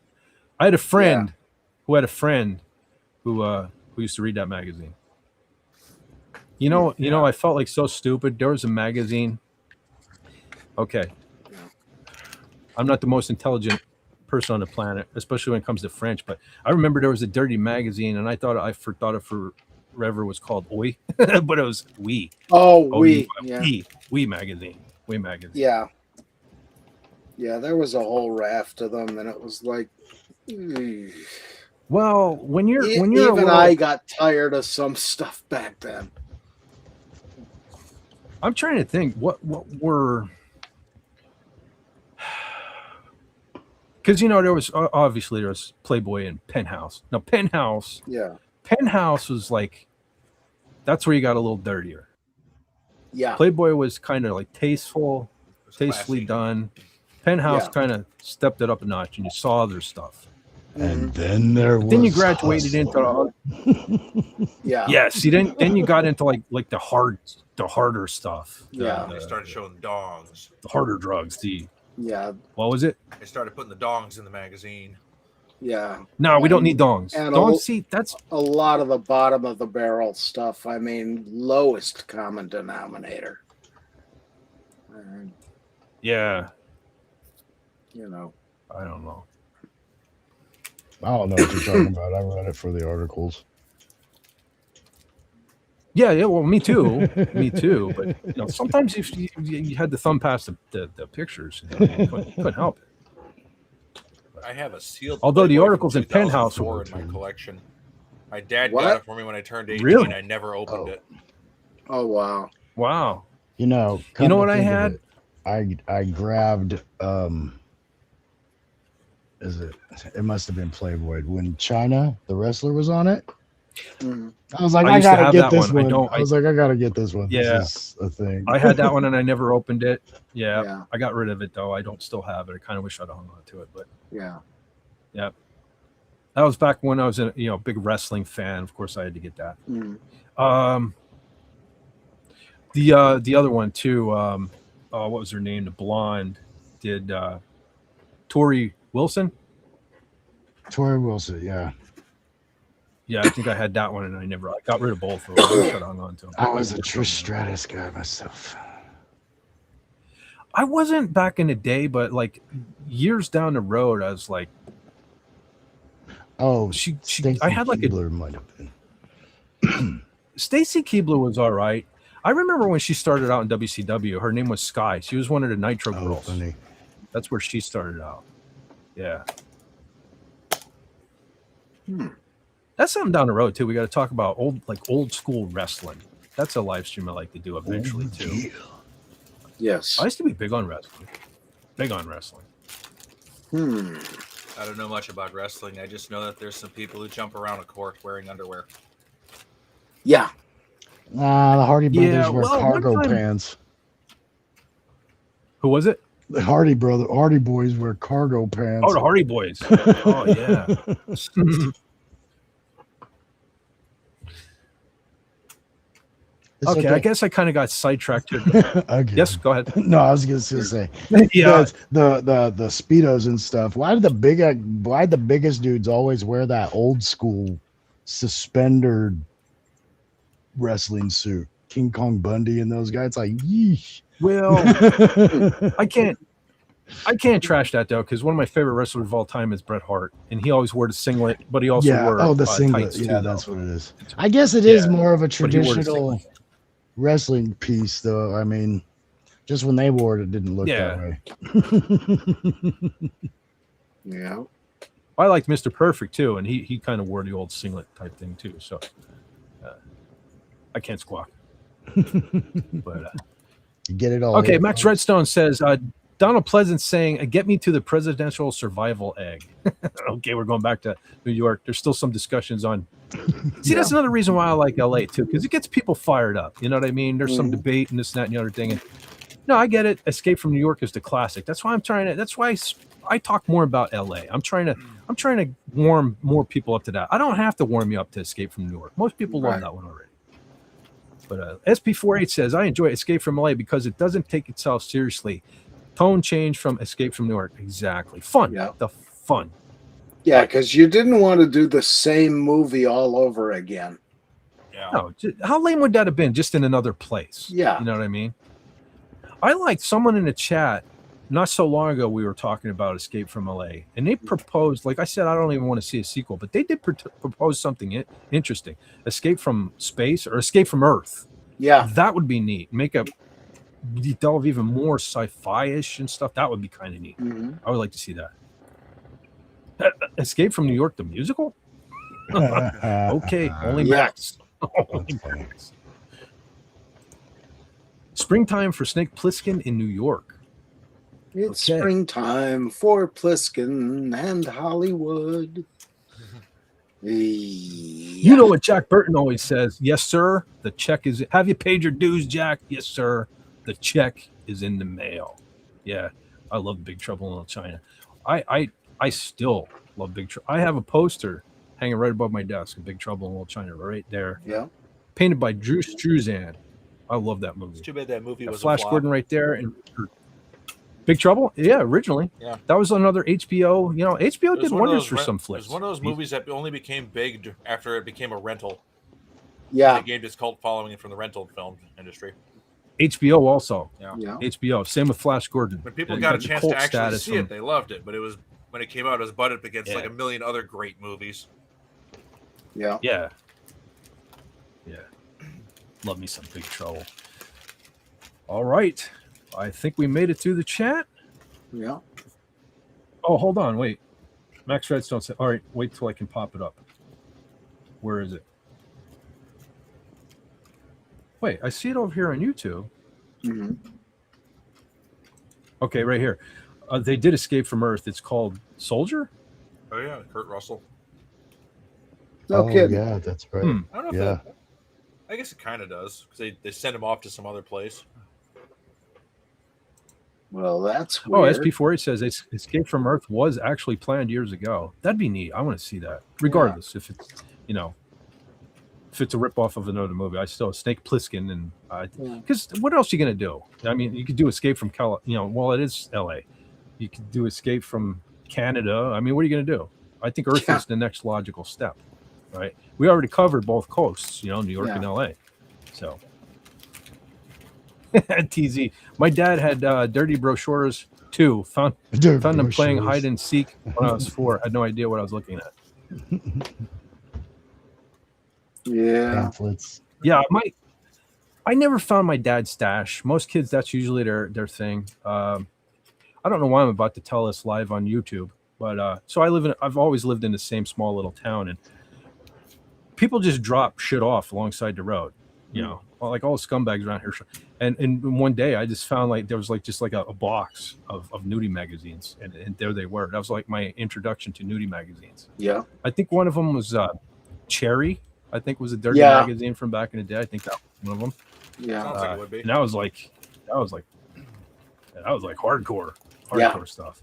I had a friend who had a friend who used to read that magazine. You know, I felt like so stupid. There was a magazine. Okay. I'm not the most intelligent person on the planet, especially when it comes to French, but I remember there was a dirty magazine and I thought it forever was called Oi, but it was Oui. Oh, Oui. Yeah. Oui magazine. Oui magazine. Yeah. Yeah, there was a whole raft of them, and it was like, well, when you're I got tired of some stuff back then. I'm trying to think what were, because there was obviously there was Playboy and Penthouse. Now Penthouse was like, that's where you got a little dirtier. Yeah. Playboy was kind of like tasteful, tastefully done. Penthouse kind of stepped it up a notch, and you saw other stuff. And then then you graduated into then you got into like the harder stuff. They started showing dongs. The harder drugs. What was it? They started putting the dongs in the magazine. Yeah. No, we don't need dongs. And Dongs, that's a lot of the bottom of the barrel stuff. I mean, lowest common denominator. Yeah. I don't know. I don't know what you're talking about. I read it for the articles. Yeah. Well, me too. But sometimes you had to thumb past the pictures. You couldn't help it. I have a sealed. Although the Playboy articles from in Penthouse 2004 were in my collection. My dad What? got it for me when I turned 18. Really? I never opened it. Oh, wow. Wow. You know what I had? I grabbed it must have been Playboy when China the wrestler was on it. Mhm. I was like, I I used to gotta have get that this one. one. I was like, I gotta get this one. Yeah. This is a thing. I had that one and I never opened it. Yeah, Yeah. I got rid of it though. I don't still have it. I kind of wish I'd hung on to it, but Yeah. yeah, that was back when I was a big wrestling fan. Of course, I had to get that. Mhm. The other one too. What was her name? The blonde did Tori Wilson. Tori Wilson, yeah. Yeah, I think I had that one, and I got rid of both of them. I should have hung on to them. I was a Trish Stratus guy myself. I wasn't back in the day, but like years down the road, I was like, oh, I had like Keibler might have been. Stacy Keibler was all right. I remember when she started out in WCW. Her name was Sky. She was one of the Nitro girls. Funny. That's where she started out. Yeah. That's something down the road too. We got to talk about old school wrestling. That's a live stream I like to do eventually too. Yeah. Yes. I used to be big on wrestling. I don't know much about wrestling. I just know that there's some people who jump around a court wearing underwear. Yeah. The Hardy Brothers wear well, cargo one time- pants. Who was it? The Hardy Boys wear cargo pants. Oh, the Hardy Boys. Oh yeah. It's Okay, I guess I kind of got sidetracked here. Okay. Yes, go ahead. No, I was just gonna say, Yeah. the speedos and stuff. Why the biggest dudes always wear that old school suspendered wrestling suit? King Kong Bundy and those guys, like, yeesh. Well, I can't trash that though, because one of my favorite wrestlers of all time is Bret Hart, and he always wore the singlet, but he also wore the singlet. tights Yeah, too, that's though. what it is. I guess it is more of a But he wore the traditional singlet. wrestling piece, though. I mean, just when they wore it didn't look that way. Yeah. I liked Mr. Perfect too, and he kind of wore the old singlet type thing too. So I can't squawk. But You get it all. okay, in. Max Redstone says Donald Pleasant saying, "Get me to the presidential survival egg." Okay, we're going back to New York. There's still some discussions on. See, that's another reason why I like LA too, because it gets people fired up. You know what I mean? There's some debate and this, that, and the other thing. And no, I get it. Escape from New York is the classic. That's why I'm trying to. That's why I talk more about LA. I'm trying to warm more people up to that. I don't have to warm you up to Escape from New York. Most people love that one already. But SP48 says, I enjoy Escape from LA because it doesn't take itself seriously. Tone change from Escape from New York. Exactly. Fun. Yeah. The fun. Yeah, because you didn't want to do the same movie all over again. Yeah. No, how lame would that have been? Just in another place. Yeah. You know what I mean? I liked someone in the chat not so long ago. We were talking about Escape from LA, and they proposed, like I said, I don't even want to see a sequel, but they did propose something interesting: Escape from Space or Escape from Earth. Yeah. That would be neat. Delve even more sci-fi-ish and stuff. That would be kind of neat. I would like to see that. Escape from New York, the musical? Okay, only Max. Only Max. Springtime for Snake Plissken in New York. It's springtime for Pliskin and Hollywood. You know what Jack Burton always says? Yes, sir. The check is. Have you paid your dues, Jack? Yes, sir. The check is in the mail. Yeah, I love Big Trouble in Little China. I still love Big Trouble. I have a poster hanging right above my desk of Big Trouble in Little China, right there. Yeah. Painted by Drew Struzan. I love that movie. It's too bad that movie was Flash a flop. Gordon right there, and Big Trouble. Yeah, originally. Yeah. That was another HBO. You know, HBO It was did one of wonders those for some It flicks. was one of those movies that only became big after it became a rental. Yeah. It gained its cult following from the rental film industry. HBO also. Yeah. HBO. Same with Flash Gordon. When people It got a the chance cult to actually status see from- it, they loved it. But it was when it came out, it was butted up against like a million other great movies. Yeah. Yeah. Love me some Big Trouble. All right. I think we made it through the chat. Yeah. Oh, hold on. Wait. Max Redstone said, all right, wait till I can pop it up. Where is it? Wait, I see it over here on YouTube. Okay, right here. They did escape from Earth. It's called Soldier. Oh yeah, Kurt Russell. No oh kidding. yeah, that's right. Hmm. I don't know if Yeah. I guess it kind of does because they send him off to some other place. Well, that's Oh, weird. SP48 says Escape from Earth was actually planned years ago. That'd be neat. I want to see that. Regardless, if it's if it's a ripoff of another movie, I still Snake Plissken and because what else are you gonna do? I mean, you could do Escape from well, it is LA. You could do Escape from Canada. I mean, what are you gonna do? I think Earth is the next logical step, right? We already covered both coasts, New York and LA. So TZ. My dad had dirty brochures too. Found them playing hide and seek when I was 4. I had no idea what I was looking at. Yeah. Pamphlets. Yeah, I never found my dad's stash. Most kids, that's usually their thing. I don't know why I'm about to tell this live on YouTube, but so I've always lived in the same small little town, and people just drop shit off alongside the road, like all the scumbags around here. And one day I just found like there was like just like a box of nudie magazines, and there they were. That was like my introduction to nudie magazines. Yeah. I think one of them was Cherry. I think was a dirty magazine from back in the day. I think that was one of them. Yeah. Sounds like it would be. And that was like hardcore stuff.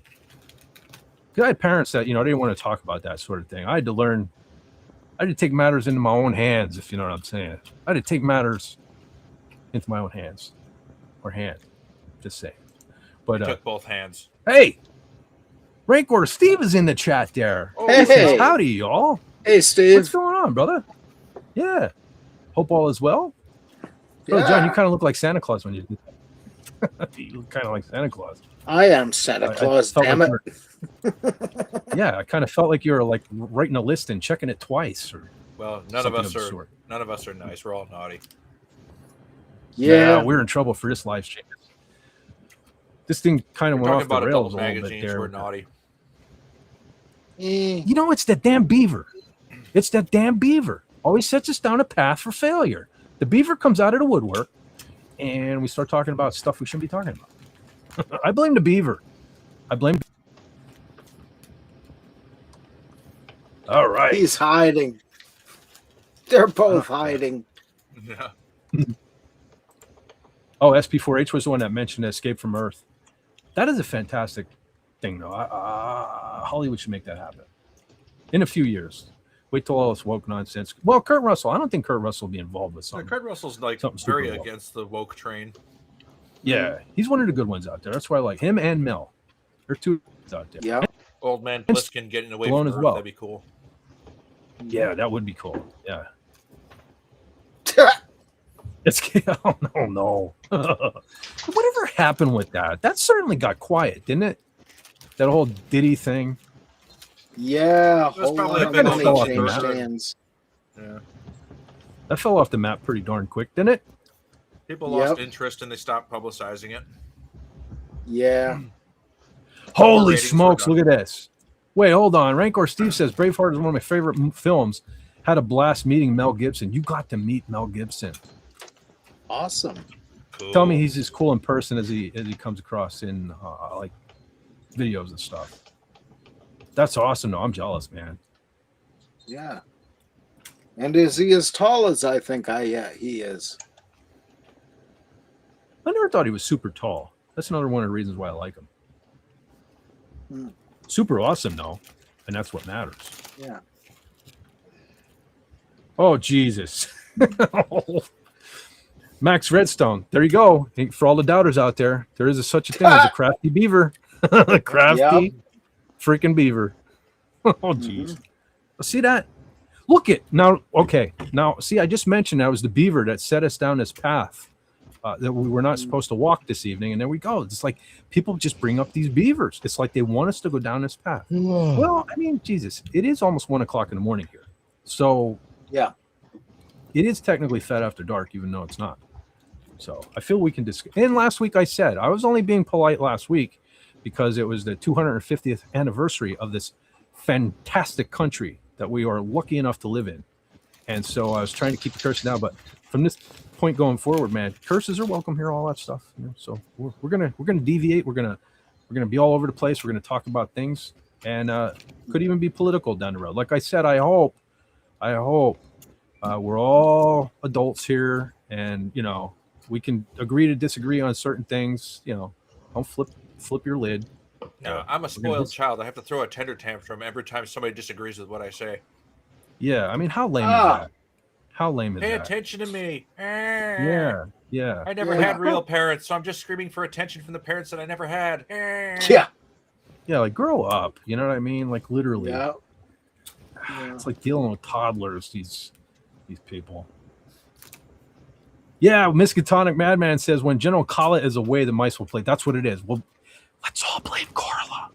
'Cause I had parents that, they didn't want to talk about that sort of thing. I had to take matters into my own hands, if you know what I'm saying. I had to take matters into my own hands. Or hand. Just say. But took both hands. Hey! Rancor Steve is in the chat there. Hey. Howdy, y'all. Hey, Steve. What's going on, brother? Yeah. Hope all is well. Oh, John, you kind of look like Santa Claus when you do that. You look kind of like Santa Claus. I am Santa Claus, damn it. Yeah, I kind of felt like you were like writing a list and checking it twice. Well, none of us are nice. We're all naughty. Yeah, we're in trouble for this live stream. This thing kind of went off the rails a little bit there. We're naughty. It's that damn beaver. It's that damn beaver. Always sets us down a path for failure. The beaver comes out of the woodwork, and we start talking about stuff we shouldn't be talking about. I blame the beaver. All right. He's hiding. They're both hiding. Yeah. Oh, SP4H was the one that mentioned Escape from Earth. That is a fantastic thing, though. Hollywood should make that happen in a few years. Wait till all this woke nonsense. Well, Kurt Russell. I don't think Kurt Russell will be involved with something. Kurt Russell's like very against the woke train. Yeah, he's one of the good ones out there. That's why I like him and Mel. They're two out there. Yeah. Old man Pliskin getting away from Earth, that'd be cool. Yeah, that would be cool. Yeah. Oh no. Whatever happened with that? That certainly got quiet, didn't it? That whole Diddy thing. Yeah, That's probably a a big money old changed thing. hands. Yeah. That fell off the map pretty darn quick, didn't it? People lost interest and they stopped publicizing it. Yeah. Holy smokes, look at this. Wait, hold on. Rancor Steve says Braveheart is one of my favorite films. Had a blast meeting Mel Gibson. You got to meet Mel Gibson. Awesome. Cool. Tell me he's as cool in person as he comes across in like videos and stuff. That's awesome. No, I'm jealous, man. Yeah. And is he as tall as I think he is? I never thought he was super tall. That's another one of the reasons why I like him. Super awesome, though. And that's what matters. Yeah. Oh, Jesus. Max Redstone. There you go. For all the doubters out there, there is such a thing as a crafty beaver. Crafty freaking beaver. Oh, jeez. See that? Look it. Now, okay. Now, see, I just mentioned that was the beaver that set us down this path that we were not supposed to walk this evening. And there we go. It's like people just bring up these beavers. It's like they want us to go down this path. Whoa. Well, I mean, Jesus, it is almost 1 o'clock in the morning here. So, yeah, it is technically fed after dark, even though it's not. So I feel we can discuss. And last week I said I was only being polite last week because it was the 250th anniversary of this fantastic country that we are lucky enough to live in. And so I was trying to keep the curse down. But from this point going forward, man. Curses are welcome here, all that stuff. You know? So we're gonna deviate. We're gonna be all over the place. We're gonna talk about things, and could even be political down the road. Like I said, I hope we're all adults here, and you know we can agree to disagree on certain things. You know, don't flip your lid. No, I'm a spoiled child. I have to throw a tender tantrum every time somebody disagrees with what I say. Yeah, I mean, how lame is that? How lame is Pay that? attention to me. Yeah. I never had real parents, so I'm just screaming for attention from the parents that I never had. Yeah. Yeah, like grow up. You know what I mean? Like literally. Yeah. It's like dealing with toddlers. These people. Yeah, Miskatonic Madman says when General Kala is away, the mice will play. That's what it is. Well, let's all blame Carla.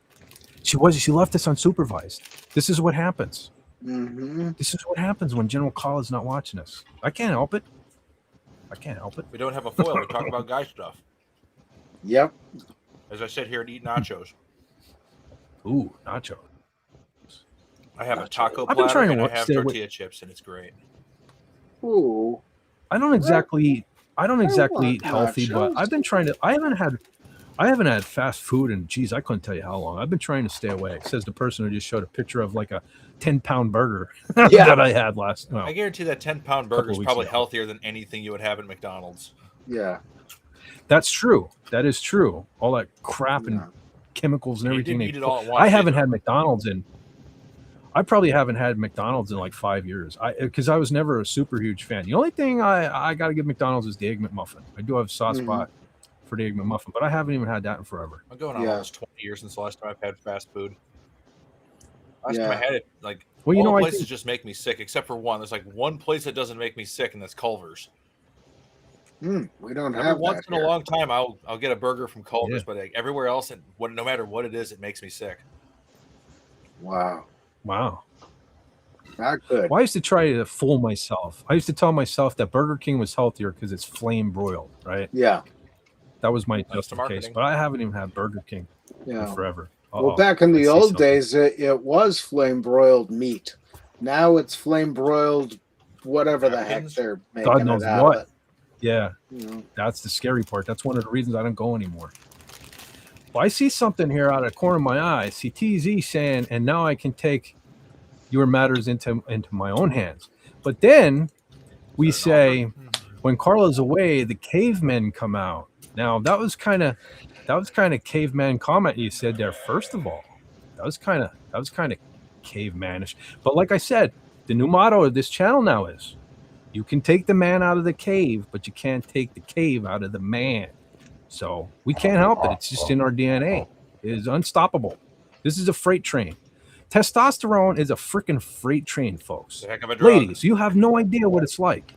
She left us unsupervised. This is what happens. Mm-hmm. This is what happens when General Kala is not watching us. I can't help it. We don't have a foil. We talk about guy stuff. Yep. As I sit here and eat nachos. Ooh, nachos. I have a taco I've been platter trying to and I work- have stay away- tortilla chips, and it's great. Ooh. I don't exactly want eat healthy, but nachos. I've been trying to. I haven't had fast food in, geez, I couldn't tell you how long. I've been trying to stay away. Says the person who just showed a picture of like a 10-pound burger Yeah. that I had last. I guarantee that 10-pound burger is weeks probably ago. healthier than anything you would have at McDonald's. Yeah. That's true. That is true. All that crap and Yeah. chemicals and You everything. didn't they eat it all put- at once, I haven't either. had McDonald's in. I probably haven't had McDonald's in like 5 years. Because I was never a super huge fan. The only thing I got to give McDonald's is the Egg McMuffin. I do have a soft Mhm. spot for the Egg McMuffin, but I haven't even had that in forever. I'm going on Yeah. almost 20 years since the last time I've had fast food. Last time Yeah. I had it, like, Well, you all know, the I places think- just make me sick, except for one. There's like one place that doesn't make me sick, and that's Culver's. We don't Every have once that in a here. long time, I'll get a burger from Culver's, Yeah. but like, everywhere else, no matter what it is, it makes me sick. Wow. Wow. Not good. Well, I used to try to fool myself. I used to tell myself that Burger King was healthier because it's flame broiled, right? Yeah. That was my That's the justification. marketing. But I haven't even had Burger King in Yeah. forever. Well, back in the I see old something. days, it was flame broiled meat. Now it's flame broiled, whatever the heck Napkins? they're making God knows it out what. of it. Yeah, You know? that's the scary part. That's one of the reasons I don't go anymore. Well, I see something here out of the corner of my eye. See TZ saying, and now I can take your matters into my own hands. But then we say, when Carla's away, the cavemen come out. Now that was kind of caveman comment you said there. First of all, that was kind of cavemanish. But like I said, the new motto of this channel now is, you can take the man out of the cave, but you can't take the cave out of the man. So we can't help it. It's just in our DNA. It is unstoppable. This is a freight train. Testosterone is a freaking freight train, folks. It's a heck of a drug. Ladies, you have no idea what it's like.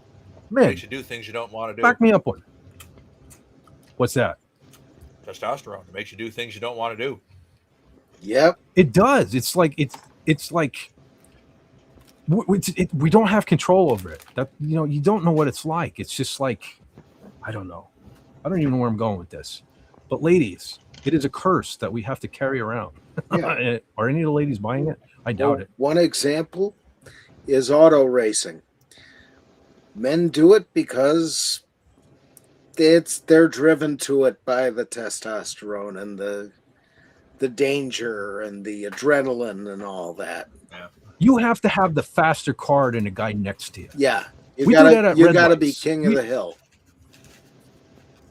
Man, Makes you do things you don't want to do. back me up one. What's that? Testosterone. It makes you do things you don't want to do. Yep. It does. It's like we don't have control over it. That, you know, you don't know what it's like. It's just like, I don't know. I don't even know where I'm going with this. But ladies, it is a curse that we have to carry around. Yeah. Are any of the ladies buying it? I doubt it. One example is auto racing. Men do it because they're driven to it by the testosterone and the danger and the adrenaline and all that. You have to have the faster car than the guy next to you. Yeah. You We do that at Red gotta be Lights. king of the hill.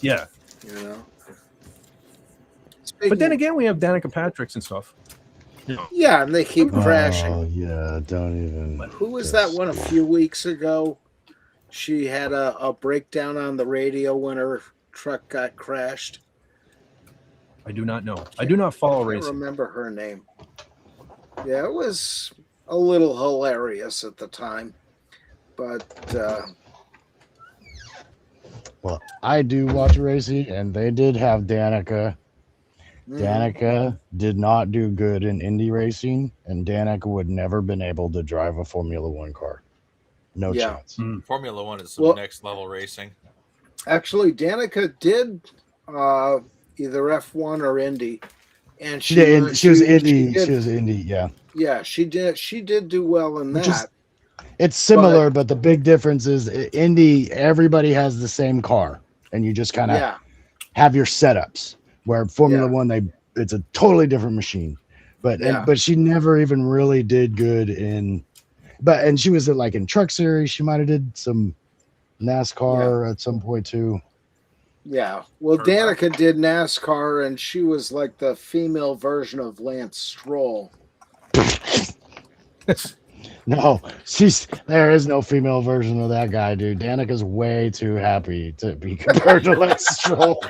Yeah. You know. But then again, we have Danica Patrick's and stuff. Yeah, and they keep crashing. Oh yeah, don't even. Who was that one a few weeks ago? She had a breakdown on the radio when her truck got crashed. I do not know. I do not follow I don't racing. remember her name. Yeah, it was a little hilarious at the time. But Well, I do watch racing, and they did have Danica. mm, Danica did not do good in Indy racing, and Danica would never been able to drive a Formula One car. No Yeah. chance. Formula One is some Well- next level racing. actually, Danica did either F1 or Indy, and She was Indy. did- She was Indy. Yeah. yeah, she did. She did do well in Which is- that. It's similar, but the big difference is Indy, everybody has the same car, and you just kind of Yeah, have your setups. Where Formula Yeah. One, it's a totally different machine. Yeah. But she never even really did good in. And she was like in Truck Series. She might have did some NASCAR at some point too. Yeah. Well, Danica did NASCAR, and she was like the female version of Lance Stroll. No, there is no female version of that guy, dude. Danica's way too happy to be compared to Lance Stroll.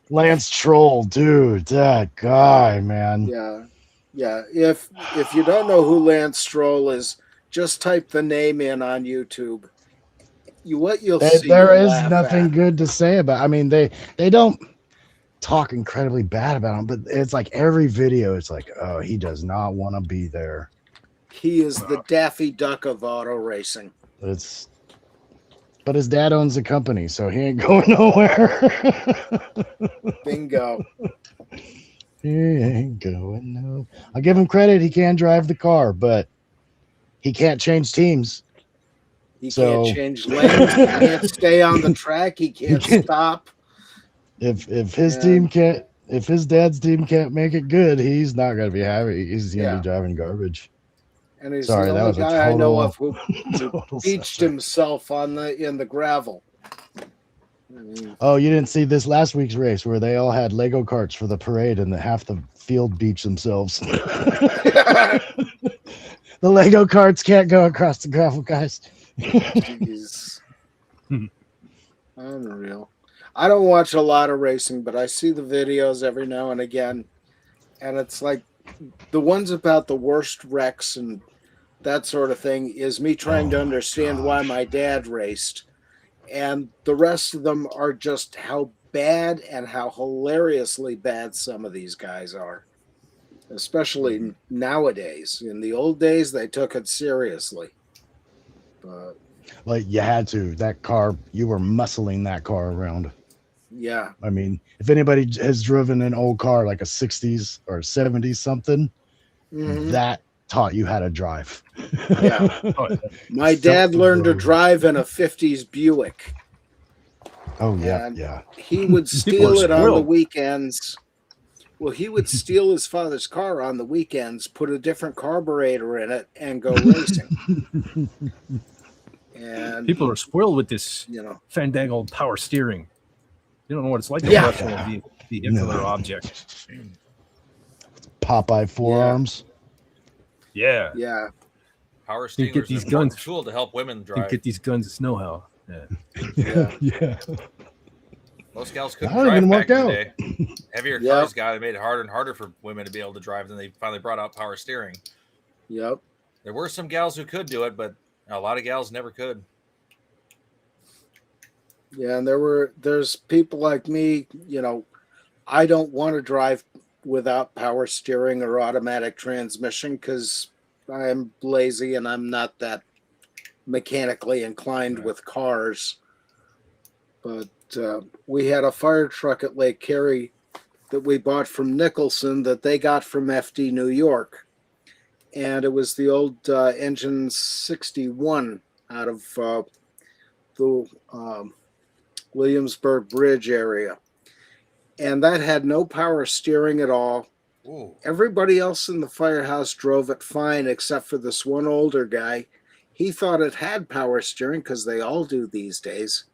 Lance Stroll, dude, that guy, man. Yeah. Yeah. If you don't know who Lance Stroll is, just type the name in on YouTube. You'll see. There you'll is laugh nothing at. good to say about. I mean, they don't talk incredibly bad about him, but it's like every video, it's like, oh, he does not want to be there. He is the Daffy Duck of auto racing. But his dad owns the company, so he ain't going nowhere. Bingo. He ain't going no. I'll give him credit. He can drive the car, but he can't change teams. He can't change lanes. He can't stay on the track. He can't stop. If his team can't, if his dad's team can't make it good, he's not gonna be happy. He's gonna be driving garbage. And he's Sorry, the that only was a guy I know total- of who beached himself in the gravel. Oh, you didn't see this last week's race where they all had Lego carts for the parade and half the field beached themselves. The Lego carts can't go across the gravel, guys. Jeez. Unreal. I don't watch a lot of racing, but I see the videos every now and again. And it's like the ones about the worst wrecks and that sort of thing is me trying to understand why my dad raced. And the rest of them are just how bad and how hilariously bad some of these guys are, especially nowadays. In the old days, they took it seriously. But like you had to. That car, you were muscling that car around. Yeah. I mean, if anybody has driven an old car like a 60s or 70s something, that taught you how to drive. Yeah. My dad learned to drive in a 50s Buick. Oh, yeah. And yeah. he would steal it on the weekends. Well, he would steal his father's car on the weekends, put a different carburetor in it, and go racing. And people are spoiled with this, fandangled power steering. You don't know what it's like to rush a vehicular object. Popeye forearms. Yeah. Yeah. Power You steering get is these an important guns. tool to help women You drive. get these guns at Snowhow. Yeah. Yeah. Most gals couldn't That drive even back worked in the out. day. Heavier cars got it, made it harder and harder for women to be able to drive. Then they finally brought out power steering. Yep. There were some gals who could do it, but a lot of gals never could. Yeah, and there's people like me, I don't want to drive without power steering or automatic transmission because I'm lazy and I'm not that mechanically inclined with cars. But we had a fire truck at Lake Erie that we bought from Nicholson that they got from FD New York. And it was the old engine 61 out of the Williamsburg Bridge area. And that had no power steering at all. Ooh. Everybody else in the firehouse drove it fine except for this one older guy. He thought it had power steering because they all do these days.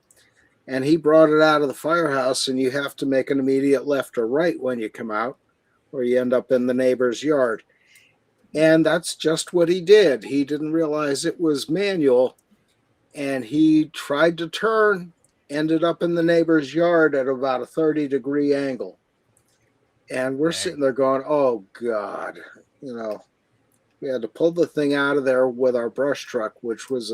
And he brought it out of the firehouse, and you have to make an immediate left or right when you come out, or you end up in the neighbor's yard. And that's just what he did. He didn't realize it was manual, and he tried to turn, ended up in the neighbor's yard at about a 30-degree angle. And we're sitting there going, oh, God. We had to pull the thing out of there with our brush truck, which was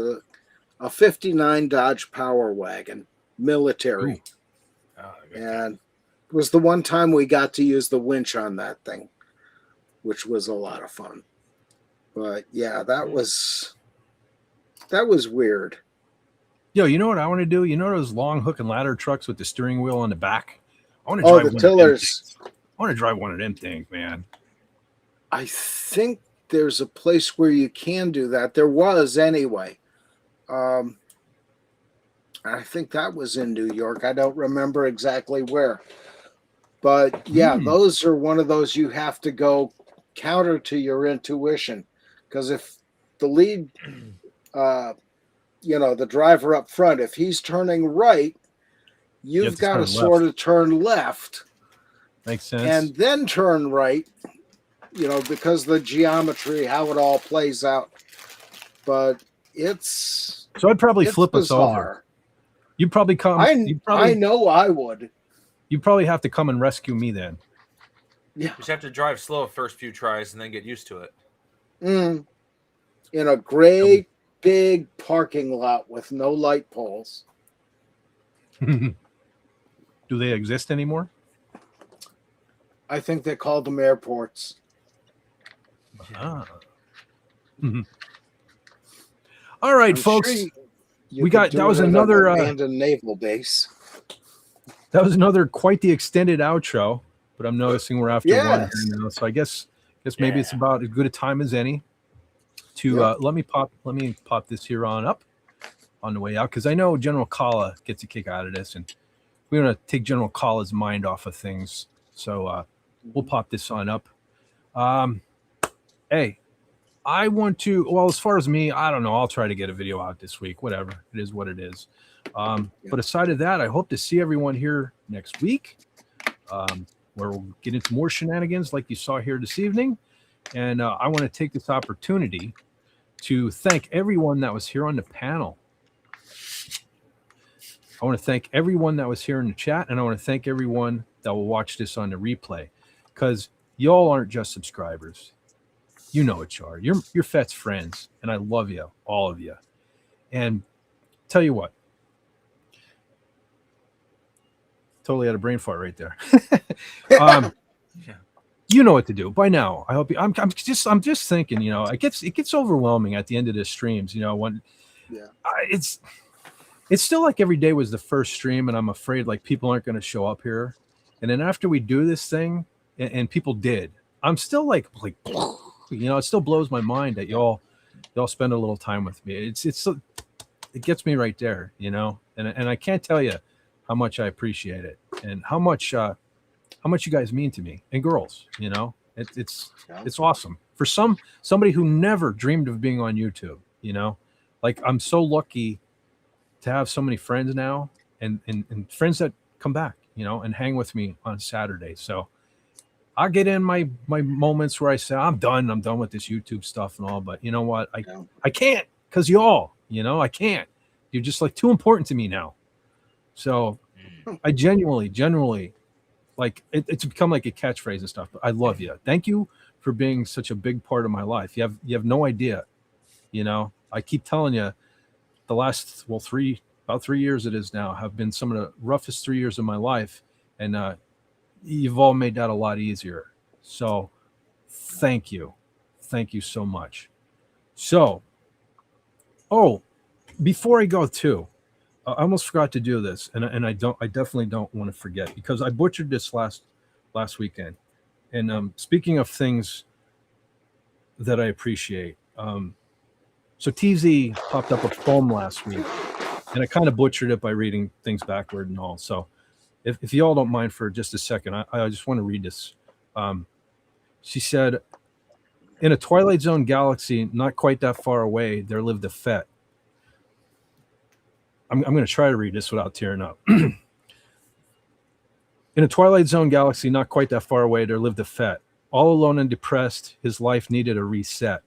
a 59 Dodge Power Wagon, military. And it was the one time we got to use the winch on that thing, which was a lot of fun. But, yeah, that was weird. Yo, you know what I want to do? You know those long hook and ladder trucks with the steering wheel on the back? I want to drive the tillers. I want to drive one of them things, man. I think there's a place where you can do that. There was anyway. I think that was in New York. I don't remember exactly where. But yeah, those are one of those you have to go counter to your intuition. Because if the lead, the driver up front, if he's turning right, you've got to sort of turn left. Makes sense. And then turn right, because the geometry, how it all plays out. But it's so I'd probably flip bizarre. us over. You'd probably come. I know I would. You probably have to come and rescue me then. Yeah. You just have to drive slow first few tries and then get used to it. In a great big parking lot with no light poles. Do they exist anymore? I think they called them airports. Ah. All right, folks. Sure that was another abandoned naval base. That was another quite the extended outro, but I'm noticing we're after one here now, so I guess maybe it's about as good a time as any to let me pop this here on up on the way out, because I know General Kala gets a kick out of this, and we want to take General Kala's mind off of things, so we'll pop this on up. Hey, I want to, well, as far as me, I don't know, I'll try to get a video out this week, whatever, it is what it is. But aside of that, I hope to see everyone here next week, where we'll get into more shenanigans like you saw here this evening. And I want to take this opportunity to thank everyone that was here on the panel. I want to thank everyone that was here in the chat, and I want to thank everyone that will watch this on the replay, because y'all aren't just subscribers. You know what you are. You're Fett's friends, and I love you, all of you. And tell you what, totally had a brain fart right there. You know what to do by now. I hope you. I'm just thinking. It gets overwhelming at the end of the streams. When it's still like every day was the first stream, and I'm afraid like people aren't going to show up here. And then after we do this thing, and people did, I'm still like it still blows my mind that y'all spend a little time with me. It gets me right there, and I can't tell you how much I appreciate it, and how much you guys mean to me, and girls. It's awesome for somebody who never dreamed of being on YouTube. Like I'm so lucky to have so many friends now, and friends that come back, and hang with me on Saturday. So I get in my moments where I say I'm done with this YouTube stuff and all, but you know what, I can't, because y'all, I can't. You're just like too important to me now. So I genuinely like it's become like a catchphrase and stuff, but I love you. Thank you for being such a big part of my life. You have no idea. I keep telling you, the last about 3 years it is now have been some of the roughest 3 years of my life, and you've all made that a lot easier. So thank you so much. So before I go too, I almost forgot to do this, and I definitely don't want to forget, because I butchered this last weekend. And speaking of things that I appreciate, so TZ popped up a poem last week, and I kind of butchered it by reading things backward and all. So if you all don't mind for just a second, I just want to read this. She said, "In a Twilight Zone galaxy not quite that far away, there lived a Fett." I'm going to try to read this without tearing up. "In a Twilight Zone galaxy not quite that far away, there lived a Fett. All alone and depressed, his life needed a reset.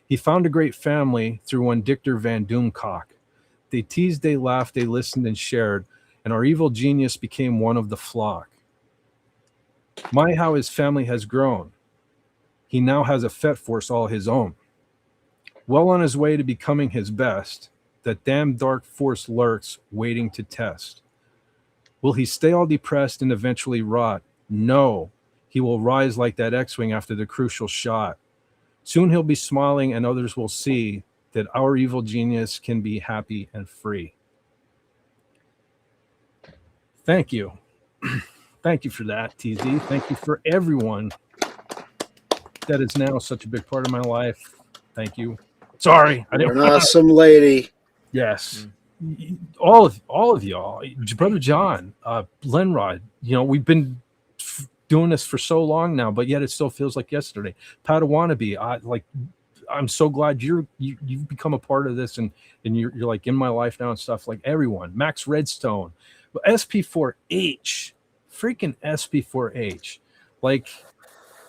He found a great family through one Dictor Van Doomcock. They teased, they laughed, they listened and shared, and our evil genius became one of the flock. My, how his family has grown. He now has a Fett force all his own. Well on his way to becoming his best, that damn dark force lurks, waiting to test. Will he stay all depressed and eventually rot? No, he will rise like that X-Wing after the crucial shot. Soon he'll be smiling and others will see that our evil genius can be happy and free." Thank you. Thank you for that, TZ. Thank you for everyone that is now such a big part of my life. Thank you. Sorry, I You're didn't. an awesome lady. Yes, all of y'all, Brother John, Lenrod. We've been doing this for so long now, but yet it still feels like yesterday. Padawannabe, I'm so glad you've become a part of this, and you're like in my life now and stuff. Like everyone, Max Redstone, SP4H, freaking SP4H, like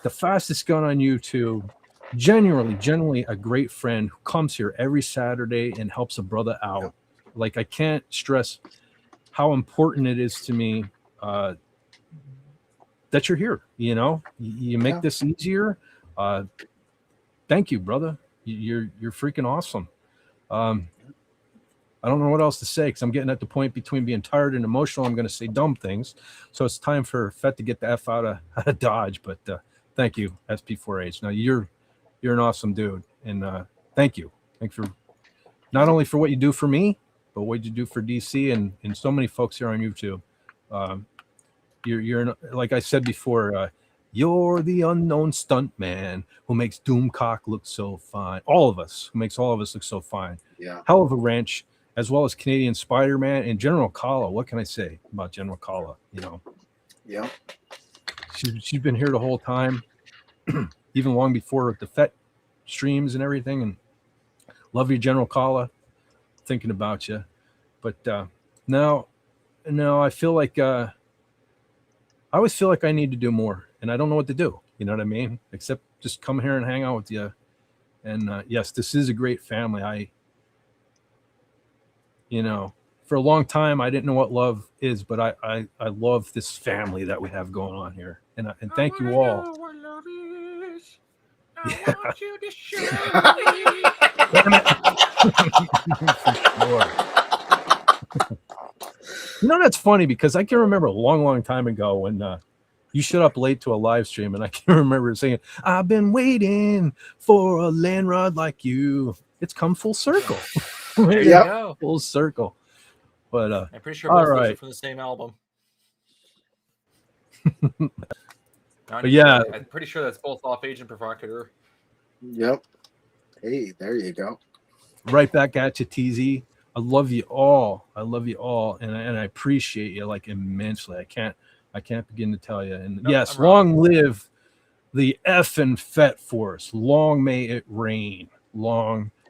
the fastest gun on YouTube. Genuinely a great friend who comes here every Saturday and helps a brother out. Like I can't stress how important it is to me that you're here. You make this easier. Thank you, brother. You're freaking awesome. I don't know what else to say because I'm getting at the point between being tired and emotional. I'm going to say dumb things, so it's time for Fett to get the F out of Dodge. But thank you, SP4H. Now you're an awesome dude, and thank you. Thanks for not only for what you do for me, but what you do for DC and so many folks here on YouTube. You're like I said before. You're the unknown stunt man who makes Doomcock look so fine. All of us, who makes all of us look so fine. Yeah. Hell of a wrench, as well as Canadian Spider-Man and General Kala. What can I say about General Kala? Yeah. She's been here the whole time, even long before the Fett streams and everything. And love you, General Kala. Thinking about you, but now I feel like I always feel like I need to do more, and I don't know what to do. You know what I mean? Except just come here and hang out with you. And yes, this is a great family. For a long time I didn't know what love is, but I love this family that we have going on here, and thank you all. Yeah. That's funny because I can remember a long time ago when you showed up late to a live stream, and I can remember saying, I've been waiting for a landrod like you. It's come full circle. There you go. Full circle. But I'm pretty sure both those are from the same album. But yeah, I'm pretty sure that's both off Agent Provocateur. Yep. Hey, there you go. Right back at you, TZ. I love you all. And I appreciate you like immensely. I can't begin to tell you. And yes, long live the effing Fett Force. Long may it rain.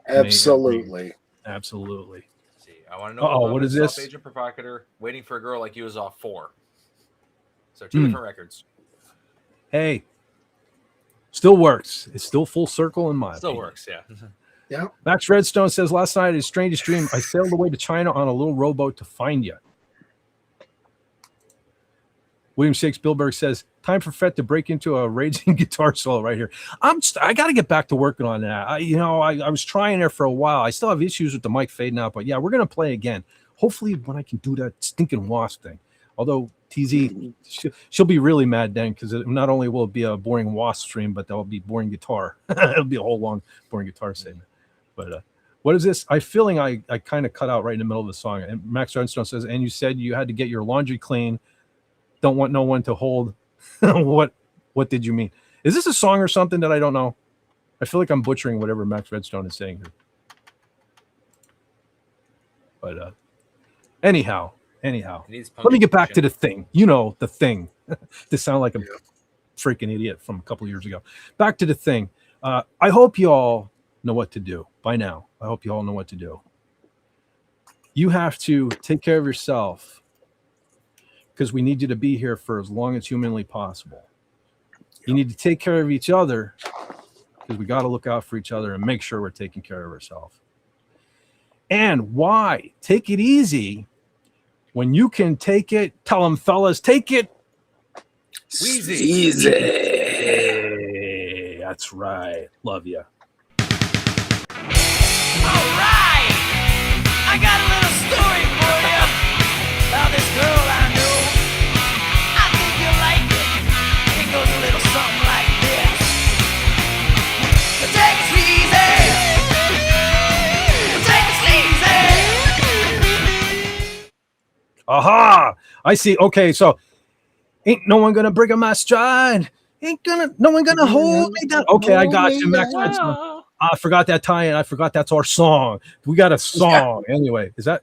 Absolutely. Absolutely. See, I want to know what is this? Agent Provocateur, Waiting for a Girl Like You is off 4. So 2 different records. Hey, still works. It's still full circle in my opinion. Works, yeah. Yeah. Max Redstone says, last night at his strangest dream, I sailed away to China on a little rowboat to find you. William Shakes Spielberg says, time for Fett to break into a raging guitar solo right here. I got to get back to working on that. I was trying there for a while. I still have issues with the mic fading out, but yeah, we're going to play again. Hopefully when I can do that stinking wasp thing. Although TZ, she'll be really mad then because not only will it be a boring wasp stream, but there'll be boring guitar. It'll be a whole long boring guitar segment. But what is this? I'm feeling I kind of cut out right in the middle of the song. And Max Redstone says, and you said you had to get your laundry clean. Don't want no one to hold. What did you mean? Is this a song or something that I don't know? I feel like I'm butchering whatever Max Redstone is saying here. But anyhow, let me get back to the thing. The thing. To sound like a freaking idiot from a couple years ago. Back to the thing. I hope you all know what to do by now. I hope you all know what to do. You have to take care of yourself because we need you to be here for as long as humanly possible. You need to take care of each other because we got to look out for each other and make sure we're taking care of ourselves. And why take it easy when you can take it? Tell them, fellas, take it easy. That's right. Love you. All right, I got a little story for you about this girl I know. I think you'll like it. It goes a little something like this. Take it sleazy. Aha! I see. Okay, so ain't no one gonna break on my stride. No one gonna hold me down. Okay, I got you, Max. I forgot that tie-in. I forgot that's our song. We got a song. Anyway, is that?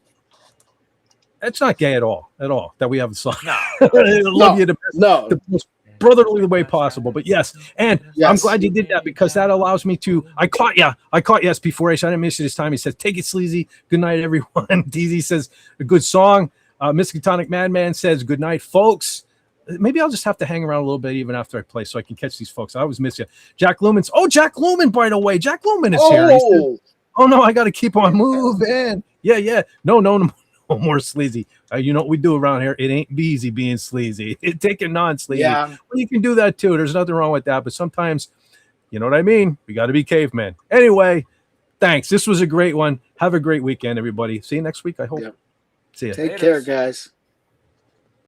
It's not gay at all. That we have a song. No. I love you No. the most brotherly way possible. But yes, and I'm glad you did that because that allows me to. I caught you, SP4H. I didn't miss you this time. He says, "Take it sleazy. Good night, everyone." DZ says, "A good song." Miskatonic Madman says, "Good night, folks." Maybe I'll just have to hang around a little bit even after I play so I can catch these folks. I always miss you. Jack Lumen's. Oh, Jack Lumen, by the way. Jack Lumen is here. He says, "Oh no, I got to keep on moving." Yeah. No more sleazy. You know what we do around here? It ain't easy being sleazy. Take it non-sleazy. Yeah. Well, you can do that too. There's nothing wrong with that. But sometimes, you know what I mean? We got to be cavemen. Anyway, thanks. This was a great one. Have a great weekend, everybody. See you next week, I hope. Yep. See ya. Take care, guys.